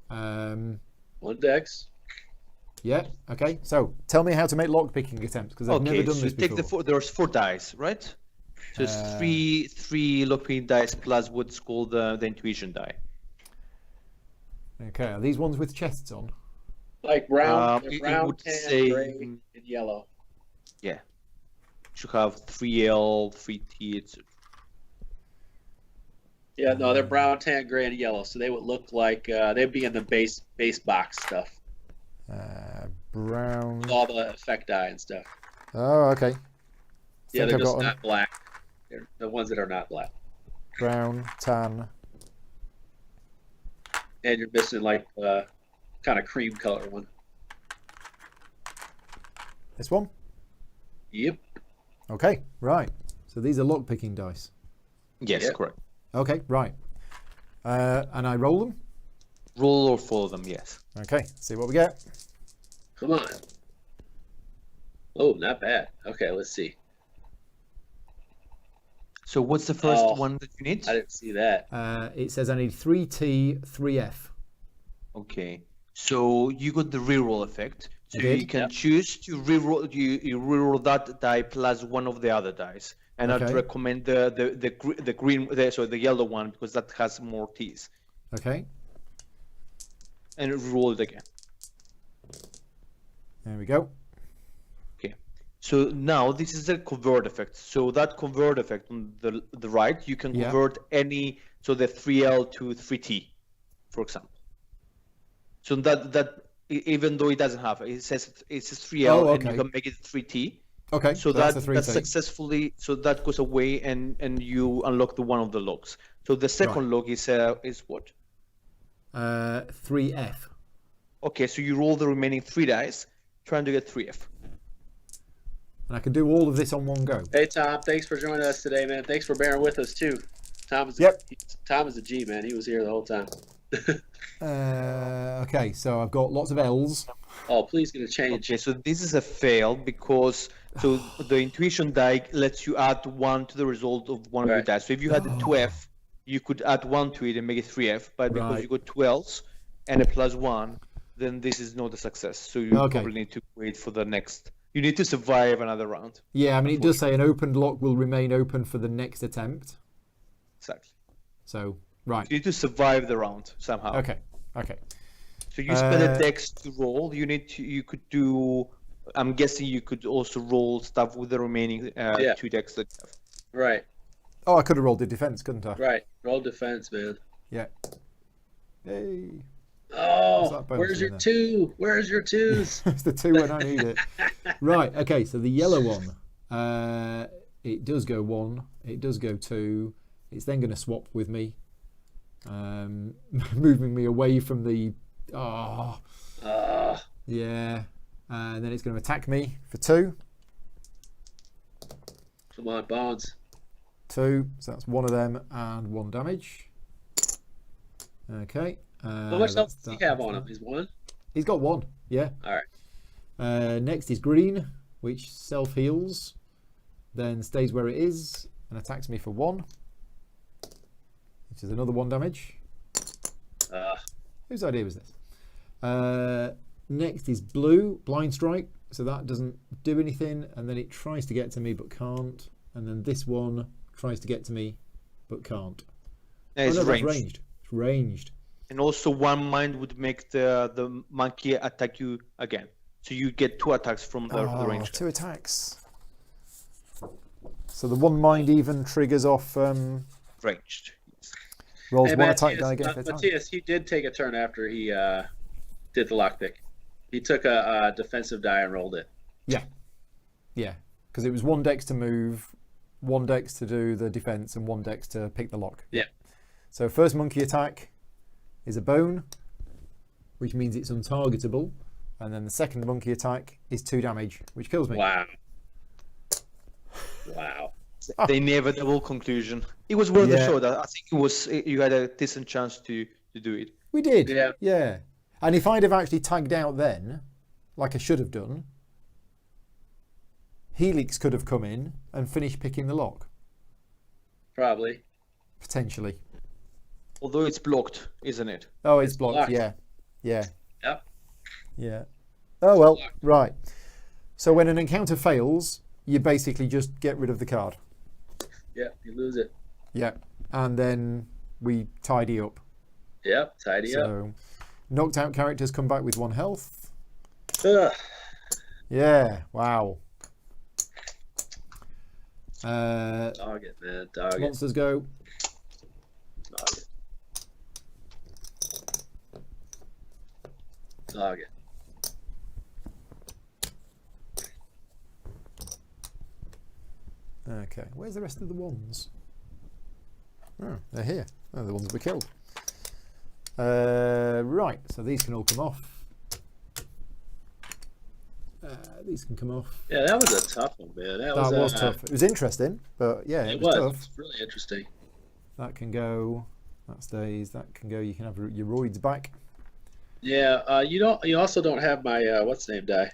One dex. Yeah, okay. So tell me how to make lock picking attempts because I've never done so this take before. there's 4 dice, right? So it's three lock picking dice plus what's called the intuition die. Okay, are these ones with chests on? Like brown, it brown, would tan, say- gray, and yellow. Yeah. Should have 3L, 3T, etc. Yeah, no, they're brown, tan, gray, and yellow. So they would look like they'd be in the base box stuff. Brown. With all the effect die and stuff. Oh, okay. Yeah, Think they're I've just got 'em. not black. They're the ones that are not black. Brown, tan. And you're missing like kind of cream color one. This one? Yep. Okay, right. So these are lock picking dice. Yes, Yep. correct. Okay, right. And I roll them. Roll or follow them, yes. Okay, see what we get. Come on. Oh, not bad. Okay, let's see. So what's the first Oh, one that you need? I didn't see that. It says I need 3T, 3F. Okay. So you got the reroll effect. So I did. you can choose to reroll you reroll that die plus one of the other dice. And I'd Okay. recommend the green the yellow one because that has more T's. Okay, And roll it again. there we go. Okay. So now this is the convert effect. So that convert effect on the right, you can Yeah. convert any the 3L to 3T, for example. So that even though it doesn't have it says it's 3L Oh, and you okay. can make it 3T. Okay, So that's a that 3T. successfully that goes away and you unlock the one of the locks. So the second lock is what? 3F. Okay, so you roll the remaining 3 dice, trying to get 3F. And I can do all of this on one go. Hey Tom, thanks for joining us today, man. Thanks for bearing with us too. Tom is Tom is a G, man. He was here the whole time. Okay, so I've got lots of L's. Oh, please get a change. Okay, so this is a fail because the intuition die lets you add 1 to the result of one of your Right. dice. So if you had a 2F, you could add 1 to it and make it 3F. But because Right. you got 12s and a +1, then this is not a success. So you Okay. probably need to wait for the next You need to survive another round. Yeah, I mean, it does say an opened lock will remain open for the next attempt. Exactly. So, right. You need to survive the round somehow. Okay. So you spend a dex to roll. You could do. I'm guessing you could also roll stuff with the remaining 2 decks that you have. Right. Oh, I could have rolled the defense, couldn't I? Right. Roll defense, man. Yeah. Hey. Oh, where's your 2? Where's your 2s? It's the 2 when I need it. Right. Okay. So the yellow one, it does go 1. It does go 2. It's then going to swap with me, moving me away from the. Yeah. And then it's going to attack me for 2. Come on, Bones. 2. So that's 1 of them and 1 damage. Okay. How much health does he have on him? He's 1? He's got 1. Yeah. All right. Next is green, which self-heals, then stays where it is and attacks me for 1, which is another 1 damage. Whose idea was this? Next is blue, blind strike, so that doesn't do anything, and then it tries to get to me but can't, and then this one tries to get to me but can't. Yeah, it's ranged. Ranged. It's ranged. And also 1 mind would make the monkey attack you again. So you get 2 attacks from the range. 2 attacks. So the 1 mind even triggers off Ranged. rolls Hey, 1 attack die against the attack. Matthias, he did take a turn after he did the lockpick. He took a defensive die and rolled it. Yeah, because it was 1 dex to move, 1 dex to do the defense, and 1 dex to pick the lock. Yeah. So first monkey attack is a bone, which means it's untargetable, and then the second monkey attack is 2 damage, which kills me. Wow. The inevitable conclusion. It was worth the shot. I think you had a decent chance to do it. We did. Yeah. And if I'd have actually tagged out then, like I should have done, Helix could have come in and finished picking the lock. Probably. Potentially. Although it's blocked, isn't it? Oh, it's blocked. Yeah. Yep. Yeah. Oh, well, right. So when an encounter fails, you basically just get rid of the card. Yeah, you lose it. Yeah. And then we tidy up. Yep, tidy up. So knocked out characters come back with 1 health. Ugh. Yeah. Wow. Dog it, man. Dog it. Monsters go. Dog it. Dog it. Okay. Where's the rest of the ones? Oh, they're here. Oh, the ones we killed. Right. So these can all come off. These can come off. Yeah, that was a tough one, man. That was tough. It was interesting, but yeah, it was tough. It was really interesting. That can go. That stays. That can go. You can have your roids back. Yeah. You also don't have my what's the name die.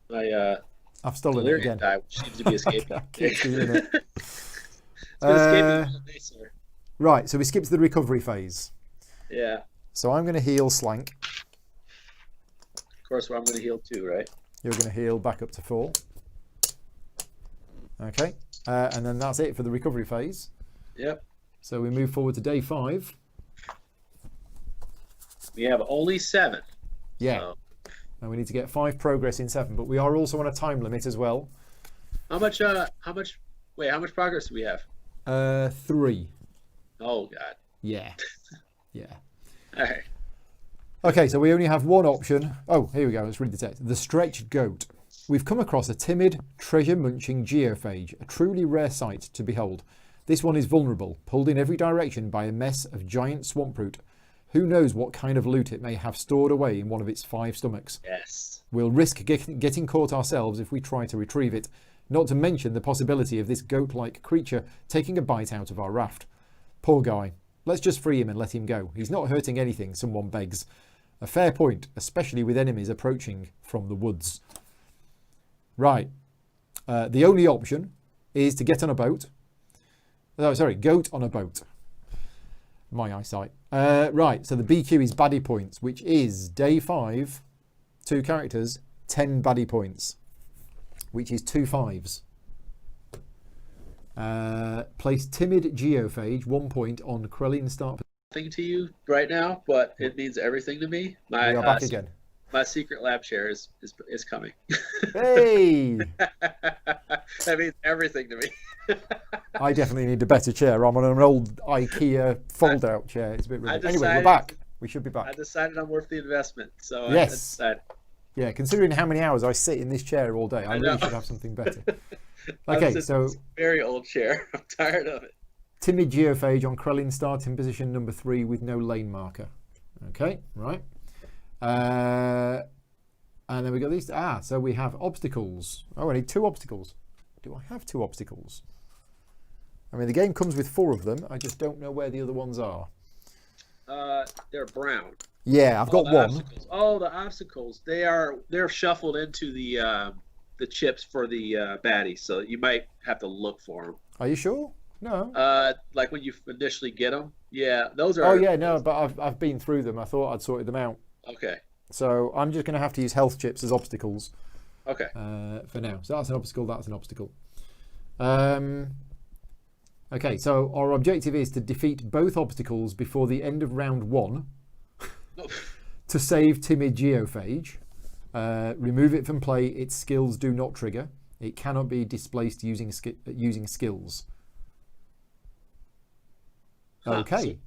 My I've stolen it delirium again. die, which seems to be escaping. Keep stealing it. It's been escaping all day, sir. Right. So we skip to the recovery phase. Yeah. So I'm going to heal Slank. Of course, I'm going to heal too, right? You're going to heal back up to 4. Okay. And then that's it for the recovery phase. Yep. So we move forward to day 5. We have only 7. Yeah. So. And we need to get 5 progress in 7, but we are also on a time limit as well. How much progress do we have? 3. Oh, God. Yeah. Yeah. All right. Okay, so we only have 1 option. Oh, here we go. Let's read the text. The stretched goat. We've come across a timid, treasure-munching geophage, a truly rare sight to behold. This one is vulnerable, pulled in every direction by a mess of giant swamp root. Who knows what kind of loot it may have stored away in one of its 5 stomachs. Yes. We'll risk getting caught ourselves if we try to retrieve it, not to mention the possibility of this goat-like creature taking a bite out of our raft. Poor guy. Let's just free him and let him go. He's not hurting anything, someone begs. A fair point, especially with enemies approaching from the woods. Right. The only option is to get on a boat. Oh, sorry, goat on a boat. My eyesight. Right, so the BQ is baddie points, which is day 5, 2 characters, 10 baddie points. which is 2 5s. Place timid geophage 1 point on Krellin start. Thing to you right now, but it means everything to me. We are back again. My secret lab chair is coming. Hey! That means everything to me. I definitely need a better chair. I'm on an old IKEA fold-out chair. It's a bit rubbish. Anyway, we're back. We should be back. I decided I'm worth the investment. So yes. Yeah, considering how many hours I sit in this chair all day, I really should have something better. Okay, so very old chair. I'm tired of it. Timid geophage on Krellin starting position number 3 with no lane marker. Okay, right. And then we got these. So we have obstacles. Oh, I need 2 obstacles. Do I have 2 obstacles? I mean, the game comes with 4 of them. I just don't know where the other ones are. They're brown. Yeah, I've got 1. Obstacles. Oh, the obstacles. They're shuffled into the chips for the baddies, so you might have to look for them. Are you sure? No. Like when you initially get them. Yeah, those are. Oh yeah, no, but I've been through them. I thought I'd sorted them out. Okay. So I'm just going to have to use health chips as obstacles. Okay. For now. So that's an obstacle. That's an obstacle. Okay, so our objective is to defeat both obstacles before the end of round 1 to save timid geophage. Remove it from play. Its skills do not trigger. It cannot be displaced using skills. Okay.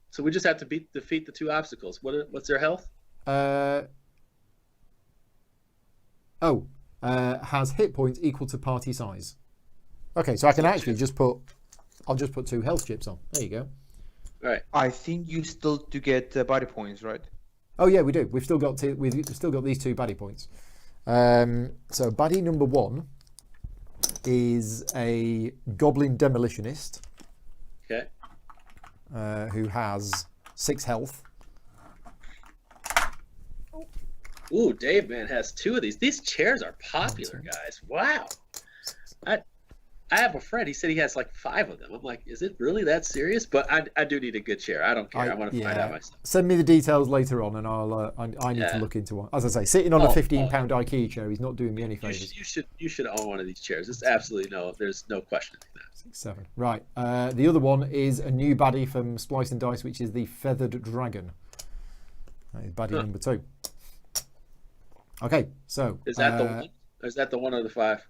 So we just have to defeat the 2 obstacles. What's their health? Has hit points equal to party size. Okay, so I can actually I'll just put 2 health chips on. There you go. Right. I think you still do get body points, right? Oh yeah, we do. We've still got these 2 baddie points. So baddie number 1 is a goblin demolitionist. Okay. Who has 6 health. Ooh, Dave, man, has 2 of these. These chairs are popular, guys. Wow. I have a friend. He said he has like 5 of them. I'm like, is it really that serious? But I do need a good chair. I don't care. I want to find out myself. Send me the details later on, and I need to look into one. As I say, sitting on a £15 IKEA chair, he's not doing me any favors. You should own one of these chairs. It's absolutely there's no question that. 6, 7. Right. The other one is a new baddie from Splice and Dice, which is the Feathered Dragon. That is baddie number 2. Okay, so is that the one? Or is that the 1 or the 5?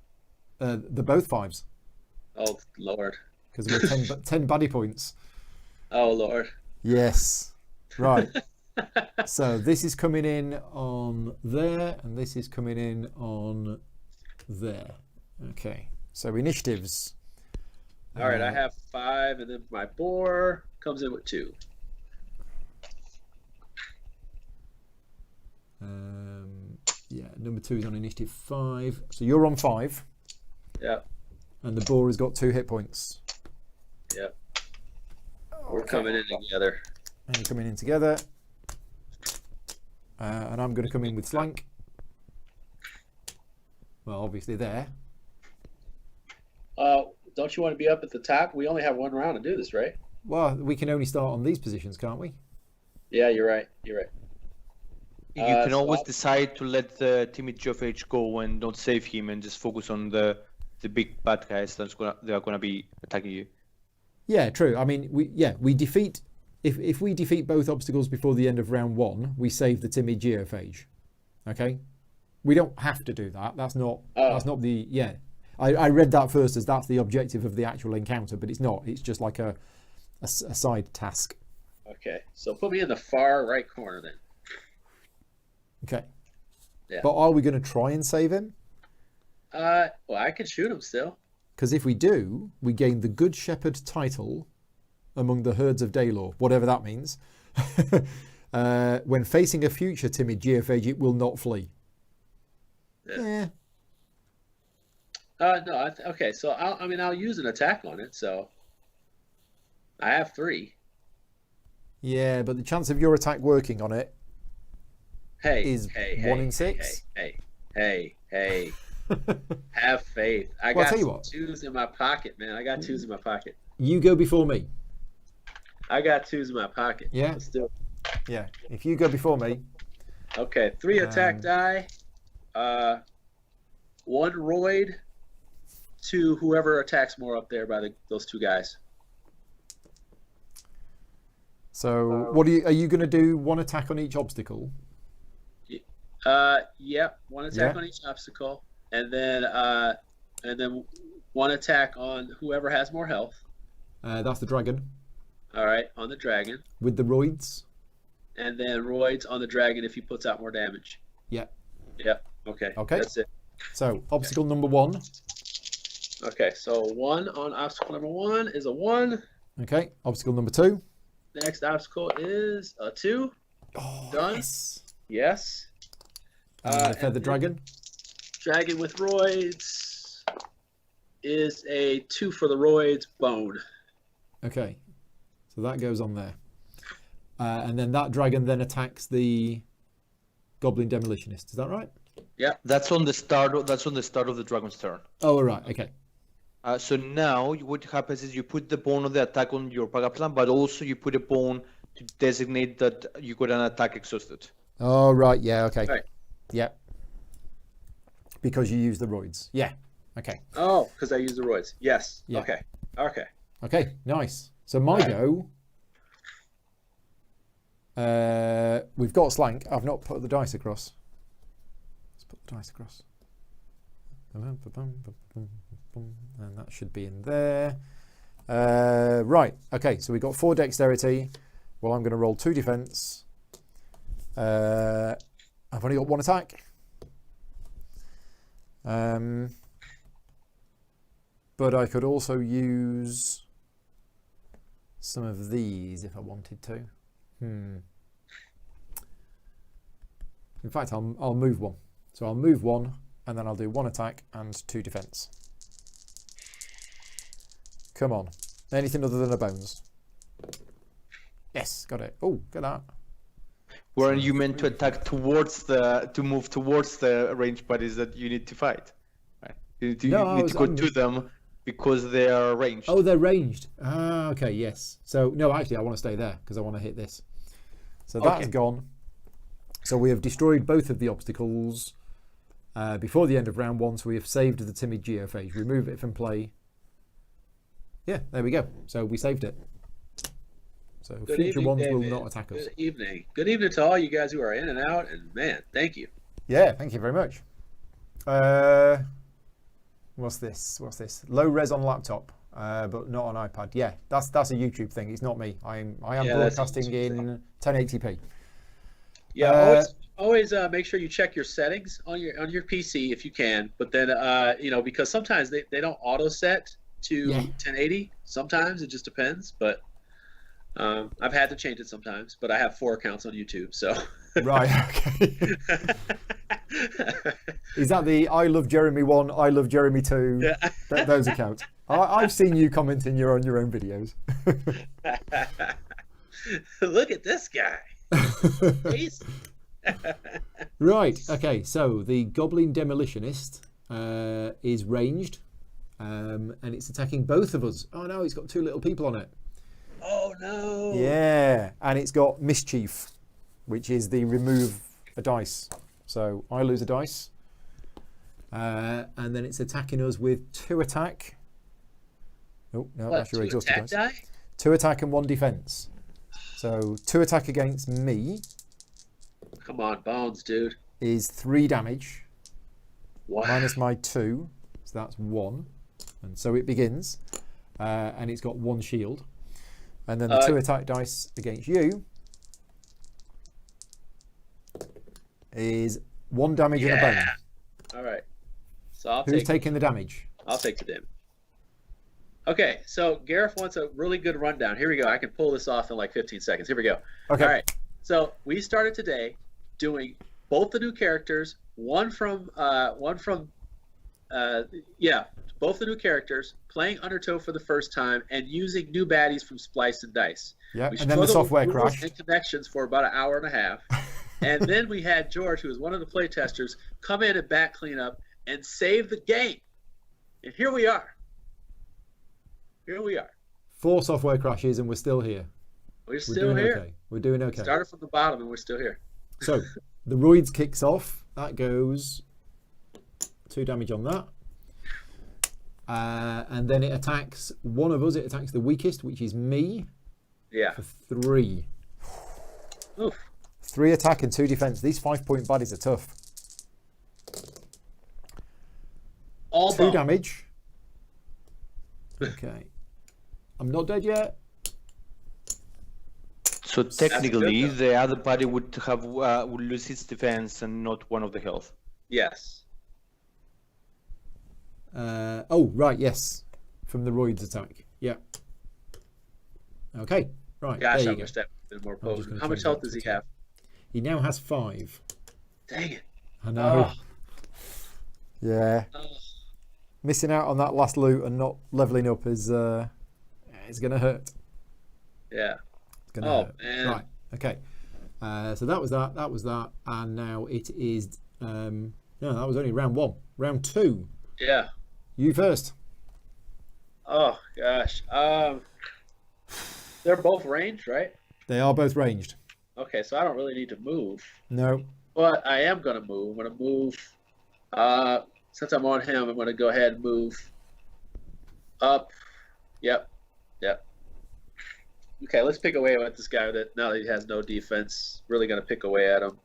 They're both 5s. Oh Lord! Because we're 10 baddie points. Oh Lord! Yes. Right. So this is coming in on there, and this is coming in on there. Okay. So initiatives. All right, I have 5, and then my boar comes in with 2. Yeah, number 2 is on initiative 5. So you're on 5. Yep. And the boar has got 2 hit points. Yep. We're coming in together. And you're coming in together. And I'm going to come in with Slank. Well, obviously there. Don't you want to be up at the top? We only have 1 round to do this, right? Well, we can only start on these positions, can't we? Yeah, you're right. You're right. You can always decide to let the timid geophage go and don't save him and just focus on the big bad guys that are gonna be attacking you. Yeah, true. I mean, we defeat if we defeat both obstacles before the end of round 1, we save the timid geophage. Okay, we don't have to do that. That's not the I read that first as that's the objective of the actual encounter, but it's not. It's just like a side task. Okay, so put me in the far right corner then. Okay. Yeah. But are we going to try and save him? Well, I can shoot him still. Because if we do, we gain the Good Shepherd title among the herds of Daylor, whatever that means. When facing a future timid geophage, it will not flee. Yeah. No. Okay. So I'll use an attack on it. So I have 3. Yeah, but the chance of your attack working on it is 1 in 6. Hey. Have faith. I got 2s in my pocket, man. I got 2s in my pocket. You go before me. I got 2s in my pocket. Yeah. Let's do it. Yeah. If you go before me. Okay. 3 attack die. 1 roid to whoever attacks more up there by those 2 guys. So what are you going to do? 1 attack on each obstacle? Yep. 1 attack on each obstacle, and then 1 attack on whoever has more health. That's the dragon. All right, on the dragon. With the roids. And then roids on the dragon if he puts out more damage. Yeah. Yep. Okay. Okay. That's it. So obstacle number 1. Okay, so 1 on obstacle number 1 is a 1. Okay. Obstacle number 2. Next obstacle is a 2. Oh, Done. Yes. The feather dragon. Dragon with roids is a 2 for the roids bone. Okay. So that goes on there. And then that dragon then attacks the goblin demolitionist. Is that right? Yeah. That's on the start of the dragon's turn. Oh, all right. Okay. So now what happens is you put the bone of the attack on your Pagaplan, but also you put a bone to designate that you got an attack exhausted. Oh, right. Yeah. Okay. Right. Yeah. Because you use the roids. Yeah. Okay. Oh, because I use the roids. Yes. Yeah. Okay. Okay. Okay. Nice. So my go. We've got slank. I've not put the dice across. Let's put the dice across. And that should be in there. Right. Okay. So we've got 4 dexterity. Well, I'm going to roll 2 defense. I've only got 1 attack. But I could also use some of these if I wanted to. In fact, I'll move 1. So I'll move 1, and then I'll do 1 attack and 2 defense. Come on. Anything other than a bones. Yes, got it. Oh, get that. Weren't you meant to attack to move towards the ranged bodies that you need to fight? Right. You need to go to them because they are ranged. Oh, they're ranged. Ah, okay, yes. So, no, actually, I want to stay there because I want to hit this. So that's gone. So we have destroyed both of the obstacles before the end of round 1. So we have saved the timid geophage. Remove it from play. Yeah, there we go. So we saved it. So Good future evening, ones David. will not attack us. Good evening. Good evening to all you guys who are in and out. And man, thank you. Yeah, thank you very much. What's this? Low res on laptop, but not on iPad. Yeah, that's a YouTube thing. It's not me. I am broadcasting in 1080p. Yeah, always make sure you check your settings on your PC if you can. But then because sometimes they don't auto set to 1080. Sometimes it just depends. But I've had to change it sometimes. But I have 4 accounts on YouTube, so. Right. Okay. Is that the I love Jeremy 1, I love Jeremy 2? Yeah. Those accounts. I've seen you commenting on your own videos. Look at this guy. Right. Okay. So the Goblin Demolitionist is ranged, and it's attacking both of us. Oh no, he's got 2 little people on it. Oh no. Yeah, and it's got Mischief, which is the remove a dice. So I lose a dice, and then it's attacking us with 2 attack. Oh no, that's your exhausted dice. Die? 2 attack and 1 defense. So 2 attack against me. Come on, bones, dude. Is 3 damage. Wow. Minus my 2, so that's 1. And so it begins, and it's got 1 shield. And then the 2 attack dice against you is 1 damage and a bone. All right. So Who's taking the damage? I'll take the damage. Okay, so Gareth wants a really good rundown. Here we go. I can pull this off in like 15 seconds. Here we go. Okay. All right. So we started today doing both the new characters, both the new characters, playing Undertow for the first time, and using new baddies from Splice and Dice. Yeah, and then the software crashed. And connections for about an hour and a half. And then we had George, who was one of the playtesters, come in and back clean up and save the game. And here we are. 4 software crashes and we're still here. We're still here. Okay. We're doing okay. Started from the bottom and we're still here. So the Roids kicks off. That goes 2 damage on that. And then it attacks one of us. It attacks the weakest, which is me. Yeah. For 3. Oof. 3 attack and 2 defense. These 5-point baddies are tough. All 2 bone. damage. Okay. I'm not dead yet. So technically, good, the other party would have would lose its defense and not one of the health. Yes. Oh, right, yes. From the roids attack. Yeah. Okay, right. Gosh, there I you wish go. that would have been more I'm just potent. gonna How much change health that does to he 10. have? He now has 5. Dang it. I know. Oh. Yeah. Oh. Missing out on that last loot and not leveling up is it's going to hurt. Yeah. It's going to hurt. Man. Right, okay. So that was that, and now it is, no, that was only round 1. Round 2. Yeah. You first. Oh, gosh. They're both ranged, right? They are both ranged. Okay, so I don't really need to move. No. But I am going to move. I'm going to move. Since I'm on him, I'm going to go ahead and move up. Yep. Okay, let's pick away at this guy that now that he has no defense. Really going to pick away at him.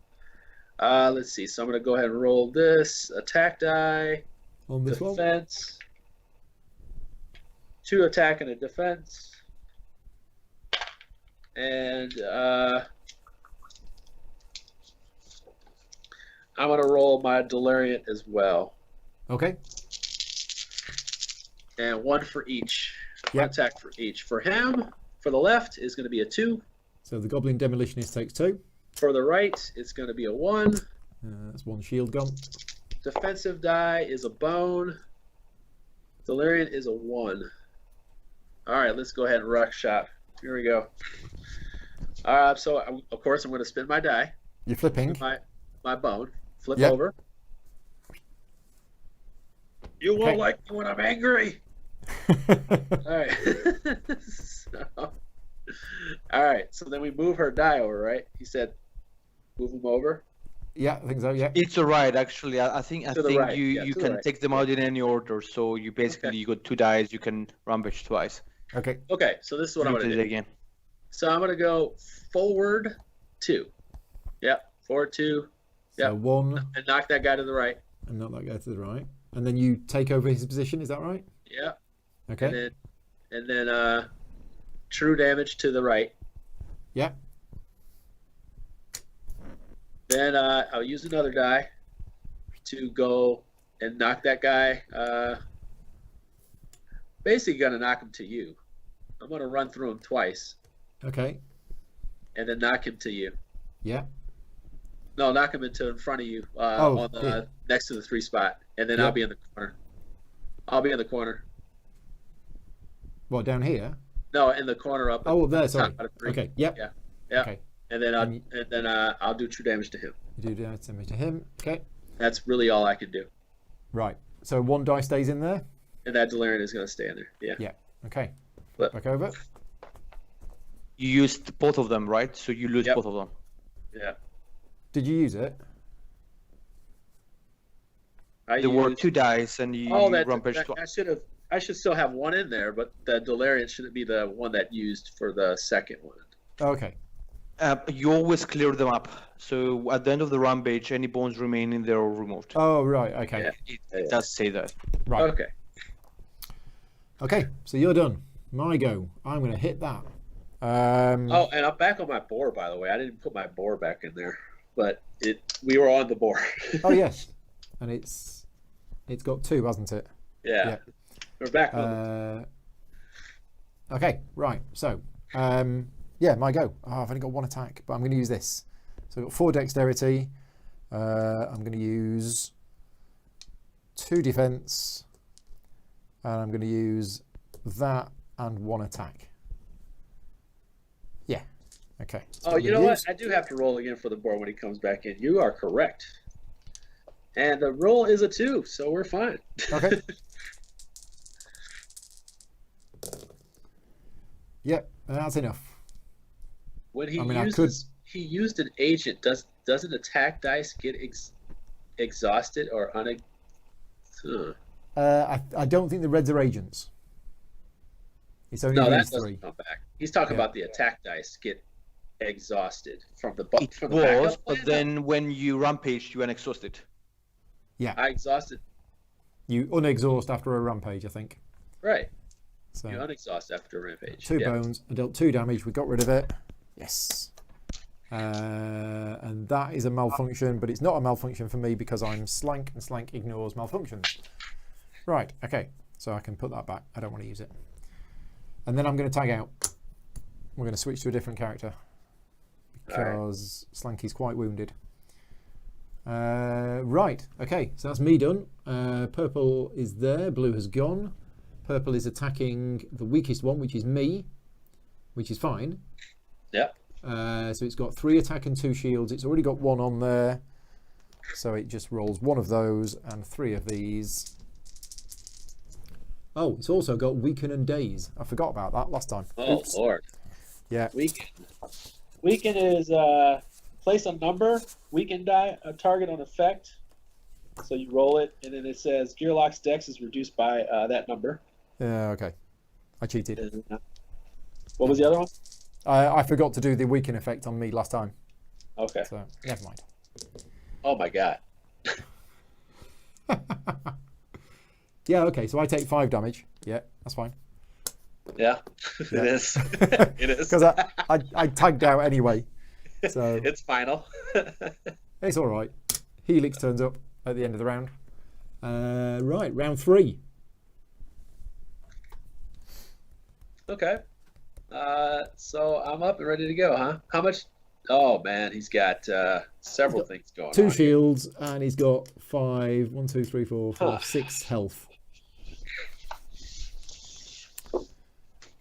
Let's see. So I'm going to go ahead and roll this attack die. On this one. Defense. 2 attack and a defense. And I'm going to roll my Deliriant as well. Okay. And 1 for each. Yep. 1 attack for each. For him, for the left, is going to be a 2. So the Goblin Demolitionist takes 2. For the right, it's going to be a 1. That's 1 shield gone. Defensive die is a bone. Deliriant is a 1. All right, let's go ahead and rush shot. Here we go. So, of course, I'm going to spin my die. You're flipping. My bone. Flip Yep. over. You won't like me when I'm angry. All right. All right. So then we move her die over, right? He said, move him over. Yeah, I think so. Yeah. It's alright, actually. I think right. you to can right. take them out in any order. So you basically you got 2 dice. You can rampage twice. Okay. Okay. So this is what I'm going to do. Again. So I'm going to go forward 2. Yep. Forward 2. Yep. So 1. And knock that guy to the right. And not that guy to the right. And then you take over his position. Is that right? Yeah. Okay. And then true damage to the right. Yeah. Then I'll use another die to go and knock that guy. Basically, going to knock him to you. I'm going to run through him twice. Okay. And then knock him to you. Yeah. No, knock him into in front of you Oh, on the yeah. next to the 3 spot. And then Yeah. I'll be in the corner. I'll be in the corner. What, down here? No, in the corner up. Oh, there. Sorry. top of the 3. Okay. Yep. Yeah. Okay. And then I'll do true damage to him. You do damage to him. Okay. That's really all I can do. Right. So 1 die stays in there. And that Delirian is going to stay in there. Yeah. Yeah. Okay. But- Back over. You used both of them, right? So you lose Yep. both of them. Yeah. Did you use it? There were 2 dice, and you rampage twice. I should still have 1 in there, but the Delirian shouldn't be the one that used for the second one. Okay. You always clear them up. So at the end of the rampage, any bones remaining there are removed. Oh, right. Okay. Yeah. It does say that. Right. Okay. Okay. So you're done. My go. I'm going to hit that. Oh, and I'm back on my boar, by the way. I didn't put my boar back in there, but we were on the boar. Oh, yes. And it's got 2, hasn't it? Yeah. We're back on Okay. Right. So, yeah, my go. Oh, I've only got 1 attack, but I'm going to use this. So I've got 4 dexterity. I'm going to use 2 defense, and I'm going to use that and 1 attack. Yeah. Okay. Oh, you know what? I do have to roll again for the boar when he comes back in. You are correct. And the roll is a 2, so we're fine. Okay. Yep, that's enough. When he I he used an agent. Doesn't attack dice get exhausted or I don't think the reds are agents. It's only No, that these doesn't three. come back. He's talking about the attack dice get exhausted from the It from was, backup but plan? then when you rampage, you unexhaust it. Yeah. I exhausted. You unexhaust after a rampage, I think. Right. So You unexhaust after a rampage. 2 bones. I dealt 2 damage. We got rid of it. Yes. And that is a malfunction, but it's not a malfunction for me because I'm slank, and slank ignores malfunctions. Right. Okay. So I can put that back. I don't want to use it. And then I'm going to tag out. We're going to switch to a different character because Slanky's quite wounded. Right. Okay. So that's me done. Purple is there. Blue has gone. Purple is attacking the weakest one, which is me, which is fine. Yep. So it's got 3 attack and 2 shields. It's already got 1 on there. So it just rolls 1 of those and 3 of these. Oh, it's also got weaken and daze. I forgot about that last time. Oh, Oops. Lord. Yeah. Weaken. Weaken is place a number, weaken die, a target on effect. So you roll it, and then it says Gearlock's dex is reduced by that number. Yeah, okay. I cheated. And, what was the other one? I forgot to do the weaken effect on me last time. Okay. So, never mind. Oh, my God. Yeah, okay, so I take 5 damage. Yeah, that's fine. Yeah, Yeah. it is. It is. Because I tagged out anyway. So It's final. it's all right. Helix turns up at the end of the round. Right, round 3. Okay. So I'm up and ready to go, huh? How much? Oh, man, he's got several things going 2 on. shields, and he's got 5, 1, 2, 3, 4, 5, 6 health.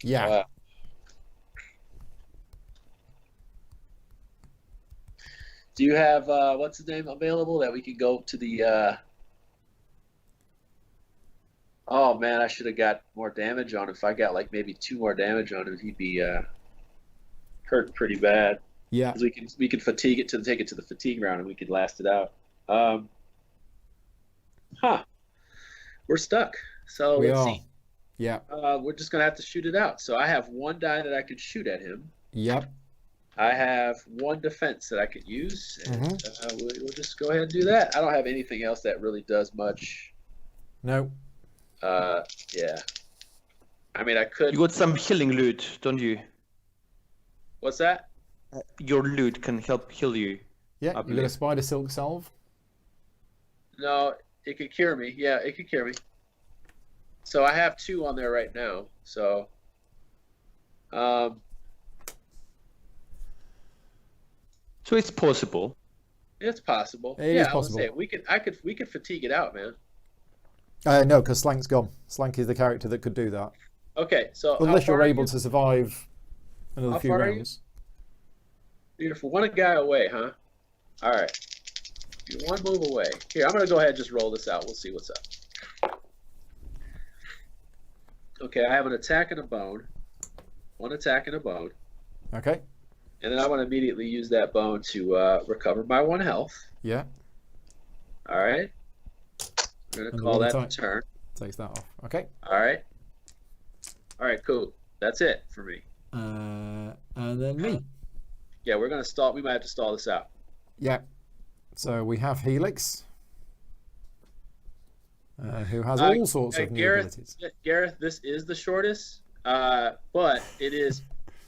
Yeah. Do you have what's his name available that we can go to the? Oh man, I should have got more damage on him. If I got like maybe 2 more damage on him, he'd be hurt pretty bad. Yeah. Because we can fatigue it take it to the fatigue round and we could last it out. We're stuck. So We let's are. see. Yeah. We're just gonna have to shoot it out. So I have 1 die that I could shoot at him. Yep. I have 1 defense that I could use, and we'll just go ahead and do that. I don't have anything else that really does much. No. Yeah. I mean, I could. You got some healing loot, don't you? What's that? Your loot can help heal you. Yeah, I you got a believe. spider silk salve. No, it could cure me. Yeah, it could cure me. So I have 2 on there right now. So, So it's possible. it's possible. It yeah, is I would possible. say we could fatigue it out, man. No, because Slank's gone. Slank is the character that could do that. Okay, so Unless how far you're are able you? to survive another How few far are you? rounds. Beautiful. 1 guy away, huh? All right. You're 1 move away. Here, I'm gonna go ahead and just roll this out. We'll see what's up. Okay, I have an attack and a bone. 1 attack and a bone. Okay. And then I want to immediately use that bone to recover my 1 health. Yeah. All right. I'm going And to the call one that attack. turn. Takes that off. Okay. All right. All right, cool. That's it for me. And then me. Yeah, we're going to stall. We might have to stall this out. Yeah. So we have Helix, who has all sorts of new abilities. Gareth, this is the shortest, but it is.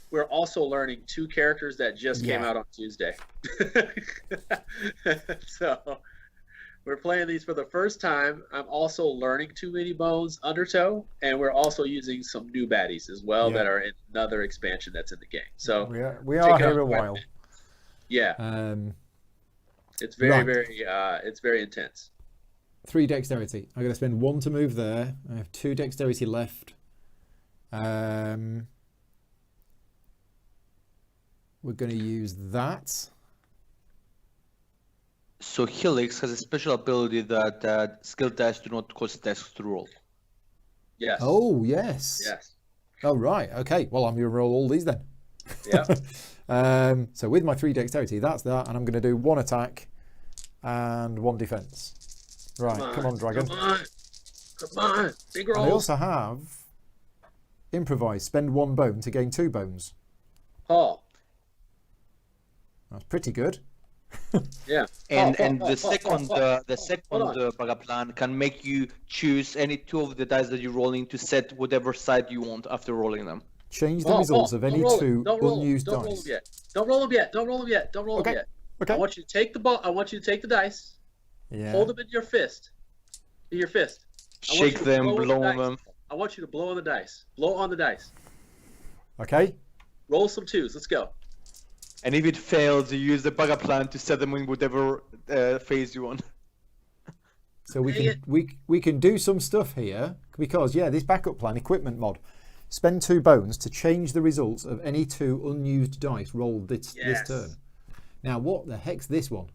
We're also learning 2 characters that just came out on Tuesday. So we're playing these for the first time. I'm also learning Too Many Bones Undertow, and we're also using some new baddies as well that are in another expansion that's in the game. So we are here a while. Yeah. It's very it's very intense. 3 dexterity. I'm going to spend 1 to move there. I have 2 dexterity left. We're going to use that. So Helix has a special ability that skill dice do not cost dice to roll. Yes. Oh, yes. Yes. Oh, right. Okay. Well, I'm going to roll all these then. Yeah. So with my 3 dexterity, that's that. And I'm going to do 1 attack and 1 defense. Right. Come on, dragon. Come on. Come on, big rolls. I also have improvise. Spend 1 bone to gain 2 bones. Oh. That's pretty good. Yeah. And the second backup plan can make you choose any 2 of the dice that you're rolling to set whatever side you want after rolling them. Change the results of any 2 unused Don't dice. roll them yet. Don't roll them yet. Don't roll them yet. Don't roll them yet. Okay. I want you to take the ball. I want you to take the dice. Yeah. Hold them in your fist. In your fist. Shake them, blow on them. I want you to blow on the dice. Blow on the dice. Okay. Roll some 2s. Let's go. And if it fails, you use the backup plan to set them in whatever phase you want. So we can do some stuff here because this backup plan equipment mod. Spend 2 bones to change the results of any 2 unused dice rolled this turn. Now what the heck's this one?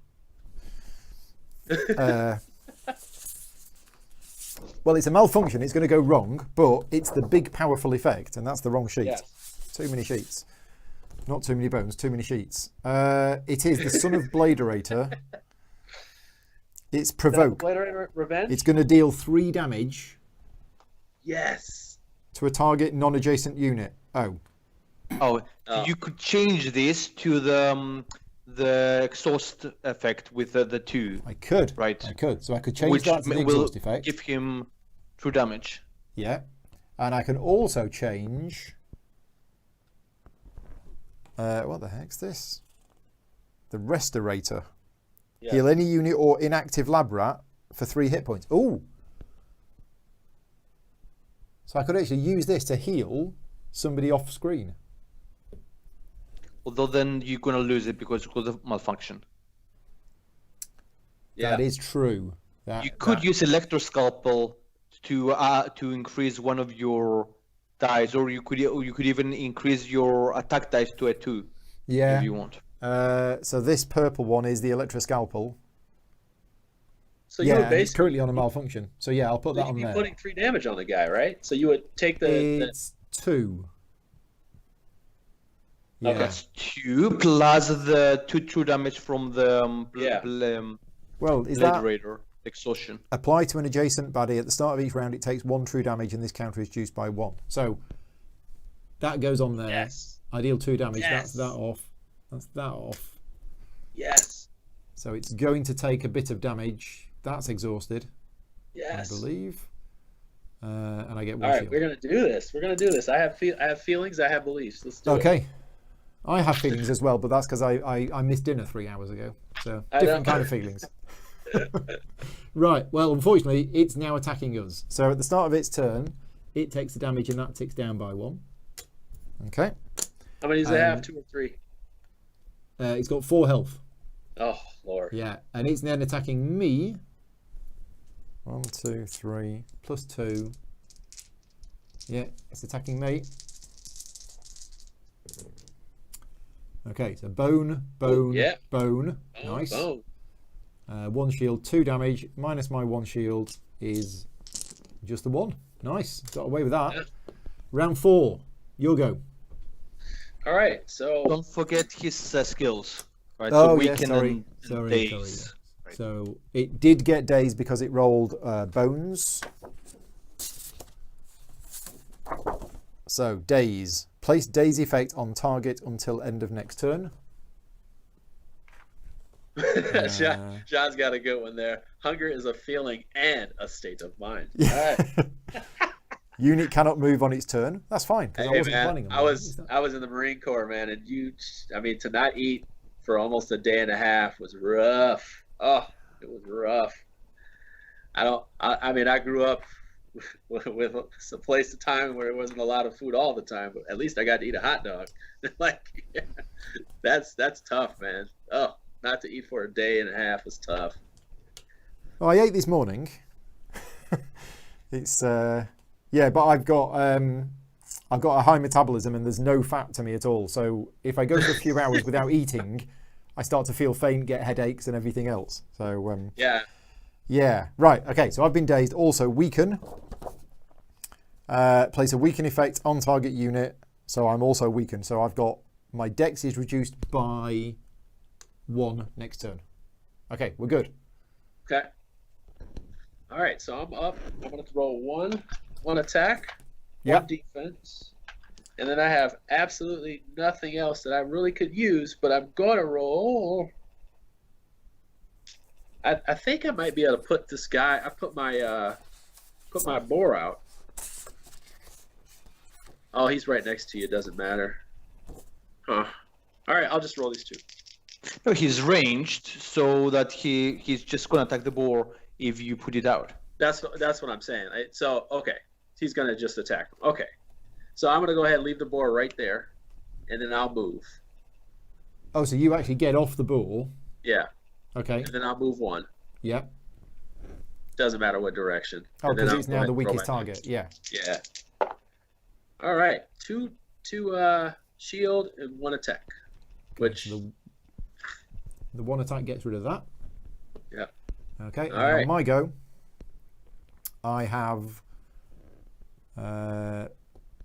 Well, it's a malfunction. It's going to go wrong, but it's the big powerful effect, and that's the wrong sheet. Yes. Too many sheets. Not too many bones, too many sheets. It is the Son of Bladerator. It's Provoke. Bladerator Revenge? It's going to deal 3 damage. Yes. To a target non-adjacent unit. Oh. You could change this to the exhaust effect with the 2. I could. Right. I could. So I could change that to the exhaust effect. Give him true damage. Yeah. And I can also change... what the heck's this? The Restorator. Yeah. Heal any unit or inactive lab rat for 3 hit points. Ooh! So I could actually use this to heal somebody off screen. Although then you're going to lose it because of malfunction. Yeah. That is true. You could use Electroscalpel to increase one of your dice, or you could even increase your attack dice to a 2. Yeah. If you want. So this purple one is the Electroscalpel. So you would basically, it's currently on a malfunction. So yeah, I'll put that on there. You'd be putting 3 damage on the guy, right? So you would take It's 2. Yeah. Okay. That's 2 plus the 2 true damage from the well, is Bladerator exhaustion. Apply to an adjacent baddie at the start of each round. It takes 1 true damage, and this counter is reduced by 1. So that goes on there. Yes. I deal 2 damage. Yes. That's that off. That's that off. Yes. So it's going to take a bit of damage. That's exhausted. Yes. I believe. And I get 1 All right, shield. we're gonna do this. We're gonna do this. I have feelings. I have beliefs. Let's do it. Okay. I have feelings as well, but that's because I missed dinner 3 hours ago. So different kind of feelings. Right. Well, unfortunately, it's now attacking us. So at the start of its turn, it takes the damage, and that ticks down by 1. Okay. How many does it have? 2 or 3? It's got 4 health. Oh Lord. Yeah, and it's then attacking me. 1, 2, 3, plus 2. Yeah, it's attacking me. Okay, so bone, bone. Nice. Bone. 1 shield, 2 damage. Minus my 1 shield is just the 1. Nice. Got away with that. Yeah. Round 4. You'll go. All right. So don't forget his skills. Right. Oh, so yeah, sorry. Days. Right. So it did get days because it rolled bones. So days. Place daze effect on target until end of next turn. John's got a good one there. Hunger is a feeling and a state of mind. Yeah. All right. Unit cannot move on its turn. That's fine because I wasn't planning on that. I was in the Marine Corps, man, and to not eat for almost a day and a half was rough. Oh, it was rough. I grew up with a place of time where there wasn't a lot of food all the time, but at least I got to eat a hot dog. That's tough, man. Oh, not to eat for a day and a half was tough. Well, I ate this morning. It's but I've got a high metabolism and there's no fat to me at all. So if I go for a few hours without eating, I start to feel faint, get headaches and everything else. So yeah, right. Okay, so I've been dazed. Also weaken. Place a weaken effect on target unit. So I'm also weakened. So I've got my dex is reduced by 1 next turn. Okay, we're good. Okay. All right, so I'm up. I'm going to throw one attack, Yep. one defense, and then I have absolutely nothing else that I really could use, but I'm going to roll. I think I might be able to put this guy. I put my boar out. Oh, he's right next to you. It doesn't matter. Huh. All right, I'll just roll these two. No, he's ranged, so that he's just gonna attack the boar if you put it out. That's what I'm saying. So okay, he's gonna just attack him. Okay, so I'm gonna go ahead and leave the boar right there, and then I'll move. Oh, so you actually get off the boar. Yeah. Okay. And then I'll move one. Yep. Doesn't matter what direction. Oh, because it's now the weakest target. Yeah. Yeah. All right. Two shield and one attack. Which the one attack gets rid of that. Yeah. Okay. All right. On my go, I have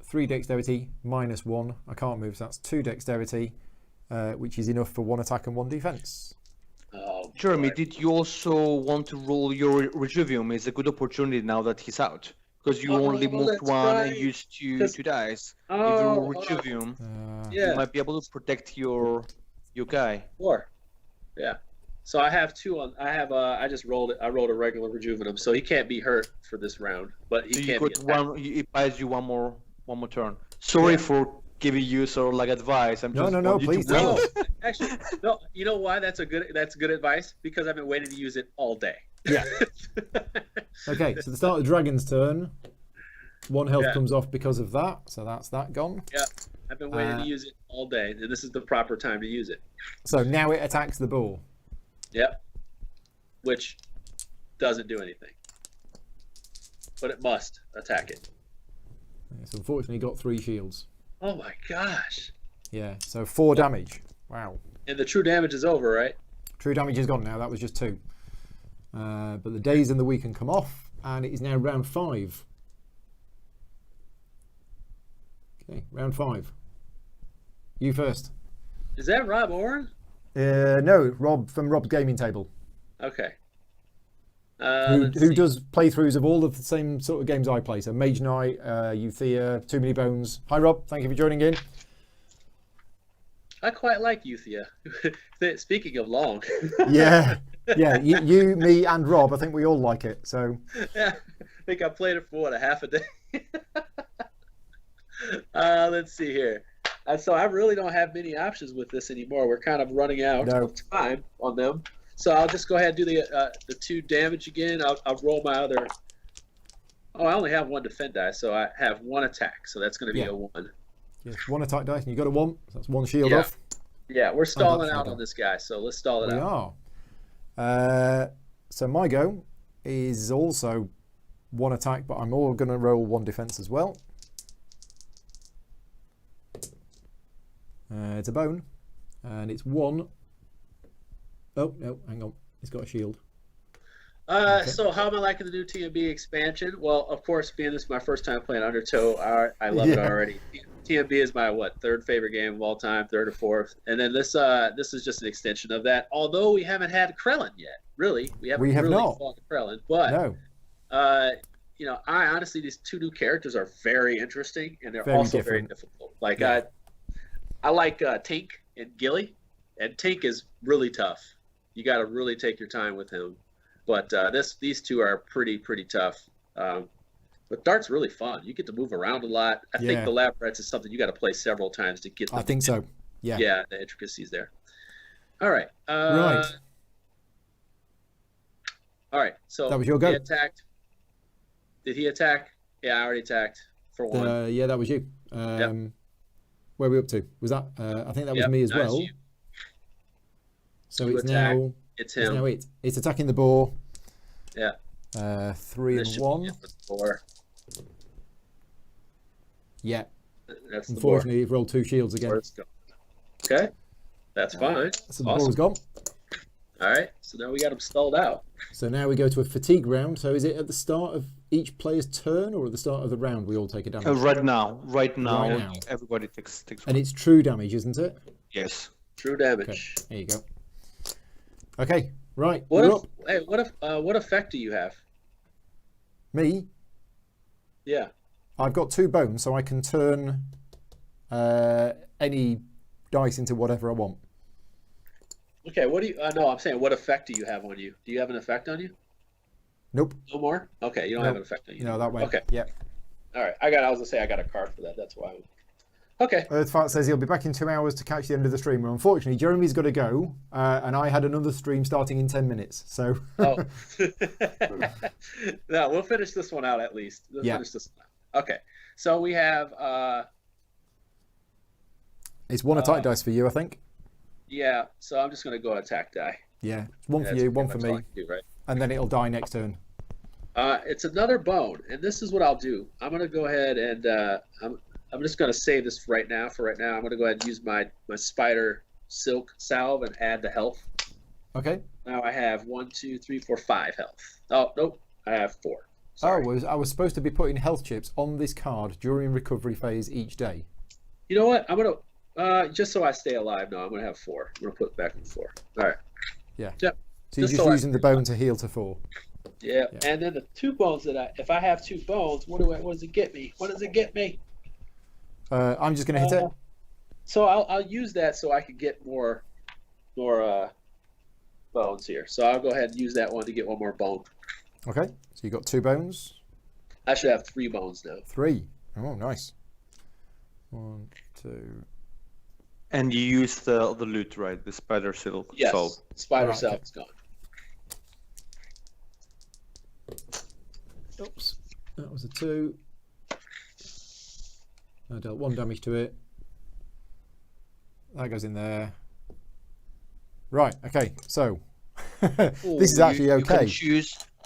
3 dexterity minus 1. I can't move, so that's 2 dexterity, which is enough for 1 attack and 1 defense. Oh, Jeremy, boy. did you also want to roll your Rejuvium? It's a good opportunity now that he's out. Because you only moved that's one right. and used 2 dice. Oh, if you hold on. Rejuvium, Yeah. you might be able to protect your guy. 4. Yeah. So I have 2 on. I have. I just rolled it. I rolled a regular rejuvenum, so he can't be hurt for this round. But he So you can't got be attacked. one. It buys you one more turn. Sorry Yeah. for giving you sort of like advice. I'm just No, want you to please roll. don't. No, actually, no. You know why that's good advice? Because I've been waiting to use it all day. Yeah. Okay, so the start of the dragon's turn. 1 health Yeah. comes off because of that, so that's that gone. Yeah, I've been waiting to use it all day, and this is the proper time to use it. So now it attacks the bull. Yep. Which doesn't do anything, but it must attack it. It's unfortunately got 3 shields. Oh my gosh! Yeah, so 4 damage. Wow. And the true damage is over, right? True damage is gone now, that was just 2. But the days and the weaken come off, and it is now round 5. Okay, round 5. You first. Is that Rob Oren? No, Rob from Rob's Gaming Table, Okay. who Let's see. does playthroughs of all of the same sort of games I play. So Mage Knight, Euthea, Too Many Bones. Hi Rob, thank you for joining in. I quite like Euthea. Speaking of long. Yeah, yeah. You, me, and Rob. I think we all like it. So Yeah, I think I played it for a half a day. Let's see here. So I really don't have many options with this anymore. We're kind of running out of time on them. So I'll just go ahead and do the 2 damage again. I'll roll my other. Oh, I only have 1 defend die, so I have 1 attack. So that's going to be a 1. yes, 1 attack dice, and you got a 1. So that's 1 shield Yeah. off. Yeah, we're stalling out fine. on this guy, so let's stall it We out. are. So my go is also 1 attack, but I'm all going to roll 1 defense as well. It's a bone, and it's 1. Oh no, hang on, it's got a shield. So how am I liking the new TMB expansion? Well, of course, being this is my first time playing Undertow, I love it already. TMB is my 3rd favorite game of all time, 3rd or 4th, and then this is just an extension of that. Although we haven't had Krellin yet, really, we have really not fought Krellin, but No, I honestly these 2 new characters are very interesting, and they're Very also different. very difficult. Like Yeah. I like Tink and Gilly, and Tink is really tough. You got to really take your time with him. But these 2 are pretty tough. But Dart's really fun. You get to move around a lot. I think the labyrinth is something you got to play several times to get. I think so. Yeah. Yeah, the intricacies there. All right. Right. All right. So That was your go. He attacked. Did he attack? Yeah, I already attacked for 1. Yeah, that was you. Where are we up to? Was that? I think that was me as that's well. you. So You it's attack. now. It's It's him. now it's attacking the boar. Yeah. 3 This and should 1. be it for 4. Yeah. That's the boar. Unfortunately, you've rolled 2 shields again. Let's go. Okay, that's fine. So the boar is gone. All right, so now we got him stalled out. So now we go to a fatigue round. So is it at the start of each player's turn or at the start of the round we all take a damage? Right now, now. everybody takes And one. it's true damage, isn't it? Yes. True damage. Okay, there you go. Okay, right. What you're if? up. Hey, what effect do you have? Me? Yeah. I've got 2 bones, so I can turn any dice into whatever I want. Okay, what do you? No, I'm saying, what effect do you have on you? Do you have an effect on you? Nope. No more. Okay, you don't have an effect on you. No, that way. Okay. Yep. All right. I was gonna say I got a card for that. That's why. Okay. Earthfart says he'll be back in 2 hours to catch the end of the stream. Well, unfortunately, Jeremy's got to go, and I had another stream starting in 10 minutes. So. Oh. No, we'll finish this one out at least. We'll finish this one out. Okay. So we have. It's 1 attack dice for you, I think. Yeah. So I'm just gonna go attack die. Yeah. 1 for you, 1 for me. Right? And then it'll die next turn. It's another bone, and this is what I'll do. I'm gonna go ahead and I'm just gonna save this right now. For right now, I'm gonna go ahead and use my spider silk salve and add the health. Okay. Now I have 1, 2, 3, 4, 5 health. Oh nope, I have 4. Sorry. Oh, I was supposed to be putting health chips on this card during recovery phase each day. You know what? I'm gonna just so I stay alive. No, I'm gonna have 4. I'm gonna put it back in 4. All right. Yeah. Yep. So you're just using the bone to heal to 4. Yeah. And then the 2 bones if I have 2 bones, what does it get me? What does it get me? I'm just going to hit it. So I'll use that so I can get more bones here. So I'll go ahead and use that one to get 1 more bone. Okay. So you got 2 bones. I should have 3 bones now. 3. Oh, nice. 1, 2. And you use the loot, right? The spider silk. Yes. Soul. Spider Right, silk is gone. Oops. That was a 2. I dealt 1 damage to it. That goes in there. Right, okay, so this is actually okay.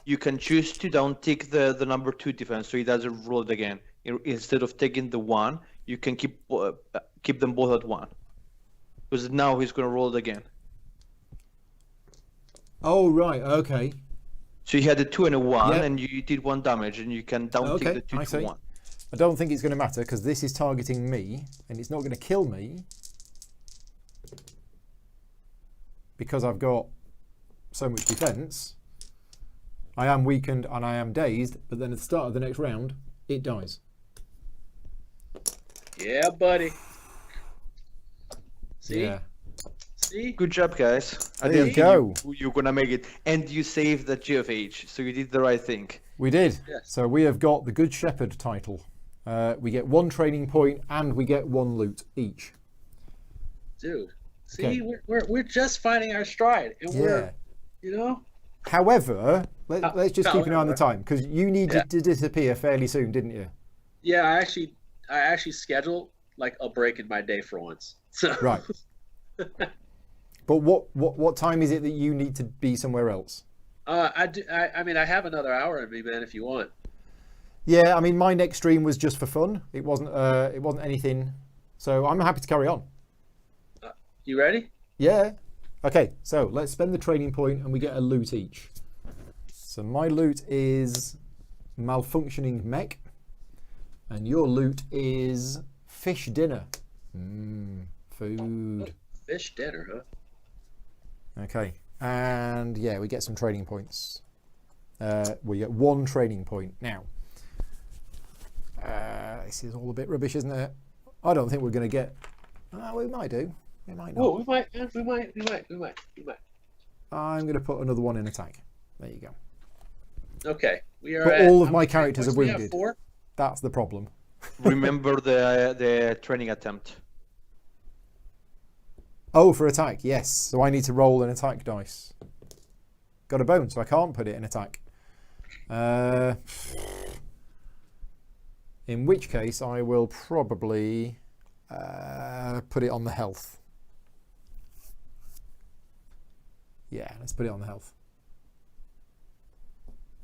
You can choose to don't take the number 2 defense, so he doesn't roll it again. Instead of taking the 1, you can keep them both at 1. Because now he's going to roll it again. Oh, right, okay. So you had a 2 and a 1, Yep. and you did 1 damage, and you can down take the 2 to 1. I don't think it's going to matter because this is targeting me and it's not going to kill me because I've got so much defense. I am weakened and I am dazed, but then at the start of the next round, it dies. Yeah, buddy. See? Yeah. See? Good job, guys. There you go. You're going to make it. And you saved the GFH, so you did the right thing. We did. Yes. So we have got the Good Shepherd title. We get 1 training point and we get 1 loot each. Dude. See, Okay. we're just finding our stride. And we're, However, let's just keep an eye on the time because you needed to disappear fairly soon, didn't you? Yeah, I actually scheduled like a break in my day for once. So. Right. But what time is it that you need to be somewhere else? I mean, I have another hour in me, man, if you want. Yeah, I mean, my next stream was just for fun. It wasn't anything. So I'm happy to carry on. You ready? Yeah. Okay, so let's spend the training point and we get a loot each. So my loot is malfunctioning mech. And your loot is fish dinner. Food. Fish dinner, huh? Okay. And yeah, we get some training points. We get 1 training point. Now, this is all a bit rubbish, isn't it? I don't think we're going to get... we might do. We might not. Oh, we might. I'm going to put another 1 in attack. There you go. Okay. We are But at, all of my characters are we have wounded. 4? That's the problem. Remember the training attempt. Oh, for attack, yes. So I need to roll an attack dice. Got a bone, so I can't put it in attack. In which case, I will probably put it on the health. Yeah, let's put it on the health.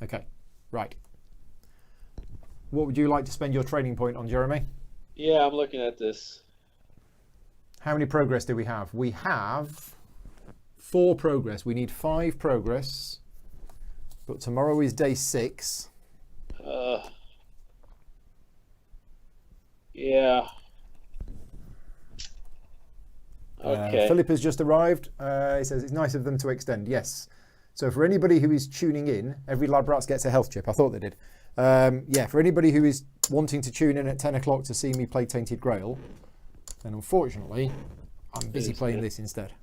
Okay, right. What would you like to spend your training point on, Jeremy? Yeah, I'm looking at this. How many progress do we have? We have 4 progress. We need 5 progress. But tomorrow is day 6. Yeah. Okay. Philip has just arrived. He says it's nice of them to extend. Yes. So for anybody who is tuning in, every Lab Rats gets a health chip. I thought they did. Yeah, for anybody who is wanting to tune in at 10 o'clock to see me play Tainted Grail, then unfortunately, I'm busy playing this instead.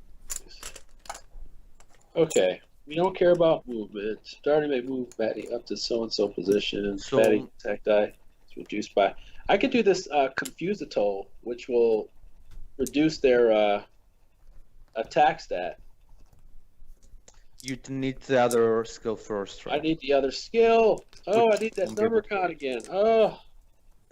Okay. We don't care about movement. Starting may move baddie up to so-and-so position. So- Baddie attack die is reduced by... I could do this Confuse Atoll, which will reduce their attack stat. You need the other skill first, right? I need the other skill. Oh, I need that Okay. number con again. Oh,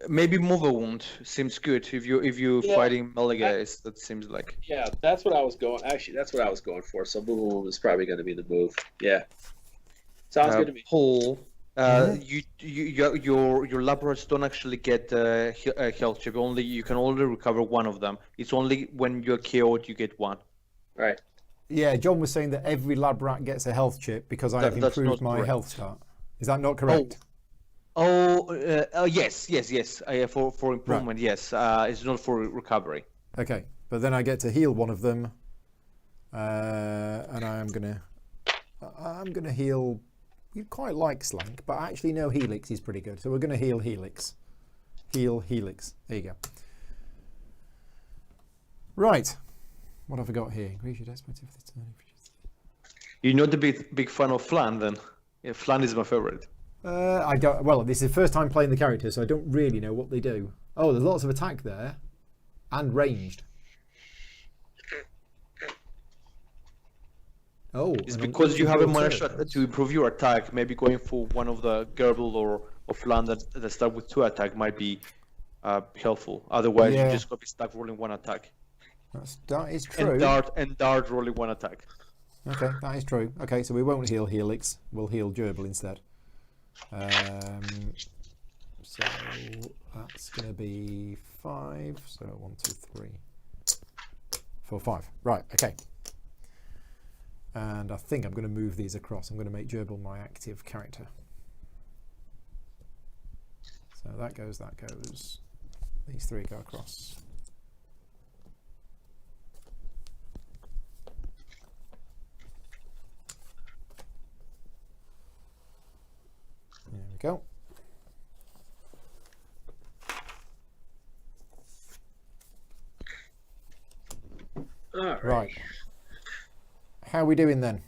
Maybe move a wound seems good if you Yeah. fighting melee guys. That seems like yeah, that's what I was going. Actually, that's what I was going for. So boom, boom is probably going to be the move. Yeah, sounds good to me. Paul. Mhm. Your laboratories don't actually get health chip. You can only recover one of them. It's only when you're KO'd you get one. Right. Yeah, John was saying that every lab rat gets a health chip because I have That's improved not my correct. health stat. Is that not correct? Yes. For improvement, yes. It's not for recovery. Okay, but then I get to heal one of them, and I'm gonna heal. You quite like Slank, but actually no, Helix is pretty good. So we're gonna heal Helix. Heal Helix. There you go. Right. What have I got here? Increase your dex penalty for this turn. You're not a big fan of Flan, then? Yeah, Flan is my favorite. I don't. Well, this is the first time playing the character, so I don't really know what they do. Oh, there's lots of attack there, and ranged. Oh, It's and because you have a mana turn. shot to improve your attack. Maybe going for one of the Gerbil or Flan that start with 2 attack might be helpful. Otherwise, Yeah. you just got to be stuck rolling 1 attack. That is true. And dart rolling 1 attack. Okay, that is true. Okay, so we won't heal Helix. We'll heal Gerbil instead. So that's going to be 5. So 1, 2, 3, 4, 5. Right, okay. And I think I'm going to move these across. I'm going to make Gerbil my active character. So that goes. These 3 go across. There we go. All right. Right. How are we doing then?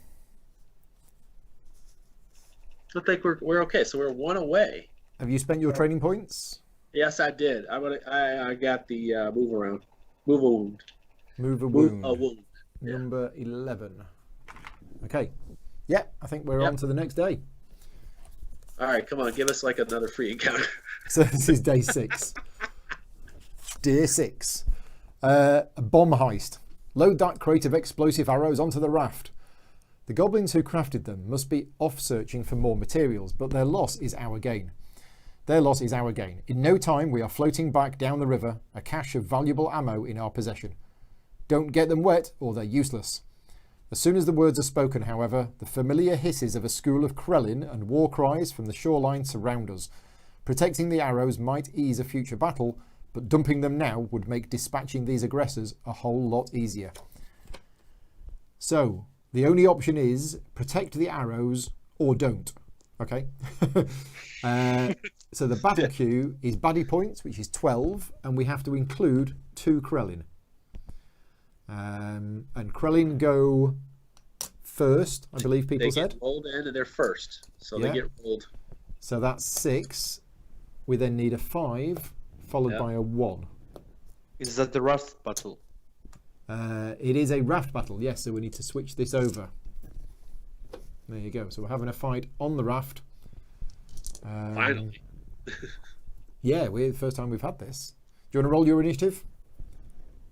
I think we're okay. So we're 1 away. Have you spent your training points? Yes, I did. I got the move around, move a wound, Move a move wound. a wound. Yeah. Number 11. Okay. Yeah, I think we're Yep. on to the next day. All right, come on, give us like another free encounter. So this is day 6. Day 6. A bomb heist. Load that crate of explosive arrows onto the raft. The goblins who crafted them must be off searching for more materials, but their loss is our gain. Their loss is our gain. In no time, we are floating back down the river, a cache of valuable ammo in our possession. Don't get them wet, or they're useless. As soon as the words are spoken, however, the familiar hisses of a school of Krellin and war cries from the shoreline surround us. Protecting the arrows might ease a future battle, but dumping them now would make dispatching these aggressors a whole lot easier. So, the only option is protect the arrows or don't. Okay? So the battle queue is baddie points, which is 12, and we have to include 2 Krellin. And Krellin go first, I believe people They said. get rolled in and they're first, so Yeah. they get rolled. So that's 6. We then need a 5, followed Yeah. by a 1. Is that the Rust battle? It is a raft battle, yes, so we need to switch this over. There you go. So we're having a fight on the raft. Finally. Yeah, we're the first time we've had this. Do you want to roll your initiative?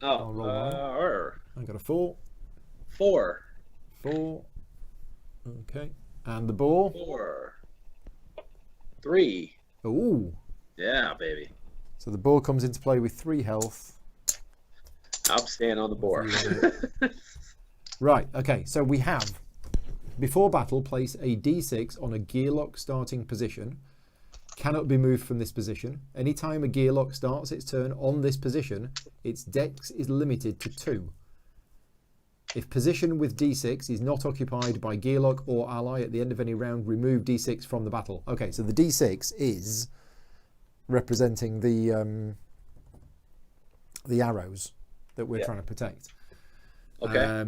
Oh, roll mine. I got a 4. 4. 4. Okay. And the ball? 4. 3. Ooh. Yeah, baby. So the ball comes into play with 3 health. I'm staying on the board. Right, okay. So we have, before battle, place a D6 on a gearlock starting position. Cannot be moved from this position. Anytime a gearlock starts its turn on this position, its dex is limited to 2. If position with D6 is not occupied by Gearlock or ally at the end of any round, remove D6 from the battle. Okay, so the D6 is representing the arrows that we're trying to protect. Okay.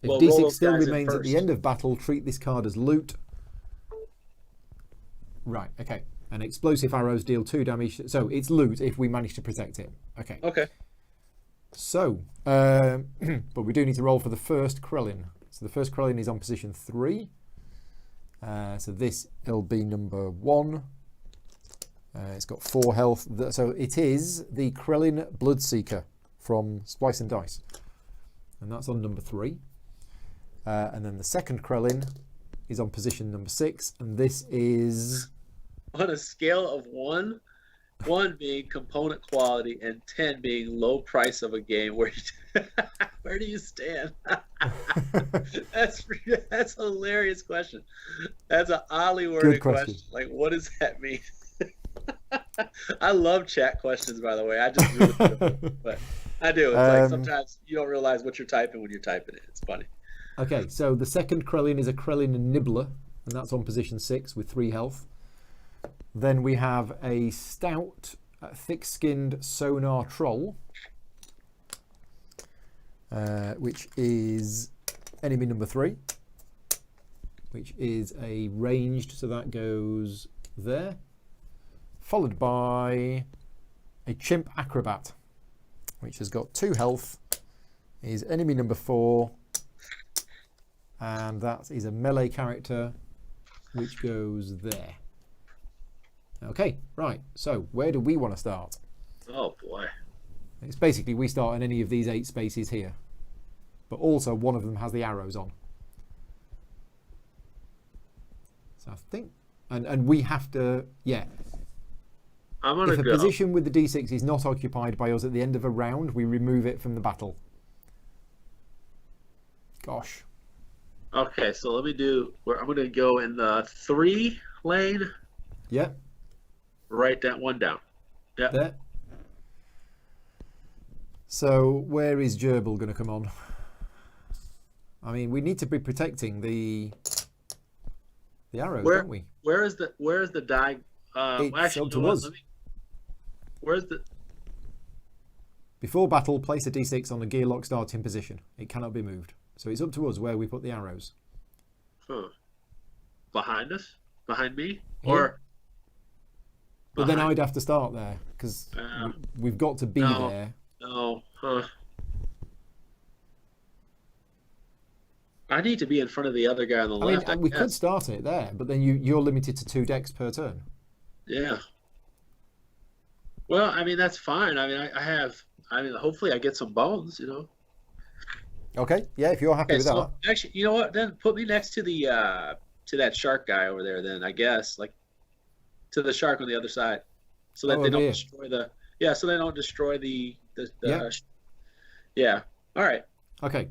If Well, D6 still remains at the end of battle, treat this card as loot. Right, okay. And explosive arrows deal 2 damage. So it's loot if we manage to protect it. Okay. Okay. So, but we do need to roll for the first Krellin. So the first Krellin is on position 3. So this will be number 1. It's got 4 health. So it is the Krellin Bloodseeker from Splice and Dice. And that's on number 3. And then the second Krellin is on position number 6. And this is... On a scale of 1 being component quality and 10 being low price of a game, where do you stand? That's a hilarious question. That's an oddly worded question. Like, what does that mean? I love chat questions, by the way. I just really do. But I do. It's like sometimes you don't realize what you're typing when you're typing it. It's funny. Okay, so the second Krellin is a Krellin Nibbler, and that's on position 6 with 3 health. Then we have a stout, thick-skinned Sonar Troll, which is enemy number 3, which is a ranged, so that goes there. Followed by a Chimp Acrobat, which has got 2 health, is enemy number 4, and that is a melee character, which goes there. Okay, right, so where do we want to start? Oh boy. It's basically we start in any of these 8 spaces here, but also one of them has the arrows on. So I think, and we have to, yeah. If a position with the D6 is not occupied by us at the end of a round, we remove it from the battle. Gosh. Okay, so let me do, I'm going to go in the 3 lane. Yeah. Write that one down. Yeah. There. So where is Gerbil going to come on? I mean, we need to be protecting the arrows, don't we? Where is the die? It's up to us. Where's the? Before battle, place a D6 on a Gearlock starting position. It cannot be moved. So it's up to us where we put the arrows. Huh. Behind us? Behind me? Yeah. Or? But then I'd have to start there because we've got to be there. No. Huh. I need to be in front of the other guy on the left. We could start it there, but then you're limited to 2 decks per turn. Yeah. Well, I mean, that's fine. I mean, hopefully I get some bones, you know. Okay. Yeah, if you're happy with that. Actually, you know what? Then put me next to the to that shark guy over there. Then I guess to the shark on the other side, so that they don't destroy the. Yeah, so they don't destroy the. Yeah. All right. Okay.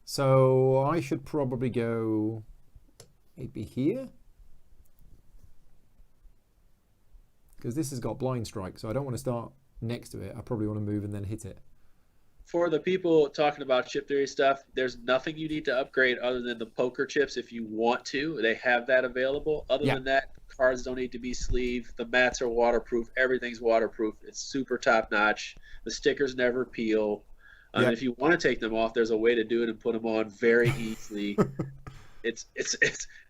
So I should probably go maybe here. Because this has got blind strike, so I don't want to start next to it. I probably want to move and then hit it. For the people talking about chip theory stuff, there's nothing you need to upgrade other than the poker chips if you want to. They have that available. Other than that, cards don't need to be sleeved. The mats are waterproof. Everything's waterproof. It's super top notch. The stickers never peel. If you want to take them off, there's a way to do it and put them on very easily. it's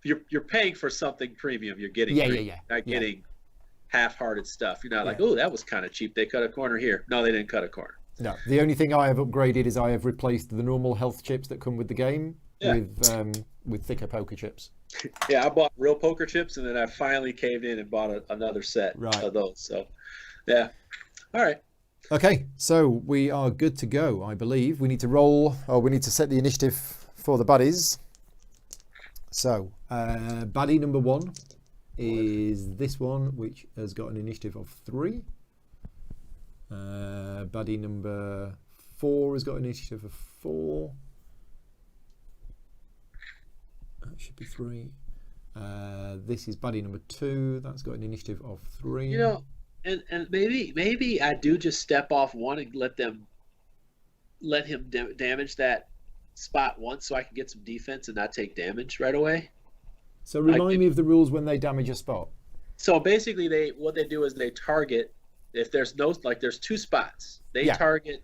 you're paying for something premium. You're getting not getting half-hearted stuff. You're not like, oh, that was kind of cheap. They cut a corner here. No, they didn't cut a corner. No, the only thing I have upgraded is I have replaced the normal health chips that come with the game with thicker poker chips. Yeah, I bought real poker chips, and then I finally caved in and bought another set of those. So, yeah. All right. Okay, so we are good to go, I believe. We need to roll, or we need to set the initiative for the buddies. So, baddie number 1 is this one, which has got an initiative of 3. Baddie number 4 has got an initiative of 4. That should be 3. This is baddie number 2. That's got an initiative of 3. You know, and maybe I do just step off one and let him damage that spot once so I can get some defense and not take damage right away. So remind me of the rules when they damage a spot. So basically, what they do is they target. If there's there's 2 spots, they target,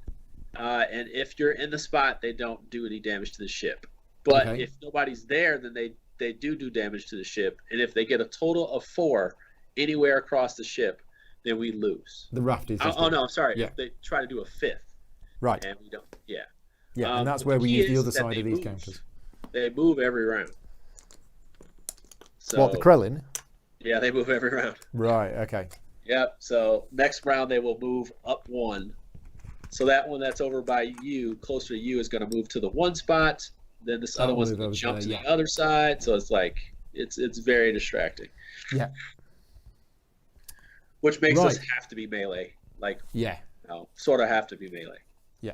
and if you're in the spot, they don't do any damage to the ship. But if nobody's there, then they do damage to the ship. And if they get a total of 4 anywhere across the ship, then we lose. The raft is. Oh no, sorry. Yeah. They try to do a 5th. Right. And we don't. Yeah. Yeah, and that's where we use the other side of these counters. They move every round. So, what, the Krellin? Yeah, they move every round. Right, okay. Yep, so next round they will move up 1. So that one that's over by you, closer to you, is going to move to the 1 spot. Then this other one's going to jump to the other side. So it's like, it's very distracting. Yeah. Which makes us have to be melee. Sort of have to be melee. Yeah.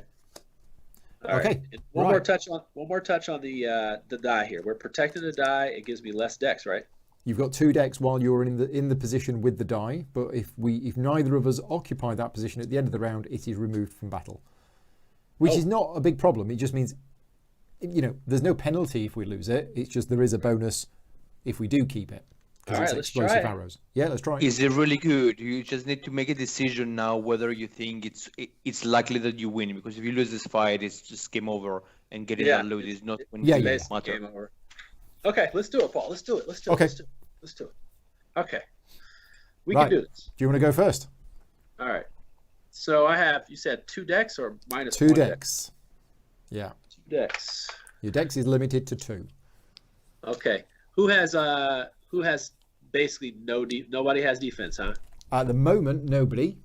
All right. One more touch on the die here. We're protecting the die. It gives me less dex, right? You've got 2 decks while you're in the position with the die, but if neither of us occupy that position at the end of the round, it is removed from battle, which is not a big problem. It just means, there's no penalty if we lose it. It's just there is a bonus if we do keep it. All right, let's try it. Arrows. Yeah, let's try it. Is it really good? You just need to make a decision now whether you think it's likely that you win, because if you lose this fight, it's just game over, and getting that loot is not going to matter. Game over. Okay, let's do it, Paul. Let's do it. Let's do it. Okay. We can do this. Do you want to go first? All right. So I have, you said 2 decks or minus 2 decks. Yeah. 2 decks. Your dex is limited to 2. Okay. Who has basically nobody has defense, huh? At the moment, nobody.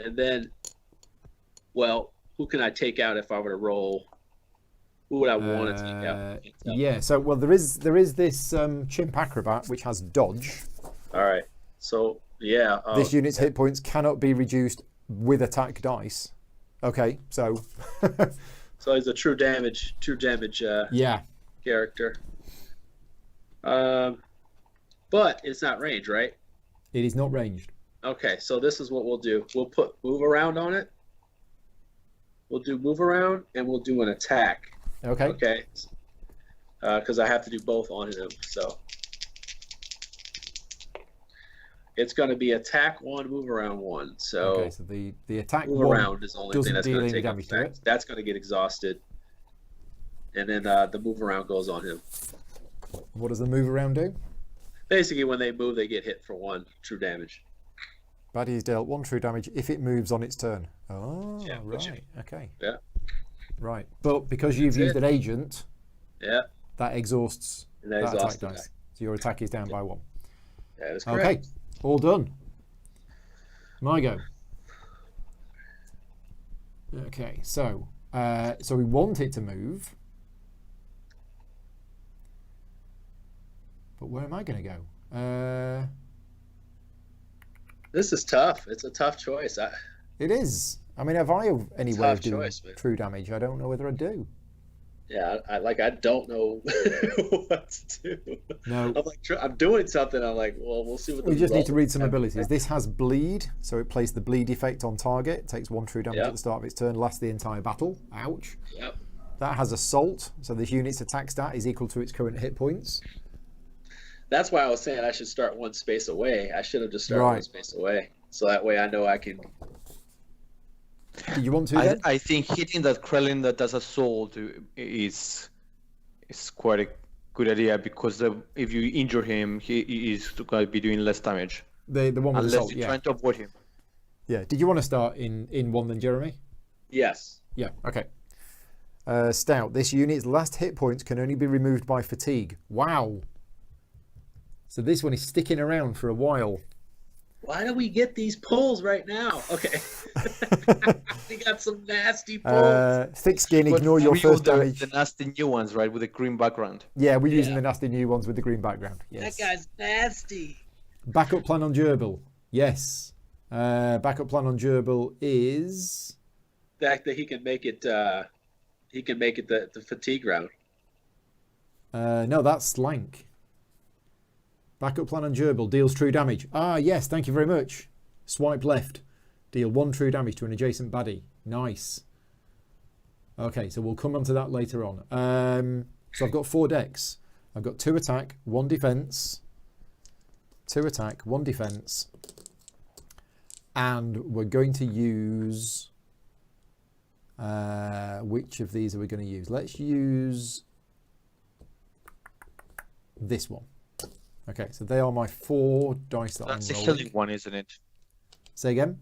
And then, who can I take out if I were to roll? Who would I want to take out? Yeah, so there is this chimp acrobat which has dodge. All right. So this unit's hit points cannot be reduced with attack dice. Okay, so. So he's a true damage. Character. But it's not range, right? It is not ranged. Okay, so this is what we'll do. We'll put move around on it. We'll do move around, and we'll do an attack. Okay. Okay. Because I have to do both on him, so it's going to be attack 1, move around 1. So, okay, so the attack move around is the only thing that's going to take damage to it. That's going to get exhausted, and then the move around goes on him. What does the move around do? Basically, when they move, they get hit for 1 true damage. Baddie is dealt 1 true damage if it moves on its turn. Oh, yeah, right. Okay. Yeah. Right, but because you've used an agent, that exhausts that attack dice. So your attack is down by 1. That is correct. Okay, all done. My go. Okay, so we want it to move, but where am I going to go? This is tough. It's a tough choice. It is. I mean, have I any way of doing true damage? I don't know whether I do. Yeah, I don't know what to do. No. I'm doing something. I'm like, well, we'll see what. We just need to read some abilities. This has bleed, so it plays the bleed effect on target. It takes 1 true damage at the start of its turn, lasts the entire battle. Ouch. Yep. That has assault, so this unit's attack stat is equal to its current hit points. That's why I was saying I should start 1 space away. I should have just started 1 space away, so that way I know I can. Do you want to? I think hitting that Krellin that does assault is quite a good idea, because if you injure him, he is going to be doing less damage. The one with unless assault, you're trying to avoid him. Yeah. Did you want to start in 1 then, Jeremy? Yes. Yeah. Okay. Stout. This unit's last hit points can only be removed by fatigue. Wow. So this one is sticking around for a while. Why do we get these pulls right now? Okay. We got some nasty pulls. Thick skin, ignore your first damage. The nasty new ones, right, with the green background. Yeah, we're using the nasty new ones with the green background. Yes. That guy's nasty. Backup plan on Gerbil. Yes. Backup plan on Gerbil is... The fact that he can make it the fatigue round. No, that's Slank. Backup plan on Gerbil deals true damage. Ah, yes, thank you very much. Swipe left. Deal 1 true damage to an adjacent baddie. Nice. Okay, so we'll come on to that later on. So I've got 4 decks. I've got 2 attack, 1 defense. 2 attack, 1 defense. And we're going to use... which of these are we going to use? Let's use this one. Okay, so they are my 4 dice that That's I'm a rolling. healing one, isn't it? Say again?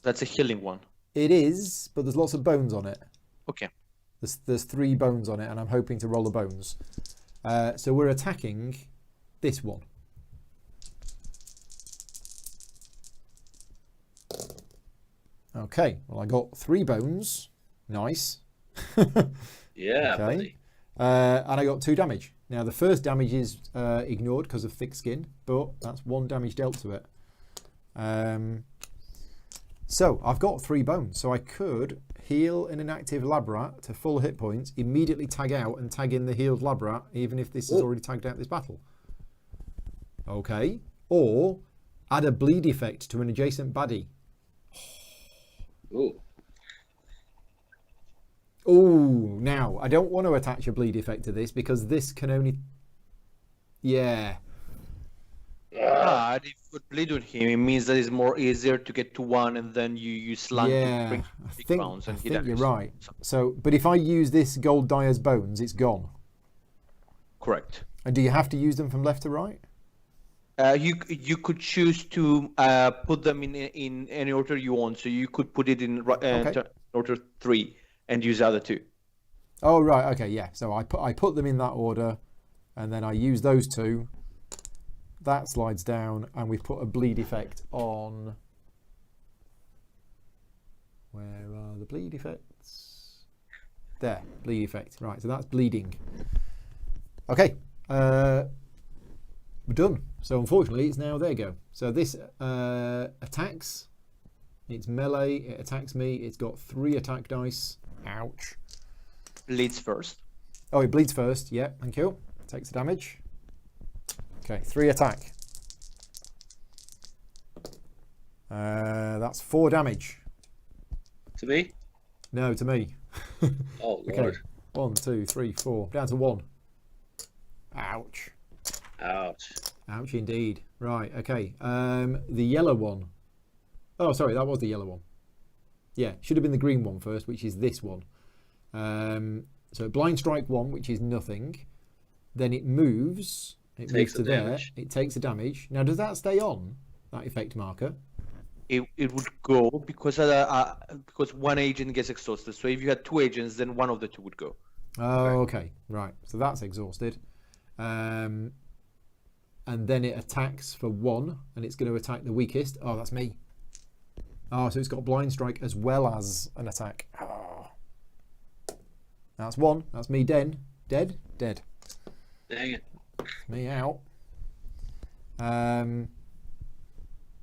That's a healing one. It is, but there's lots of bones on it. Okay. There's 3 bones on it, and I'm hoping to roll the bones. So we're attacking this one. Okay, well I got 3 bones. Nice. Yeah, Okay. buddy. And I got 2 damage. Now the first damage is ignored because of thick skin, but that's 1 damage dealt to it. So I've got 3 bones, so I could heal an inactive lab rat to full hit points, immediately tag out and tag in the healed lab rat, even if this is already tagged out this battle. Okay. Or add a bleed effect to an adjacent baddie. Ooh. Oh, now I don't want to attach a bleed effect to this because this can only... Yeah. If you would bleed on him, it means that it's more easier to get to 1, and then you slant to bring big bounce and I he think you're dies. right. So, but if I use this gold dyer's bones, it's gone. Correct. And do you have to use them from left to right? You could choose to put them in any order you want. So you could put it in order 3 and use the other 2. Oh right, okay, yeah. So I put them in that order, and then I use those 2. That slides down, and we've put a bleed effect on. Where are the bleed effects? There, bleed effect. Right, so that's bleeding. Okay, we're done. So unfortunately, it's now there go. So this attacks. It's melee. It attacks me. It's got 3 attack dice. Ouch. Bleeds first. Oh, it bleeds first. Yeah, thank you. Takes the damage. Okay, 3 attack. That's 4 damage. To me? No, to me. Oh, Okay. Lord. 1, 2, 3, 4. Down to 1. Ouch. Ouch. Ouch indeed. Right, okay. The yellow one. Oh, sorry, that was the yellow one. Yeah, should have been the green one first, which is this one. So blind strike 1, which is nothing. Then it moves. It moves to there. It takes the damage. Now, does that stay on, that effect marker? It would go because 1 agent gets exhausted. So if you had 2 agents, then one of the 2 would go. Oh, okay. Right. So that's exhausted. And then it attacks for 1, and it's going to attack the weakest. Oh, that's me. Oh, so it's got blind strike as well as an attack. Oh. That's 1. That's me dead. Dead? Dead. Dang it. Me out.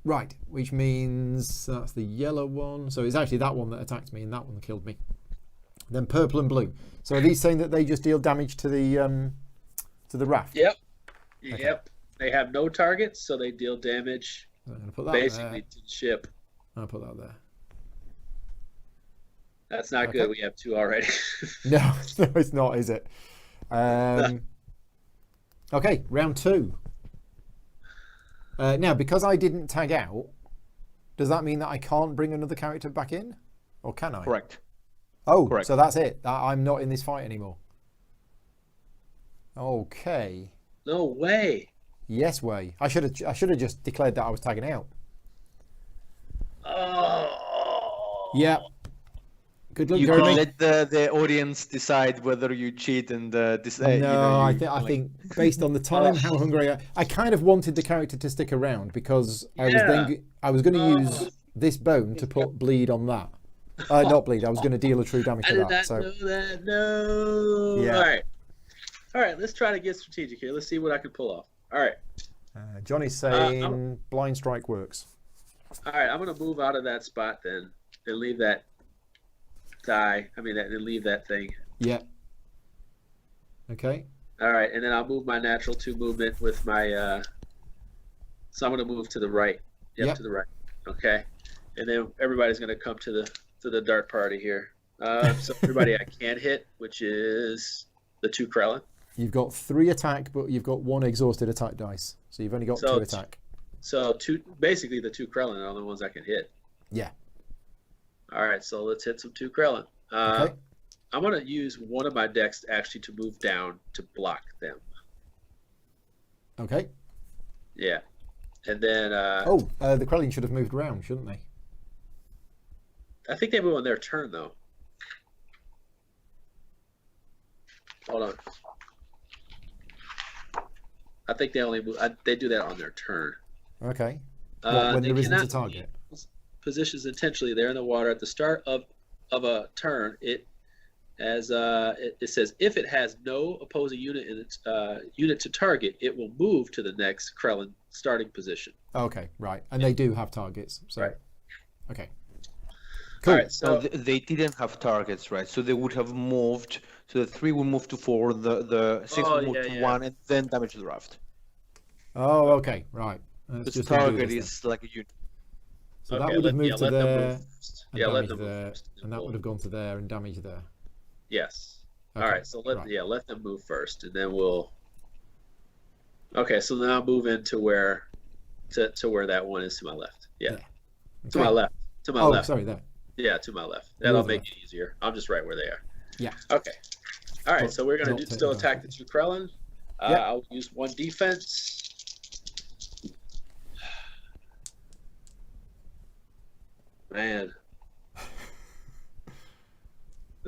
Right, which means that's the yellow one. So it's actually that one that attacked me and that one that killed me. Then purple and blue. So are these saying that they just deal damage to the raft? Yep. Okay. Yep. They have no targets, so they deal damage So I'm going to put that basically there. to the ship. I'll put that there. That's not Okay. good. We have 2 already. No, no, it's not, is it? Okay, round 2. Now, because I didn't tag out, does that mean that I can't bring another character back in? Or can I? Correct. Oh, Correct. so that's it. I'm not in this fight anymore. Okay. No way. Yes way. I should have just declared that I was tagging out. Oh. Yeah. Good luck, You Jeremy. could let the audience decide whether you cheat and decide. No, I think based on the time, how hungry I kind of wanted the character to stick around because I was going to use this bone to put bleed on that. Not bleed. I was going to deal a true damage I to did that. not So know that. No. Yeah. All right. Let's try to get strategic here. Let's see what I can pull off. All right. Johnny's saying blind strike works. All right. I'm gonna move out of that spot then and leave that die. And leave that thing. Yeah. Okay. All right, and then I'll move my natural 2 movement with my. So I'm gonna move to the right. Yep. To the right. Okay. And then everybody's gonna come to the dart party here. So everybody I can hit, which is the 2 Krellin. You've got 3 attack, but you've got 1 exhausted attack dice. So you've only got 2 attack. So basically the 2 Krellin are the only ones I can hit. Yeah. All right, so let's hit some 2 Krellin. Okay. I'm going to use one of my decks actually to move down to block them. Okay. Yeah. And then... the Krellin should have moved around, shouldn't they? I think they move on their turn, though. Hold on. I think they only move... they do that on their turn. Okay. When there isn't a target? Positions intentionally there in the water at the start of a turn. It says if it has no opposing unit in its unit to target, it will move to the next Krellin starting position. Okay, right, and they do have targets. So, right. Okay. Cool. All right, so they didn't have targets, right? So they would have moved. So the 3 will move to 4, the 6 will move to 1, and then damage the raft. Oh, okay, right. The target is like a unit. So that would have moved to there, let them move there, first, and that would have gone to there and damaged there. Yes. Okay, all right, so let them move first, and then we'll. Okay, so now move into where that one is to my left. Yeah. Okay. To my left. To my left. Oh, sorry, there. Yeah, to my left. That'll make it easier. I'm just right where they are. Yeah. Okay. All right, so we're going to still attack the 2 Krellin. I'll use 1 defense. Man.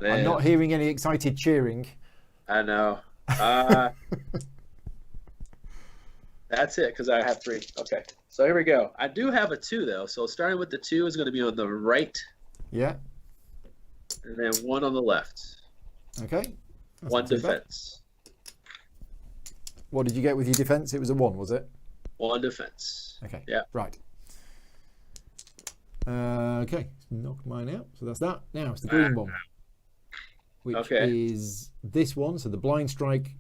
I'm not hearing any excited cheering. I know. That's it, because I have 3. Okay, so here we go. I do have a 2, though. So starting with the 2 is going to be on the right. Yeah. And then 1 on the left. Okay. 1 defense. What did you get with your defense? It was a 1, was it? 1 defense. Okay. Yeah. Right. Okay. Knock mine out. So that's that. Now it's the green one, which is this one. So the blind strike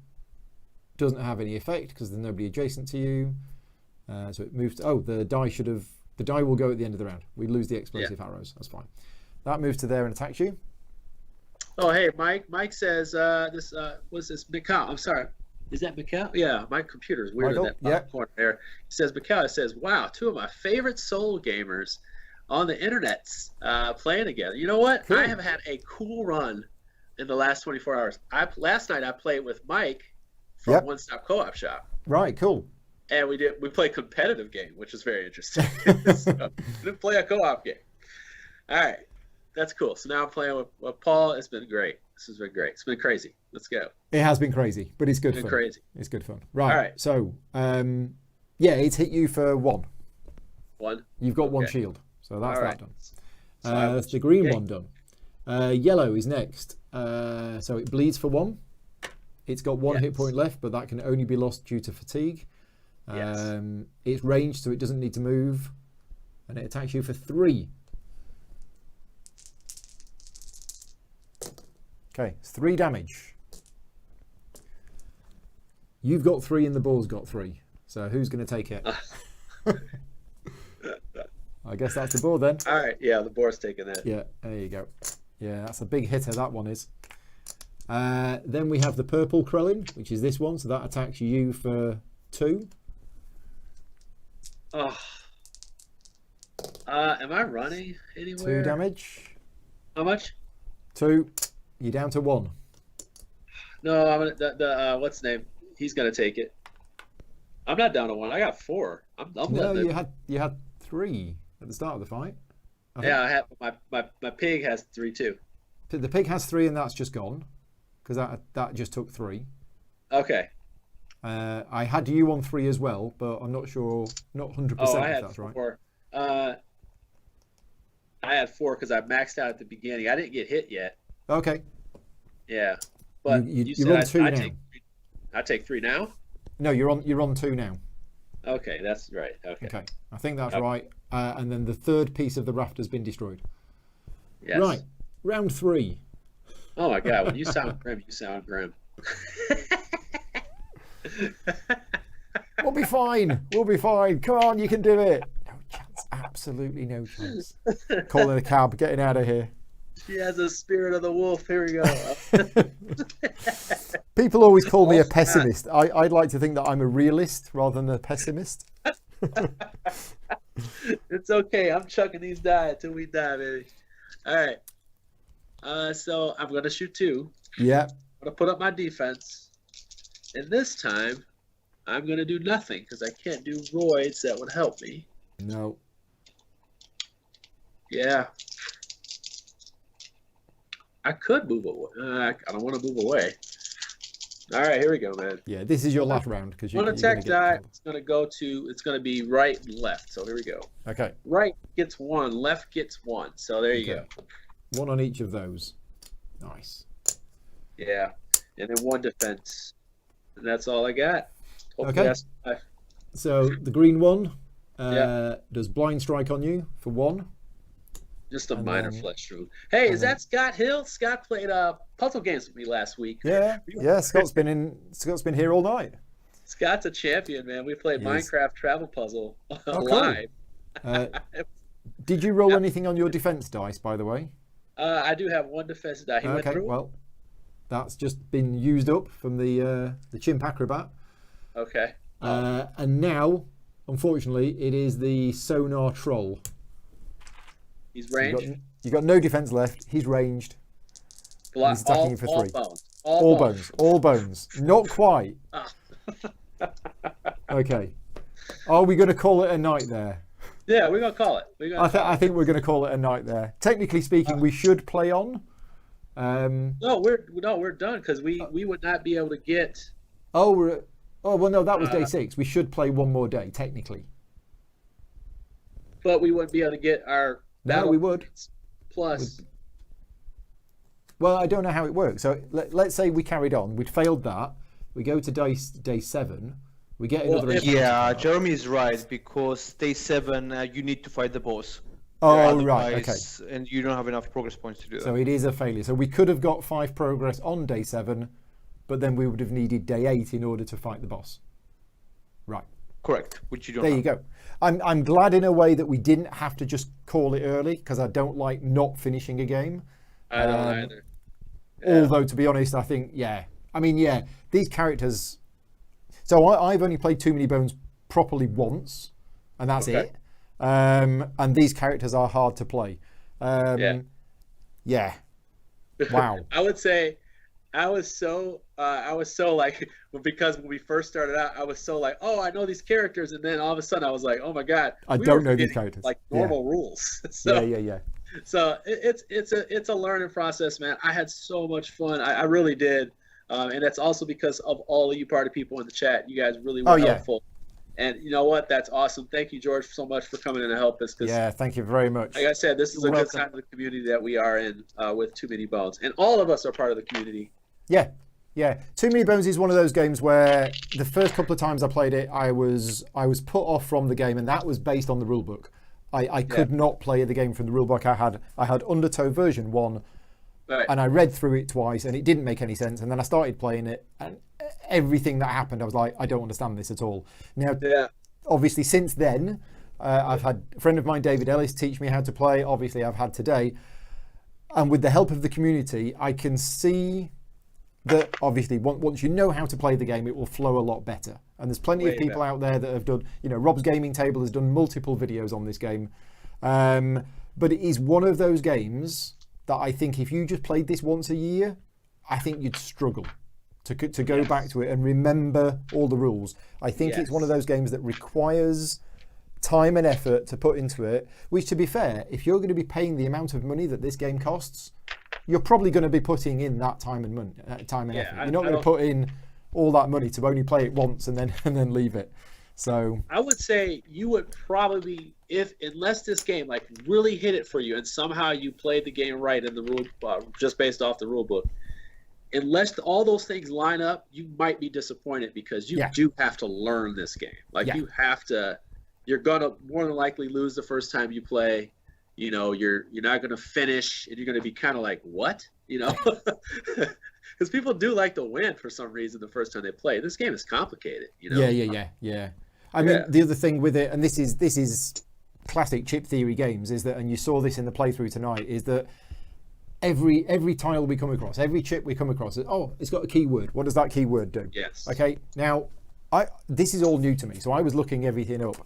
doesn't have any effect because there's nobody adjacent to you. So it moves. The die will go at the end of the round. We lose the explosive arrows. That's fine. That moves to there and attacks you. Oh, hey, Mike. Mike says what's this? Mikal. I'm sorry. Is that Mikal? Yeah, my computer is weird in that corner there. He says Mikal. It says, wow, 2 of my favorite soul gamers on the internet's playing together. You know what? Cool. I have had a cool run in the last 24 hours. Last night I played with Mike from One Stop Co-op Shop. Right, cool. And we played competitive game, which is very interesting. So, we didn't play a co-op game. All right, that's cool. So now I'm playing with Paul. It's been great. This has been great. It's been crazy. Let's go. It has been crazy, but it's good fun. Crazy. It's good fun. Right. All right. So, it's hit you for 1. 1. You've got 1 shield. So that's that done. That's the green one done. Yellow is next. So it bleeds for 1. It's got 1 hit point left, but that can only be lost due to fatigue. It's ranged, so it doesn't need to move. And it attacks you for 3. Okay, it's 3 damage. You've got 3 and the ball's got 3. So who's going to take it? I guess that's the board then. All right, yeah, the board's taking that. Yeah, there you go. Yeah, that's a big hitter, that one is. Then we have the purple Krellin, which is this one, so that attacks you for 2. Oh. Am I running anywhere? 2 damage. How much? 2. You're down to 1. No, I'm gonna, what's his name? He's gonna take it. I'm not down to 1. I got 4. No, you had 3 at the start of the fight. I have my pig has 3 too. The pig has 3 and that's just gone because that just took 3. Okay. I had you on 3 as well, but I'm not sure, not 100% if that's right. 4. I had 4 because I maxed out at the beginning. I didn't get hit yet. Okay. Yeah, but you said on 2 now. I take 3 now. No, you're on 2 now. Okay, that's right. Okay. I think that's right. And then the 3rd piece of the raft has been destroyed. Yes. Right. Round 3. Oh my God! When you sound grim, you sound grim. We'll be fine. We'll be fine. Come on, you can do it. No chance. Absolutely no chance. Calling a cab. Getting out of here. She has a spirit of the wolf. Here we go. People always call me a pessimist. I'd like to think that I'm a realist rather than a pessimist. It's okay. I'm chucking these die until we die, baby. All right. So I'm going to shoot 2. Yeah. I'm going to put up my defense. And this time, I'm going to do nothing because I can't do roids that would help me. No. Yeah. I could move away. I don't want to move away. All right, here we go, man. Yeah, this is your last round because you're One attack die. It's going to be right and left. So here we go. Okay. Right gets 1, left gets 1. So there you go. 1 on each of those. Nice. Yeah, and then 1 defense, and that's all I got. Hopefully okay. So the green one does blind strike on you for 1. Just a minor flesh wound. Hey, is that Scott Hill? Scott played puzzle games with me last week. Yeah. Scott's been here all night. Scott's a champion, man. We played Minecraft Travel Puzzle live. Cool. Did you roll anything on your defense dice, by the way? I do have 1 defense die. He went through. Well, that's just been used up from the chimp acrobat. Okay. And now, unfortunately, it is the sonar troll. He's ranged. You got no defense left. He's ranged. He's attacking you for 3. Bones. All bones. Not quite. Okay. Are we going to call it a night there? Yeah, we're going to call it. I think we're going to call it a night there. Technically speaking, we should play on. No, we're done because we would not be able to get. Oh well, no, that was day 6. We should play one more day technically. But we wouldn't be able to get our. No, we would. Plus. Well, I don't know how it works. So let's say we carried on. We'd failed that. We go to day 7. We get another. Yeah, Jeremy is right because day 7 you need to fight the boss. Oh, right. Okay. And you don't have enough progress points to do that. So it is a failure. So we could have got 5 progress on day 7, but then we would have needed day 8 in order to fight the boss. Right. Correct. Which you don't. There you go. I'm glad in a way that we didn't have to just call it early because I don't like not finishing a game. I don't either. Yeah. Although, to be honest, I think, these characters. So I've only played Too Many Bones properly once, and that's it. And these characters are hard to play. Yeah. Wow. I would say I was so like, because when we first started out, I was so like, oh, I know these characters, and then all of a sudden I was like, oh my god, I don't know these characters. Like normal rules. So, yeah. So it's a learning process, man. I had so much fun. I really did, and that's also because of all of you party people in the chat. You guys really were helpful. And you know what? That's awesome. Thank you, George, so much for coming in to help us. Yeah, thank you very much. Like I said, this is a good time of the community that we are in with Too Many Bones. And all of us are part of the community. Yeah. Too Many Bones is one of those games where the first couple of times I played it, I was put off from the game, and that was based on the rulebook. I could not play the game from the rulebook. I had Undertow version 1, and I read through it twice, and it didn't make any sense. And then I started playing it, and everything that happened, I was like, I don't understand this at all. Now, obviously, since then, I've had a friend of mine, David Ellis, teach me how to play. Obviously, I've had today. And with the help of the community, I can see that, obviously, once you know how to play the game, it will flow a lot better. And there's plenty of people out there that have done, Rob's Gaming Table has done multiple videos on this game. But it is one of those games that I think if you just played this once a year, I think you'd struggle to go back to it and remember all the rules. I think it's one of those games that requires time and effort to put into it, which, to be fair, if you're going to be paying the amount of money that this game costs, you're probably going to be putting in that time and effort. You're not going to put in all that money to only play it once and then leave it. So I would say you would probably, unless this game like really hit it for you and somehow you played the game right in the rule, just based off the rule book, unless all those things line up, you might be disappointed because you do have to learn this game. You have to. You're gonna more than likely lose the first time you play. You're not gonna finish, and you're gonna be kind of like, what? Because people do like to win for some reason the first time they play. This game is complicated. Yeah. I mean, the other thing with it, and this is classic chip theory games, is that, and you saw this in the playthrough tonight, is that every tile we come across, every chip we come across, oh, it's got a keyword. What does that keyword do? Yes. Okay, now, this is all new to me, so I was looking everything up.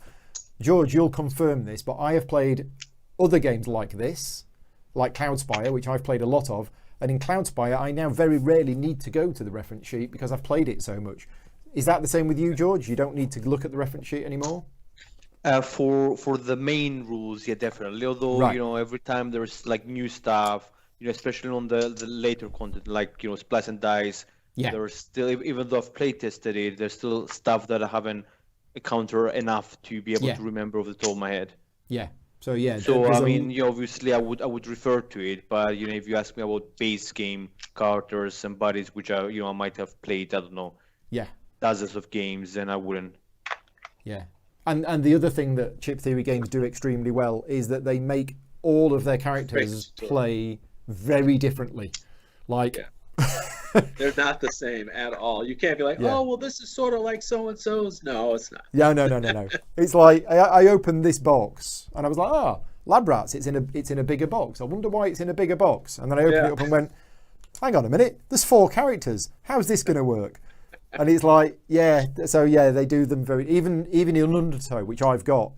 George, you'll confirm this, but I have played other games like this, like Cloudspire, which I've played a lot of, and in Cloudspire, I now very rarely need to go to the reference sheet because I've played it so much. Is that the same with you, George? You don't need to look at the reference sheet anymore? For the main rules, yeah, definitely. Although, Right. Every time there's like new stuff, especially on the later content, like, Splice and Dice, Yeah. there's still, even though I've play tested it, there's still stuff that I haven't encountered enough to be able Yeah. to remember off the top of my head. Yeah. So yeah. So there's I a- mean, obviously I would refer to it, but if you ask me about base game characters and buddies, which I might have played, I don't know, Yeah. dozens of games, then I wouldn't. Yeah. And the other thing that Chip Theory games do extremely well is that they make all of their characters play very differently. Like, They're not the same at all. You can't be like, Yeah. oh, well, this is sort of like so-and-so's. No, it's not. yeah, no. It's like I opened this box and I was like, oh, Lab Rats, it's in a bigger box. I wonder why it's in a bigger box. And then I opened it up and went, hang on a minute, there's 4 characters. How's this going to work? And it's like, yeah, so yeah, they do them very, even in Undertow, which I've got,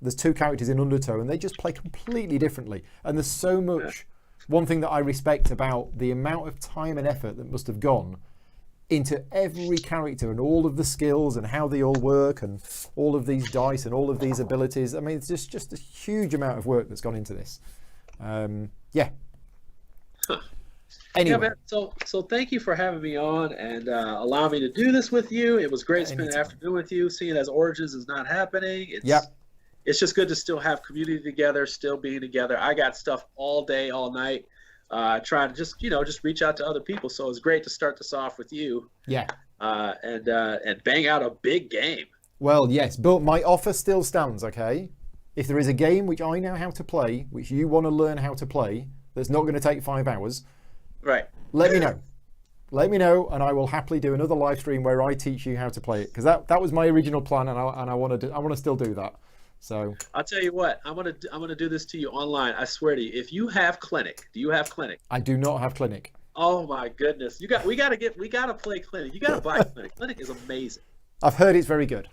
there's 2 characters in Undertow and they just play completely differently. And there's so much, one thing that I respect about the amount of time and effort that must have gone into every character and all of the skills and how they all work and all of these dice and all of these abilities. I mean, it's just a huge amount of work that's gone into this. Yeah. Anyway. Yeah, man. So thank you for having me on and allowing me to do this with you. It was great spending the afternoon with you. Seeing as Origins is not happening, it's just good to still have community together, still being together. I got stuff all day, all night, trying to just reach out to other people. So it was great to start this off with you. Yeah. And bang out a big game. Well, yes, but my offer still stands, okay? If there is a game which I know how to play, which you want to learn how to play, that's not going to take 5 hours, right? Let me know. Let me know, and I will happily do another live stream where I teach you how to play it, because that was my original plan, and I want to still do that. So I'll tell you what, I'm gonna do this to you online. I swear to you. If you have Clinic, do you have Clinic? I do not have Clinic. Oh my goodness, we gotta play Clinic. You gotta buy Clinic. Clinic is amazing. I've heard it's very good.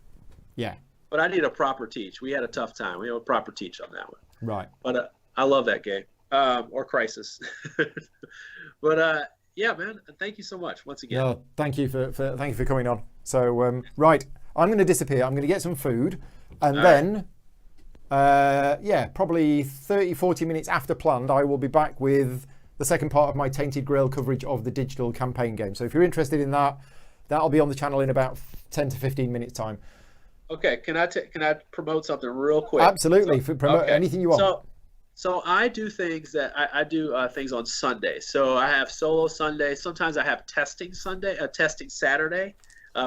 Yeah. But I need a proper teach. We had a tough time. We have a proper teach on that one. Right. But I love that game. Or Crisis. But yeah, man. Thank you so much once again. No, thank you for coming on. So right, I'm going to disappear. I'm going to get some food, and then probably 30-40 minutes after planned, I will be back with the second part of my Tainted Grail coverage of the digital campaign game. So if you're interested in that, that'll be on the channel in about 10 to 15 minutes time. Okay, can I promote something real quick? Absolutely, promote anything you want. So I do things that I do things on Sunday. So I have solo Sunday. Sometimes I have testing Sunday, testing Saturday,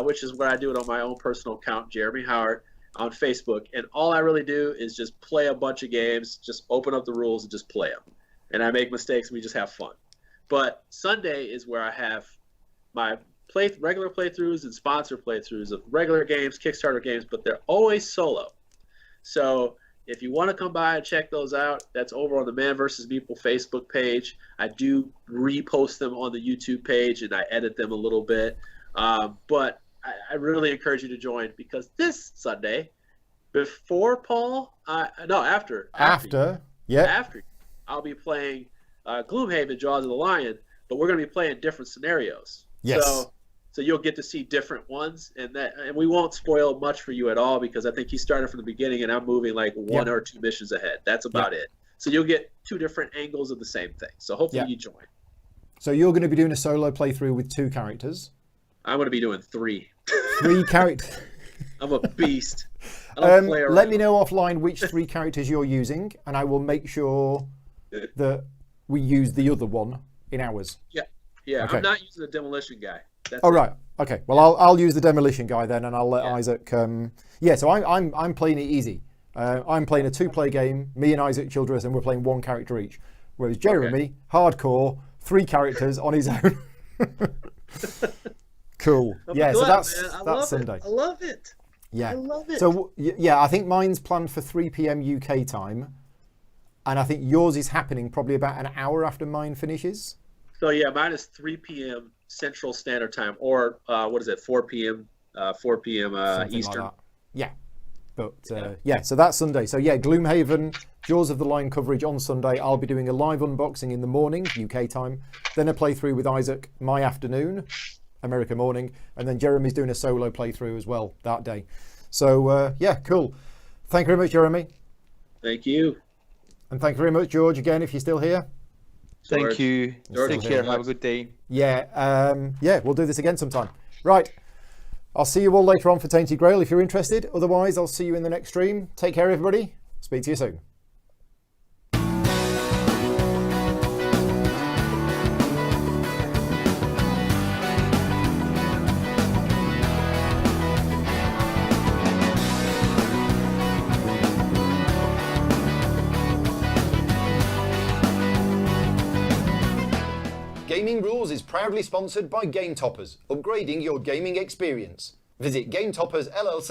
which is what I do it on my own personal account, Jeremy Howard, on Facebook. And all I really do is just play a bunch of games, just open up the rules and just play them. And I make mistakes and we just have fun. But Sunday is where I have my regular playthroughs and sponsor playthroughs of regular games, Kickstarter games, but they're always solo. So if you want to come by and check those out, that's over on the Man vs. Meeple Facebook page. I do repost them on the YouTube page, and I edit them a little bit. But I really encourage you to join, because this Sunday, after, I'll be playing Gloomhaven, Jaws of the Lion, but we're going to be playing different scenarios. Yes. So you'll get to see different ones, and we won't spoil much for you at all, because I think he started from the beginning and I'm moving like one or two missions ahead. That's about it. So you'll get 2 different angles of the same thing. So hopefully you join. So you're going to be doing a solo playthrough with 2 characters. I'm going to be doing 3. 3 characters. I'm a beast. I don't play around. Let me know offline which 3 characters you're using, and I will make sure that we use the other one in ours. Yeah. Okay. I'm not using the demolition guy. Right. Okay. Well, I'll use the demolition guy then, and I'll let Isaac. So I'm playing it easy. I'm playing a 2-player game. Me and Isaac Childress, and we're playing 1 character each. Whereas Jeremy, hardcore, 3 characters on his own. Cool. So that's Sunday. I love it. Yeah. I love it. So I think mine's planned for 3 p.m. UK time, And I think yours is happening probably about an hour after mine finishes. So yeah, mine is 3 p.m. Central Standard Time, or 4 p.m. Eastern. Like yeah. But yeah, so that's Sunday. So yeah, Gloomhaven, Jaws of the Line coverage on Sunday. I'll be doing a live unboxing in the morning, UK time. Then a playthrough with Isaac, my afternoon, America morning. And then Jeremy's doing a solo playthrough as well that day. So yeah, cool. Thank you very much, Jeremy. Thank you. And thank you very much, George, again, if you're still here. Thank you. George, take care. Have a good day. Yeah, yeah, we'll do this again sometime. Right. I'll see you all later on for Tainted Grail if you're interested. Otherwise, I'll see you in the next stream. Take care, everybody. Speak to you soon. Gaming Rules is proudly sponsored by Game Toppers, upgrading your gaming experience. Visit Game Toppers LLC